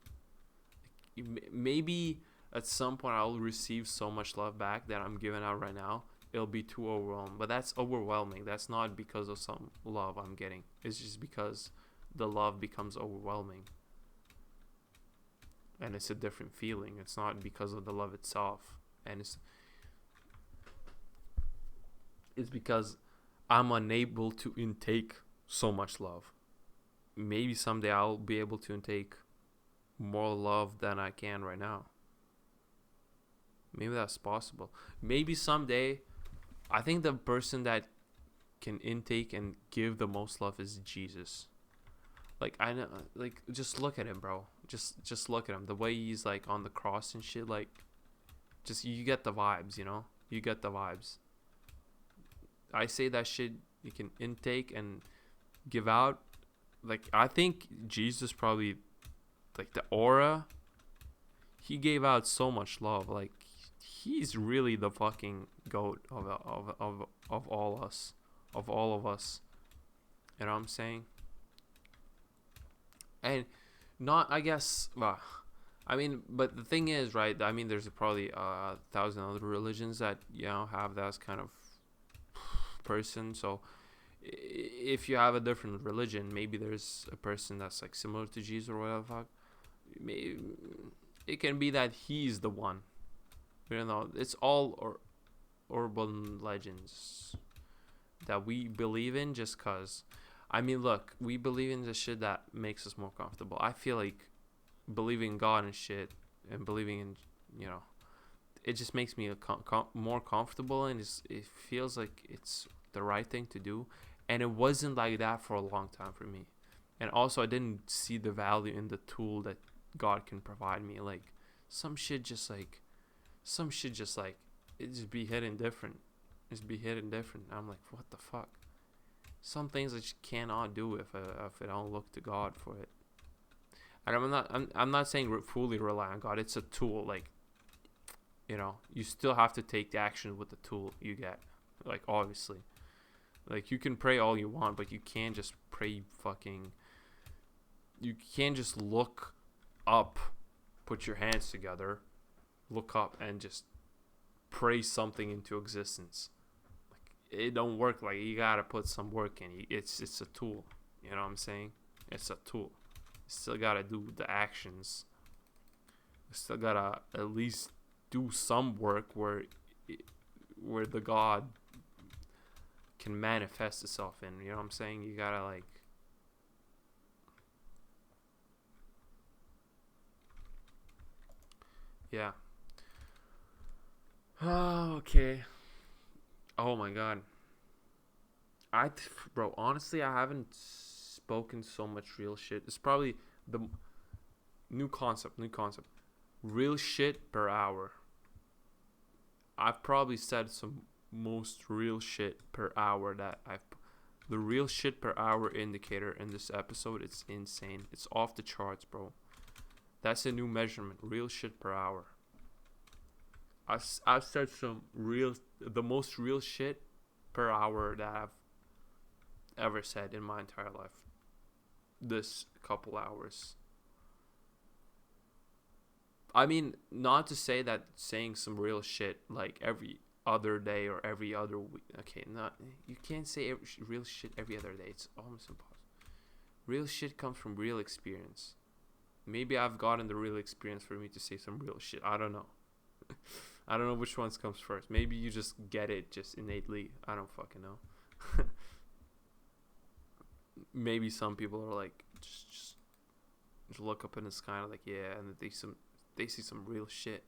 Maybe at some point I'll receive so much love back that I'm giving out right now, it'll be too overwhelming. But that's overwhelming. That's not because of some love I'm getting. It's just because the love becomes overwhelming. And it's a different feeling. It's not because of the love itself. And it's because I'm unable to intake so much love. Maybe someday I'll be able to intake more love than I can right now. Maybe that's possible. Maybe someday, I think the person that can intake and give the most love is Jesus. Like, I know, like, just look at him, bro. Just look at him. The way he's like on the cross and shit, like, just, you get the vibes, you know? You get the vibes. I say that shit you can intake and give out. Like, I think Jesus probably, like, the aura, he gave out so much love. Like, he's really the fucking goat of all us, of all of us. You know what I'm saying? And not, I guess, well, I mean, but the thing is, right, I mean, there's probably 1,000 other religions that, you know, have that kind of person. So if you have a different religion, maybe there's a person that's like similar to Jesus or whatever the fuck. Maybe it can be that he's the one. You know, it's all urban legends that we believe in just cause. I mean, look, we believe in the shit that makes us more comfortable. I feel like believing in God and shit and believing in, you know, it just makes me more comfortable, and it feels like it's the right thing to do. And it wasn't like that for a long time for me. And also, I didn't see the value in the tool that God can provide me. Like, some shit just like, it just be hitting different. Just be hitting different. I'm like, what the fuck? Some things I just cannot do if I don't look to God for it. And I'm not saying fully rely on God. It's a tool. Like, you know, you still have to take the action with the tool you get. Like, obviously, like, you can pray all you want, but you can't just pray fucking. You can't just look up, put your hands together, look up, and just pray something into existence. Like, it don't work. Like, you gotta put some work in. It's a tool. You know what I'm saying? It's a tool. You still gotta do the actions. You still gotta at least do some work where the God can manifest itself in. You know what I'm saying? You gotta, like, yeah. Oh, okay. Oh my God. Bro, honestly, I haven't spoken so much real shit. It's probably the new concept. Real shit per hour. I've probably said some most real shit per hour that the real shit per hour indicator in this episode. It's insane. It's off the charts, bro. That's a new measurement. Real shit per hour. I've said the most real shit per hour that I've ever said in my entire life. This couple hours. I mean, not to say that saying some real shit like every other day or every other week. Okay, you can't say real shit every other day. It's almost impossible. Real shit comes from real experience. Maybe I've gotten the real experience for me to say some real shit. I don't know. I don't know which ones comes first. Maybe you just get it just innately. I don't fucking know. Maybe some people are like just look up in the sky and like, yeah, and they see some real shit.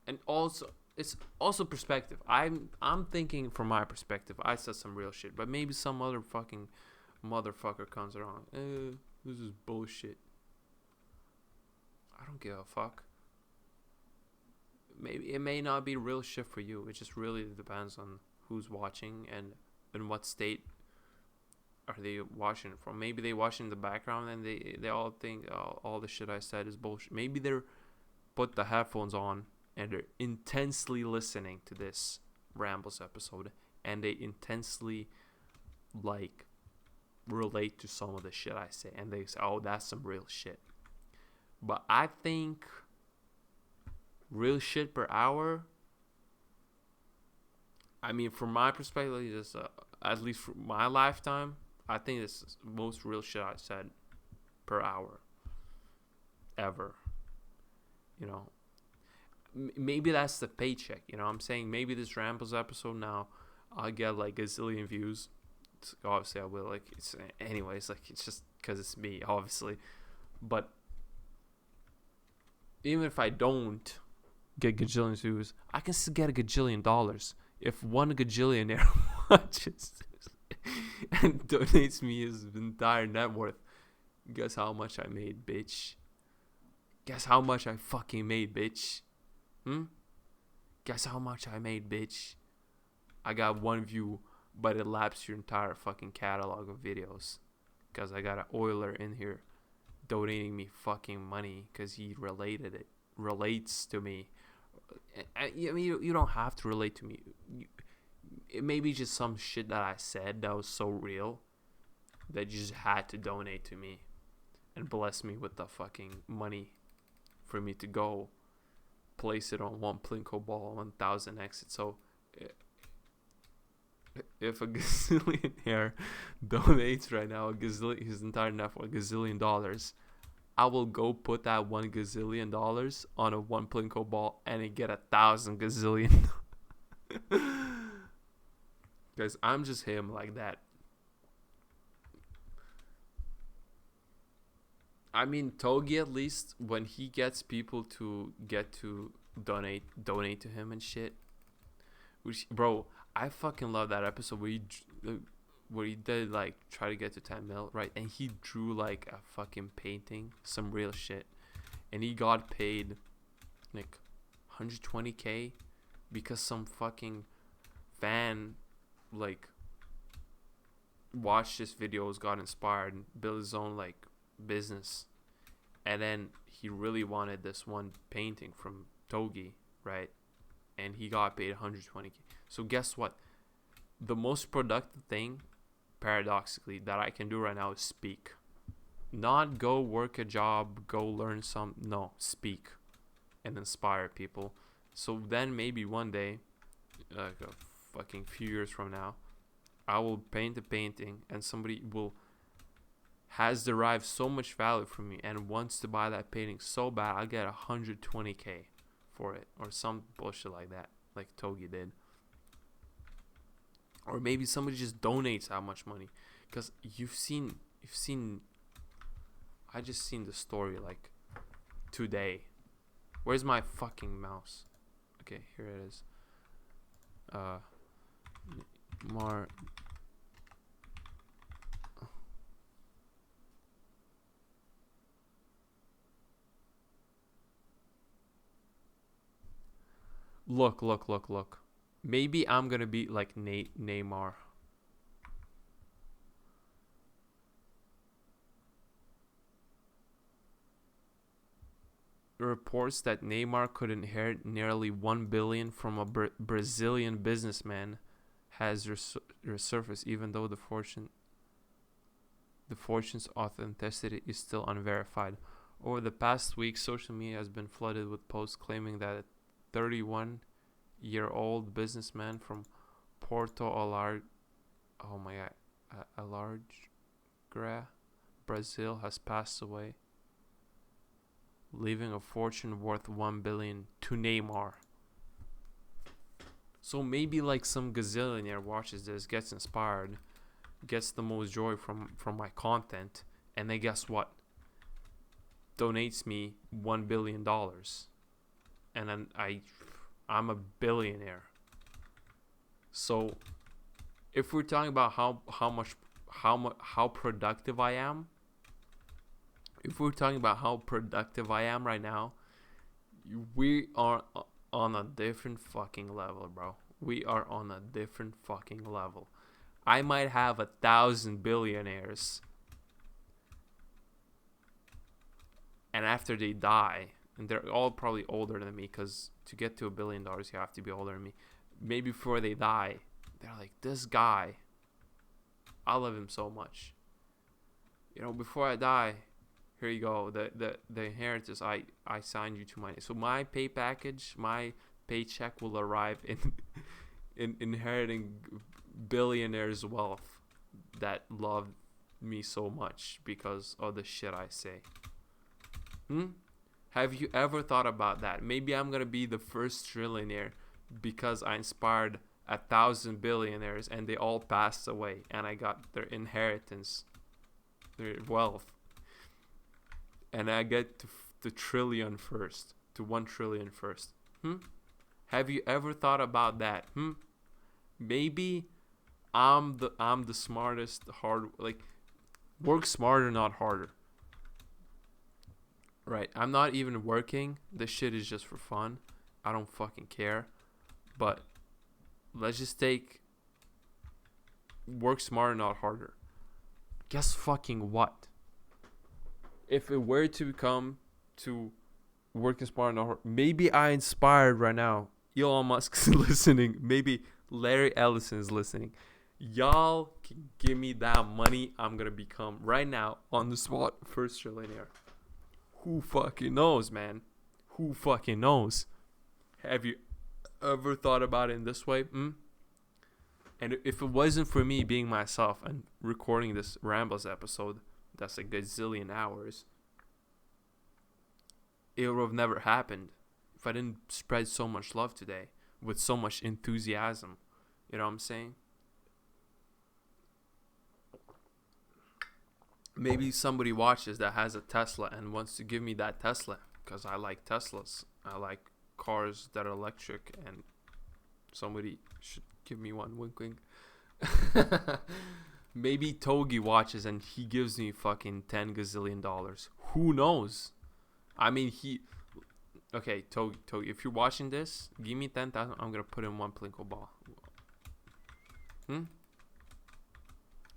And also, it's also perspective. I'm thinking from my perspective, I said some real shit, but maybe some other fucking motherfucker comes around. This is bullshit. I don't give a fuck. Maybe it may not be real shit for you. It just really depends on who's watching and in what state are they watching it from. Maybe they watch in the background and they all think all the shit I said is bullshit. Maybe they're put the headphones on and they're intensely listening to this Rambles episode and they intensely like relate to some of the shit I say and they say, oh, that's some real shit. But I think real shit per hour, I mean, from my perspective, just at least for my lifetime, I think this is the most real shit I said per hour ever. You know, maybe that's the paycheck. You know what I'm saying? Maybe this Rambles episode now, I'll get like a zillion views. Obviously, I will. Like, anyways, like, it's just because it's me, obviously. But even if I don't get gajillion views, I can still get a gajillion dollars if one gajillionaire watches and donates me his entire net worth. Guess how much I made, bitch? Guess how much I fucking made, bitch? Guess how much I made, bitch? I got one view, but it laps your entire fucking catalog of videos. Because I got an oiler in here donating me fucking money because he relates to me. I mean, you don't have to relate to me. It may be just some shit that I said that was so real that you just had to donate to me and bless me with the fucking money for me to go place it on one Plinko ball, 1,000 exits. So if a gazillionaire donates right now his entire net worth, $1 gazillion, I will go put that $1 gazillion on a one plinko ball and it get 1,000 gazillion. Guys, I'm just him like that. I mean, Togi, at least when he gets people to get to donate to him and shit. Which, bro, I fucking love that episode where he did like try to get to 10 mil, right? And he drew like a fucking painting, some real shit, and he got paid like 120K because some fucking fan like watched this videos, got inspired, and built his own like business, and then he really wanted this one painting from Togi, right? And he got paid 120K. So guess what? The most productive thing, paradoxically, that I can do right now is speak. Not go work a job, go learn no, speak and inspire people. So then maybe one day, like a fucking few years from now, I will paint a painting and somebody has derived so much value from me and wants to buy that painting so bad, I'll get 120K for it or some bullshit like that, like Togi did. Or maybe somebody just donates how much money, because you've seen I just seen the story like today. Where's my fucking mouse? Okay, here it is. Look. Maybe I'm gonna be like Neymar. Reports that Neymar could inherit nearly 1 billion from a Brazilian businessman has resurfaced, even though the fortune's authenticity is still unverified. Over the past week, social media has been flooded with posts claiming that a 31-year-old businessman from Porto Alegre, Brazil, has passed away, leaving a fortune worth 1 billion to Neymar. So maybe like some gazillionaire watches this, gets inspired, gets the most joy from my content, and then guess what? Donates me $1 billion, and then I'm a billionaire. So if we're talking about how productive I am, if we're talking about how productive I am right now, we are on a different fucking level, bro. We are on a different fucking level. I might have 1,000 billionaires, and after they die, and they're all probably older than me, because to get to $1 billion, you have to be older than me. Maybe before they die, they're like, this guy, I love him so much. You know, before I die, here you go, the inheritance, I signed you to my name. So my pay package, my paycheck will arrive in inheriting billionaires' wealth that love me so much because of the shit I say. Have you ever thought about that? Maybe I'm gonna be the first trillionaire because I inspired 1,000 billionaires and they all passed away and I got their inheritance, their wealth, and I get to the trillion first, to 1 trillion first. Have you ever thought about that? Maybe I'm the smartest, work smarter, not harder. Right, I'm not even working. This shit is just for fun. I don't fucking care. But let's just take work smarter, not harder. Guess fucking what? If it were to come to working smarter, not harder, maybe I inspired right now. Elon Musk's listening. Maybe Larry Ellison is listening. Y'all can give me that money. I'm gonna become right now on the spot first trillionaire. Who fucking knows, man? Who fucking knows? Have you ever thought about it in this way? And if it wasn't for me being myself and recording this Rambles episode, that's a gazillion hours, it would have never happened if I didn't spread so much love today with so much enthusiasm. You know what I'm saying? Maybe somebody watches that has a Tesla and wants to give me that Tesla because I like Teslas. I like cars that are electric, and somebody should give me one. Wink, wink. Maybe Togi watches and he gives me fucking $10 gazillion. Who knows? I mean, okay, Togi, if you're watching this, give me 10,000. I'm gonna put in one Plinko ball.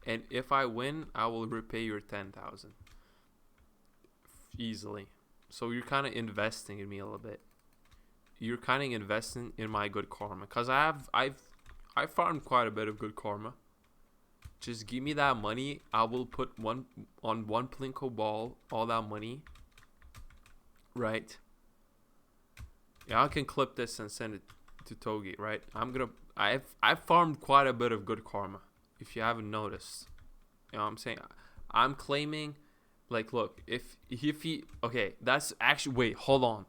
And if I win, I will repay your 10,000 easily. So you're kind of investing in me a little bit. You're kind of investing in my good karma, cause I've farmed quite a bit of good karma. Just give me that money. I will put one Plinko ball, all that money. Right. Yeah, I can clip this and send it to Togi. Right. I've farmed quite a bit of good karma. If you haven't noticed, you know what I'm saying? I'm claiming, like, look, if he, okay, that's actually, wait, hold on.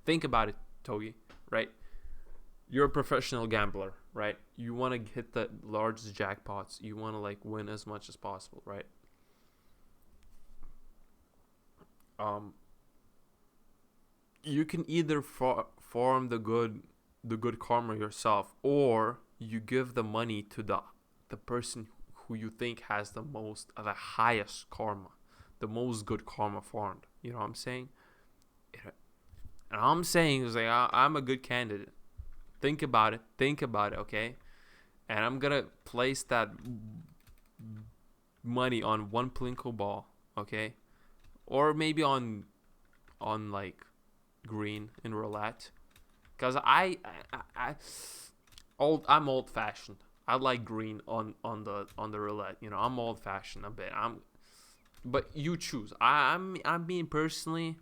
Think about it, Togi, right? You're a professional gambler, right? You want to hit the largest jackpots. You want to, like, win as much as possible, right? You can either form the good karma yourself, or you give the money to the person who you think has the highest karma, the most good karma formed. You know what I'm saying? And all I'm saying is, like, I'm a good candidate. Think about it, okay? And I'm gonna place that money on one Plinko ball, okay? Or maybe on like green in roulette, cause I'm old fashioned. I like green on the roulette. You know, I'm old fashioned a bit. But you choose. I'm being personally.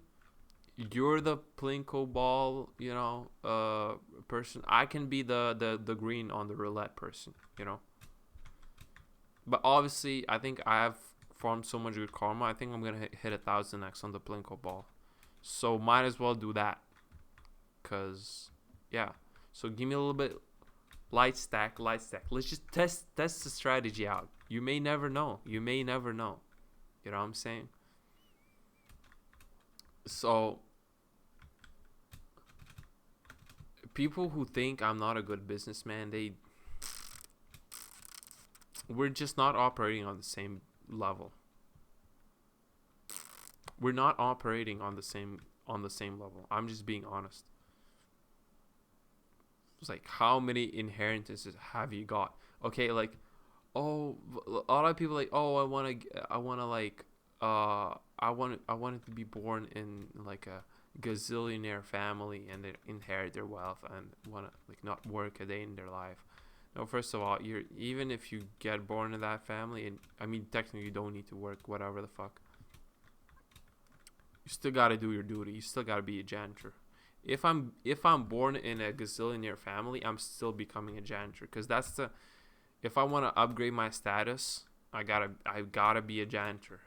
You're the Plinko ball, you know, person. I can be the green on the roulette person, you know. But obviously, I think I have farmed so much good karma. I think I'm gonna hit 1,000x on the Plinko ball. So might as well do that. Cause yeah. So give me a little bit. Light stack. Let's just test the strategy out. You may never know. You know what I'm saying? So people who think I'm not a good businessman, we're just not operating on the same level. We're not operating on the same level. I'm just being honest. It's like, how many inheritances have you got? Okay, like, oh, a lot of people like, oh, I want to be born in like a gazillionaire family and they inherit their wealth and want to like not work a day in their life. No, first of all, even if you get born in that family, and I mean technically you don't need to work, whatever the fuck. You still gotta do your duty. You still gotta be a janitor. If I'm born in a gazillionaire family, I'm still becoming a janitor, because if I want to upgrade my status, I gotta be a janitor.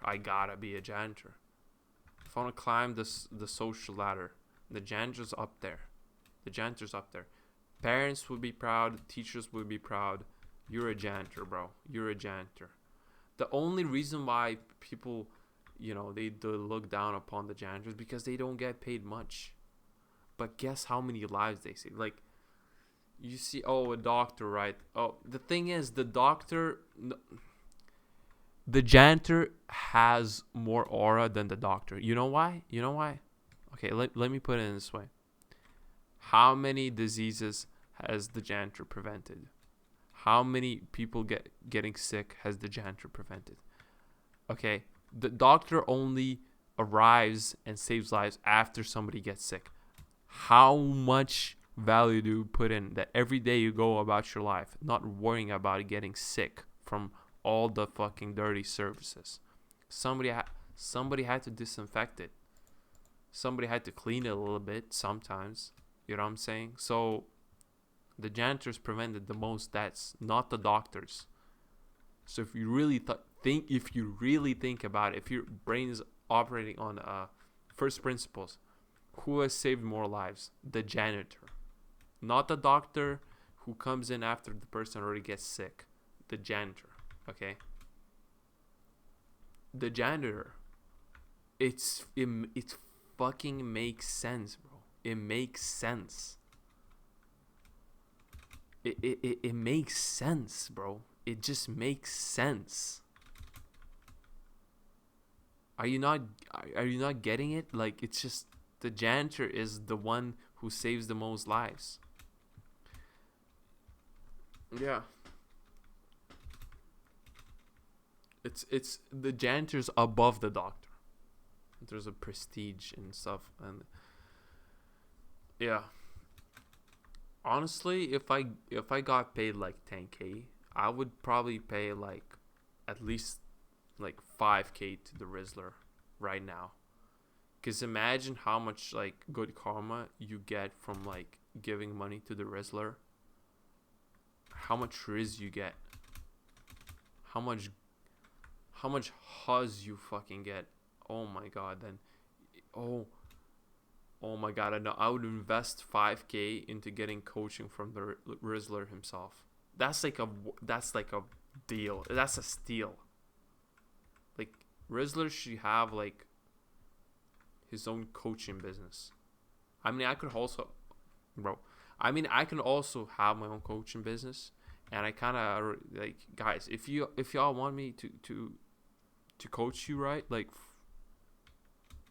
If I want to climb the social ladder, the janitor's up there. Parents would be proud. Teachers would be proud. You're a janitor, bro. You're a janitor. The only reason why people, you know, they look down upon the janitors because they don't get paid much. But guess how many lives they save? Like, you see, oh, a doctor, right? Oh, the thing is, the janitor has more aura than the doctor. You know why? Okay, let me put it in this way. How many diseases has the janitor prevented? How many people getting sick has the janitor prevented? Okay, the doctor only arrives and saves lives after somebody gets sick. How much value do you put in that every day you go about your life not worrying about getting sick from all the fucking dirty services? Somebody had to disinfect it. Somebody had to clean it a little bit sometimes. You know what I'm saying? So the janitors prevented the most deaths, not the doctors. So if you really think about it, if your brain is operating on a first principles. Who has saved more lives? The janitor. Not the doctor who comes in after the person already gets sick. The janitor. Okay? The janitor. It fucking makes sense, bro. It makes sense. It makes sense, bro. It just makes sense. Are you not getting it? Like, it's just the janitor is the one who saves the most lives. Yeah. It's the janitor's above the doctor. There's a prestige and stuff, and yeah. Honestly, if I got paid like 10K, I would probably pay like at least like 5K to the Rizzler right now. Cause imagine how much like good karma you get from like giving money to the Rizzler. How much Riz you get. How much huzz you fucking get. Oh my god, then oh my god, I know I would invest 5K into getting coaching from the Rizzler himself. That's like a deal. That's a steal. Like, Rizzler should have like his own coaching business. I mean, I can also have my own coaching business, and I kind of like, guys, if y'all want me to coach you, right? Like,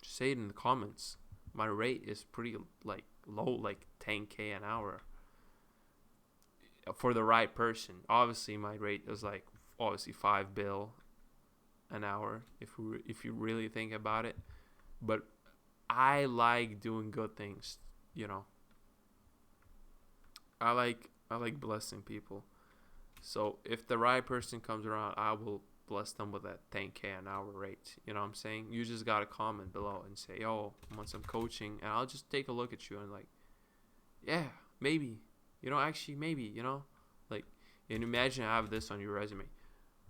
just say it in the comments. My rate is pretty like low, like 10K an hour for the right person. Obviously, my rate is like obviously $5 an hour if you really think about it. But I like doing good things, you know. I like blessing people. So if the right person comes around, I will bless them with that 10K an hour rate. You know what I'm saying? You just gotta comment below and say, "Yo, I want some coaching," and I'll just take a look at you and like, yeah, maybe. You know, actually, maybe. You know, like, and imagine I have this on your resume.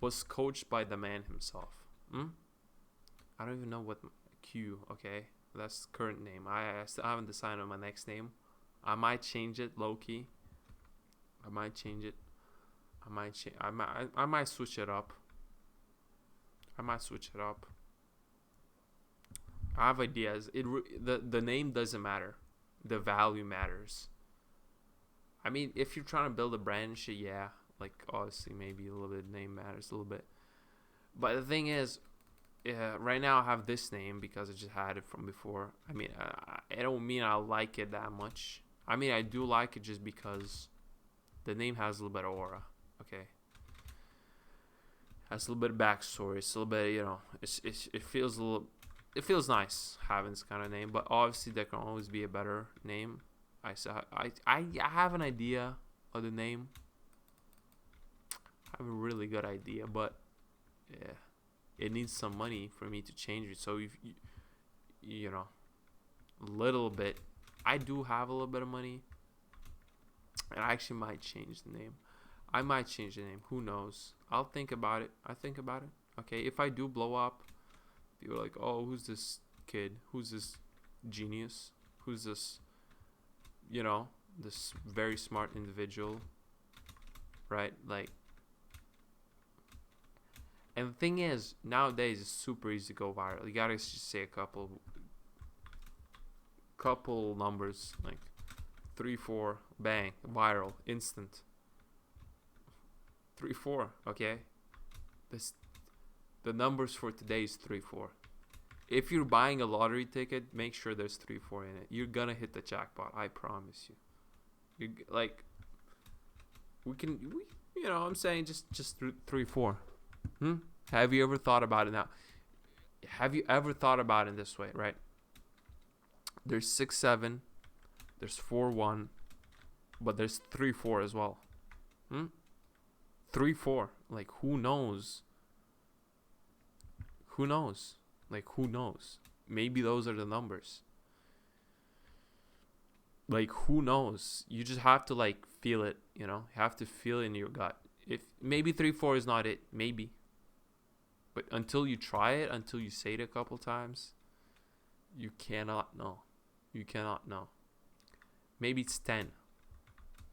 Was coached by the man himself. I don't even know what Q. Okay, that's the current name. I still haven't decided on my next name. I might change it, low key. I might change it. I might switch it up. I have ideas. The name doesn't matter. The value matters. I mean, if you're trying to build a brand and shit, yeah, like obviously maybe a little bit name matters a little bit. But the thing is, right now I have this name because I just had it from before. I mean, I don't mean I like it that much. I mean, I do like it just because the name has a little bit of aura. Okay. Has a little bit of backstory. It's a little bit, you know, it feels nice having this kind of name. But obviously, there can always be a better name. I have an idea of the name. I have a really good idea, but yeah, it needs some money for me to change it. So if you know, a little bit, I do have a little bit of money, and I actually might change the name. I might change the name. Who knows? I'll think about it. Okay, if I do blow up, people are like, "Oh, who's this kid? Who's this genius? Who's this, you know, this very smart individual?" Right? Like, and the thing is, nowadays it's super easy to go viral. You gotta just say a couple numbers, like 3, 4, bang, viral, instant. 3, 4, okay? The numbers for today is 3, 4. If you're buying a lottery ticket, make sure there's 3, 4 in it. You're gonna hit the jackpot, I promise you. Like, we you know what I'm saying, just 3, 4. Have you ever thought about it now? Have you ever thought about it this way, right? There's 6, 7, there's 4, 1, but there's 3, 4 as well. 3, 4. Like, who knows? Like, who knows? Maybe those are the numbers. Like, who knows? You just have to like feel it, you know? You have to feel it in your gut. If maybe 3, 4 is not it, maybe. But until you try it, until you say it a couple times, You cannot know. You cannot know. Maybe it's 10.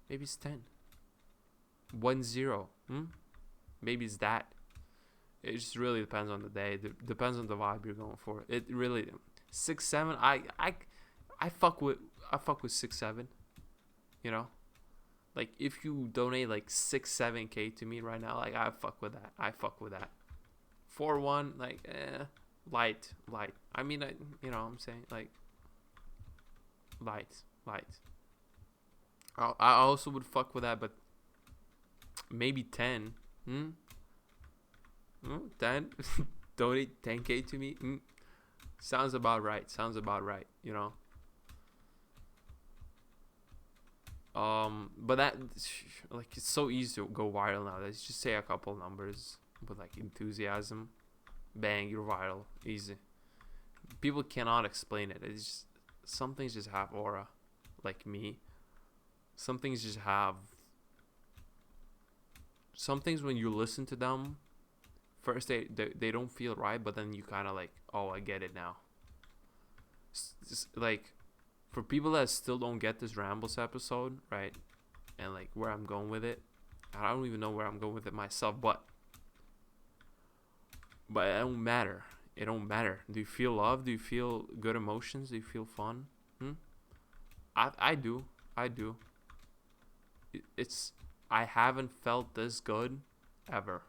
Maybe it's 10. 1-0. Maybe it's that. It just really depends on the day. Depends on the vibe you're going for. It really 6-7. I fuck with 6-7. You know, like if you donate like 6-7K to me right now, like I fuck with that. 4-1, like light. I mean, you know what I'm saying, like light. I also would fuck with that, but maybe 10. 10. Donate 10K to me. Sounds about right. You know. But that, like, it's so easy to go viral now. Let's just say a couple numbers with like enthusiasm. Bang, you're viral. Easy. People cannot explain it. It's just, some things just have aura, like me. Some things just have. Some things when you listen to them, first they don't feel right, but then you kind of like, oh, I get it now. Like, for people that still don't get this Rambles episode, right, and like where I'm going with it, I don't even know where I'm going with it myself, but it don't matter. It don't matter. Do you feel love? Do you feel good emotions? Do you feel fun? I do. It's I haven't felt this good ever.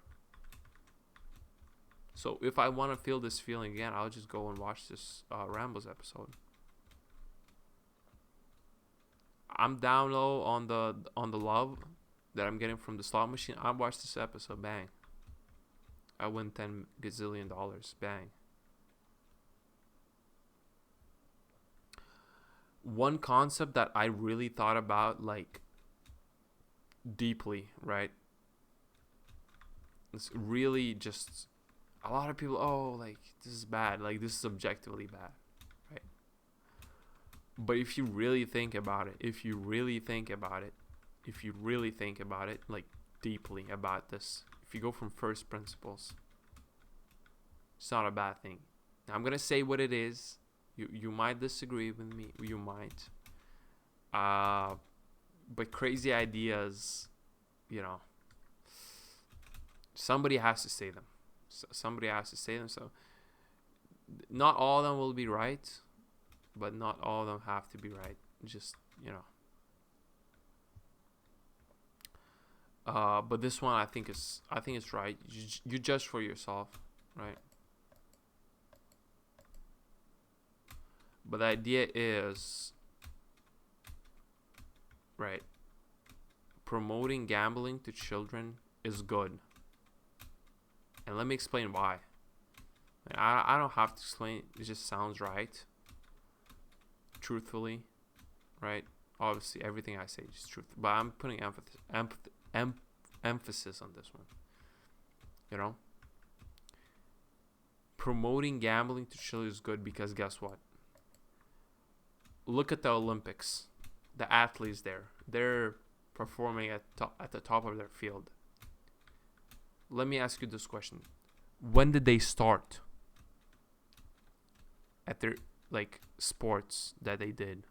So if I want to feel this feeling again, I'll just go and watch this Rambles episode. I'm down low on the love that I'm getting from the slot machine. I watched this episode, bang. I win $10 gazillion, bang. One concept that I really thought about, like, deeply, right? It's really just, a lot of people, oh, like, this is bad, like, this is objectively bad, right? But if you really think about it, like, deeply about this, if you go from first principles, it's not a bad thing. Now, I'm gonna say what it is. You might disagree with me. You might. But crazy ideas, you know, somebody has to say them. So not all of them will be right, but not all of them have to be right. Just, you know. But this one I think it's right. You judge for yourself, right? But the idea is, right, promoting gambling to children is good. And let me explain why. I don't have to explain. It just sounds right. Truthfully, right? Obviously, everything I say is truth. But I'm putting emphasis on this one. You know? Promoting gambling to children is good because guess what? Look at the Olympics. The athletes there. They're performing at the top of their field. Let me ask you this question. When did they start at their, like, sports that they did?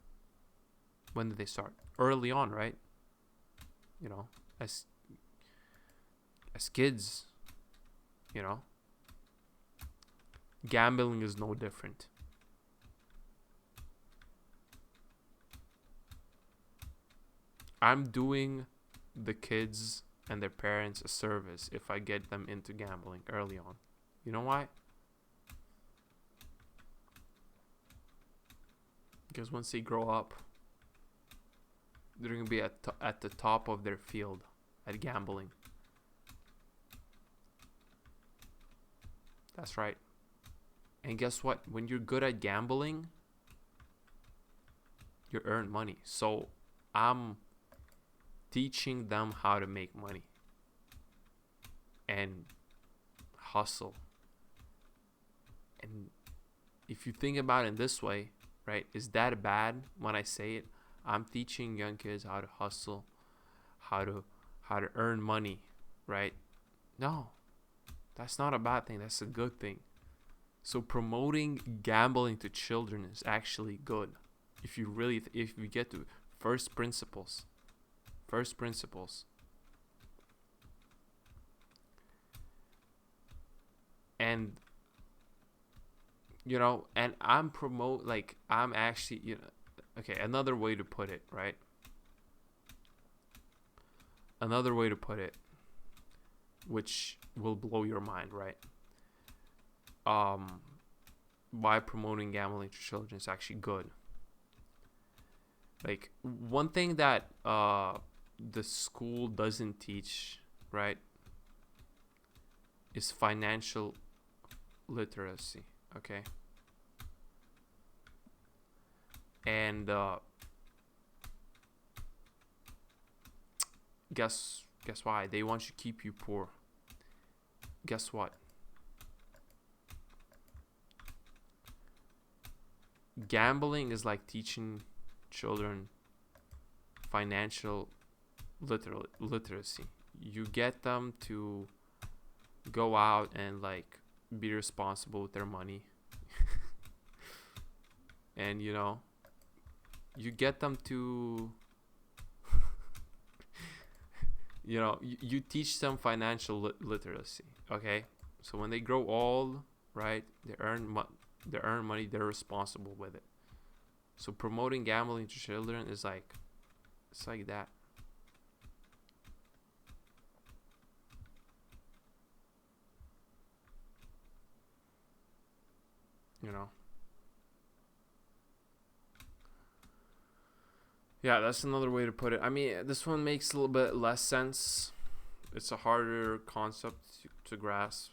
When did they start? Early on, right? You know, as kids, you know. Gambling is no different. I'm doing the kids and their parents a service if I get them into gambling early on. You know why? Because once they grow up, they're going to be at the top of their field at gambling. That's right. And guess what? When you're good at gambling, you earn money. So I'm teaching them how to make money and hustle. And if you think about it in this way, right, is that bad when I say it? I'm teaching young kids how to hustle, how to earn money, right? No, that's not a bad thing. That's a good thing. So promoting gambling to children is actually good. If you really, if we get to first principles, and and I'm actually, okay, another way to put it, right? Another way to put it, which will blow your mind, right? Why promoting gambling to children is actually good. Like, one thing that the school doesn't teach, right, is financial literacy. Okay. And guess why? They want to keep you poor. Guess what? Gambling is like teaching children financial literacy. You get them to go out and like be responsible with their money. And you get them to you teach them financial literacy. Okay, so when they grow old, right, they earn money, they're responsible with it. So promoting gambling to children is like, it's like that. Yeah, that's another way to put it. I mean, this one makes a little bit less sense. It's a harder concept to grasp.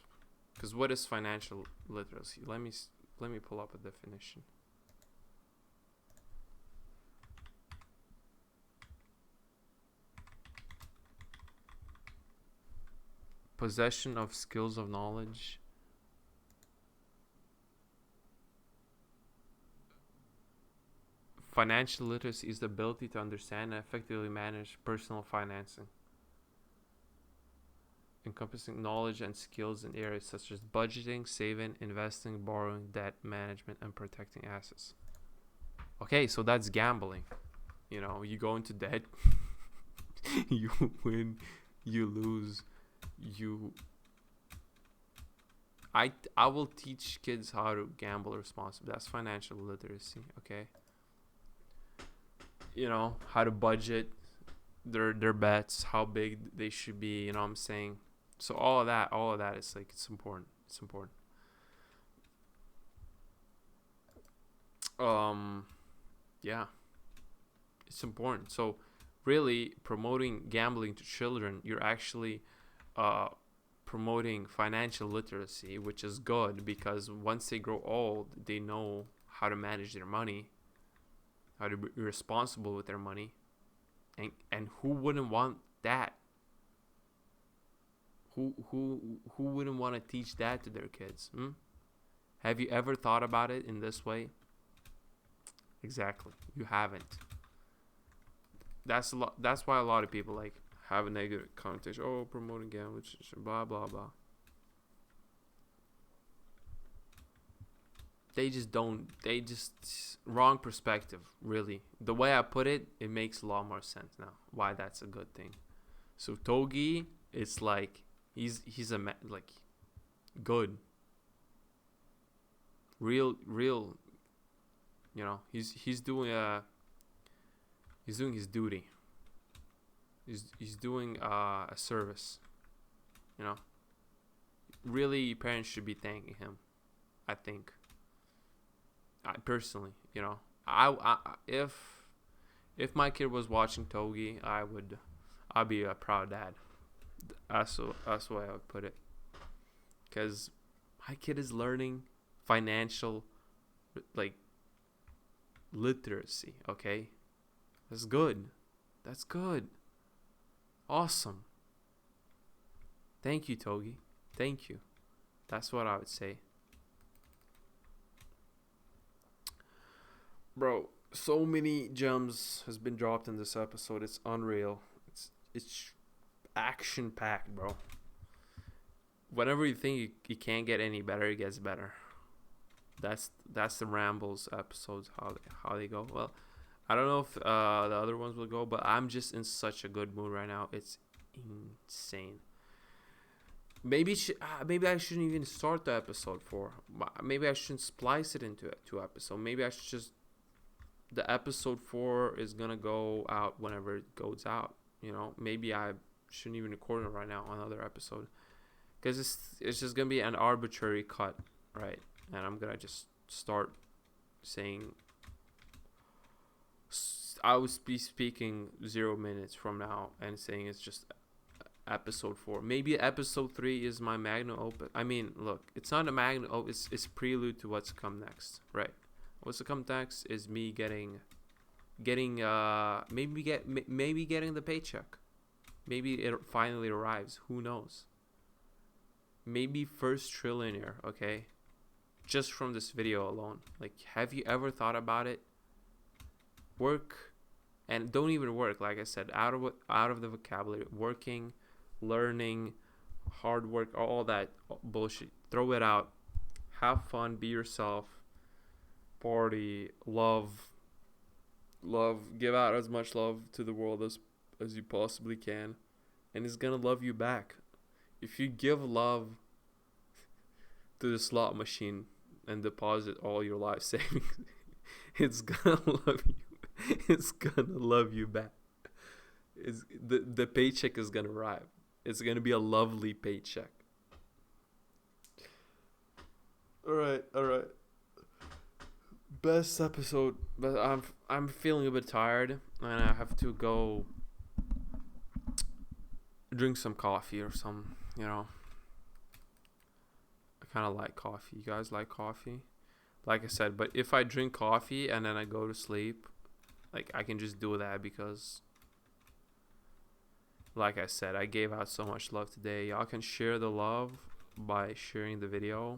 Because what is financial literacy? Let me pull up a definition. Possession of skills of knowledge. Financial literacy is the ability to understand and effectively manage personal financing, encompassing knowledge and skills in areas such as budgeting, saving, investing, borrowing, debt management, and protecting assets. Okay, so that's gambling. You go into debt, you win, you lose, I will teach kids how to gamble responsibly. That's financial literacy, okay? How to budget their bets, how big they should be, what I'm saying? So all of that is like, it's important. Yeah, it's important. So really, promoting gambling to children, you're actually promoting financial literacy, which is good, because once they grow old, they know how to manage their money, how to be responsible with their money. And who wouldn't want that? Who wouldn't want to teach that to their kids? Have you ever thought about it in this way? Exactly, you haven't. That's why a lot of people like have a negative connotation. Oh, promoting gambling, blah blah blah. They just wrong perspective, really. The way I put it, it makes a lot more sense now why that's a good thing. So Togi, it's like he's like good, real, he's doing his duty. He's doing a service. Really, parents should be thanking him, I think. I personally, I if my kid was watching Togi, I'd be a proud dad. That's the way I would put it. Because my kid is learning financial, like, literacy. Okay, that's good. Awesome. Thank you, Togi. Thank you. That's what I would say. Bro, so many gems has been dropped in this episode. It's unreal. It's action packed, bro. Whenever you think it can't get any better, it gets better. That's the Rambles episodes, how they go. Well, I don't know if the other ones will go, but I'm just in such a good mood right now. It's insane. Maybe I shouldn't even start the episode 4. Maybe I shouldn't splice it into 2 episodes. Maybe I should just, the episode 4 is gonna go out whenever it goes out. Maybe I shouldn't even record it right now on another episode, because it's just gonna be an arbitrary cut, right? And I'm gonna just start saying, I would be speaking 0 minutes from now and saying it's just episode 4. Maybe episode 3 is my magnum opus. I mean, look, it's not a magnum opus. It's prelude to what's to come next, right? What's to come next is me getting maybe getting the paycheck. Maybe it finally arrives. Who knows? Maybe first trillionaire. Okay, just from this video alone. Like, have you ever thought about it? Work, and don't even work. Like I said, out of the vocabulary. Working, learning, hard work, all that bullshit. Throw it out. Have fun. Be yourself. Party. Love. Give out as much love to the world as you possibly can, and it's gonna love you back. If you give love to the slot machine and deposit all your life savings, it's gonna love you. It's gonna love you back. The paycheck is gonna arrive. It's gonna be a lovely paycheck. All right. Best episode, but I'm feeling a bit tired, and I have to go drink some coffee or some. I kind of like coffee. You guys like coffee? Like I said, but if I drink coffee and then I go to sleep, like, I can just do that because, like I said, I gave out so much love today. Y'all can share the love by sharing the video,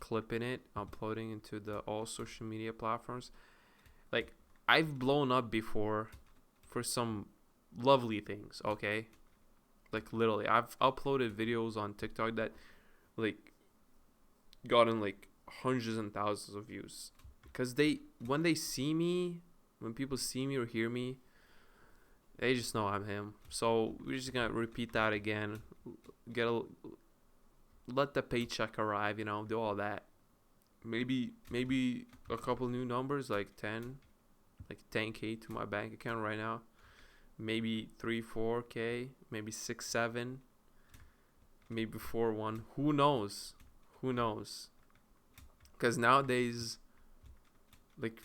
clipping it, uploading into all social media platforms. Like, I've blown up before for some lovely things, okay? Like, literally, I've uploaded videos on TikTok that, like, gotten like hundreds and thousands of views, because when people see me or hear me, they just know I'm him. So we're just gonna repeat that again. Let the paycheck arrive, do all that. Maybe a couple new numbers, like 10K to my bank account right now. Maybe 3-4K, maybe 6-7, maybe 4-1. Who knows? Because nowadays, like,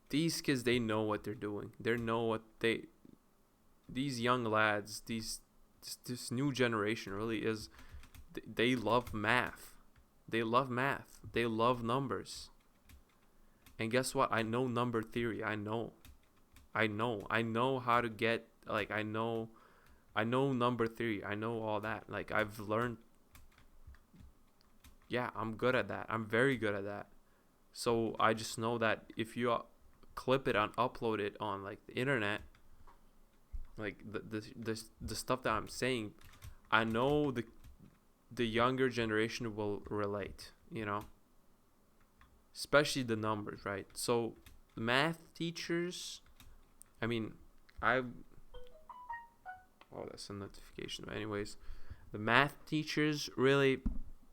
these kids, they know what they're doing. These young lads, this new generation really is, they love math. They love numbers. And guess what? I know number theory. I know how to get, like, I know number theory. I know all that. Like, I've learned. Yeah, I'm good at that. I'm very good at that. So I just know that if you clip it and upload it on, like, the internet, like, the stuff that I'm saying, I know the younger generation will relate, especially the numbers, right? So math teachers, that's a notification. But anyways, the math teachers, really,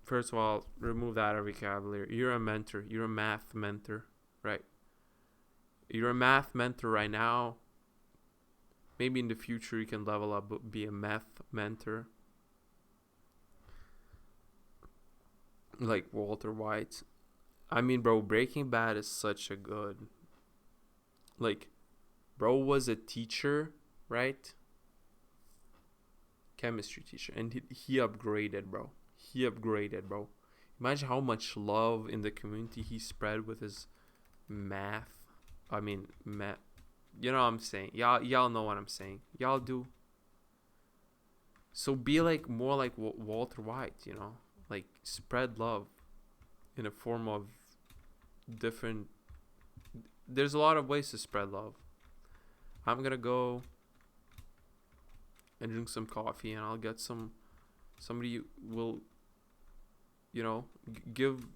first of all, remove that out of vocabulary. You're a mentor. You're a math mentor, right? You're a math mentor right now. Maybe in the future you can level up, be a math mentor, like Walter White. Bro, Breaking Bad is such a good, like, bro was a teacher, right? Chemistry teacher, and he upgraded, bro. Imagine how much love in the community he spread with his math. Math. You know what I'm saying? Y'all know what I'm saying. Y'all do. So be like more like Walter White, like, spread love in a form of different. There's a lot of ways to spread love. I'm gonna go and drink some coffee, and I'll get somebody will, give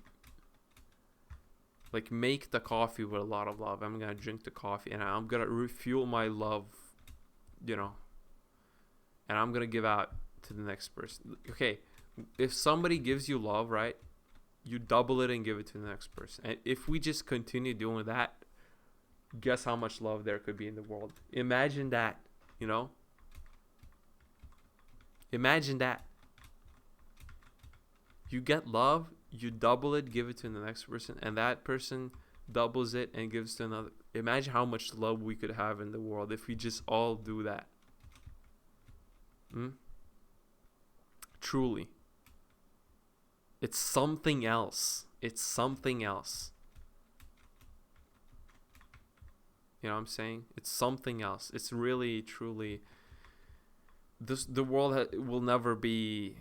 Like, make the coffee with a lot of love. I'm gonna drink the coffee and I'm gonna refuel my love, you know, and I'm gonna give out to the next person. Okay, if somebody gives you love, right, you double it and give it to the next person. And if we just continue doing that, guess how much love there could be in the world. Imagine that, you know? Imagine that. You get love, you double it, give it to the next person, and that person doubles it and gives to another. Imagine how much love we could have in the world if we just all do that. Truly. It's something else. It's something else. You know what I'm saying? It's something else. It's really, truly. The world will never be.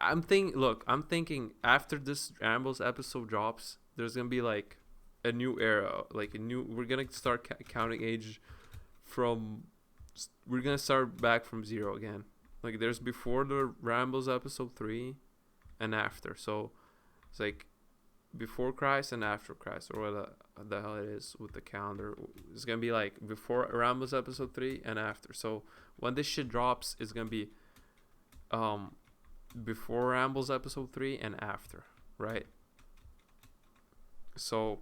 I'm thinking after this Rambles episode drops, there's gonna be like a new era, like a new. We're gonna start counting age from. We're gonna start back from zero again. Like, there's before the Rambles episode 3, and after. So it's like before Christ and after Christ, or what the hell it is with the calendar. It's gonna be like before Rambles episode 3 and after. So when this shit drops, it's gonna be before Rambles episode 3 and after, right? So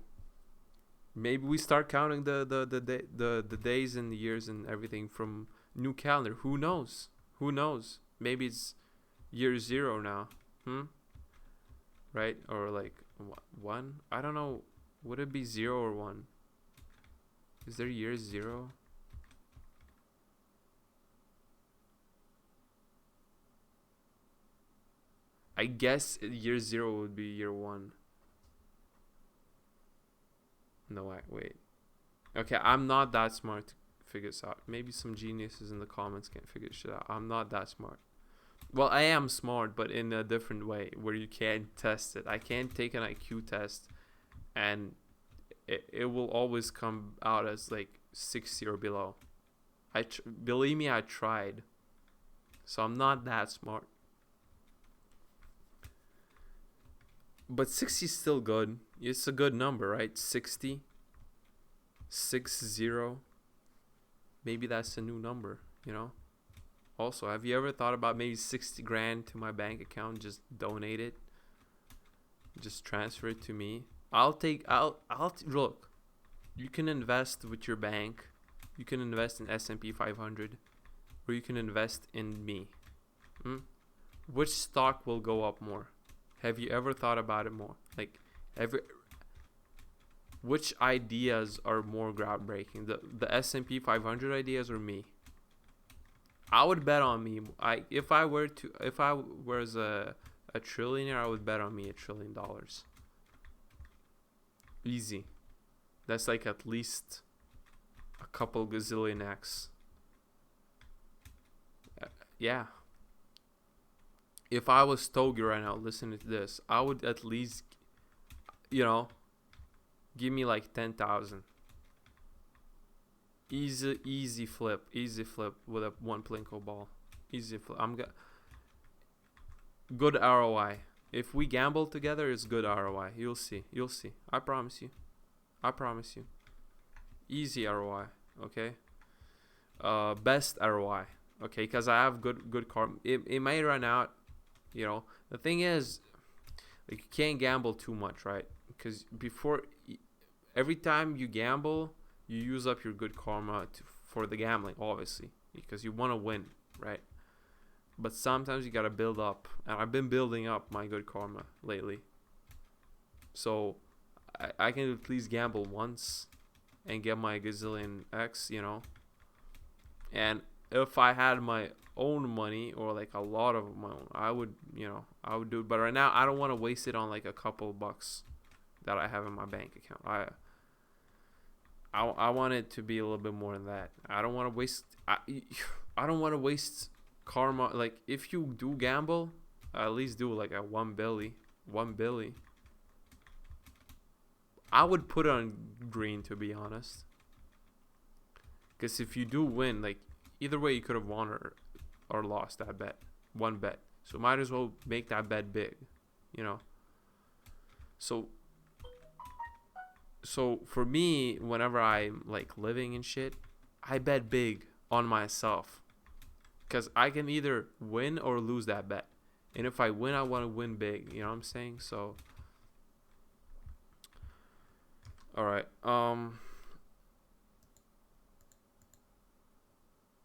maybe we start counting the days and the years and everything from new calendar. Who knows? Who knows? Maybe it's year 0 now. Right? Or like 1? I don't know. Would it be 0 or 1? Is there year 0? I guess year 0 would be year 1. No, wait. Okay, I'm not that smart to figure this out. Maybe some geniuses in the comments can figure shit out. I'm not that smart. Well, I am smart, but in a different way, where you can't test it. I can't take an IQ test, and it will always come out as like 60 or below. Believe me, I tried. So I'm not that smart. But 60 is still good. It's a good number, right? 60. 60. Maybe that's a new number, you know? Also, have you ever thought about maybe 60 grand to my bank account? Just donate it. Just transfer it to me. Look. You can invest with your bank. You can invest in S&P 500. Or you can invest in me. Which stock will go up more? Have you ever thought about it more? Like, which ideas are more groundbreaking? The S&P 500 ideas or me? I would bet on me. If I was a trillionaire, I would bet on me $1 trillion. Easy. That's like at least a couple gazillion X. Yeah. If I was Stogie right now listening to this, I would at least, give me like 10,000. Easy flip with a one plinko ball. Easy flip. Good ROI. If we gamble together, it's good ROI. You'll see. I promise you. Easy ROI. Okay. Best ROI. Okay, because I have good karma. It might run out. The thing is, like, you can't gamble too much, right? Because every time you gamble, you use up your good karma for the gambling, obviously, because you want to win, right? But sometimes you gotta build up, and I've been building up my good karma lately. So I can at least gamble once and get my gazillion X, And if I had my own money, or like a lot of my own, I would do it. But right now, I don't want to waste it on like a couple bucks that I have in my bank account. I want it to be a little bit more than that. I don't want to waste. I don't want to waste karma. Like, if you do gamble, at least do like a 1 billy. I would put it on green, to be honest. Because if you do win, like, either way, you could have won or lost that bet. One bet. So might as well make that bet big, So So for me, whenever I'm like living and shit, I bet big on myself, because I can either win or lose that bet. And if I win, I want to win big. You know what I'm saying? So, all right.